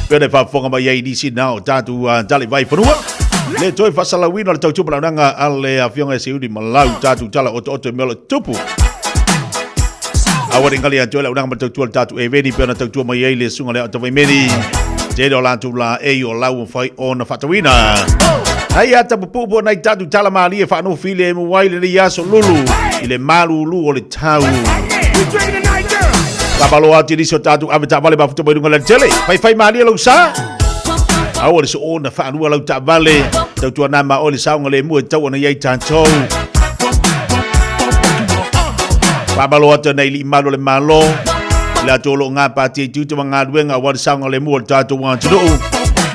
Pene fa fonga mai ai disi now tatu tali vai fanua. Le toi fa sala wino le tau tupa nanga ale afionga e seudi malau tatu tala oto melo tupu. Awari ngali atu le unanga tau tual tatu e vedi pena tau tua mai ai le sunga le atu vai meni. Te do la tu la e o lau fai ona fatawina. Ai ata pupu nai tatu tala mali e fa no file mu wai le yaso lulu. Ile malulu o le tau. Kapalo ati riso tatu aveta vale ba futo bodunga le tele. Fai mali lo sa. Au le so ona fa anu lo ta vale. Tau tua na ma o le saunga le mu tau ona yai tanto. Kapalo ati nei li malo le malo. La tolo nga pati tu nga duenga wa le saunga le mu tatu wan tu.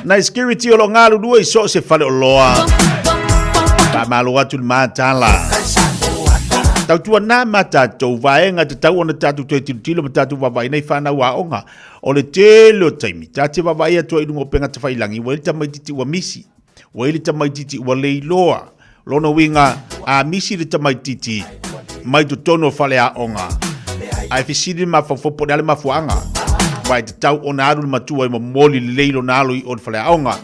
Na security o lo nga lu due so se fale o loa. Pa malo atu matala. Tau tua nā matatou vaenga te tau ona tatu te tilo matatu wawai nei whana waonga o le telo taimi tate wawai atua i rungo penga te whailangi wa ili tamaititi ua misi wa ili tamaititi ua leiloa lona winga a misi le tamaititi mai tu tono whale a onga ai fisiri mafafopo le mafuanga vai te tau o na alu matua i mamoli le leilo na alu i o le whaleaonga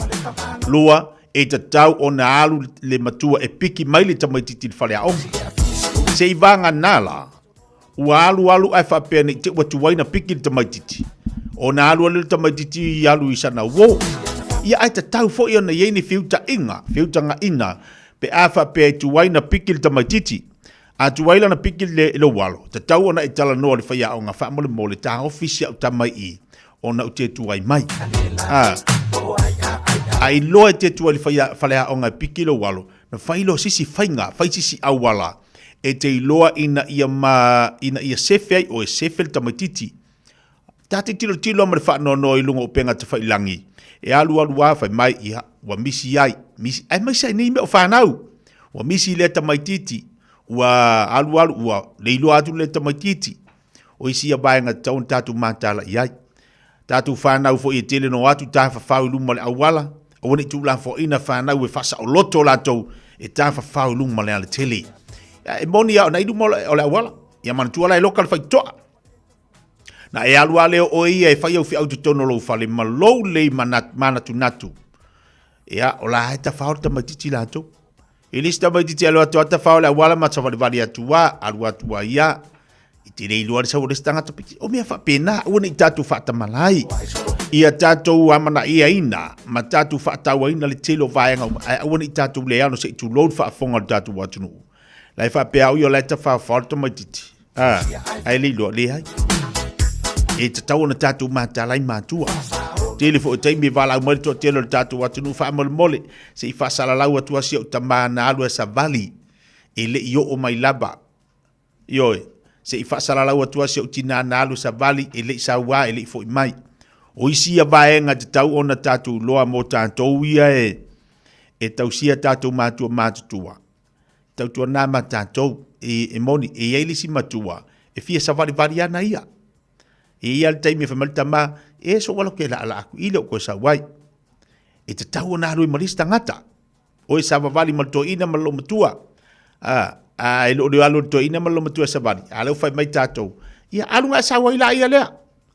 lua e te tau o na alu le matua e piki mai le tamaititi le whaleaonga se i vanga nala ua alu ai whapea ni te watuwaina piki le tamaititi o na alu le tamaititi i alu i sana wo ia ai te tau fo i ona iei fiuta nga ina pe a whapea tu waina piki le tamaititi a tu waila na piki le walo te tau ona i tala noa le whaiaonga whaamole mole ta ofisi au tamai i ona u te tuai mai ai loa te tuai le whaiaonga piki le walo na whailo sisi whainga whai sisi awala e te iloa ina ia sefe ai o e sefe le tamaititi tate tilo ma le whaanono i lunga o penga te whailangi e alu a whai mai ia wa misi ai mai sai nei me o whanau wa misi le tamaititi wa alu ua le iloa atu le tamaititi o isi a baenga taun tatu matala iai tatu whanau fo i tele no atu ta whawhau i lunga le awala o wane tu la fo ina whanau e whasa o loto latou e ta whawhau i lunga le ale tele e moni au na idu mo o le awala ia manatua la e loka le whaitoa na e alua leo o ia e whai au fi au tutono lo whale malou le manatu natu ia o la haita whao le tamaititi latou e lisi tamaititi alo atu ata whao le awala matsa wale atua alu atua ia i te rei lua le sau resi tangata piki o mea whapena ua i tatu whatamalai ia tatou amana ia ina ma tatou whaataua ina le telo vaenga ua i tatou le ano se i tu load whaafonga le tatou watunu lai whapea au yo lai ta whaafao le tamaititi ai le loa le hai e te tau na tatou matalai matua tele fo taimi vala au mali to tele tatou watunu whaamole mole se i whaasalalau atua si au tamana alu e sa vali e le i o mai laba ioe se i whaasalalau atua si au tina na alu sa vali e le i sa ua e le i fo i mai o isi a vaenga te tau ona tatou loa mo tatou ia e tau sia tatou matua matutua tau tua nā matatou e moni e eilisi matua e fia sa vali ana ia e ia le taimi e whamalita ma e so wala ke la ala aku ile o koe sa wai e te tau ona alu i marisi tangata o e sa vali malto ina malo matua e lo de alu to ina malo matua sa vali ala ufai mai tatou ia alu nga sa wai la ia lea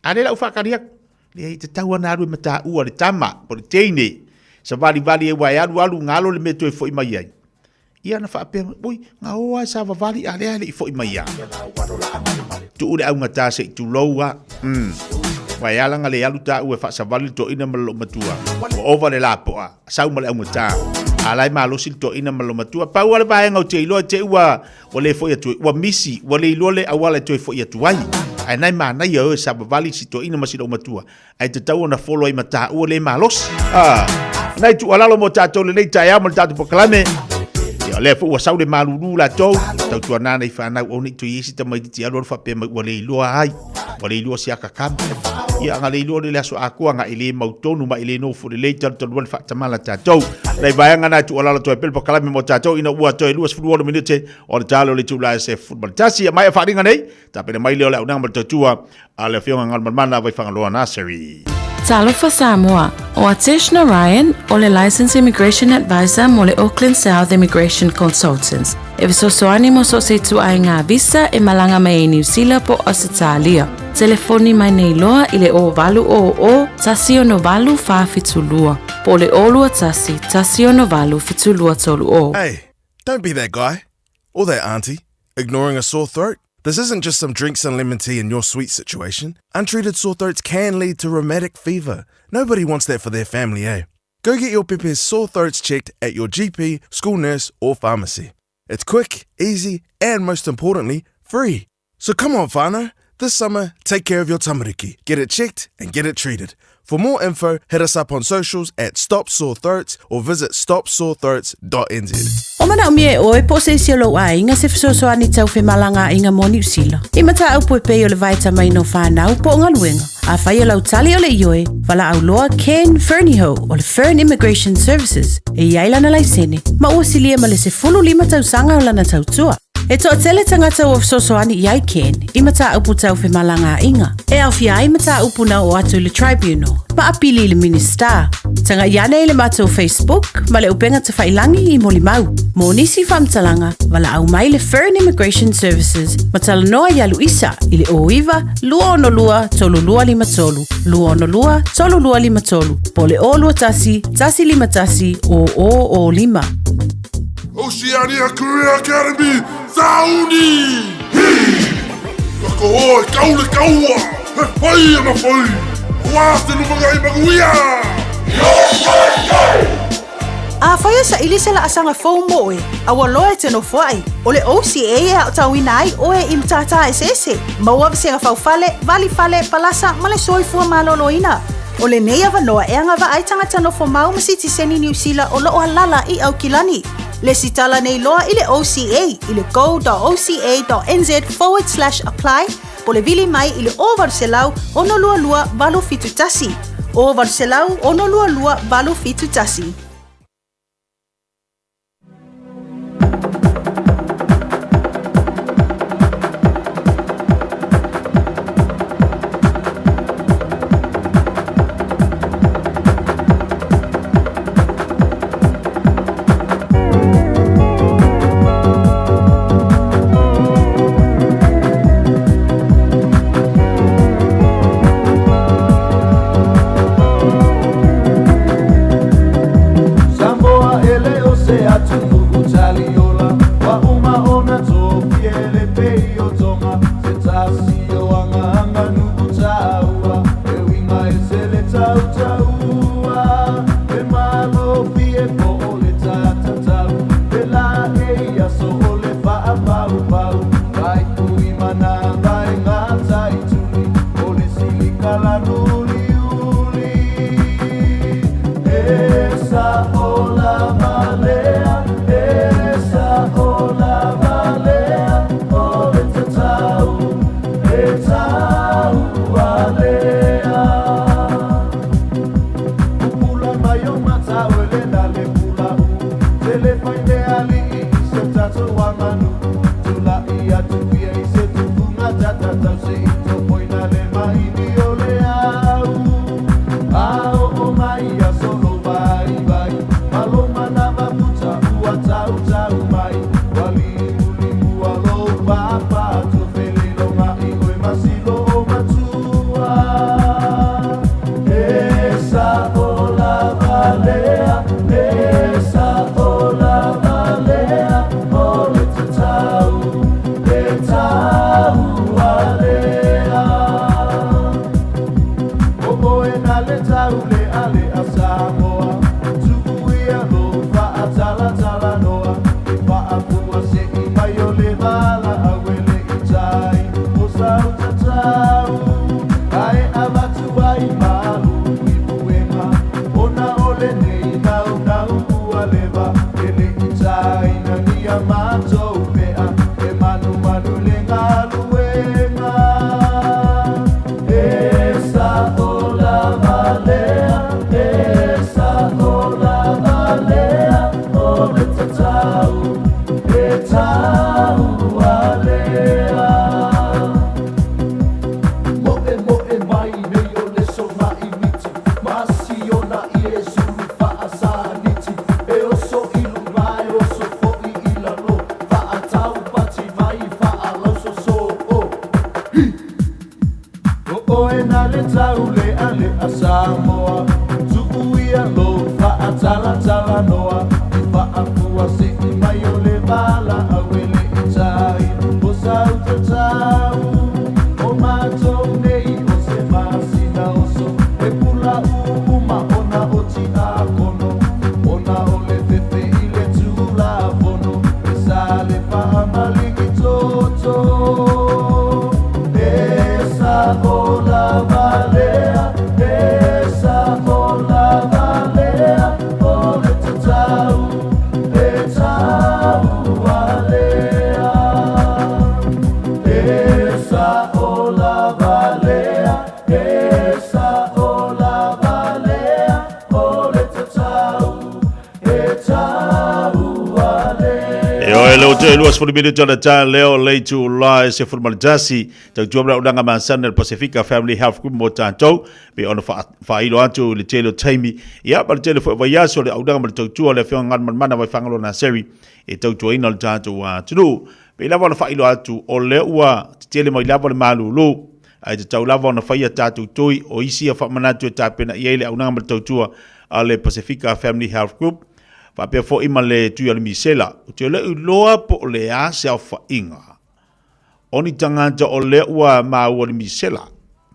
ale la ufa kariak le te tau ona alu i mata ua le tama po le teine sa vali e wai alu ngalo le meto e fo i mai ai ia na whaapea, oi, ngā oa sa wawali a lea le i fo i mai a. Tu ure au ngata se i tu loua. Wai alanga le alu ta ue whaasa wali to ina malo matua. O ova le lapoa, sau male au ngata. Alai maa losi to ina malo matua. Pau ale bae ngau te iloa te ua wale fo i atu. Ua misi, wale iloa le awala to i fo i atu wai. Ai nai maa nai au sa wawali si to ina masino matua. Ai te tau na follow i mata ua le maa losi. Nai tu alalo mo tato le nei tai au mo le tato pokalame. Le fu wa saude malulu la tau tua nana i whanau o ni tu isi ta mai ti alo fa pe mai wale iloa ai wale iloa si aka kam ia nga le iloa le aso aku nga ile mautonu ma ile no fu le tal tal wal fa tamala tatou le vaianga na tu ala to pel pa kala mo tatou ina ua to iluas fu 1 minute o le talo le tu la se football tasi mai fa ringa nei ta pe mai le ola una mal tua ale fionga ngal mana vai fa lo naseri Talofa Samoa, o Ateshna Ryan, o le Licensed Immigration Advisor mo le Auckland South Immigration Consultants. E visosoani mo so se tu ai ngā visa e malanga mai e New Zealand po Australia. Telefoni mai nei loa i le o valu o tasi o no valu wha fitulua. Po le olua tasi o no valu fitulua tolu o. Hey, don't be that guy, or that auntie, ignoring a sore throat. This isn't just some drinks and lemon tea in your sweet situation. Untreated sore throats can lead to rheumatic fever. Nobody wants that for their family, eh? Go get your Pepe's sore throats checked at your GP, school nurse, or pharmacy. It's quick, easy, and most importantly, free. So come on, whānau. This summer, take care of your tamariki. Get it checked and get it treated. For more info, hit us up on socials at Stop Sore Throats or visit stopsorethroats.nz. O mana umie oe po se siolo a inga se fisoso ani tau fe malanga inga mo New Zealand. I mata au po pe o le vaita mai no whanau po ngā luenga. A whai o lau tali o le ioe, wala au loa Ken Ferniho o le Fern Immigration Services. E iaila na laisene, ma ua silia ma le se 15 tau sanga o lana tau tua. E toa tele tangata o Fesoasoani iai Ken, I mata upu tau whi malanga inga. E au fia ai mata upu na o atu le tribunal, pa apili le minister. Tanga iane i le mata o Facebook, ma le upenga te whailangi I moli mau. Mo nisi whamtalanga, wala au mai le Fern Immigration Services, matala noa yalu isa, I le oiva, lua ono lua, tolu lua lima tolu, lua ono lua, tolu lua lima tolu, po le o lua tasi, tasi lima tasi, o lima. Oceania Career Academy, Sauni! Kako hoi, kaule kaua! He whai ana whai! Wāte lumangai maguia! A whaia sa ili sela asanga fau moe, a waloe te no whai. O le OCA e au tawina ai oe I mtata esese. Maua visenga fau fale, vali fale, palasa, male soifua maloloina. O le nei avanoa e anga wa ai tangata no whamau masiti seni New Zealand o loo halala I au kilani. Le sitala nei loa I le OCA, I le go.oca.nz/apply, po le vili mai I le o varselau ono lua lua valo fitu tasi. O varselau ono lua lua valo fitu tasi. Esa ola valea, ole te tau. Ai lo te luas for minute on ta leo lei tu lai se for maljasi te jobra udanga mansan el Pacifica Family Health Group mo tanto be on fa ilo atu le telo taimi ya ba telo fo va ya so le udanga mal tu le fe ngan man mana vai fangalo na seri e tu tu ina tanto wa tu be la va fa ilo atu o le wa tele mai la va malu lo ai te tau lava na fa ya tatu toi o isi fa manatu ta pena ye le udanga mal tu ale Pacifica Family Health Group fa pe fo ima le tu ya misela te le loa po le a se fa inga oni tanga to o le wa ma o le misela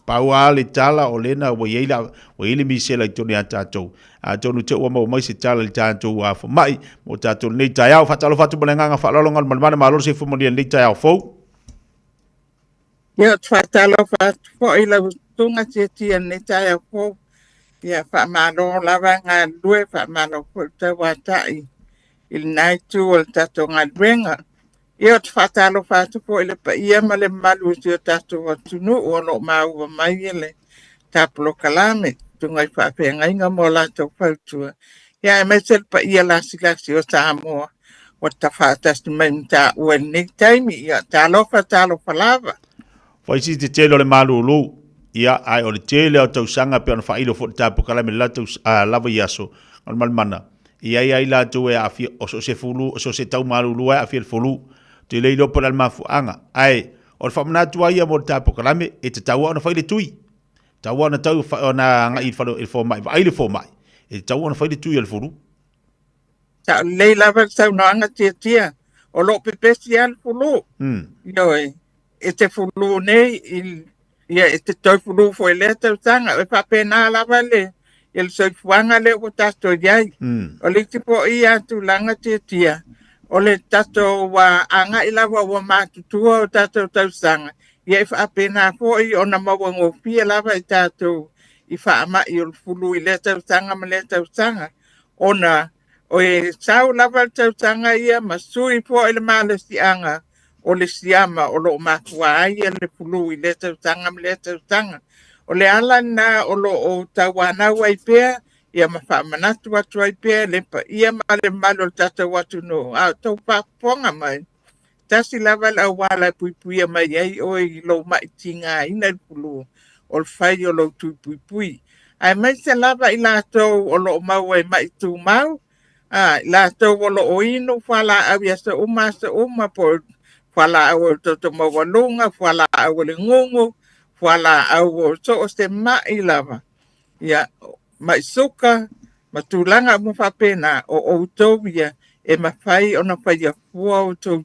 pa wa le tala o le na o ye misela to ne tato a to no te o mo mai se tala le tato wa fo mai mo tato nei ta ya fa talo fa tu nga fa lo ngal mal ma lo se fo mo le nei ta ya fo yo fa talo fa fo ila tunga se ti nei ta ya fo ya fa malo lava nga due fa malo po te watai il naitu o tato nga dwenga yo fa talo fa tu po ile pa ia male malu yo tato watunu o lo mau mai ele taplo kalame tunga fa pe nga mola to fa tu ya me sel pa ia la silasi o samo o ta fa testamenta o ni time ya talo fa lava fa isi te telo le malu lu ia ai o le tele o tau sanga pe ona failo fo tapu kala me latu lava yaso on mal mana ia ia ila tu e afi o so se fulu o so se tau malu lu afi el fulu te le lo por al mafu anga ai o fa mana tu ia mo tapu kala me e te tau ona faile tui tau ona tau ona nga i falo el fo mai ai le fo mai e tau ona faile tui el fulu ta le lava tau no anga tia o lo pe special fulu yo e te fulu nei il ia te toi fulu fo ele te tanga e fa pena la vale el soi fuanga le o tasto yai o le tipo ia tu langa tia o le tasto wa anga ila wa ma tu o tasto tau sanga ia fa pena fo i ona ma wa ngo pia la va tasto i fa ma i o fulu ile te tanga ma le te tanga ona o e sau la va te tanga ia ma sui fo ele ma le si anga o le siama o lo makua ai le fulu i le tanga le tanga o le ala na o lo o tawana wai pe ia ma fa manatu watu ai pe le pa ia ma le malo tata watu no a to pa ponga mai tasi lava la wala pui mai ai o i lo mai tinga ina le fulu o le fai o lo pui ai mai se lava i la to o lo mau ai mai tu mau la to o lo o inu fala avia se uma po fala au to mawalunga fala au le ngongo fala au so se mai lava ya mai suka matulanga mo fa pena o tobia e mafai ona fai a fua to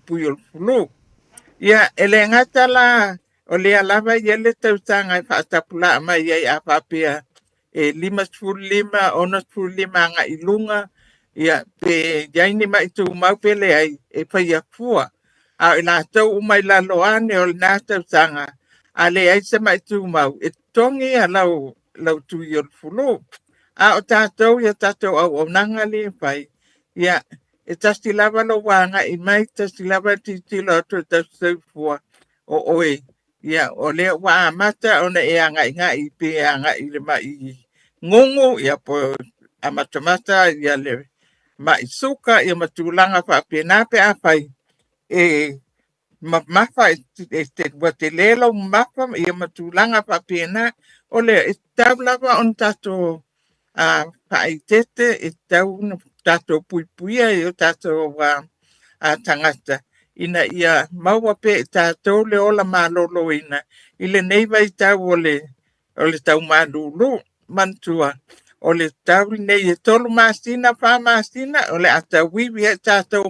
pui o fulu ya ele ngata la o le lava ye le tanga fa tapula mai ye a papia e 5 ona 5 nga ilunga ya pe yaini mai tu mau pele ai e fai a fua a ina tau mai la loane o na tau sanga ale ai se mai tu mau e tongi a lau tu yor fulu a o tatou ya tatou au nanga li fai ya e tasti lava lo wanga i mai tasti lava ti lo to tau fua o oe ya o le wa mata ona e anga i pe anga i le mai ngongo ya po amatomata ya le mai suka ya matulanga fa pena pe a fai e mafa este guatelelo mafa y matulanga papena ole tablava on tato a paitete un tato puipuia y tato a tangata ina ia maua pe tato le ola malolo ina ile neiva i ole tau malulu mantua ole tau nei tolu masina fa masina ole ata wiwi tato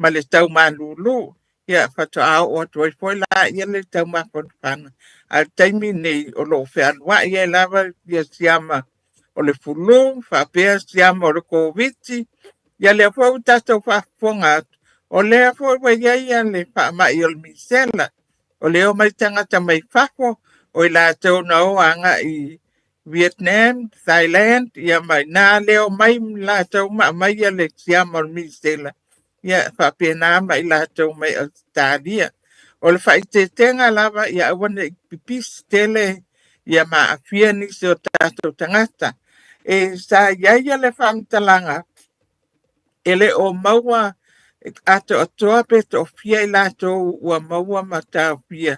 male tau malulu ya fato a o toi foi la ia le tau ma kon pana al taimi nei o lo fe alwa ia lava ia siama o le fulu fa pe siama o le covid ia le fo tato fa fonga o le fo ia le fa ma i o misela o le o mai tanga mai fafo o la tau no anga i Vietnam, Thailand, ia mai na leo mai la tau mai ia le siama o misela ya fa pena mai la to mai Australia o le fa te tenga lava ya wana pipis tele ya ma afia ni so tato tangata e sa ya le fam talanga ele o maua ato atoa pe to fia i latou ua maua matauia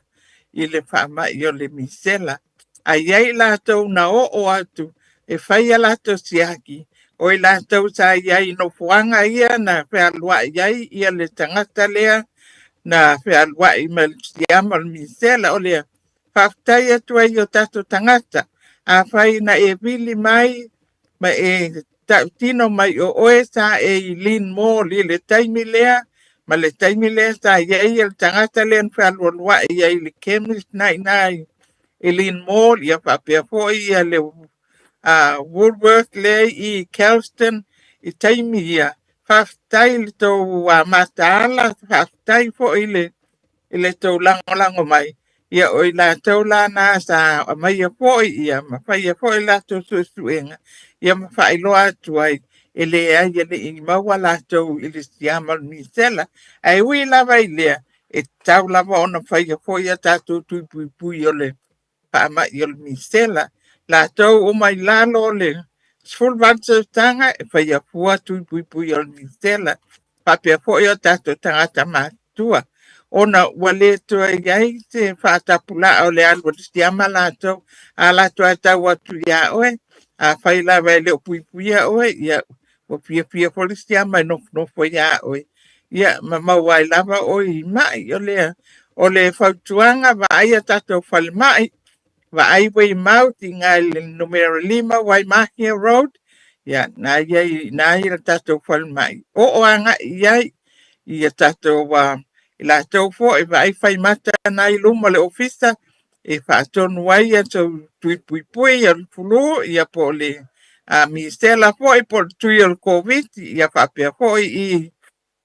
i le whaamai o le misela. A iai latou na o atu e whaia latou siaki o i latou sa iai no fuanga ia na whealua iai ia le tangata lea na whealua i mal siama le misela o lea whaftai atua i o tato tangata a whai na e vili mai ma e tino mai o oe sa e i lin mo li le taimi lea ma le taimi lea sa iai le tangata lea whealua iai le kemis nai Eileen Moore, ia whapea foi ia le Woolworth le i Kelston, i taimi ia whaftai le tau mataala, whaftai foi le tau lango mai. Ia o i la tau la na sa mai a foi ia, ma whai a foi la tau suenga. Ia ma whai loa tuai, e le ai le i maua la tau i le siamal misela. Ai ui lava i lea, e tau lava ona whai a foi a tātou tui pui o le Pama il misela la tau o mai lalo le full vansa tanga e fai a fua tui pui il misela pa pe fo yo tato tanga tama tua ona wale to ai se fata pula o le albo stiama la tau ala to ata watu ya oe a fai la vele pui ya oe ya o pia fo stiama no fo ya oe ya mama wai lava oi mai o le fautuanga va ai tato fal mai wa ai wei mau tinga le numero 5 Waimahia Road ya na ia tato fal mai o anga ia tato wa la tau fo e vai fai mata na i luma le ofisa e fa tonu wai ya to pui ya fulu ya po le a mi stela fo e po tui el covid ya fa pe fo i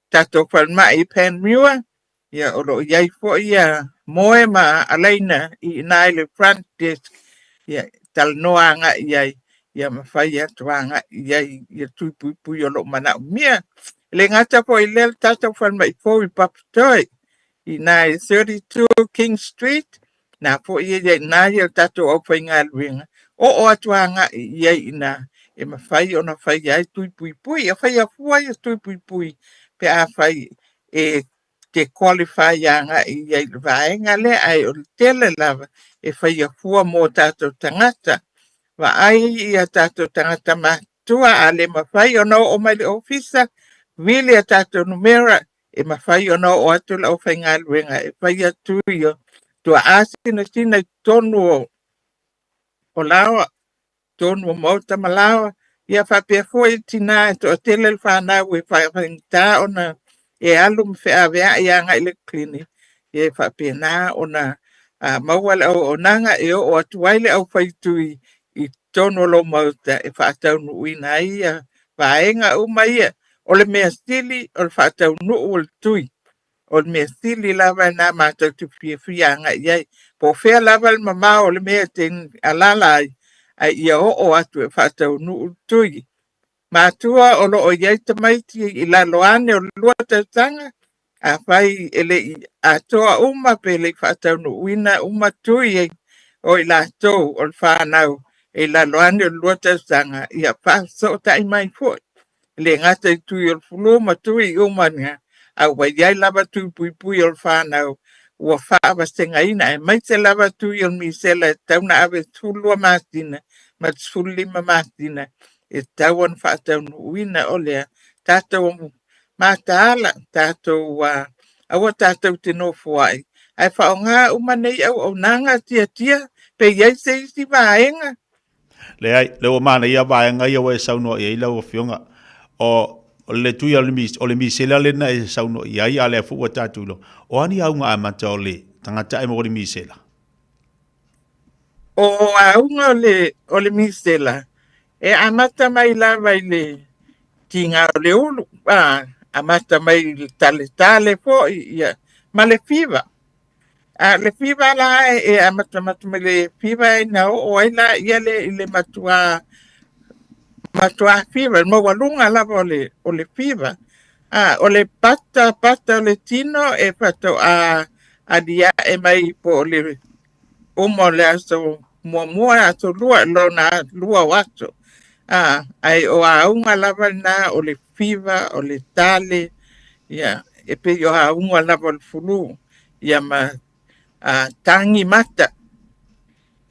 tato fal mai Penmure ya oro iai fo ia moe ma alaina i nai le front desk ya tal noanga iai ya ma fai atuanga iai ia tui pui o lo mana mia le ngata po i le tato fal mai fo i paptoi i nai 32 King Street na po iai nai o tato o fai ngā luenga o atuanga iai na e ma fai ona fai iai tui pui a fai a fua ia tui pui pe a fai e te qualify nga i ai vaenga le ai o tele lava e fai a fua mo tato tangata wa ai ia tato tangata matua a le mawhai ono o mai le ofisa vili a tato numera e mawhai ono o atu la o fai ngā luenga e fai a tuio tua asina sina tonu o lawa tonu o mauta malawa ia whapea fua tina to tele le whanau e fai ta ona e alum fe avea ia nga ile clinic e fa pena ona mawala o nanga e o atuaile au faitui i tono lo mauta e fa tau nu ina ia vaenga o mai o le mea stili o le fa tau nu o tui o le mea stili lava na mata tu fia nga ia po fea lava le mama o le mea ten alala ai ia o atu e fa tau nu tui Matua o lo o iai tamaiti i la loane o lua tautanga a fai ele a toa uma pe le whaatau no uina uma tui o i la tau o le whanau e la loane o lua tautanga i a whaaso tai mai fo le ngata i tui o le fulu ma tui i umania a wai iai lava tui pui o le whanau ua whaava senga ina e mai te lava tui o misela tauna ave tulua mātina ma tulima mātina e tauan whaatau nuina o lea tātou mātaala tātou awa tātou te nofuai. Ai whao ngā umanei au nanga tia pe iai se isi vaenga. Le ai, le o mana ia vaenga ia wa sauno ia ila o fionga o le tui o le misela le na e sauno ia ia le fuwa tātou lo. O ani au ngā amata o le tangata e mo le misela. O aunga o le misela. E amata mai lava i le tinga o le ulu, amata mai tale po ia, ma le fiva. Le fiva la e amata mai le fiva e na o ai la ia le matua fiva, mo walunga lava o le fiva. O le pata o le tino e pato a dia e mai po le umo le aso mua aso lua wato. Ai o aunga lava na o le fiva, o le tale, Ia, e pe yo ha unga lava le fulu. Ia ma tangi mata.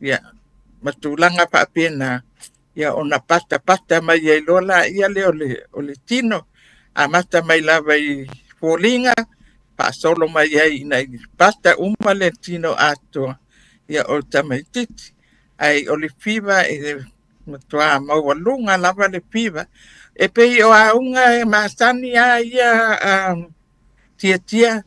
Ia, ma tulanga pa apena. Ia ona pata mai ai lola ia le o le tino. A mata mai lava i folinga. Pa solo mai ai na pata uma le tino ato. Ia o tamaititi. Ai o le fiva e matua maualunga lava le fiva. E pe o aunga e masani a ia tia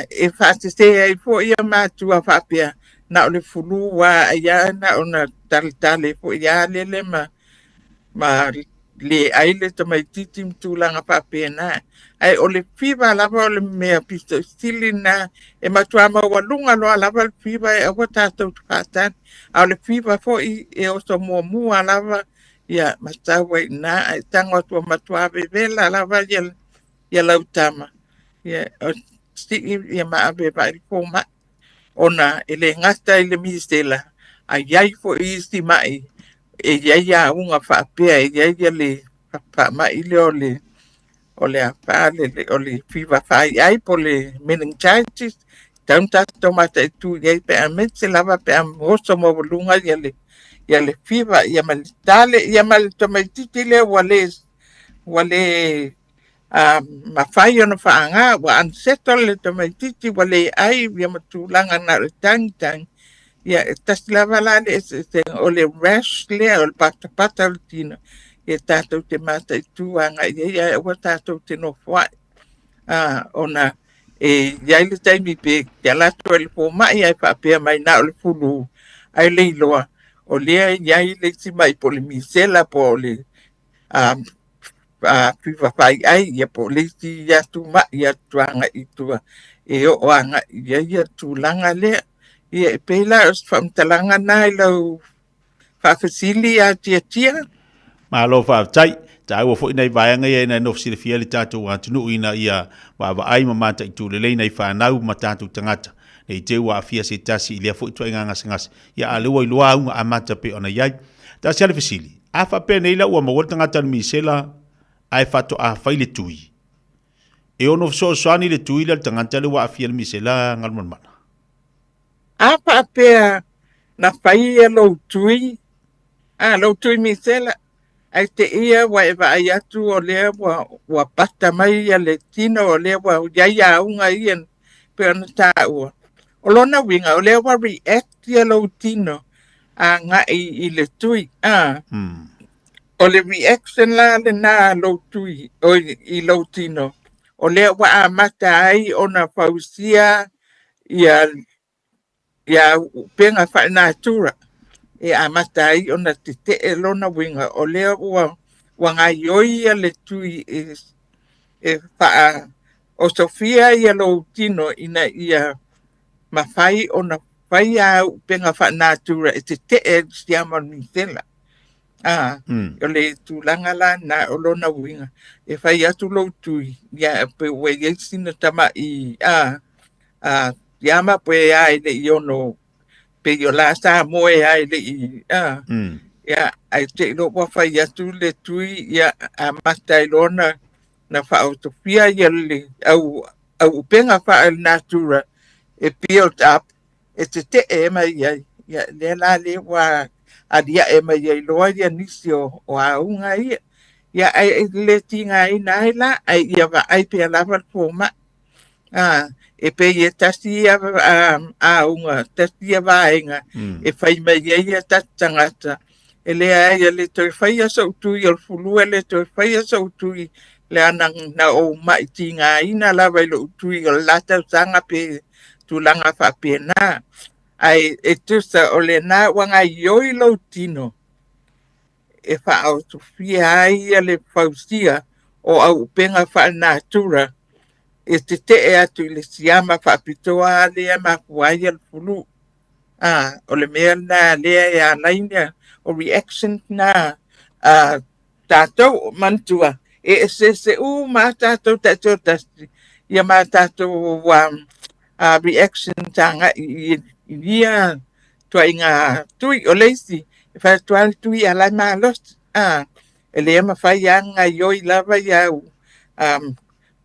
e whaatese ai po ia mātua whapea na o le fulu wa ia na o na talitale po ia lele ma le aile to mai titi mtulanga whapea na ai o le fiva lava o le mea pisto stili na e matua maualunga loa lava le fiva e awa tātou tukatan a o le fiva po i e oso mua lava ia matawa na ai tango tua matua vevela lava ia lautama ia ia maabe vai koma ona ele ngata ele misela ai fo isti mai e ia unga fa pea e ia le pa mai le ole apa le fiva fa ai po le meningitis tanta tomate tu ia pe ametse lava pe amoso mo lunga ia le fiva ia mal dale ia mal tomate le wale mawhai ona whaanga wa unsettle le tamaititi wale ai ia matulanga na le tang ia taslava la le o le rash le o le pata le tino ia tātou te mata i tuanga ia wa tātou te no whai ona e iai le taimi pe kia lato le po mai ai whapea mai na o le fulu ai le iloa o lea iai le si mai po le misela po le piva pai ai ia po lesi ia tu ma ia tuanga i tua e o anga ia tulanga le ia pela os famtalanga nai lo fa fasili a tia malo fa tai ta wo fo nei vai ngai na no fsi fia le tatu wa tunu ina ia wa ai mama ta tu le nei fa nau matatu tangata nei te wa fia se tasi ile fo tu nga ngas ia ale wo lua un amata pe ona ia ta sel fasili afa pe nei la wa mo tangata mi sela ai fato a faile tui e ono so soani le tui le tangata le wa fia le misela ngal mon mana apa pe na faia lo tui misela ai te ia wa e vai atu o le wa pata mai ia le tino o le wa ia unga ien pe na ta o lona winga o le wa react ia lo tino a nga i le tui o le reaction la le na lo tui o i lo tino o le wa amata ai ona pausia ia penga fa natura e amata ai ona te lona winga o le wa nga yoia le tui e fa o Sofia ia lo tino ina ia mafai ona fai a penga fa natura e te siama misela o le tulanga la na o lona winga e fai atu lo tui ia pe we sina tama i yama pe ai le iono pe yo la sa mo ai le ia ai te no wa fai atu le tui ia amata lona na fa Sofia ia le au penga fa natura e build up e te mai ia le la le wa adia e mai ai loa ia nisio o aunga ia ai le tinga i nai la ai ia va ai pe lava po ma e pe ia tasi aunga tasi vaenga e fai mai ia tatangata e le ai le toi fai so tu ia fulu le toi fai so tu le anang na o mai tinga ina lava lo tu ia lata sanga pe tulanga fa pena ai e tusa o le na wanga yoi lo tino e fa au Sofia ai le fausia o au penga fa natura e te atu le siama fa pitoa le ma kuai al fulu o le mea na le ya laina o reaction na tato mantua e se ma tato ya ma tato reaction tanga ia toinga tui o leisi fa tual tui ala ma los ele ma fa yanga yoi lava ya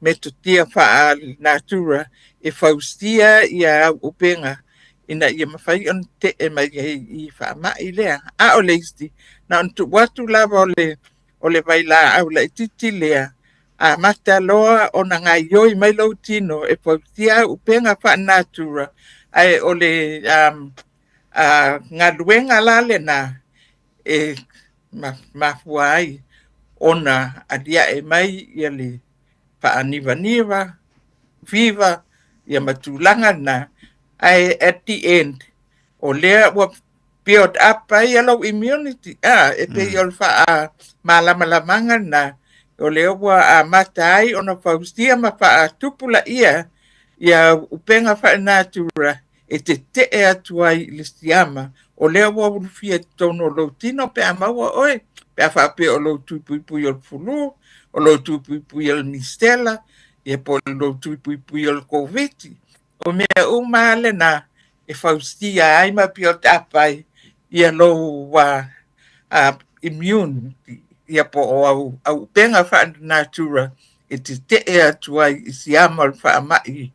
me to tia fa natura e faustia ia upenga ina ia mafai on te e mai i fa ma ile a o leisti na on tu watu lava ole vai la au la titi lea a mata loa o na ngai yoi mai lo tino e faustia upenga fa natura ai ole nga luenga la le na e mafuai ona adia e mai ia le niva viva ia matulanga na ai at the end o lea wa build up ai alo immunity e pe yol fa malamalanga na o lea wa matai ona faustia ma fa tupula ia upenga fa natura e te atuai listiama o lea wa ulfia tono lo tino pe amawa oi pe fa pe o lo tupu yol fulu o lo tupu yol mistela e po lo tupu yol covid o me umale na e faustia ai ma pio tapai ia lo wa immune ia po au penga fa natura e te atuai isiama fa mai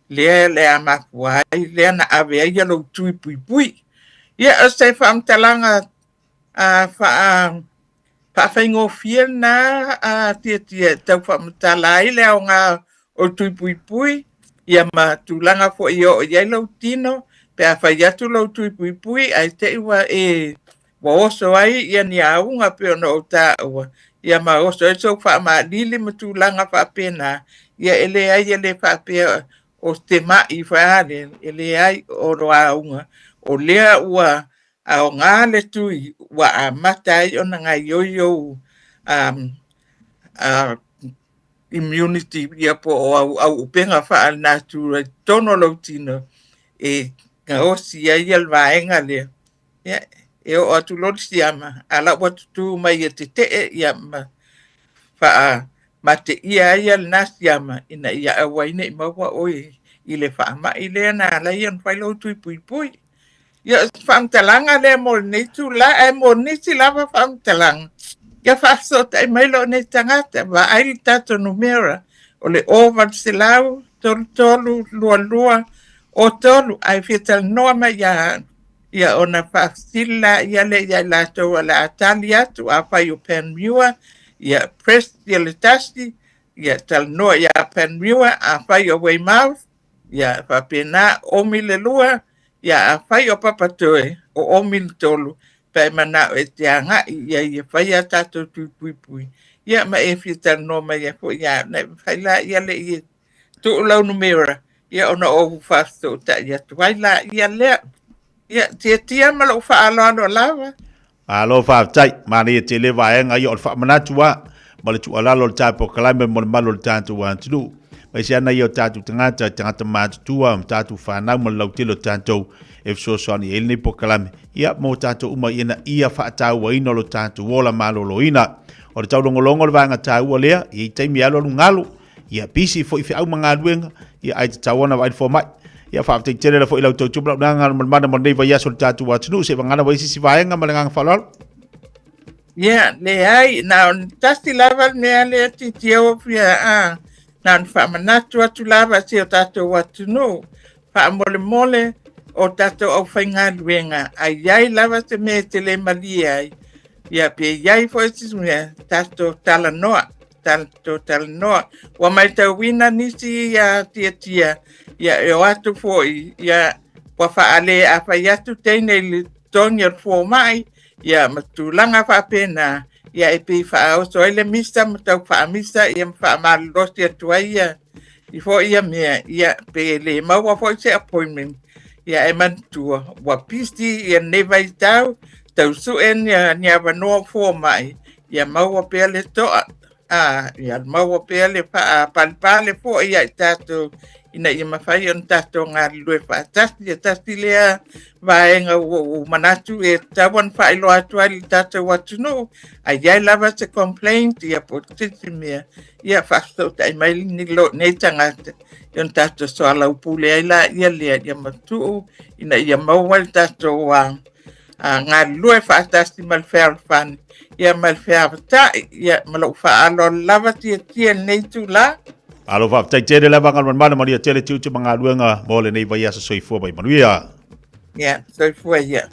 le ama wai le na ave ia lo tupu ia se fa amtalanga fa faingo fiena tia tau fa mtalai le nga o tuipui ia ma tulanga fo io ia lo tino pe fa ia tu lo tuipui ai te wa wa oso ai ia ni aunga pe no ta ia ma oso so fa ma lili ma tulanga fa pena ia ele ai ele fa pe o te mai fa ele ai o roaunga o lea ua au ngale tui wa matai ona ngai yo immunity ia po au penga fa natura tono lo tino e ngaosi ia ia vaenga le ya e o tu lo siama ala wat tu mai te ia ma fa mate ia ia nasiama ina ia awaine ma wa oi ile fa ma ile na la ia fa lo tu pui ya fantalanga le molni tu la molni la va fantalanga ya fa so tai mai lo ne tangata va ai tato numera o le over silau tolu lua o tolu ai fital norma ya ona fa sila ya le ya la to la talia tu apa you pen viewer ya press ya le tasti ya tal no ya pen viewer apa you way mouth ya fa pena o mile lua ya fai o papatoe o mil tolu pe mana e tianga ya fai ata tu pui ya ma e fita no ma ya fo ya na fai la ya le tu lo numera ya ona o fasto ta ya fai la ya le ya tia ma lo fa alo lava alo fa tai mani te le vai nga yo fa mana tua ma le tu ala lo ta po kala me mo malo tantu wan tu mai sia na yo tatu tangata ma tua tatu fa na mo lo tilo tanto e so soni el ni pokalame ia mo tatu uma ina ia fa ta wa ino lo tatu wola malo lo ina o tau longo vanga ta wa le i te mi alo ngalo ia pisi fo i au manga luenga ia ai tawana vai fo mai ia fa te tele fo ilo to tubla nanga mo mana mo nei va ia so tatu wa tunu se vanga vai si vaenga malanga falol ia le ai na tasti lava me ale ti tio fia nan fa manatu atu lava si o tato watu no fa mole o tato au whainga luenga ai iai lava te me te le malia ai ia pe iai fo esis mea tato tala noa wa mai tau wina nisi ia tia ia e o atu fo ia wa fa ale a fa iatu teine li tonia fo mai ia matulanga fa pena ia e pe fa o so ele mista matau fa mista ia fa mal rosti atuaia i fo ia mea ia pe le maua fo se appointment ia e mantua wa pisti ia nevai tau su en ia vanoa fo mai ia maua pe le to ia maua pe le fa palpale fo ia tato ina ia mafai on tato ngā lue fa tasti lea vaenga o manatu e tawan fa ilo atu ali tato watu no ai iai lava se complaint ia po titi mea ia fasto tai mai ni lo ne tangata yon tato so ala upule ai la ia lea ia matu ina ia mawal tato wa ngā lue fa tasti malfair fan ia malfair ta ia malo fa alo lava tia nei tu la Alo fa tai tere lava ngal mana maria tere tiu te mga luenga mo le nei vai asa soifua bai manuia. Yeah, soifua ia.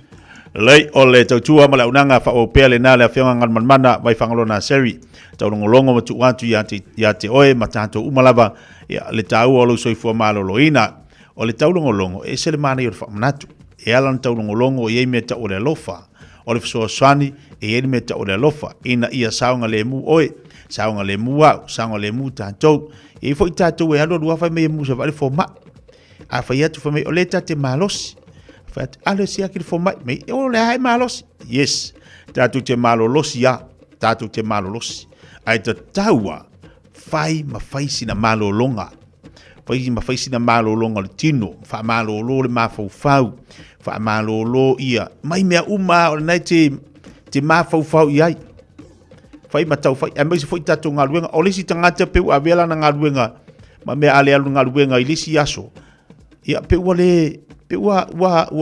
Lei o le tautua ma le unanga fa o pele na le afionga ngal mana vai fangalona seri. Tau ngolongo ma tu atu ya te oe ma tato umalava ya le tau o lo soifua malo loina. O le tau ngolongo e se le mana i fa manatu. E ala tau ngolongo e me ta o le lofa. O le fso swani e me ta o le lofa ina ia saunga le mu oe. Saunga le mu au, saunga le mu tato. E foi tato e halo lua fai me mu se vale fo ma. A fai atu fai me o le tate malos. Fai atu alo si akil fo ma. Me o le hai malos. Yes. Tato te malo losi ya. Tato te malo losi. Ai ta taua. Fai ma fai sina malo longa. Fai ma fai sina malo longa le tino. Fai malo lo le ma fau fau. Fai malo lo ia. Mai mea uma o le nai te ma fau fau iai. Fai matau fai e mai foi tatu ngaluenga o lisi tangata pe a vela na ngaluenga ma me ale alu ngaluenga ilisi aso ia pe wale pe wa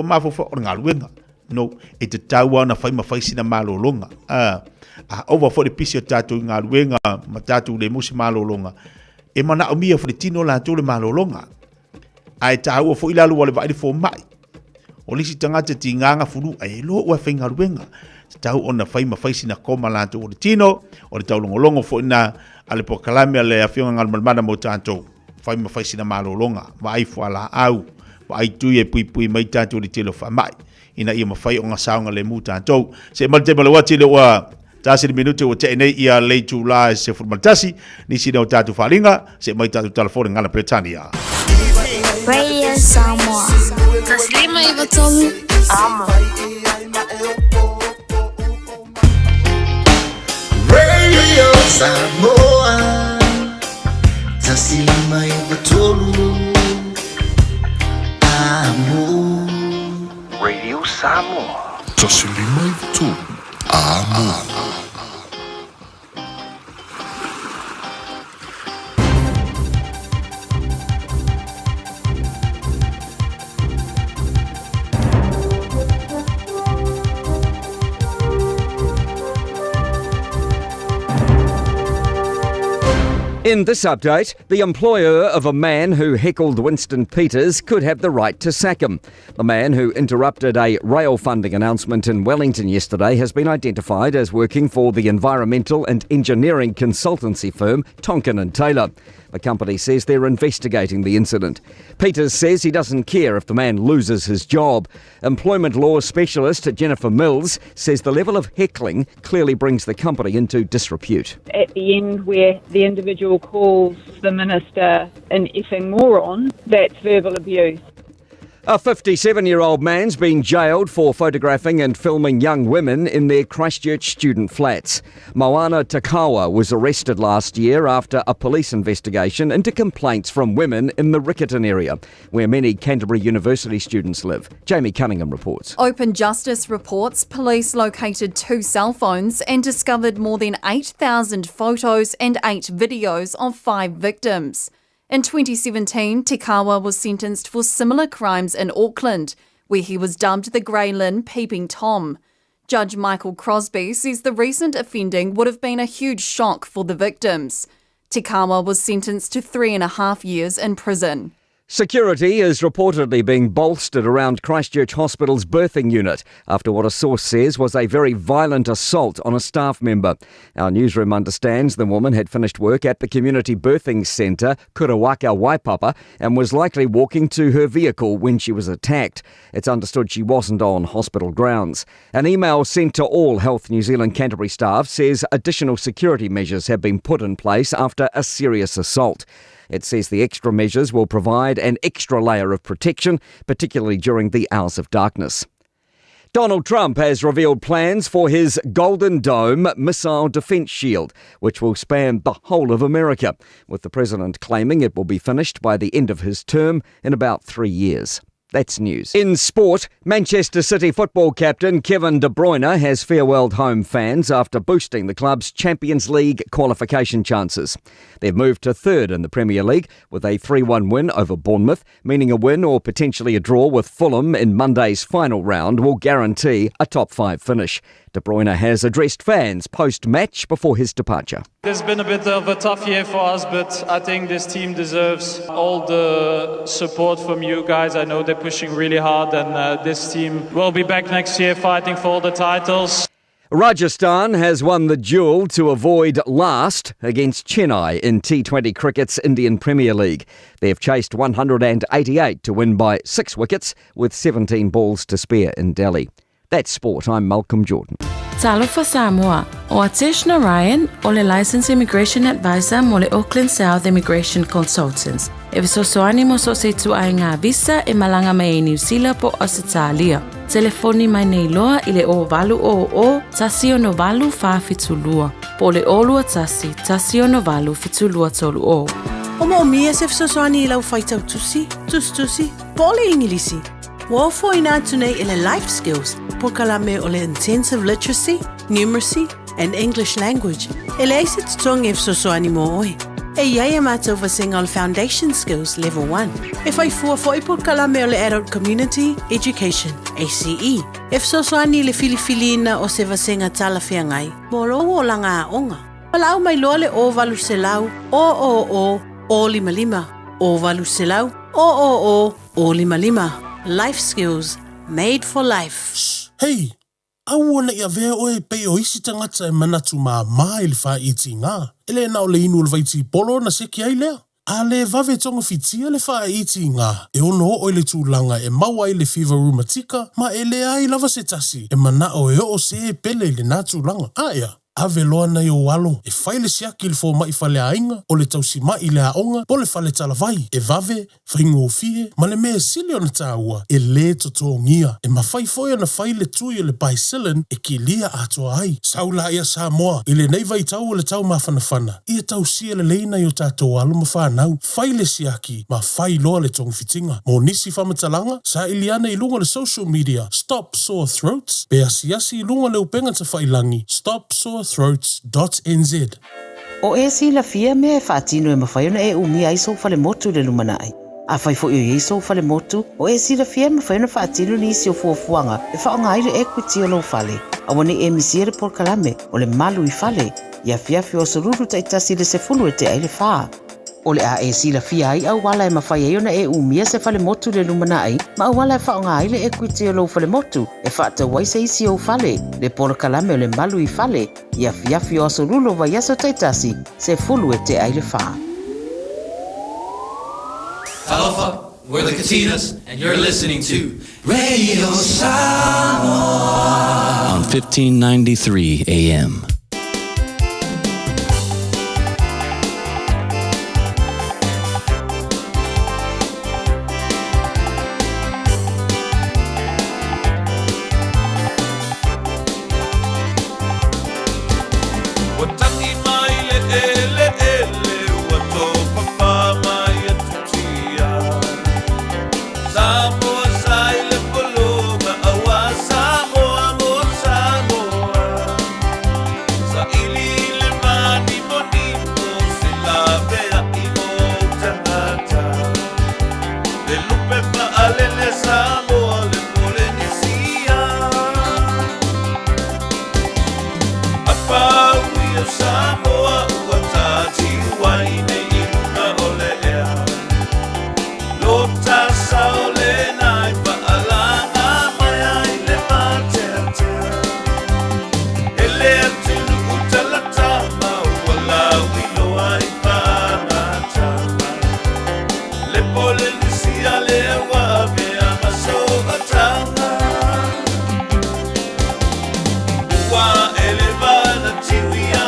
mafo fo ngaluenga no e te taua na fai ma fai sina malolonga over for the piece tatu ngaluenga ma tatu le musi malolonga e mana o mia fo le tino la tu le malolonga ai taua fo ilalu wale vai fo mai o lisi tangata tinganga fulu ai lo wa fai ngaluenga tau ona fai ma fai sina koma la tu o tino o le tau longolongo fo ina ale po kalame ale afionga ngal malmana mo tanto fai ma fai sina malolonga vai fo ala au vai tu e pui mai tanto le telo fa mai ina ia ma fai o nga saunga le mu tanto se mal te malo wati le wa tasi minute o te nei ia le tu la se formatasi ni sina o tatu falinga se mai tatu telefone ngala Britania Radio Samoa. Taslima Ivatolu. Ama. Radio Samoa. Taslima Ivatolu. Amo. Radio Samoa. Taslima Ivatolu. Amo. In this update, the employer of a man who heckled Winston Peters could have the right to sack him. The man who interrupted a rail funding announcement in Wellington yesterday has been identified as working for the environmental and engineering consultancy firm Tonkin and Taylor. The company says they're investigating the incident. Peters says he doesn't care if the man loses his job. Employment law specialist Jennifer Mills says the level of heckling clearly brings the company into disrepute. At the end where the individual calls the minister an effing moron, that's verbal abuse. A 57-year-old man's been jailed for photographing and filming young women in their Christchurch student flats. Moana Takawa was arrested last year after a police investigation into complaints from women in the Riccarton area, where many Canterbury University students live. Jamie Cunningham reports. Open Justice reports police located 2 cell phones and discovered more than 8,000 photos and 8 videos of 5 victims. In 2017, Tikawa was sentenced for similar crimes in Auckland, where he was dubbed the Grey Lynn Peeping Tom. Judge Michael Crosby says the recent offending would have been a huge shock for the victims. Tikawa was sentenced to 3.5 years in prison. Security is reportedly being bolstered around Christchurch Hospital's birthing unit after what a source says was a very violent assault on a staff member. Our newsroom understands the woman had finished work at the community birthing centre, Kurawaka Waipapa, and was likely walking to her vehicle when she was attacked. It's understood she wasn't on hospital grounds. An email sent to all Health New Zealand Canterbury staff says additional security measures have been put in place after a serious assault. It says the extra measures will provide an extra layer of protection, particularly during the hours of darkness. Donald Trump has revealed plans for his Golden Dome missile defence shield, which will span the whole of America, with the president claiming it will be finished by the end of his term in about 3 years. That's news. In sport, Manchester City football captain Kevin De Bruyne has farewelled home fans after boosting the club's Champions League qualification chances. They've moved to third in the Premier League with a 3-1 win over Bournemouth, meaning a win or potentially a draw with Fulham in Monday's final round will guarantee a top 5 finish. De Bruyne has addressed fans post-match before his departure. It's been a bit of a tough year for us, but I think this team deserves all the support from you guys. I know they're pushing really hard, and this team will be back next year fighting for all the titles. Rajasthan has won the duel to avoid last against Chennai in T20 cricket's Indian Premier League. They've chased 188 to win by 6 wickets with 17 balls to spare in Delhi. That's sport. I'm Malcolm Jordan. Talofa Samoa, o Ateshna Ryan, o le Licensed Immigration Advisor mo le Auckland South Immigration Consultants. E visosoani mo so se tuai ngā visa e malanga mai e New Zealand po Australia. Telefoni mai nei loa i le o valu o tasi o no valu wha fitulua. Po le olua tasi o no valu fitulua tolu o. O mo mia se visosoani i lau whaitau tusi, po le ingilisi. Wofo ina tunei ele life skills, po kalame ole intensive literacy, numeracy, and English language. Ele eise tutong e fsosoani mo oi. E iaia mātou vasenga ole foundation skills level 1. E whai fua po kalame ole adult community education, ACE. E fsosoani le filifilina o se vasenga tala whiangai, mo roho o langa a onga. Palau mai loa le o valu se lau, o lima lima. O valu se lau, o lima lima. Life skills made for life. Hey, au ona ia vea oe pei o isi tangata e manatu maa ili wha iti ngā. Ele na o le inu le vaiti polo na seki ai lea. A le vave tonga fitia le wha iti ngā. E ono o le tūlanga e maua i le fever rheumatica, ma e le ai lava se tasi. E mana o e o se pele le nā tūlanga. Aia. Ave loa na i o walo, e whaile siaki le fō mai whale ainga, o le tausi mai le aonga, po le whale talavai, e vave, whaingo o fie, ma le mea sili o na tāua, e le toto ngia, e ma whai foia na whaile tui o le baisilin, e ki lia atoa ai, saula ia Samoa, i le neiva i tau o le tau mawhanawhana, ia tausia le leina i o tātou alo ma whanau, whaile siaki, ma whai loa le tongu fitinga, mo nisi whamatalanga, sa iliana i lunga le social media, Stop Sore Throats, pe asiasi i lunga le upenga ta whailangi, stopsorethroats.nz. O e si la fia me e whaatino e mawhaiona e umia iso fale motu le lumanai. A whai fo i iso fale motu, o e si la fia mawhaiona whaatino ni isi o fuafuanga, e whaonga aire equity o lo fale. A wane e misiere por kalame, o le malu i fale, ia fiafi o soruru taitasi le se fulu e te aile whaa. O le a e si la fia ai au wala e mawhaiona e umia se fale motu le lumanai, ma au wala e whaonga aile equity o lo fale motu, e whaata waisa isi o fale, le por kalame o le malu i fale, ia fiafi o sorulu wa yaso taitasi, se fulu e te aile whaa. Alofa, we're the Katinas, and you're listening to Radio Samoa on 1593 AM. Elevada, tiwia,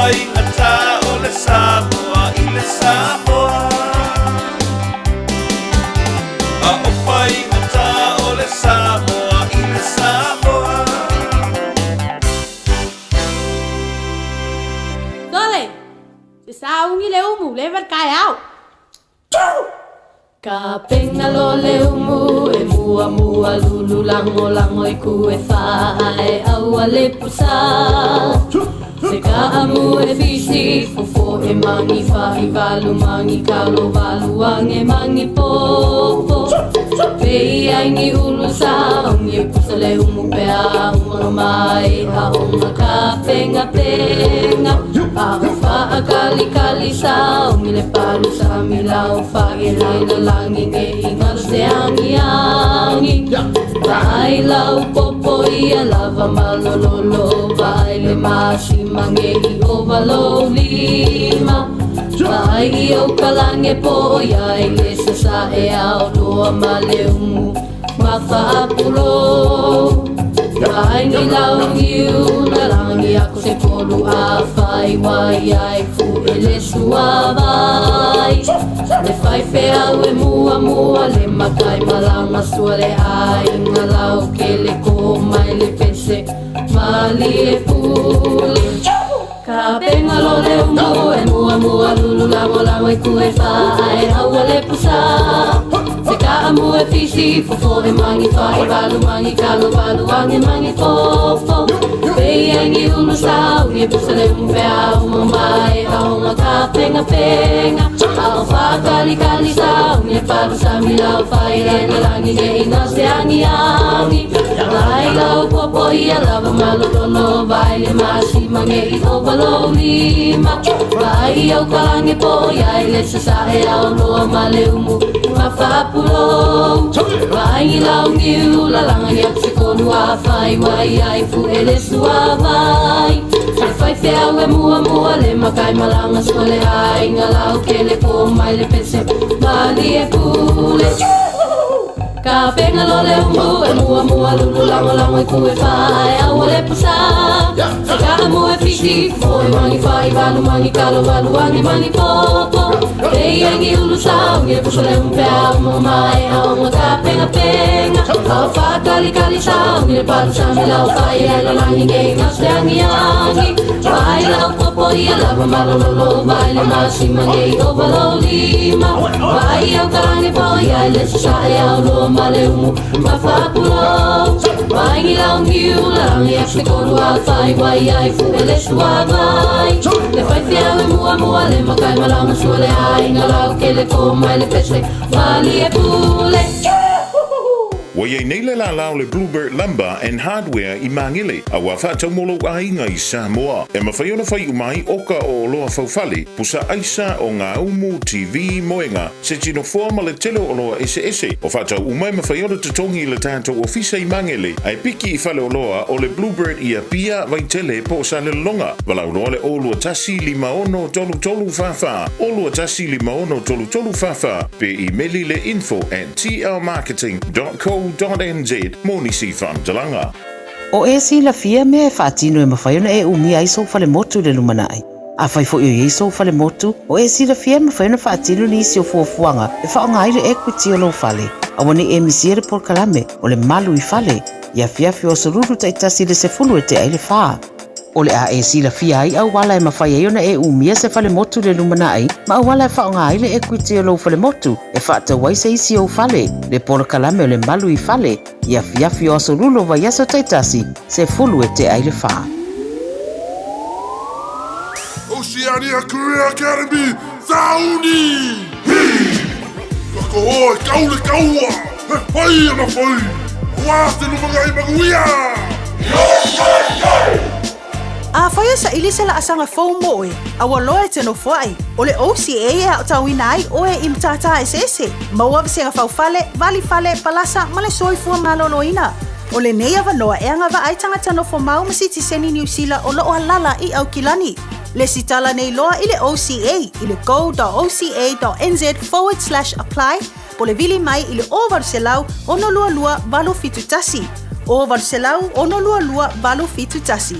pai ata o le Samoa I le Samoa. A o pai ata o le Samoa I le Samoa. Dole, se saungi le umu, le verkai au. Ka penga lo le umu e mua mua lulu lango lango I ku e whae au a le pusa. Se ka amu e fisi fofo e mangi whahi walu mangi kalo walu ange mangi popo. Pei ai ni ulu sa ongi e pusa le umu pea umanga mai a onga ka penga penga. Aho wha kali kali sa ongi le palu sa mi lau whage lai na langi nge ingar se angi angi. Vai lau popo ia lava malololo vai le masi mange I ovalo lima. Vai I o kalange po ia I le sasa e ao loa ma le umu ma whaapulo. Vai ni lau niu na rangi ako se polu a whai wai ai fu e le sua vai. Le whai whea ue mua mua le makai malanga sua le ai ngā lau ke le ko mai le pese mali e pule. Ka penga lo le umu e mua mua lulu lango lango I ku e whae aua le pusa. Se ka amu e fisi fofo e mangi whae walu mangi kalo walu ange mangi fofo. Pei angi ulu sau ni e pusa le umu pea umu mai aonga ka penga penga. Ao whakali kali sau ni e paru sa mi lau whae le na langi nge inga se angi angi. Vai lau popo ia lava malololo vai le masi mange I ovalo lima. Vai au kalange po ia I le sasa e ao loa ma le umu ma whapulo. Vai lau ngiu la langa ni ap se konu a whai wai ai fu e le sua vai. Se whai whea ue mua mua le makai malanga sua le ai ngā lau ke le ko mai le pese mali e pule. Ka penga lo le umu e mua mua lulu lango lango I ku e whae aua le pusa. Se ka amu e fisi fo e mangi whai walu mangi kalo walu angi mangi popo. Pei angi ulu sau ni e pusa le umu pea umu mai aonga ka penga penga. Ao whakali kali sau ni e paru sa mi lau whai e la langi nge inga se angi angi. Vai lau popo ia lava malololo vai le masi mange I ovalo lima. Vai au karange po ia le sasa e au loa ma le umu ma whapulo. Vai ngi lau ngiu la rangi ap se koru a whai wai ai fu e le sua vai. Le whai whia e mua mua le makai malanga sua le ai ngā lau ke le ko mai le pese mali e pule. Wa ye nei le la lao le Bluebird Lumber and Hardware I Mangele. A wa whātau molo a inga I Samoa. E mawhaiona whai umai oka o loa whauwhale. Pusa aisa o ngā umu TV moenga. Se tino fua ma le telo o loa ese ese. O whātau umai mawhaiona tatongi le tātou ofisa I Mangele. Ai piki I whale o loa o le Bluebird I a pia vai tele po sa le longa. Walau loa le olua tasi 5 tolu tolu whawha. Olua tasi 5 tolu tolu whawha. Pe I meli le info@tlmarketing.co.nz Moni si whamtalanga. O e si la fia me e whaatino e mawhaiona e umi ai so fale motu le lumanai. A whai fo i so fale motu, o e si la fia mawhaiona whaatino ni isi o fuafuanga e whaongaire equity o lo fale. A wani e misiere por kalame o le malu I fale. Ia fiafi o soruru taitasi le se fulu e te aile whaa. O le a e si la fia ai au wala e mawhaiona e umia se fale motu le lumanai, ma au wala e whaongaire equity o lo fale motu e whaatawai se isi o fale. Le por kalame o le malu I fale. Ia fiafi o sorulu vai aso taitasi se fulu e te aile whaa. Oceania Career Academy, Sauni! Kako oi, kaule kaua! He whai ama whai! Wāste lumangai maguia! A whaia sa ili se la asanga fau moe, a waloa te no whai. O le OCA e au tawina ai o e imtata e sese. Maua visenga fau fale, vali fale, palasa, male soifua maloloina. O le nei avanoa e anga wa ai tangata no fo mau masiti seni New Zealand o loo halala I au kilani. Le sitala nei loa I le OCA, I le go.oca.nz/apply, po le vili mai I le o varselau ono lua lua valo fitu tasi. O varselau ono lua lua valo fitu tasi.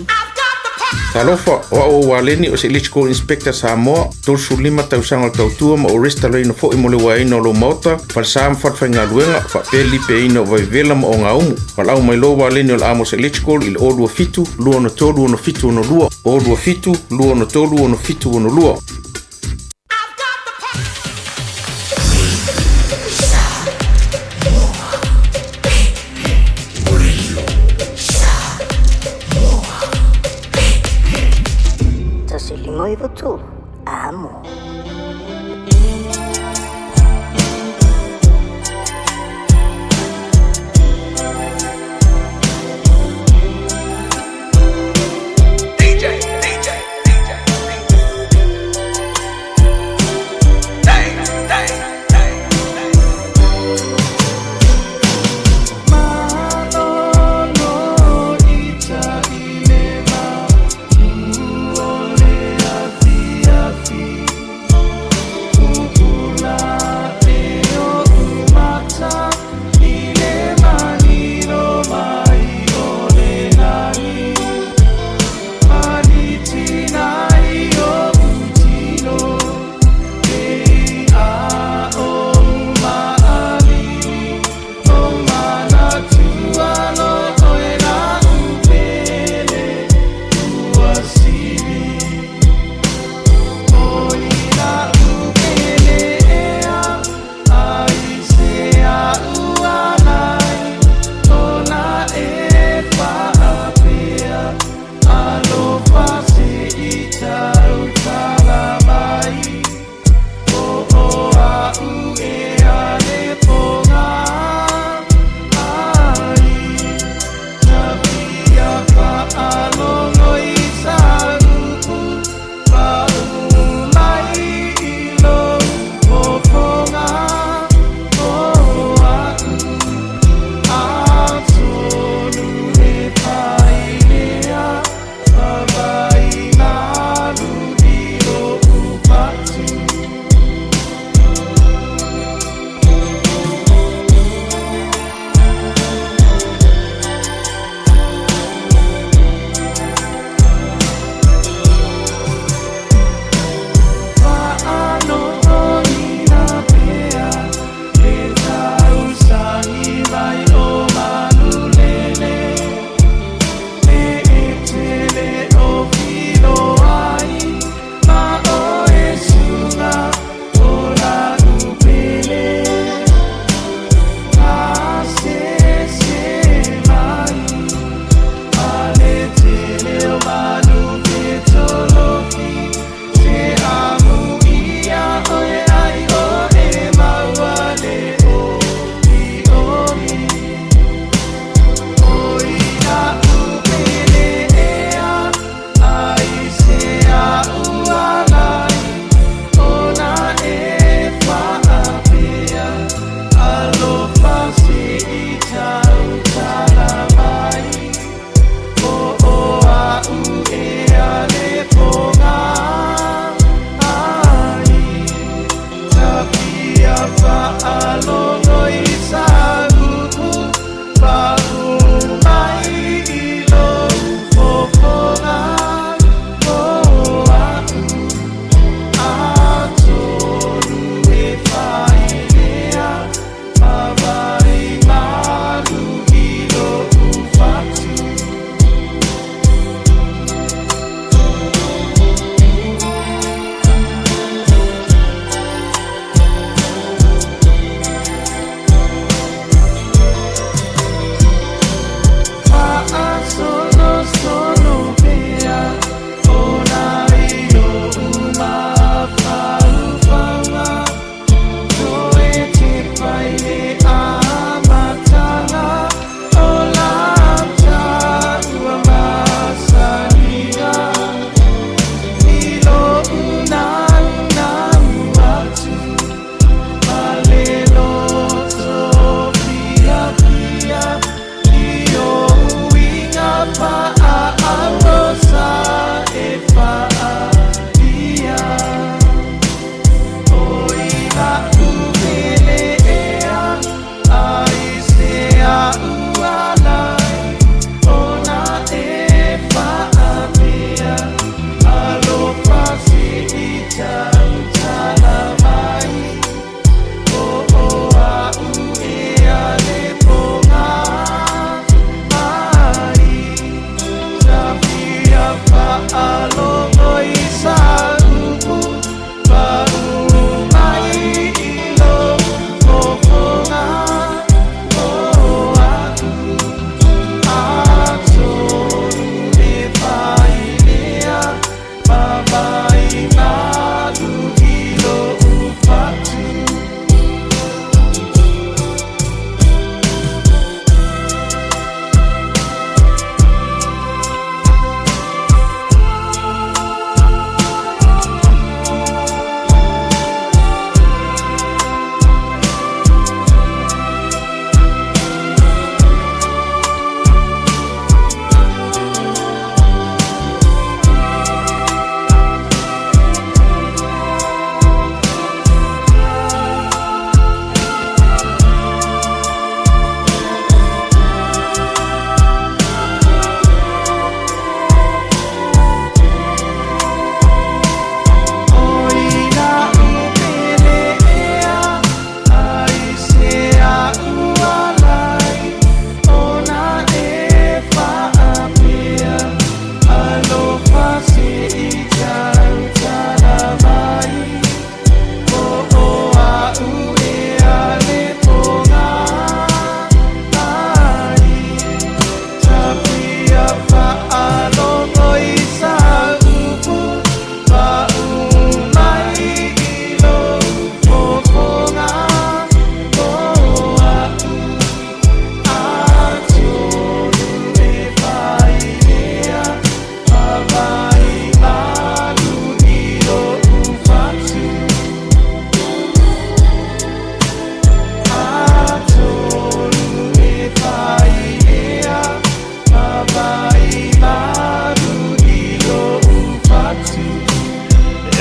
Talofa o waleni o se electrical inspector Samoa tolsu lima tausaga tautua ma o resta leina fo'i mo le waina o lo mota falsa ma fatafaigaluega fa'apeli peina o vaivela ma o gaumu falau mai lo waleni o le amos electrical i le olua fitu lua ona tolu ona fitu ona lua olua fitu lua ona tolu ona fitu ona lua. Moi tu amo.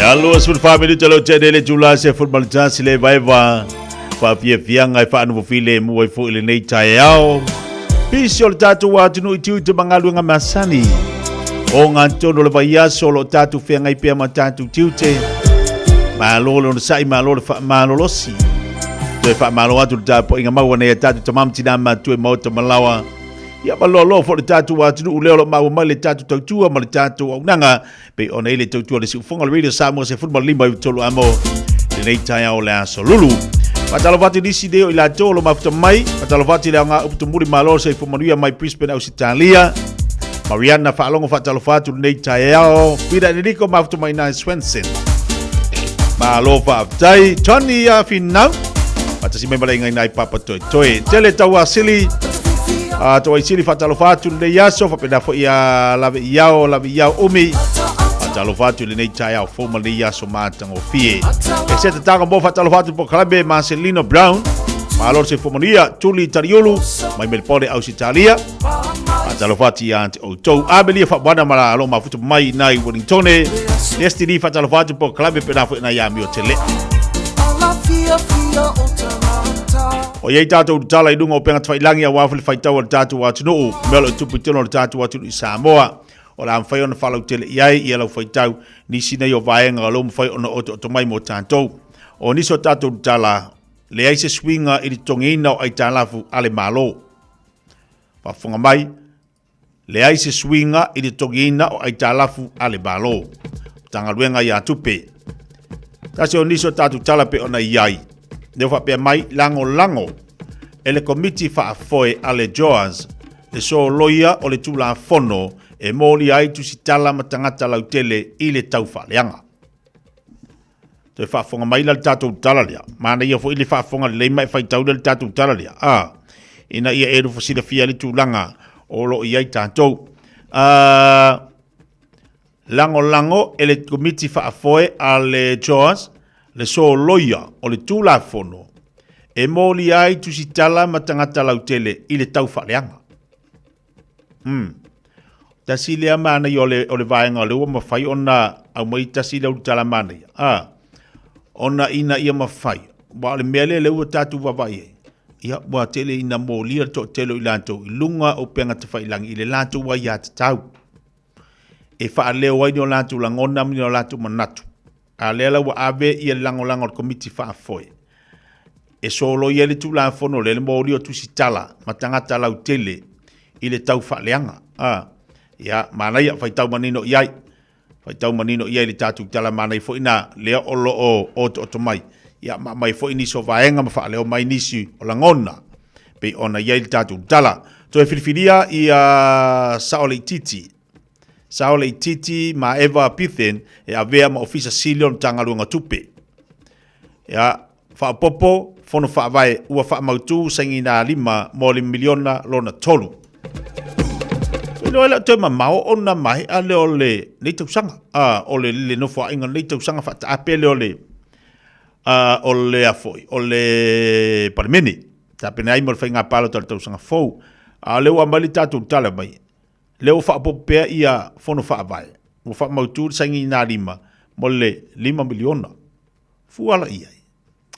Ya lo sun family telo tele jula se football chance le vaiva. Fa fia ngai fa no file mo i fo ile nei tai ao. Pisol tatu wa tunu tiu te mangalu nga masani. O ngantono le vai solo tatu fia ngai pe ma tatu tiu te. Ma lolo no sai ma lolo fa ma lolo si. Te fa ma lolo atu tapo inga maua nei tatu tamam tina ma tu mo to malawa. Ya malolo fo le tatu wa tunu lelo ma ma le tatu tautua ma le tatu o nanga pe ona ile tautua le sifonga le radio samo se football limba tolo amo le nei tai ao la solulu. Patalovati disi deo ila tolo mafuta mai. Patalovati le nga uptumuri malo se fumanuia mai Brisbane au Italia. Mariana faalongo fatalovati nei tayao. Pida nidiko mafuta mai na Swenson. Malo faafutai. Tony ya finau. Patasi membala ingai nai papa toi toi. Tele tawa sili. Tawa sili fatalovati nei yaso. Fapenda fo ia lave iao umi. Talovatu le nei tayao foma le yaso matango fie. E se te taga mo fatalovatu po kalabe Marcelino Brown. Malor se fomonia Tuli Tariolu mai melpore au Italia. Fatalovati ante o tou abeli fa bana mala alo mafutu mai nai Wellington. Destiny fatalovatu po kalabe penafo na ya mi o tele. O yei tatou tala i dunga o penga tfailangi a wafili faitau al tatu watu nuu. Melo tupitino al tatu watu i Samoa. O la mfai ona falau tele iai i alau faitau nisi nei o vaenga alo mfai ona oto mai mo tantou. O niso tatou tala le aise swinga i tongina o ai talafu ale malo. Wafunga mai le aise swinga i tongina o ai talafu ale malo. Tangaluenga ya tupe. Tasi o niso tatou tala pe ona iai. Neo fa pe mai lango. Ele komiti fa afoe ale Joas. Le so loia o le tula fono. E moli ai tu si tala matangata lau tele i le tau whaleanga. Te whaafonga mai la tatou tala lea. Mana ia fo ili whaafonga le mai whai tau le tatou tala lea. Ina ia eru fasila fia li tūlanga o lo i ai tātou. Lango e le komiti whaafoe a le Joas le so loia o le tūla fono. E moli ai tu si tala matangata lau tele i le tau whaleanga. Tasi lea mana i ole vaenga leo mawhai ona au mai tasi leo tala mana i. Ona ina ia mawhai. Wa le mele leo tatu wawai. Ia wa tele ina mo lia to telo i lanto. I lunga o penga te whailangi. I le lanto wa ia te tau. E wha leo wai ni o lanto langona mini o lanto manatu. A lea la wa ave i le lango komiti wha afoe. E solo i le tula fono le mo lia tusi tala. Matangata lau tele. I le tau wha leanga. Ya mana ia faitau manino iai. Faitau manino iai le tatu tala mana i fo ina lea olo o to mai. Ya mai fo ini so vaenga ma fa leo mai nisi o langona. Pe ona iai le tatu tala. To e filifilia i Saole Titi. Saole Titi ma Eva Pithen e avea ma ofisa Silion tangaluanga tupe. Ya fa popo fono fa vai ua fa mautu sangina 5 mo miliona lona tolu. Loela te mamao ona mai a le ole nei tausanga. Ole le no fa inga nei tausanga fa ta apele ole. Ole afoi, ole parmeni. Ta pena ai mo fa inga palo ta tausanga fo. Le wa mali tatu tala mai. Le fa popea ia fono fa vai. O fa mautur sangi na 5 mo le 5 miliona. Fu ala ia.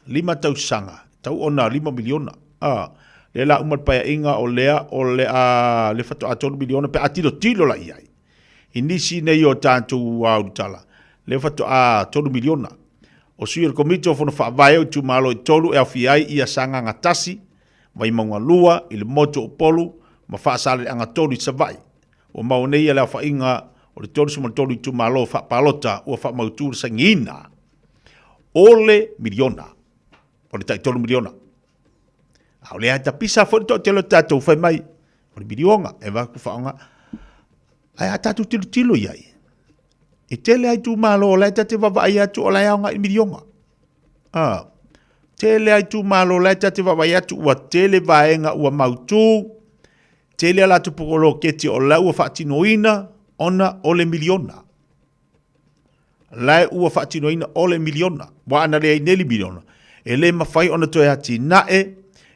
5 tausanga. Tau ona 5 miliona. Le la umat paya inga o lea le fatu atonu miliona pe atilo tilo la iai. Inisi nei o tātou au tala. Le fatu atonu miliona. O sui el komito fono whaavae o tu malo i tolu e awhiai ia sanga ngatasi, mai maunga lua, i le moto o polu, ma whaasale anga tolu i savai. O maunei le awha inga o le tolu suma tolu i tu malo whaapalota ua whaamautur sangina. Ole miliona. O le tai tolu miliona. Au lea ta pisa fo to telo tatou fai mai. O le bidionga e va ku faonga. Ai ata tu tilo iai. E tele ai tu malo la ta te va vai atu o la nga i bidionga. Tele ai tu malo la ta te va vai atu wa tele vaenga ua mautu. Tele ala tu pokolo keti o la ua fatinoina ona o le miliona. La ua fatinoina o le miliona. Wa ana le neli miliona. Ele mafai ona to ati nae.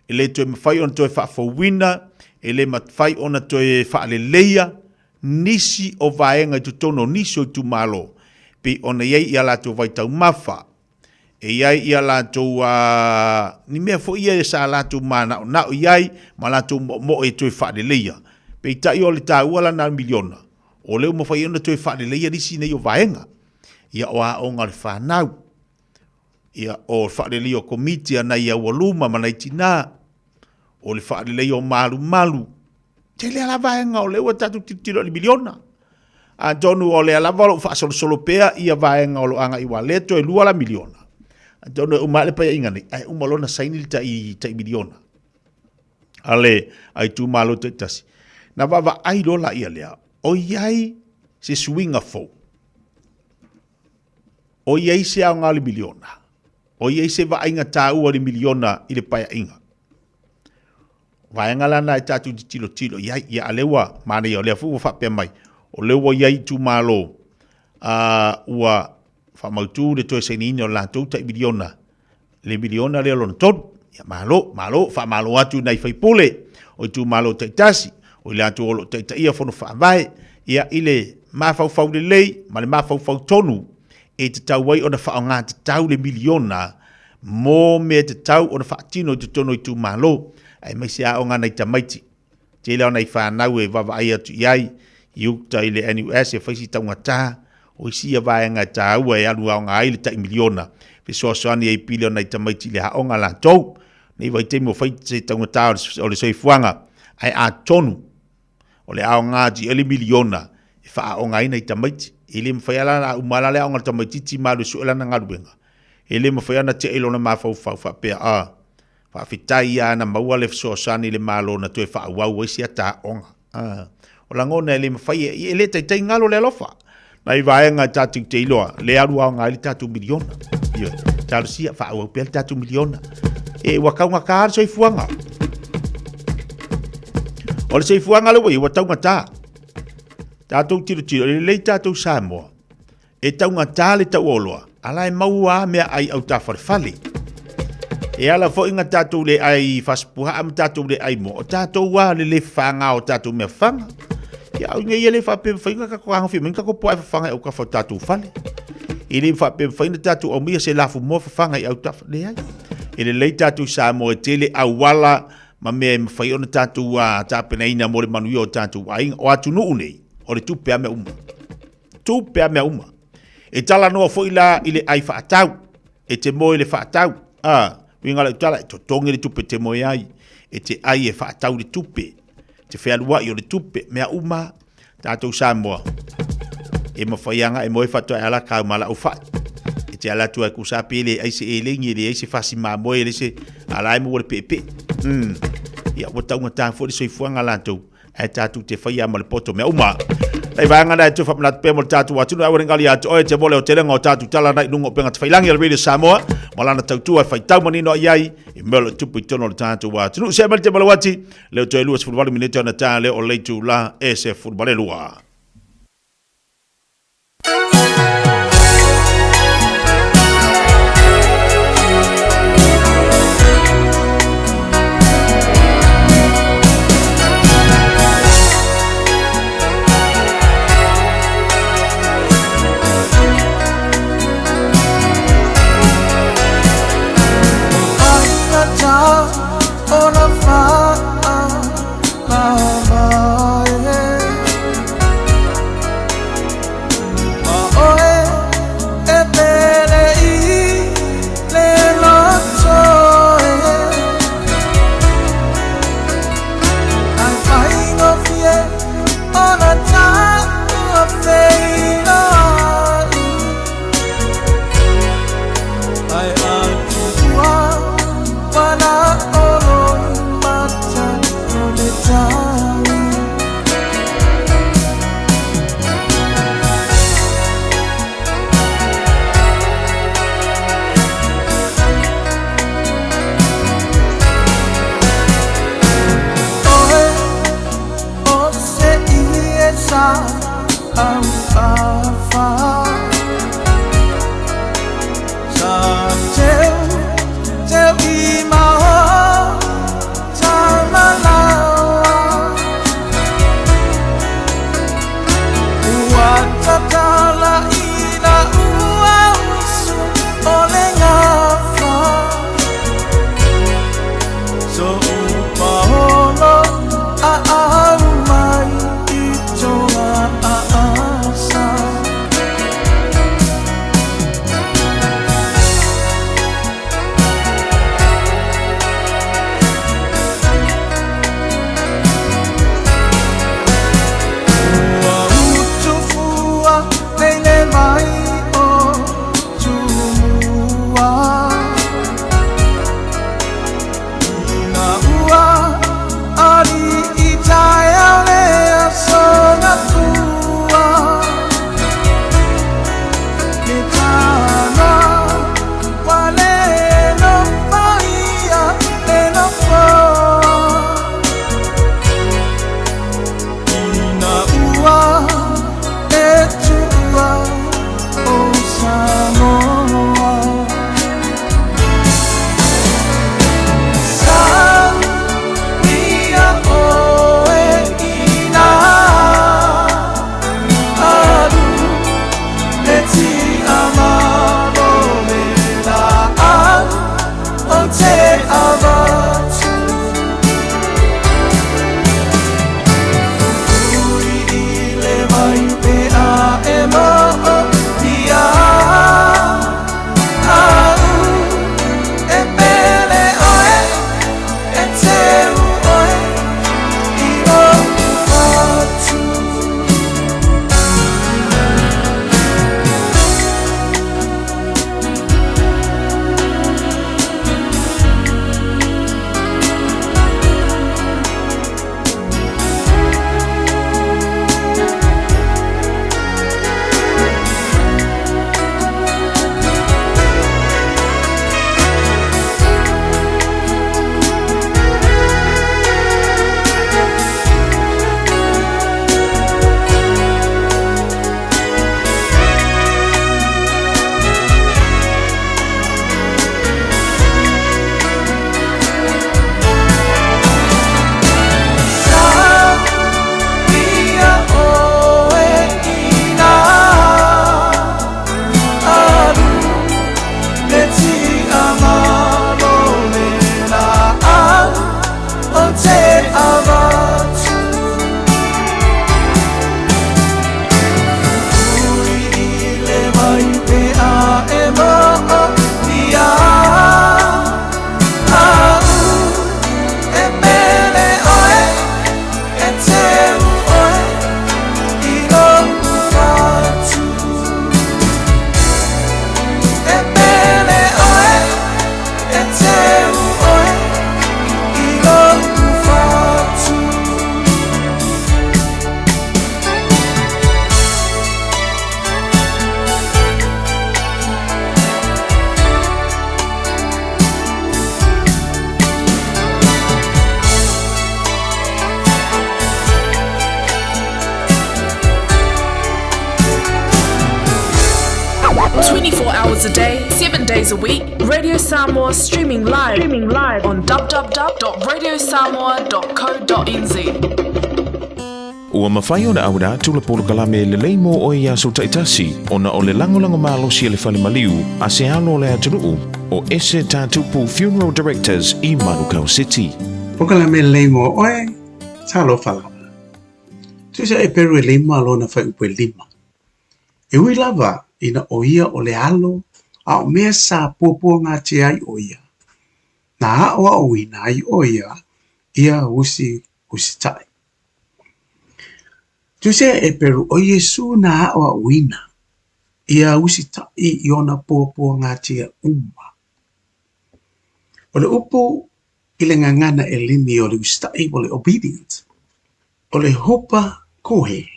Ele to mafai ona to fa fowina, ele mafai ona to fa leia nisi o vaenga tu tono nisi o tu malo. Pi ona iai ia lātou vai tau mafa. E iai ia lātou ni mea fo ia e sa lātou mana o nao iai ma lātou mo e toi whaade leia. Pei tai o le tā uala na miliona. O leo mo whai ona toi whaade leia risi nei o vaenga. Ia o a o ngare whanau. Ia o whaade leia o komitia na ia waluma manai tina. O le whaade leia o malu malu. Te le ala vaenga o leo a tatu tiro li miliona. A tonu o le alava lo wha solo pea ia vaenga o lo anga iwa leto e lua la miliona. A tonu umale pa ia ingani. Ai umalona saini tai miliona. Ale ai tu malo te tasi. Na vava ai rola ia lea. O iai se swinga fo. O iai se au ngali miliona. O iai se va inga ta ua li miliona i le paya inga. Vaenga lana e tatu di tilo. Iai ia alewa mana ia lea fuwa whapea mai. O lewa iai tu malo ua whamautu le toe senini o la tauta i miliona. Le miliona lea lona tonu. Ia malo, whamalo atu nei whaipule. O tu malo taitasi. O le atu olo taita ia fono whaamai. Ia ile mawhau le lei, ma le mawhau tonu. E te tau wai o na whao ngā te tau le miliona. Mō me te tau o na whaatino te tono i tu malo. Ai mai se a o ngā nei tamaiti. Te leo nei whanau e wawa ai atu iai. Iukta i le NUS e whaisi taunga tā. O isi a vaenga tā ua e alu au ngā aile tai miliona. Pe soasoani e pile o nei tamaiti le haonga la tau. Nei vai te mo whaiti taunga tā o le soifuanga. Ai a tonu. O le ao ngā di ele miliona. E wha o ngā ina i tamaiti. E le mwhaiala na umala le ao ngā tamaiti ti malu suela na ngaruenga. E le mwhaiana te ilo na mawhau whapea a. Whawhitai a na maua le soasoani le malo na tue wha wau isi a tā onga. O la ngona le mawhai e le taitai ngalo le alofa. Na i vaenga tātou te iloa. Le aru ao ngā ili tātou miliona. Tāru sia wha au pēl tātou miliona. E wakaunga kāra soifuanga. O le soifuanga le wai wataunga tā. Tātou tiro. Le lei tātou Samoa. E taunga tā le tau oloa. Ala e maua mea ai au tā wharefale. E ala fo inga tātou le ai whaspuha am tātou le ai mo. O tātou wā le whanga o tātou mea whanga. Ia au ngai ele whape whainga kako anga whia. Minka ko poa whanga e au ka whau tātou whale. Ele whape whainga tātou au mia se lafu mo whanga i au tā whale ai. Ele lei tātou Samoa e tele au wala ma mea e mwhai ona tātou tāpena ina mo le manuia o tātou ainga. O atu nuu nei. O le tupea mea uma. Tupea mea uma. E tala noa fo ila ile ai whaatau. E te moe le whaatau. Winga le utala e totongi le tupe te moe ai. E te ai e whaatau le tupe. Te whealua i o le tupe. Mea uma. Tātou Samoa. E mawhaianga e moe whatoa e ala kau mala au whai. E te ala tua e kusape ele ai se e lengi ele ai se whasi maa moe ele se ala e mo le pepe. Ia wataunga tā fo le soifuanga lantou. E tātou te whaia ma le poto mea uma. Nei vaanga nei tu whapnat pe mo tātou atunu awa ringali atu oe te mole o te renga o tātou tala nei nungo penga te whailangi al Radio Samoa. Malana tautua e whaitau manino iai i melo tupu i tono le tātou atunu. Se mele te malawati leo toi lua se fulwale minete ana tā leo o leitu la e se fulwale lua. 24 hours a day, 7 days a week. Radio Samoa streaming live on www.radiosamoa.co.nz. Ua mawhai o na aura tula polo kalame le leimo o ia so taitasi o na o le langolango malosi le whale maliu a se alo le atunuu o ese tātupu Funeral Directors i Manukau City. O kalame le leimo oe, talo whalama. Tuisa e peru e leimo alo na whai upe lima. E ui lava ina o ia o le alo a o mea sa pōpua ngā te ai o ia. Na haoa o ina ai o ia usi tai. Tuisa e peru o Yesu na haoa o ina ia usi tai i ona pōpua ngā te umma. O le upu i le ngangana e lini o le usi tai o le obedient. O le hopa kohe.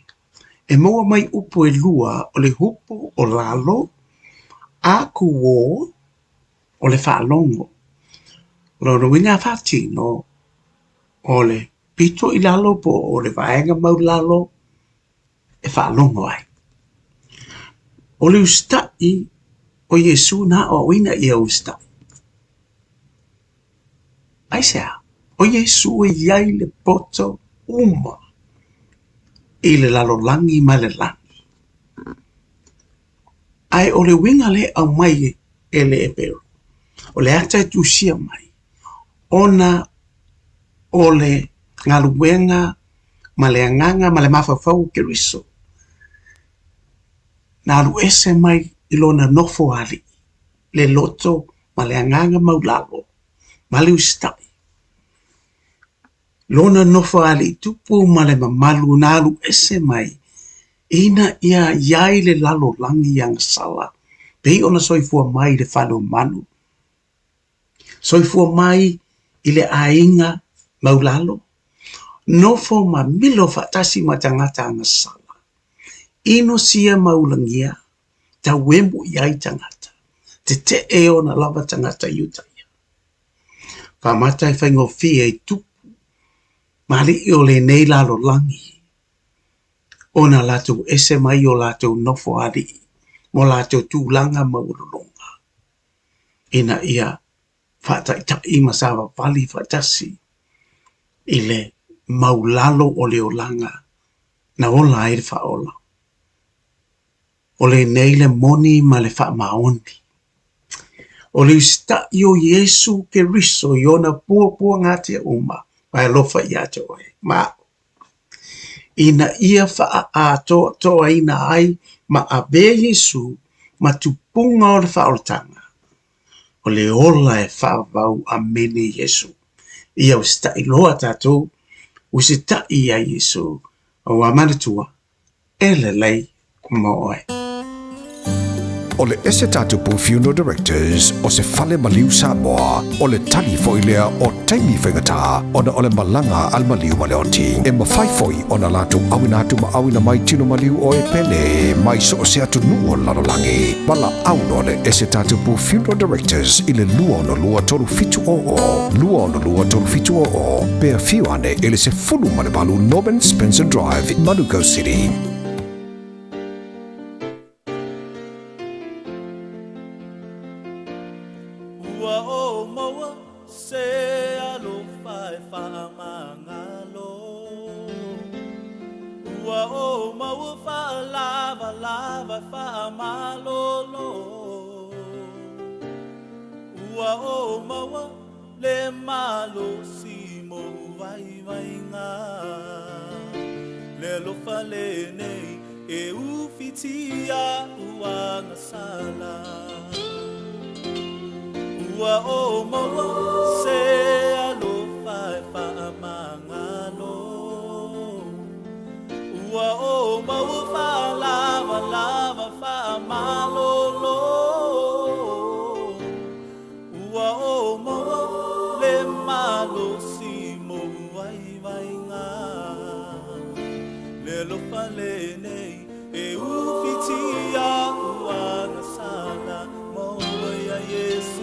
E moa mai upu e lua o le hupu o lalo, a kuo o le whaalongo. Loro winga whatino o le pito i lalo po o le vaenga mau lalo e whaalongo ai. O le ustai o Yesu na o wina i a ustai. Aisea, o Yesu e iai le poto uma. I le lalo langi ma le langi. Ai o le winga le au mai e le e peru. O le ata e tusia mai. Ona o le ngaluenga ma le anganga ma le mawhawhau ke riso. Na alu ese mai ilona nofo ali. Le loto ma le anganga maulalo. Ma le ustai. Lona nofo ali tupu ma le mamalu na alu ese mai. Ina ia iai le lalo langi yang sala. Pei ona soifua mai le whalo manu. Soifua mai i le ainga maulalo. Nofo ma milo fatasi ma tangata anga sala. Ino sia maulangia. Ta wembu iai tangata. Te e ona lava tangata yutaya. Whamata i whaingo fia i tupu. Mali i o le nei lalo langi. Ona lato ese mai o lato nofo ari. Mo lato tūlanga maurulonga. Ina ia whataitai masawa vali whatasi. I le maulalo o le olanga. Na ola e whaola. O le nei le moni ma le wha maoni. O le usta i o Yesu ke riso i ona pua ngātia uma. Pai lofa i ato oe. Ma ina ia wha a toa ina ai ma a be Yesu ma tupunga o le whaoltanga. O le ola e whaavau a mene Yesu. Ia usta i loa tatou. Usi ta i a Yesu. O a manatua. Ele lei kuma oe. O le ese tātupu Funeral Directors o se whale maliu Samoa o le tali foilea o taimi whaingatā ona o le malanga al maliu ma le oti. E mawhaifoi o na lātou awina atu ma awina mai tino maliu o e pele mai so o se atu nuo lalolangi. Wala auno le ese tātupu Funeral Directors i le lua ono lua tolu fitu o o. Lua ono lua tolu fitu o o. Pea fiu ane ele se fulu ma le balu Norman Spencer Drive in Manukau City. Yesu.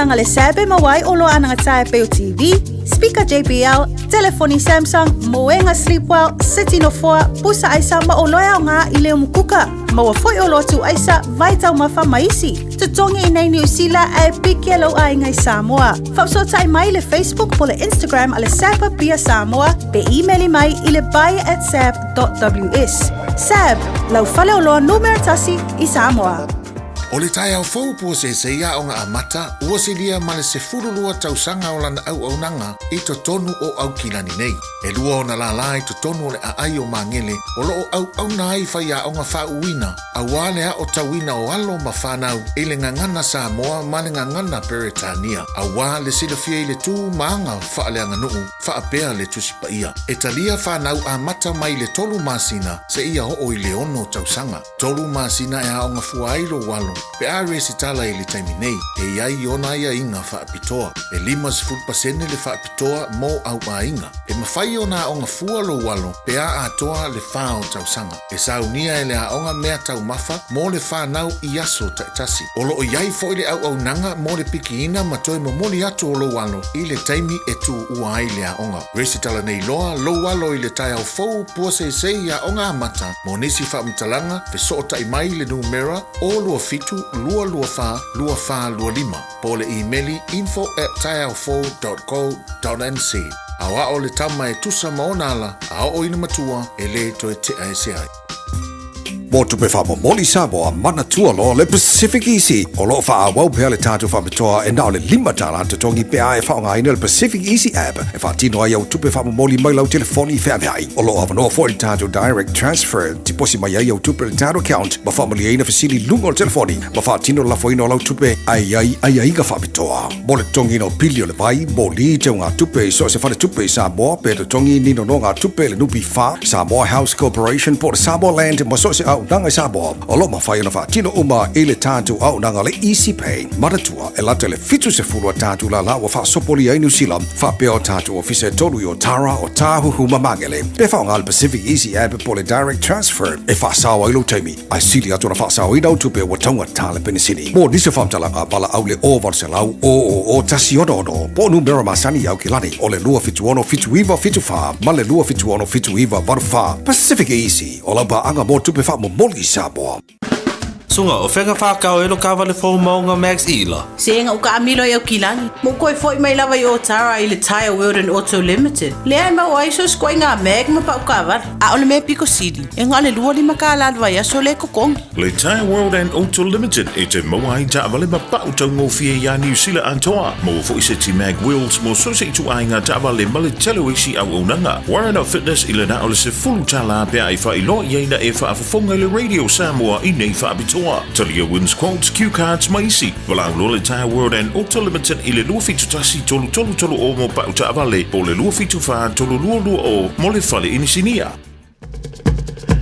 nanga le sebe mawai olo ananga tae peo TV, speaker JBL, telefoni Samsung, moenga Sleepwell, City no 4, pusa aisa maoloya o ngā ile umukuka. Mawafoi olo tu aisa vaitau mafa maisi. Tutongi inai New Zealand e piki alo ai ngai Samoa. Fausotai mai le Facebook po le Instagram ale Sapa Pia Samoa, pe emaili mai ile bai@sap.ws. Sap, lau fale olo numero tasi I Samoa. O le tai au fau po se ia o ngā amata, ua se lia ma le se furulua tausanga o lana au nanga I to tonu o au kilani nei. E lua o na la lai to tonu o le ai o mangele, o lo o au na ai fai a o ngā whauina, a wale a o tawina o alo ma whanau, I le ngangana Samoa ma le ngangana Peretania, a wale sila fia I le tū maanga wha le anganuu, wha pea le tusipa ia. E talia whanau a mata mai le tolu masina, se ia o I le ono tausanga. Tolu masina e a o ngā fuairo walo, pe a resi tala I le taimi nei, e iai ona ia inga whaapitoa, e 5% le whaapitoa mo au mainga. E mawhai ona o ngā fualo walo, pe a atoa le whao tausanga. E saunia e le a onga mea tau mafa, mo le whanau I aso taitasi. Olo o iai fo I le au nanga, mo le piki ina matoe mo moli atu o lo walo, I le taimi e tu ua ai le a onga. Resi tala nei loa, lo walo I le tai au fau, pua se ia onga amata, mo nisi whaamtalanga, fe so tai mai le numera, o lua fitu, lua fa, lua lima. Po le emaili info@taiaufo.co.nz. Awa o le tama e tusa maonala, a o ina matua, e le to e te aese ai. Mo tupe wha moli Samoa mana tua lo le Pacific Easy. O lo wha wau pea le tātou wha mitoa e nao le 5 tala te tongi pea e wha ngaina le Pacific Easy app. E wha tino ai au tupe wha moli mai lau telefoni wha mehai. O lo awanoa fo le tātou direct transfer. Ti posi mai ai au tupe le tātou account. Ma wha mali aina fasili lunga o telefoni. Ma wha tino la foino lau tupe ai ka wha mitoa. Mo le tongi no pili o le vai. Mo li te ngā tupe so se whale tupe Samoa. Pe te tongi nino no ngā tupe le nupi wha. Samoa House Corporation po le Samoa Land. Ma so se au nanga Samoa. O lo mawhai na whaatino uma I le tātou au nanga le Easy Pay. Maratua e lata le fitu se fulua tātou la la wa whaasopoli ai New Zealand. Whapea o tātou ofise tolu I o Tara o Tāhuhu Mamangele. Pe whaonga le Pacific Easy app po le direct transfer. E whaasawa ilo teimi. Ai sili atu na whaasawa I nau tupe wa taunga tāle penisini. Mo nise whamtalanga pala au le o varselau o tasi ono. Po numero masani au kilani. O le lua fitu ono fitu iwa fitu wha. Ma le lua fitu ono fitu iwa varu wha. Pacific Easy. O laupa anga mo tupe wha mo moli Samoa. Sunga o whenga whakao elo kawa le whau maunga Max Ila. Senga uka amilo I au kilani. Mo koe foi mai lawa I o Tara I le Tire World and Auto Limited. Lea mau aiso skoi ngā meg ma pa uka avar. A ole me Pico City. E ngā le lua lima ka alalwa yaso le kokong. Le Tire World and Auto Limited e te mawai ta avale ma pa utau ngofie ya New Zealand antoa. Mo fo ise ti mag wheels mo so se itu ainga ta avale ma le telo isi au unanga. Warren of Fitness ila na ole se fulu tala pia I wha ilo ieina e wha afafonga le Radio Samoa I nei wha abitoa. Talia wins quotes, cue cards, maisi. Walau lo le Tire World and Auto Limited I le lua fitu tasi tolu o mo pa uta avale. Po le lua fitu wha tolu lua o mo le whale inisinia.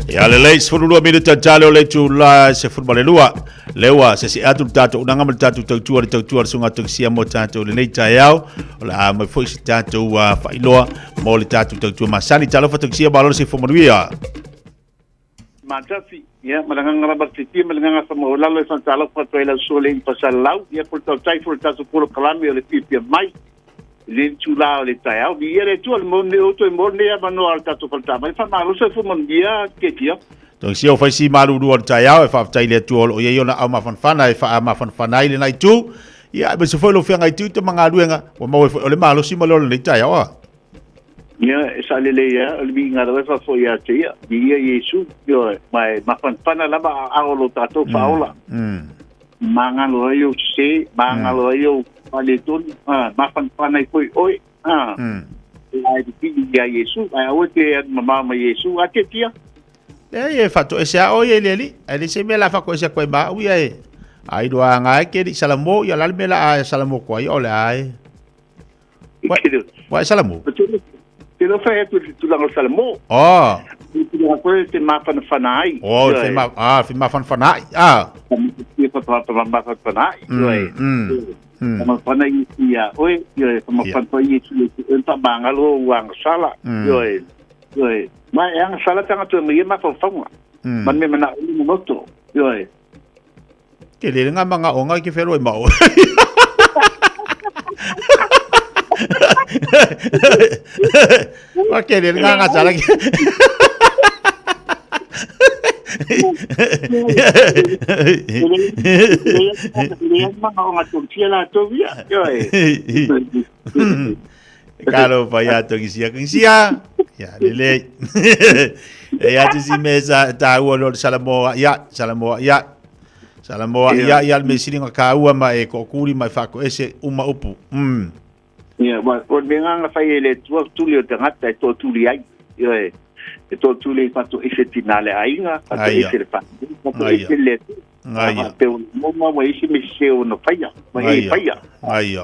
Ya le leis fululua minuta tale o le tu la se fulmale lua. Lewa se si atu tato unanga mal tato tautua le tautua le sunga toksia mo tato le nei taiao. O la mai foi si tato whailoa mo le tato tautua masani talo fa toksia balolo se fumanuia. Matasi, ya, malanganga bertiti, malanganga sama lalu san calok patwela soling pasal lau, ya kultau cai furta sepuluh kalami oleh pipi mai, le chula oleh tayau, dia le tu almonde auto almonde ya manual tatu pertama, itu malu saya fuman dia ketia. Donc si o fai si malu du tayau e fa tai le tu o ye yona au mafanfana e fa mafanfana ile nai tu, ya be se foi lo fenga tu te manga duenga, o mo o le malu si malo le tayau. Ya, salele ya, lebih ngarawa fa fo ya tia. Dia Yesus yo mai mafanfana lama awolo tato faula. Mangan lo yo se, mangan lo yo paletun, mafanfana koi oi. Ai di dia Yesus, ai awote mama Yesus ake tia. E fato ese o ye leli, ele se me la fa ko ese ko ba wi ai. Ai do anga ke di salamo ya la me la salamo ko ai ole ai. Wa salamo. Tino fai tu lang salmo. Oh. Tu lang ko te mafanfanai. Oh, te mafanfanai. Ah. Te mafanfanai. Mafanfanai ia. Oi, mafanfanai enta bangalo wang sala. Oi. Ma yang sala tanga tu me mafanfanga. Man me mana moto. Oi. Ke le nga manga onga ki fero e mau. Oke, dia nganga salah. Kalau paya tu kisia, ya lele. Ya tu si mesa tahu lo Samoa ya. Samoa ya mesini ngakau ma e kokuri mai fako ese uma upu. Ya, o menga fai ele tu le tangata to tu li ai. Ya. Itu tu le patu ese tinale ainga, patu ese pa. Ese le. Ai. Pero mo ese me seu no faya. Mai faya. Ai.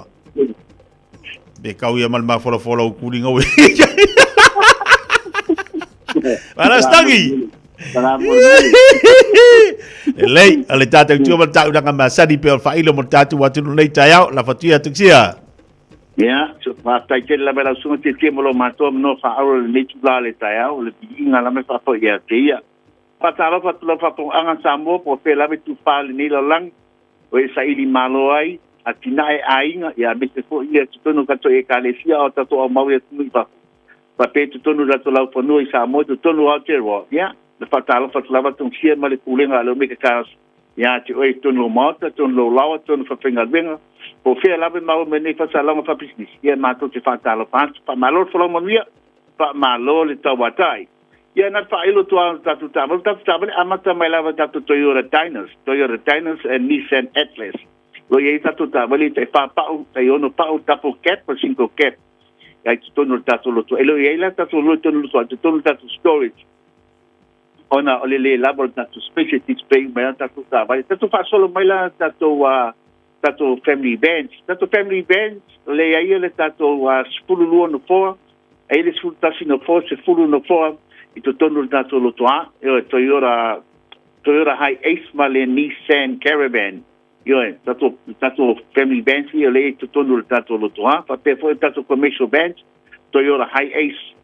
Be kau ia mal ma folo kuring awe. Mana stangi? Lei, ale tata tu mal tau danga masadi pe fa ilo mo tatu watu nei tayau la fatia tuksia. Ya, so pa tai la bela sunga te mo lo mato no fa aro nei tu la le tayau le inga la me fa po ya te ya. Pa talo fa tu fa po anga sambo po pe la tu fa ni lo lang. O sa ili malo ai atina e ainga ya be se fo ia tutono ka to e kalesia o tato o mau e tui pa pe tutono da to lau pono i sa mo tutono au te ro ya le fatalo fatala tung sia male kulenga lo me ka ya te oi tono mata tono lawa tono fa finga venga po fe la be mau me ne fa sala fa business ya ma to te fatalo pa malo fo mo mia pa malo le tawatai ya na fa ilo to tatu tabel amata mai lava tatu Toyota Diners and Nissan Atlas. Lo ye tatu tabeli te fa pa te ono pa tapo cap por 5 cap. Ya tono tatu lo to. Elo ye la tatu lo tono to tatu storage. Ona ole labor tatu specialty space mai tatu tabeli. Tatu fa solo mai la tatu family bench. Tatu family bench le ye le tatu spulu no fo. Ele sul tasi no fo se fulu no fo. Ito tono tatu lo to a. Toyota High Ace male Nissan Caravan. Yo, tato family bench here le tono tato lo toa, pa pe foi tato commercial bench, Toyota High Ace.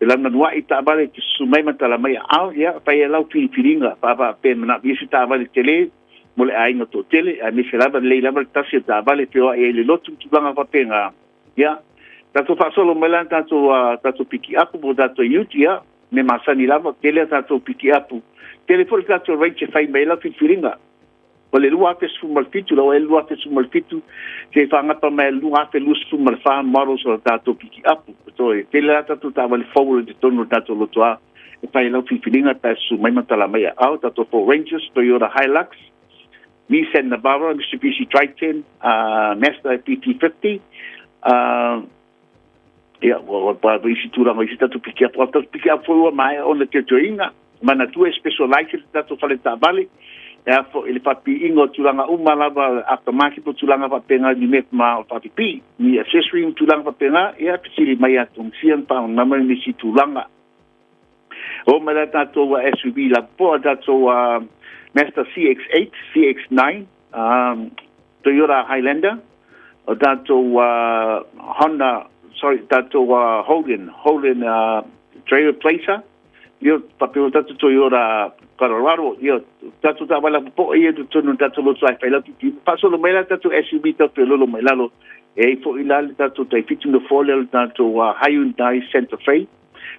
Ela na noa ita bale ki sumai matala mai au ya pa ia lau filinga pa pe na visi ta bale tele, mole ai no to tele, a mi se lava le lava tasi ta bale pe o ele lotu tubanga pa penga. Ya. Tato fa solo melan tato piki up bo tato yuti ya, me masani lava tele tato piki up. Telefone tato range fai mai lau filinga. O le lua te sumalfitu, lo e lua te sumalfitu, te whangata mai lua te lus sumalfa models o tato piki apu. So e te lea tatu tawa le fawuru te tonu tato lotoa, e pai lau whiwhiringa ta su mai matala mai au, tato Ford Rangers, Toyota Hilux, Nissan Navara, Mitsubishi Triton, Mazda PT50, ia, wa isi turanga isi tatu piki apu, tatu piki apu ua mai o le te toinga, mana tu e specialized tato whale tabale, ya fo ele papi ingo tulanga umalava aftermarket po tulanga pa penga di met ma papi pi ni accessory tulanga pa penga ya pisili mai atung sian pa mama ni si tulanga o mala tato wa SUV la po tato Mazda CX-8 CX-9 Toyota Highlander o tato Honda tato Holden trailer placer yo papi o tato Toyota Colorado, yo tatu ta wala po e tu tonu tatu lo sai fa la ti pa solo mai la tatu SUV tatu lo mai la lo e fo ilal tatu tai fitu no fo le tatu Hyundai Santa Fe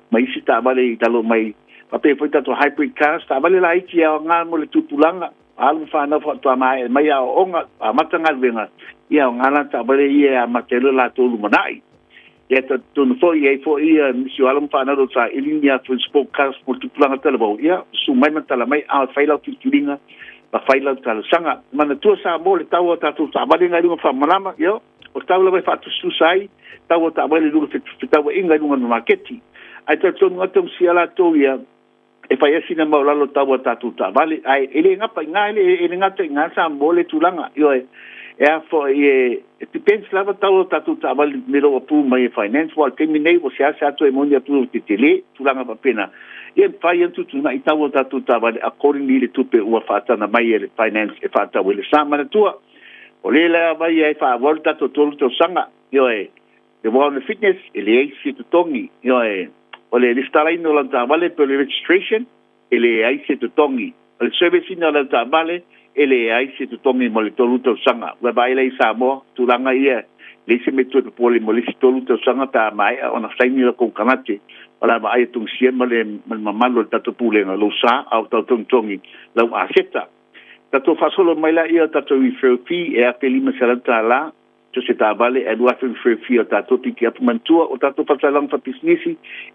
mai si ta vale talo mai pa pe fo tatu hybrid cars ta vale la iki ya nga mo le tutulanga al fa na fo to mai ya onga matanga venga ya nga la ta vale ya matelo la to lu manai ya tu no fo ia si alam fa na do sa ilinia fo sport cars mo tutulanga talo ya su mai matala mai a faila kilinga pa faila talo sanga mana tu sa mo le tawa tatu sa ba dinga lunga fa malama yo o tawa le fa tu susai tawa ta ba le lu fe tawa inga lunga no marketi ai ta tu ngato si ala to ya e fa ya sina ma lo tawa tatu ta vale ai ele ngapa ngale ele ngata ngasa mo le tulanga yo ja for det depends lava tatu tabal miro pu mai finance wal terminate o sia to emonia tu titele tulanga pa pena e fai tu na itawo tatu tabal accordingly le tupe o fata na mai le finance e fata wele sama na tua o le la mai e fa volta to sanga yo the one fitness ele e si tongi yo o le listala ino la tabal per registration ele ai si tongi el service ino la tabal ele ai se tu tongi mo le tolu to sanga wa baile sa mo tulanga ia le se me tu pole mo le tolu te sanga ta mai ona saini la ko kanate ala ba ai tung sia male mamalo tatu pule na lo sa au tatu tongi lau aseta tatu fasolo mai la ia tatu i fi e a peli masalanta la to se ta vale e dua fi tatu tiki ap mantua o tatu fasalang fa business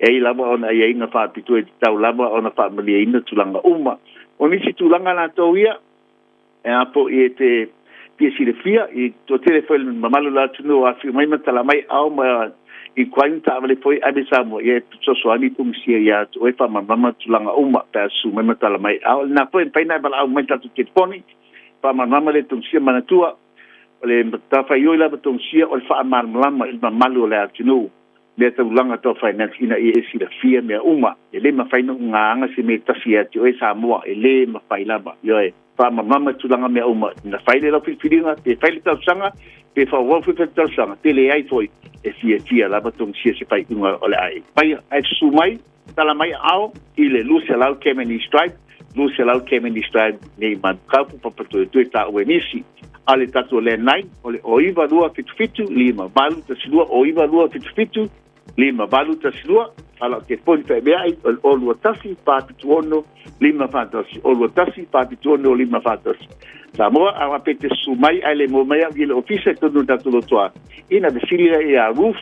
e la ba ona ia ina fa pitu e tau lava ona fa mali ina tulanga uma oni si tulanga na to ia e apo e te piesi le fia i to telefone mamalo la tuno a fi mai matala mai au ma i kwanta vale foi abisa mo e so so ani tum sia ya o e fa mama tulanga uma pa su mai matala mai au na foi paina bala au mai tatu telefone pa mama le tum sia manatua le ta fa yo la tum sia o fa mar mama il mamalo la tuno le tulanga to finance ina e si le fia me uma ele ma fa no nga si me tasia ti o e sa mo ele ma fa ila ba yo e fa mama tulanga me uma na fa le lo filinga te fa le sanga pe fa wo fu ta sanga te le ai foi e fia la batung sia se pai unga ole ai pai ai sumai tala mai ao ile lucia lau kemeni stripe ne man kapu papato tu ta wenisi ale tatu le nai ole oiva lua fitu lima balu ta silua oiva lua fitu lima balu ta silua ala ke ponte be ai o lua tasi pa tuono lima fantasy o lua tasi pa tuono lima fantasy Samoa a pete sumai ale mo mai ile office to no tatu toa ina de filia ia roof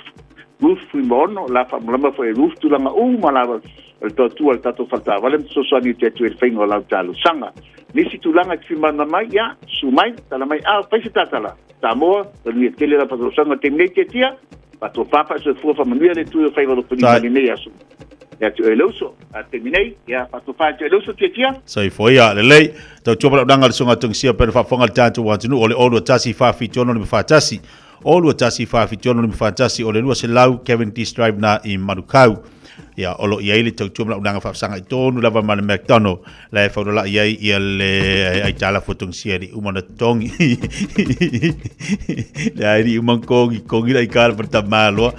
fuimono la famulama foi roof tu langa malava el tatu al tatu falta vale so so ni te tu el fengo la talo sanga nisi tu langa fimana mai ya sumai tala mai a paisi tatala Samoa ni tele la patro sanga temnete tia pato papa se fu fa manuia le tu fai lo puni maline ya su ya tu eloso a terminei ya pato fa tu eloso tia sai foi ya le lei tau chopa danga le songa tung sia per fa fonga tatu wa tunu ole olo tasi fa fi tono ni fa tasi olo tasi fa fi tono ni fa tasi ole lua se lau Kevin T Stripe na I Marukau ya olo ia ile tau chopa danga fa sanga tonu lava man McDonald la fa la ia ia le ai tala fotung sia di umana tongi la ri umang kongi la ikal pertama lo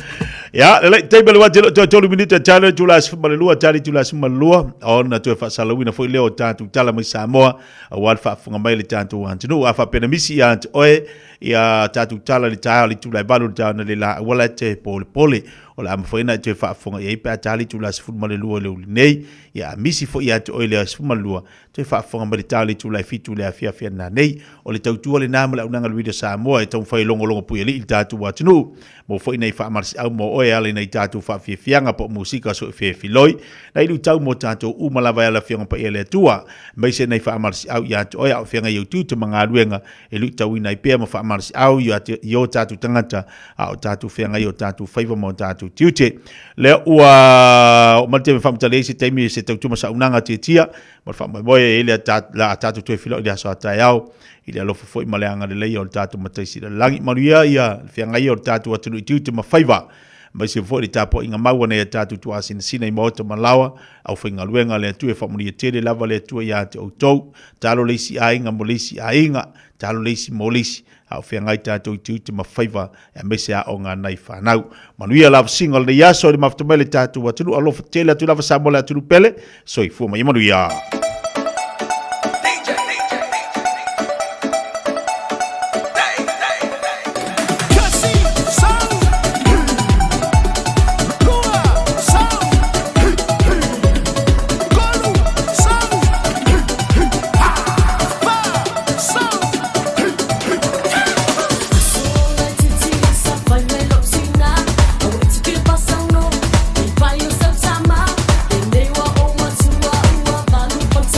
ya le te belo wa tolu minute challenge tulas malua tali tulas malua ona tu fa salawina foi leo tatu tala mai Samoa wal fa funga mai le tatu wan tu afa pena misi ant oe ya tatu tala le tali tu la balu tana le la wala te pole ola am foi na tu fa funga e pa tali tulas fu malua le nei ya misi foi ya tu oe le fu malua tu fa funga mai tali tu la fitu le afia na nei o le tautu le na mala unanga le Samoa e tau fai longo pu le tatu wa tu mo foi nei fa mar au mo oe ale nei tatu fa fianga po musika so filoi nei lu tau mo tatu u malava ala fianga pa ele tua mai se nei fa mar au ya to ya fianga you tu te manga luenga e lu tau nei pe mo fa mar au yo tatu tangata au tatu fianga yo tatu faiva mo tatu tiute le ua o mate fa mtale se temi se tau ma sa unanga tia mo fa mo ele tatu tu filoi ya so ta yao ile lo foi maleanga le lei o tatu matai si langi maria ia fianga yo tatu atu tiute ma faiva mai se foi tapo inga maua nei tatu tu asin sina I moto malawa au finga luenga le tu e famuli tele lava le tu ya te auto talo le si ainga molisi ainga talo le si molisi au fianga tatu tu ma faiva e mai se a onga nai fanau manuia lava single le yaso le maftomele tatu atu alo tele tu lava samola atu pele so I fu mai manuia Vai o seu sama, entendeu a uma sua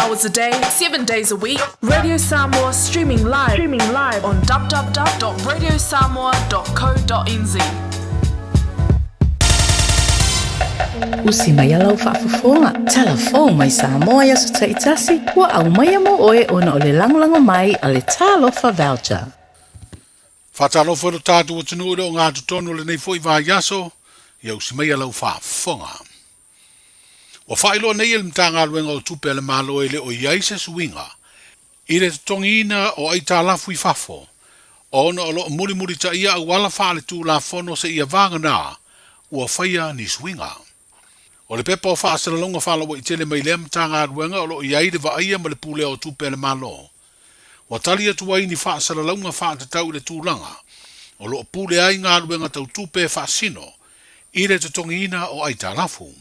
hours a day, 7 days a week. Radio Samoa streaming live on www.radiosamoa.co.nz. Usi mai alau whaafafonga. Telefon mai Samoa ya sa taitasi. Wa au mai amo oe ona ole langolango mai ale talofa voucher. Whatalofa no tātu o tunu uro ngā tutono le nei fo i wā yaso. Ia usi mai alau whaafonga. Wa whailo nei ele mtanga luenga o tupe le malo ele o iaise suinga. Ire tongina o ai tālafu i whafo. Ona o lo muri ta ia au wala whaale tū la fono se ia vanga nā. Ua whaia ni suinga. O le pepa o whaasara longa whala wa i tele mai lea mtanga luenga o lo iaide wa aia ma le pule o tupe le malo. Wa tali atu ai ni whaasara longa whaata tau le tūlanga. O lo pule ai ngā luenga tau tupe whaasino. Ire te tongina o ai tālafu.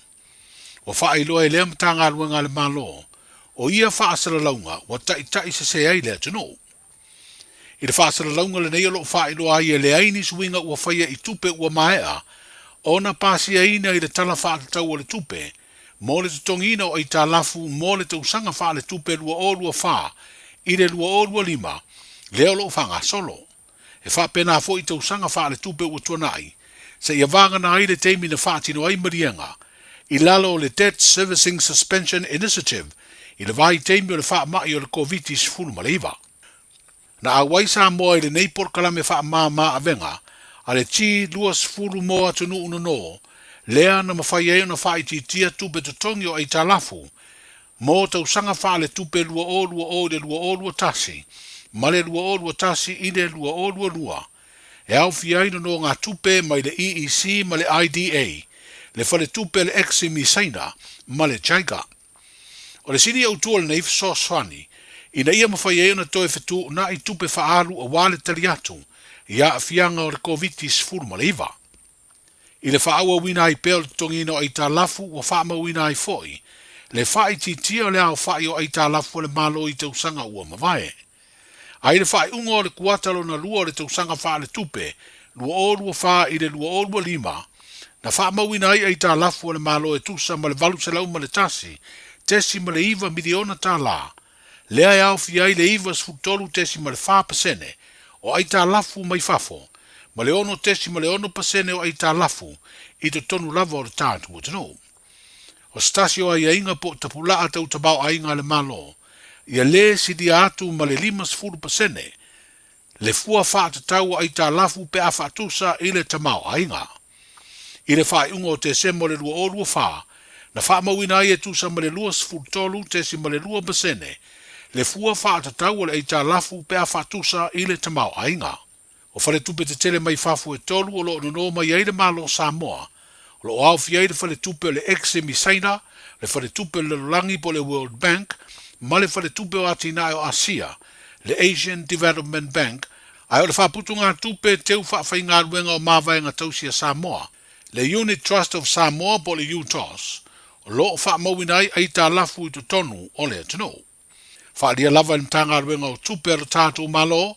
Wa whaailoa e lea mtanga luenga le malo. O ia whaasara launga, wa tai se ai lea tino. I le whaasara launga le nei o lo whaailoa ai e le aini suinga ua whaia i tupe ua maea. Ona pasi aina i le tala whaatatau o le tupe. Mo le tongina o ai tālafu, mo le tausanga wha le tupe lua o lua wha. I le lua o lua lima, leo lo whanga solo. E wha pena fo i tausanga wha le tupe ua tuanai. Se ia vanga na ai le teimi na whaatino ai marianga. I lalo le Debt Servicing Suspension Initiative, i le vai teimi o le wha mai o le COVID-19 fulu maleiva. Na a waisa moa i le neipor kalame wha maa avenga, a le ti luas fulu moa tunu unono, lea na mawhai eo na wha i titia tupe tutongi o ai talafu, mo tau sanga wha le tupe lua o le lua tasi, ma le lua tasi i le lua lua, e au fiai no ngā tupe mai le EEC ma le IDA, le whale tupe le eximi saina, ma le jaiga. O le siri au tua le neif so swani, ina ia mawhai eo na toe whetu na i tupe whaalu a wale taliatu, ia a fianga o le COVID-19 furu maleiva. I le whaaua wina i peo le tongina o ai tā lafu o whaama wina i foi, le whai titia o le au whai o ai tā lafu o le malo i tausanga ua mawae. Ai le whai unga o le kuatalo na lua o le tausanga wha le tupe, lua o lua wha i le lua o lua lima, na whaama wina ai tā lafu o le malo e tusa ma le valu se lau ma le tasi, tesi ma le iwa miliona tā la, lea e au fi ai le iwa sfutolu tesi ma le 5%, o ai tā lafu mai fafo, ma le ono tesi ma le ono pasene o ai tā lafu, i te tonu lava o le tātu o tano. O stasi o ai ainga po tapula a tau tabau ainga le malo, ia le si di atu ma le 5% le fua whaata tau ai tā lafu pe a whaatusa i le tamau ainga. I le whae ungo te semo le lua o lua wha, na wha mawina ai e tusa ma le lua sfutolu tesi ma le 2%, le fua whaata tau le ai tā lafu pe a whaatusa i le tamau ainga. O whale tupe te tele mai whafu e tolu o lo no mai ai le malo Samoa, o lo au fi ai le whale tupe le eximi saina, le whale tupe le langi po le World Bank, ma le whale tupe o atina o Asia, le Asian Development Bank, ai o le whaputu ngā tupe teu whawhai ngā ruenga o mawaenga tausia Samoa, le Unit Trust of Samoa po le UTOS, o lo whamawina ai tā lafu i tu tonu o le atino. Whaalia lava i mtanga ruenga o tupe aro tātou malo,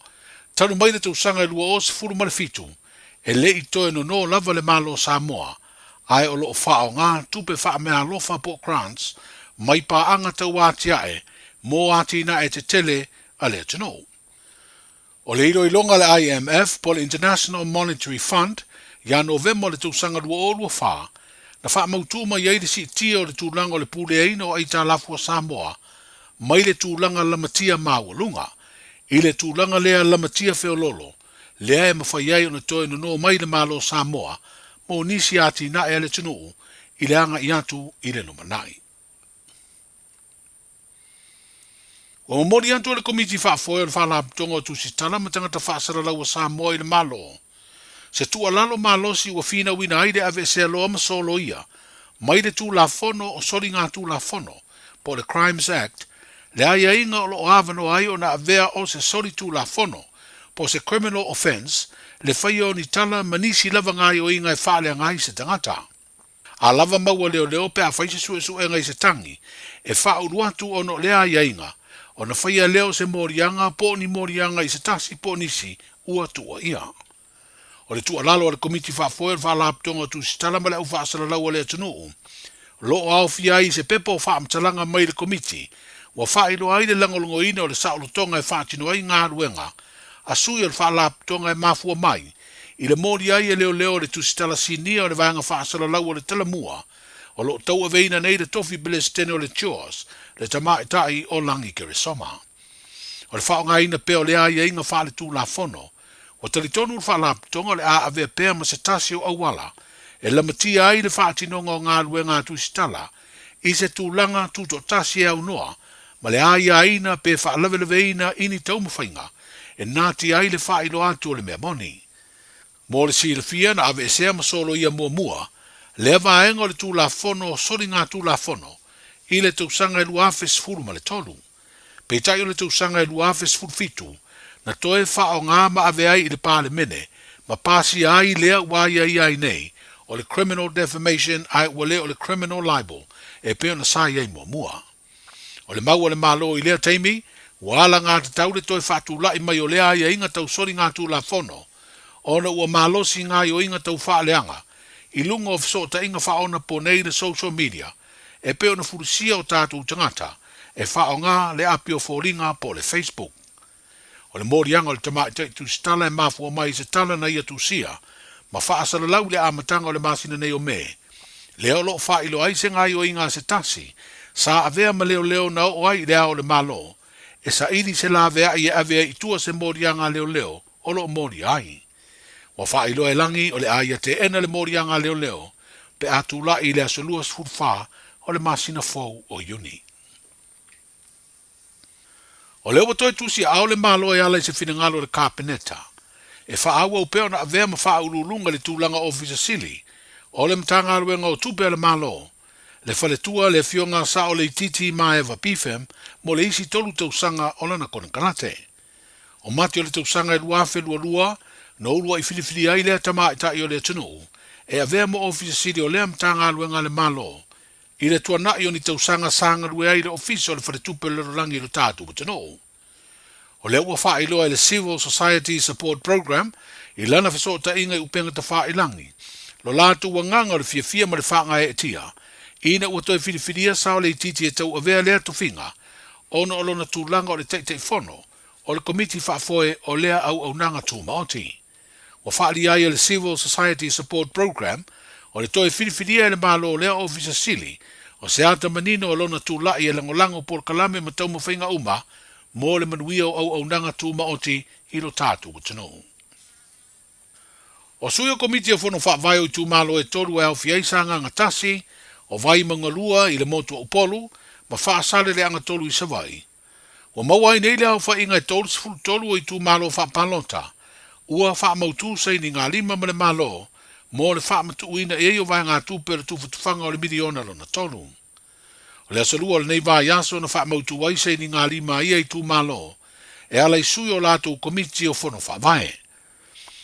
tanu mai le tau sanga lua o se furu malefitu, e le i toe no lava le malo Samoa, ai o lo whao ngā tupe wha mea lofa po grants, mai pa anga tau atiae, mō atina e te tele a le atino. O le iro i longa le IMF po le International Monetary Fund, ia november le tau sanga lua o lua wha, na wha mautu mai ei le si tia o le tūlanga o le pule eino o ai tā lafua Samoa, mai le tūlanga lamatia māwalunga, i le tūlanga lea lamatia feololo, lea e mawhai ai o na toi no mai le malo Samoa, mo nisi ati na e le tunu, i le anga i atu i le numanai. Wa mamori antu le komiti whaafoe o le whalaptonga o tusitala ma tangata whaasara lau a Samoa i le malo. Se tua lalo malosi ua fina wina aide ave se aloa masolo ia, mai le tū la fono o sori ngā tū la fono, po le Crimes Act, le aia inga o lo avano ai o na avea o se sori tū la fono, po se criminal offense, le whaia o ni tala manisi lava ngai o inga e whaale ngai se tangata. A lava maua leo pe a whaise su e ngai se tangi, e wha uruatu o no le aia inga, o na whaia leo se morianga, po ni morianga i se tasi po nisi ua tua ia. O le tua lalo le komiti whaafoe whalaptonga tu sitala ma le au whaasara lau le atunuu. Lo au fiai se pepo whaamtalanga mai le komiti, Wa whaelo ai le langolongo ina o le saolotonga e whaatino ai ngā ruenga, a sui o le whaalaputonga e mafua mai, i le mori ai e leo leo le tusitala sinia o le vanga whaasala lau o le talamua, o lo tau aveina nei le tofi belestene o le chores, le tamaitai o langi kere soma. O le whaonga ina peo le ai e inga whaale tū la fono, o talitonu le whaalaputonga le a ave pea ma se tasi o awala, e lamatia ai le whaatinonga o ngā ruenga tusitala, i se tūlanga tūto tasi e au noa, ma le aia aina pe whaalaweleweina ini taumawhainga, e nāti ai le whailo atu o le mea moni. Mō le si le fia na ave esea masolo ia mua mua, le avaenga o le tūla fono o sori ngā tūla fono, i le tausanga e luafe sifuru ma le tolu. Pe tai o le tausanga e luafe sifuru fitu, na toe wha o ngā ma ave ai i le pāle mene, ma pāsi ai lea waia i ai nei, o le criminal defamation ai wale o le criminal libel, e peo na sai ai mua mua. O le mau o le malo i lea teimi, wala ngā te tau le toi whatu lai mai o lea ia inga tau sori ngā tū la fono, o na ua malosi ngā i o inga tau whaaleanga, i lunga o fisota inga whaona po nei na social media, e peo na furusia o tātou tangata, e whao ngā le apio fōringa po le Facebook. O le morianga o le tamaitai tu stala e mafua mai se tala na ia tu sia, ma whaasala lau le amatanga o le masina nei o me, leo lo whailo ai se ngā i o inga se tasi, sa avea ma leo leo na o ai lea o le malo, e sa ili se la avea i avea i tua se morianga leo leo, o lo mori ai. Wa whailo e langi o le aia te ena le morianga leo leo, pe atu la i lea solua sfurfa o le masina fau o uni. O leo watoi tusi au le malo e ala i se finangalo le kāpeneta, e whaaua upeo na avea ma whaululunga le tūlanga ofisa sili, o le mtanga aluenga o tupe le malo, le whaletua le fionga sa o le titi ma eva pifem, mo le isi tolu tausanga o lana kona kanate. O mati o le tausanga e luafe lua, no ulua i filifili ai lea tamaitai o le tunu, e avea mo ofisa sili o lea mtanga aluenga le malo, i le tuana i o ni tausanga sanga lue ai le ofisa o le whaletupe le rolangi lo tātu o tunu. O le ua wha iloa le Civil Society Support Program, i lana whasota inga i upenga ta wha ilangi, lo lātu wanganga o le fia ma le whanga e tia, ina ua toi whiriwhiria sao le titi e tau avea lea tofinga, ona o lona tūlanga o le teitei fono, o le komiti whaafoe o lea au nanga tū maoti. Wa whaali ai le Civil Society Support Program, o le toi whiriwhiria le malo o lea ofisa sili, o se ata manino o lona tūlai e langolango por kalame ma tau mawhainga uma, mo le manuia o au nanga tū maoti i lo tātu o tano. O sui o komiti o fono whaavai o tū malo e toru e au fiaisanga ngatasi, o vai mangalua i le motu o polu, ma whaasale le anga tolu i savai. O mawai nei le au wha inga e tolu sifuru tolu o i tū malo wha palota, ua wha mautu sei ni ngā lima ma le malo, mo le wha matu uina e o vai ngā tūpe le tūwhatufanga o le miliona lo na tolu. O le asalua le nei vai aso na wha mautu wai sei ni ngā lima ia i tū malo, e ala i sui o lato komiti o fono whaavai.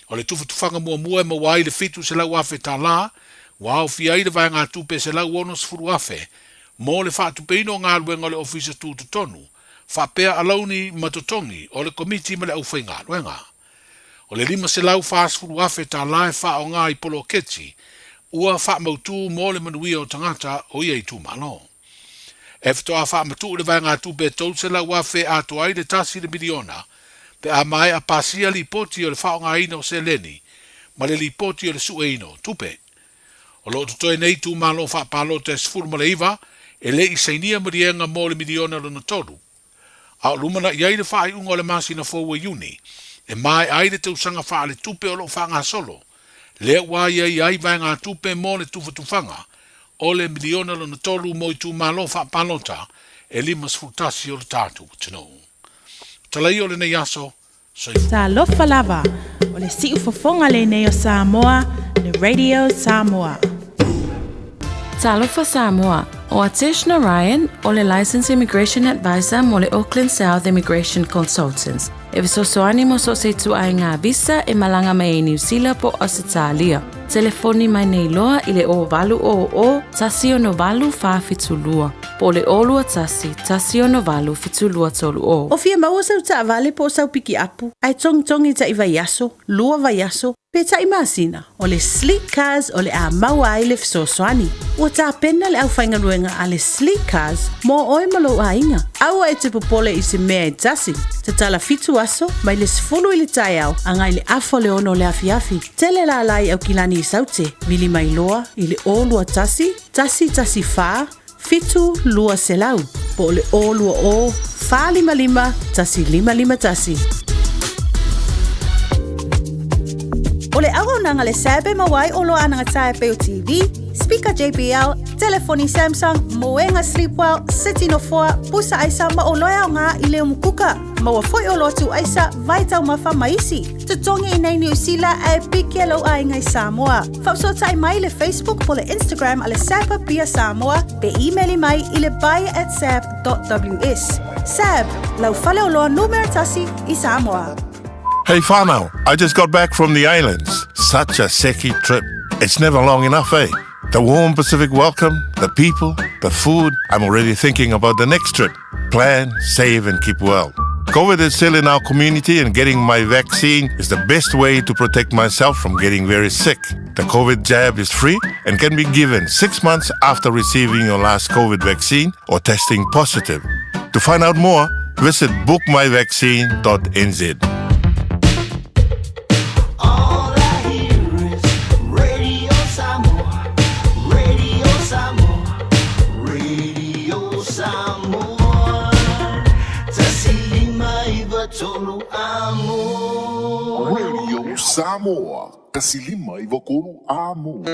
O le tūwhatufanga mua e mawai le fitu se lau afe tā la, wa au fia ida vai ngā tūpe se lau ono sifuru afe, mo le wha tupeino ngā luenga o le ofisa tūtu tonu, wha pea alauni matotongi o le komiti ma le au whai ngā luenga. O le lima se lau wha sifuru afe tā lae wha o ngā i polo keti, ua wha mautu mo le manuia o tangata o ia i tū malo. E fitoa wha matu le vai ngā tūpe tau se lau afe ato ai le tasi le miliona, pe a mai a pasia li poti o le wha o ngā ina o se leni, ma le li poti o le sue ino tupe. O lo tutoe nei tū malo wha palo te sifuru male iwa, e le i seinia marienga mo le miliona lo na toru. A lumana iai le wha i unga o le masina fōua iuni, e mai ai le tausanga wha le tupe o lo wha ngā solo, le wā iai ai vai ngā tupe mo le tuwhatufanga, o le miliona lo na toru mo i tū malo wha palota, e lima sfutasi o le tātu tino. Talai o le nei aso, Sa lofa lava, o le siu fofonga le nei o Samoa, le Radio Samoa. Talofa Samoa, o Atishna Ryan, o le Licensed Immigration Advisor mo le Auckland South Immigration Consultants. E visosoani mo so se tu ai ngā visa e malanga mai e New Zealand po Australia. Telefoni mai nei loa i le o valu o tasi o no valu whawhitulua. po ole olua tasi o novalu fitulua tolu o. O fia maua sau ta vale po sau piki apu. Ai tong ta iwa yaso, lua va yaso. Pe ta imasina, o le Sleek Cars o le a maua ai le fisosoani. Ua ta pena le au whaingaruenga a le Sleek Cars mo oe malo a inga. Aua e te popole i se mea e tasi. Te tala fitu aso, mai le sifulu i le tai au, angai le afo le ono le afiafi. Tele la alai au kilani i saute, mili mai loa i le o lua tasi fa, fitu lua selau. Po le o lua o, fa lima, tasi lima tasi. O le agonanga le sebe mawai o loa ananga tae peo TV, speaker JBL, telefoni Samsung, moenga Sleepwell, City no 4, pusa aisa ma o loa o ngā i leo mukuka. Maua foi o lotu aisa, vai tau mawha maisi. Tutongi i nei New Zealand e piki alo ai ngai Samoa. Fausotai mai le Facebook po le Instagram ale Sapa Pia Samoa, pe emaili mai i le buy@sab.ws. Sab, lau fale o loa numero tasi i Samoa. Hey whanau, I just got back from the islands. Such a seki trip. It's never long enough, eh? The warm Pacific welcome, the people, the food. I'm already thinking about the next trip. Plan, save and keep well. COVID is still in our community and getting my vaccine is the best way to protect myself from getting very sick. The COVID jab is free and can be given 6 months after receiving your last COVID vaccine or testing positive. To find out more, visit bookmyvaccine.nz. Radio Samoa, kasilima ivokonu amo.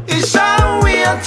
Isa we are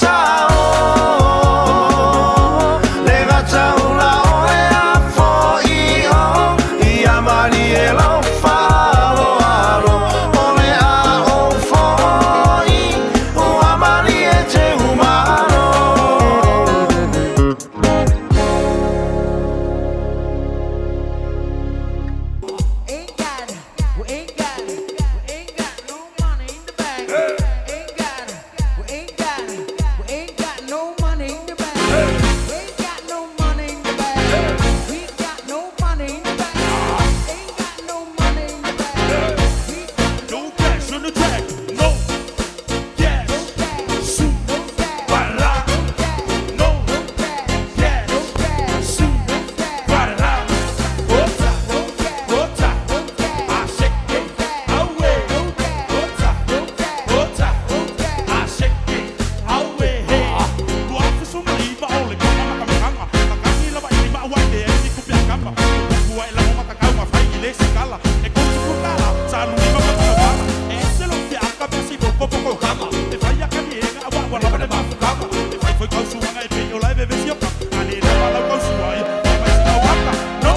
e fai a kanienga a wa la ma fukanga e fai foi kau suanga e pe o lai bebe sioka ani na la kau suai ma si au waka no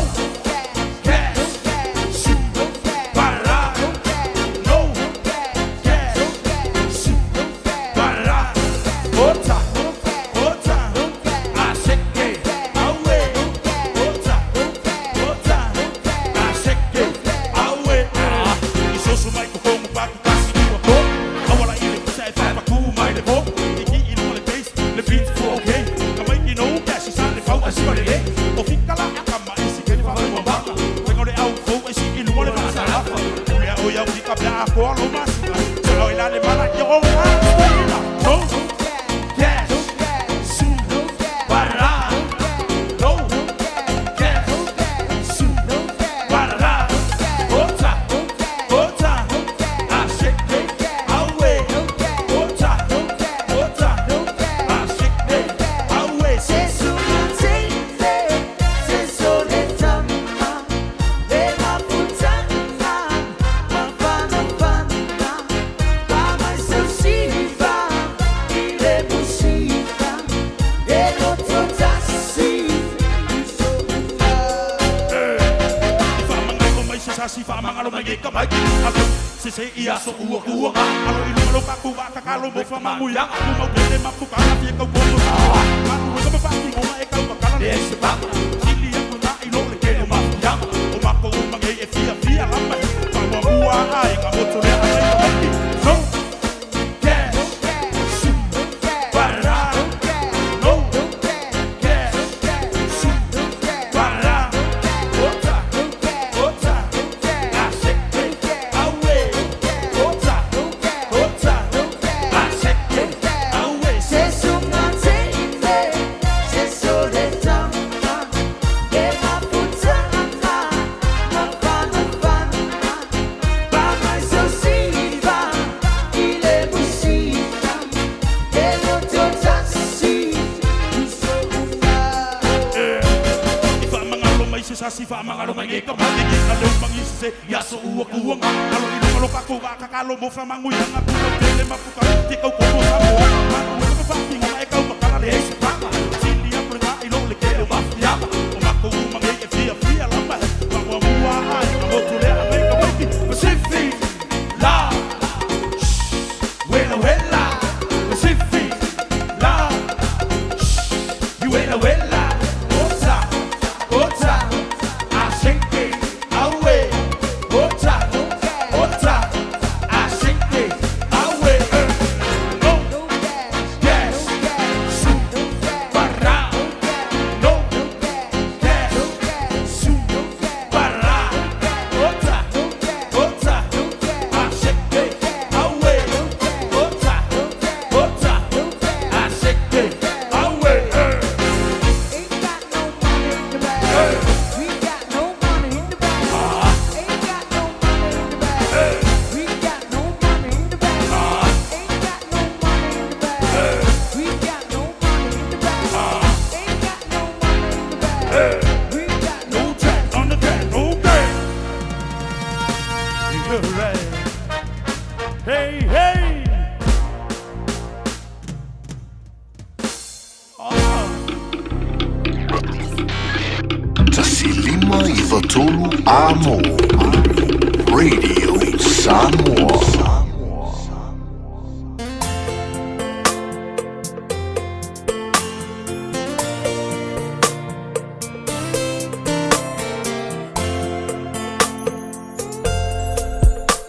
cash su para no cash su para ota a seke awe ota a seke awe iso su mai ko kongu pa kasi ni wa ko awala ile kusai fa pa ku mai le bo iki ino le base le beat for okay kamai ki no cash sa le fa asi ko le o fikala akama isi ke ni fa mo ba we go le au fo isi ino le ba sa la ya o ya ki ka bla ko lo ma su so lo ila le mala yo no cash su para no cash su para ota a shake away ota a shake away se su se so le tama le ma putana ma fana pa mai so shiva ile bushiva e lo totasi si fa mangalo mai ka mai alo se ia so ua alo ilo lo ka ku ba ka lo mo fa mamuya ku mo pele ma pu ka na ka ko ma ku ko fa ki mo e ka ka na le se pa ili ya ku na ilo le ke ma ya o ma ko ma ge e fia la ma pa mo bua ai ka mo to le ai ka mai so cash su para no cash su para ota si fa mangalo mai ka mai ki ka lo mangi se ya so ua alo ilo lo ka ko ba ka lo mo fa mangu ya ku ko tele ma ku ka ti ko ko sa mo ma ku ko fa ki mai ka ba ka le se pa si li ya ku na ilo le ke ba ya o ma ko mangi e fia la ma ma wa bua ai ka mo tu le a mai ka mai ki Pacific la wela Pacific la you wela ota Tasilima Ivatolu Amo Radio Samoa.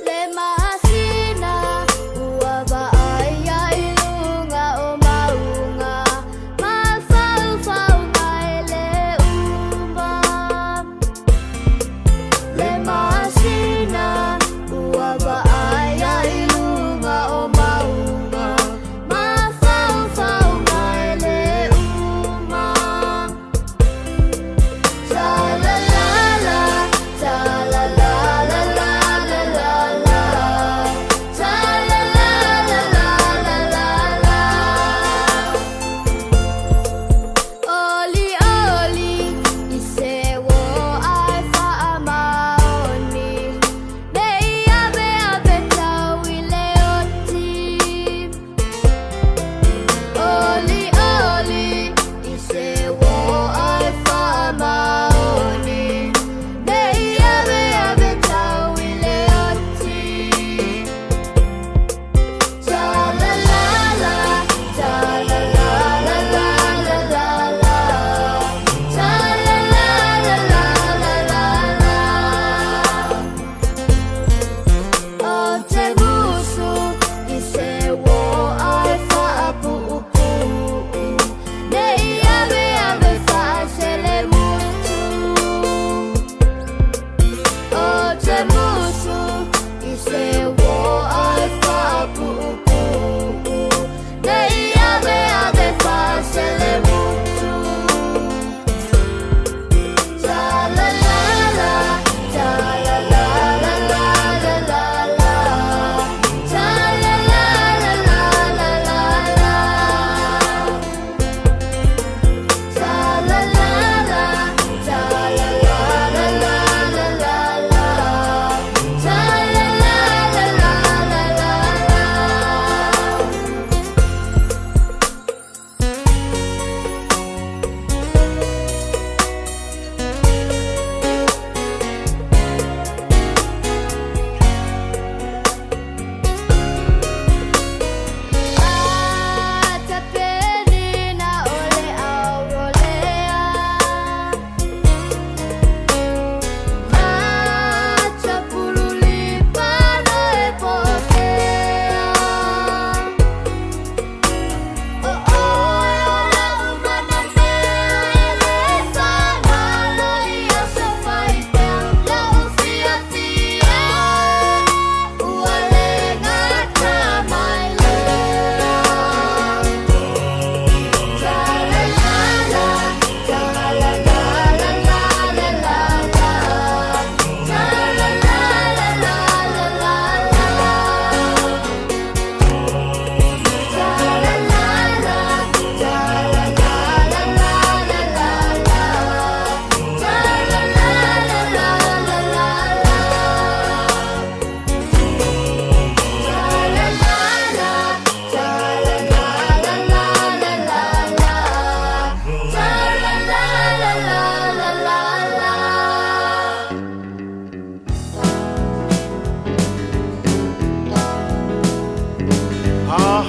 Le masina, ua ba ai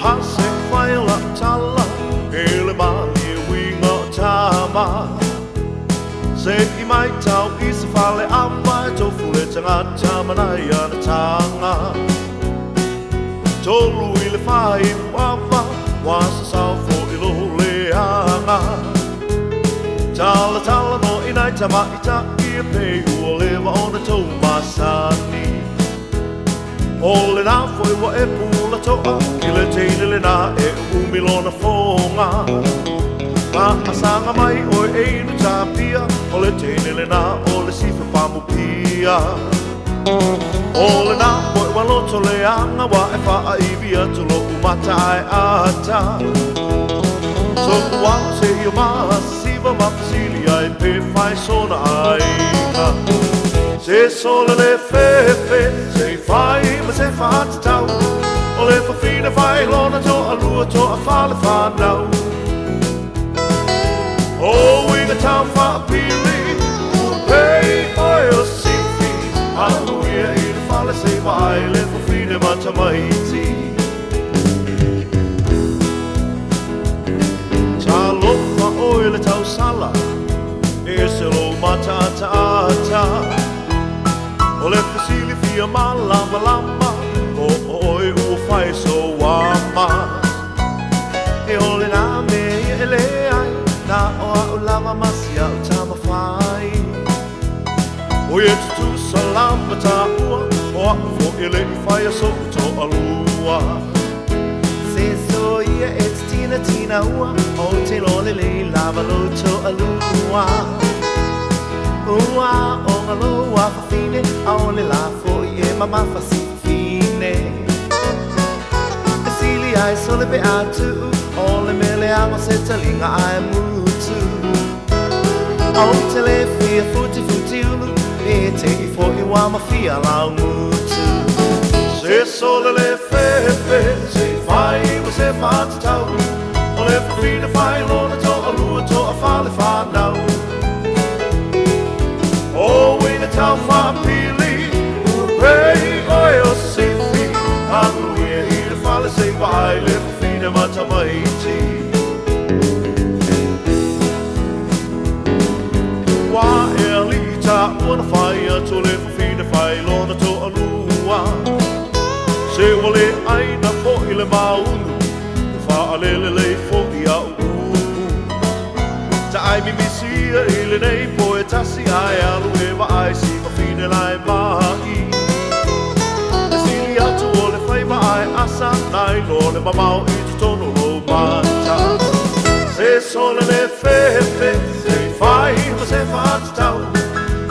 hase whaila tala e le mani e winga o tama se I mai tau I se whale amma e tofu le tangata manai ana tanga tolu I le whai wapa wasa sau fo I loho le anga tala tala no I nai tama I ta I a pei ua lewa ona tau masani o le nā foi wa e pula toa I le teine le nā e umilona fonga Ma asanga mai o e einu tāpia o le teine le nā o le sifa pamupia O le nā foi wa loto le anga wa e wha ibia tulo umata ai ata So kuang se I o maa siva mapasili ai pe whai sona aina Se sole le fefe, se fai ma se fata tau O le fafina fai lona to a lua to a fale whanau O winga tau wha pili, pei oi o sifi Aluia I le fale se vai le fafina mata maiti Ta lofa oi le tau sala, e se lo mata ta O le fasili fia malama lama O oi ua whai so wama E o le nā me e le ai Nā o au lava masia o tama whai O e tutu salama ta ua O aku fo e le I whai a so to alua Se so ia e tina ua O te lole le lava lo to alua Ua o ngā loa whawhine A o le la fo I e mama whasifine E sili ai so le pe atu O le mele anga se talinga ai mutu O te le fia futi ulu E te I fo I wama fia lau mutu Se sole le fefe Se whai wa se whatatau O le whawhine whai lona to a lua to a whale whanau O winga tau whapili Pei oi o sifi Aluia I le whale se vai le whawhine mata maiti Wā e ali ta ua whai atu le whawhine whai lona to alua Se wale aina po I le maunu Whaalele le fo I au Ta ai mi misia I le nei po e tasi ai alu e wa ai si ma fine lai mahi E sili atu o le whai wa ai asa nai no le mamau I tu tono lo mata Se sole le fefe, se whai ma se whatatau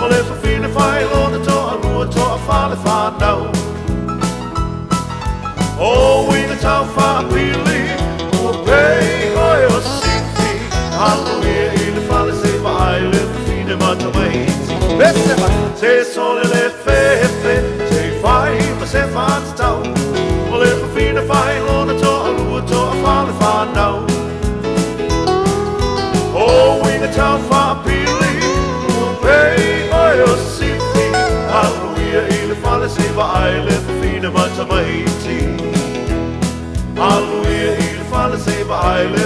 O le whawhine whai lona to a lua to a whale whanau O winga tau whapili, ua pei oi o sifi Aluia I le fale se vai le fine mata maiti Bese mai Se sole le fefe Se fai ma se whatatau O le fine fai lona to a lua to a whale whanau O winga tau whapili Ua pei oi o sifi Aluia I le fale se vai le fine mata maiti Aluia I le fale se vai le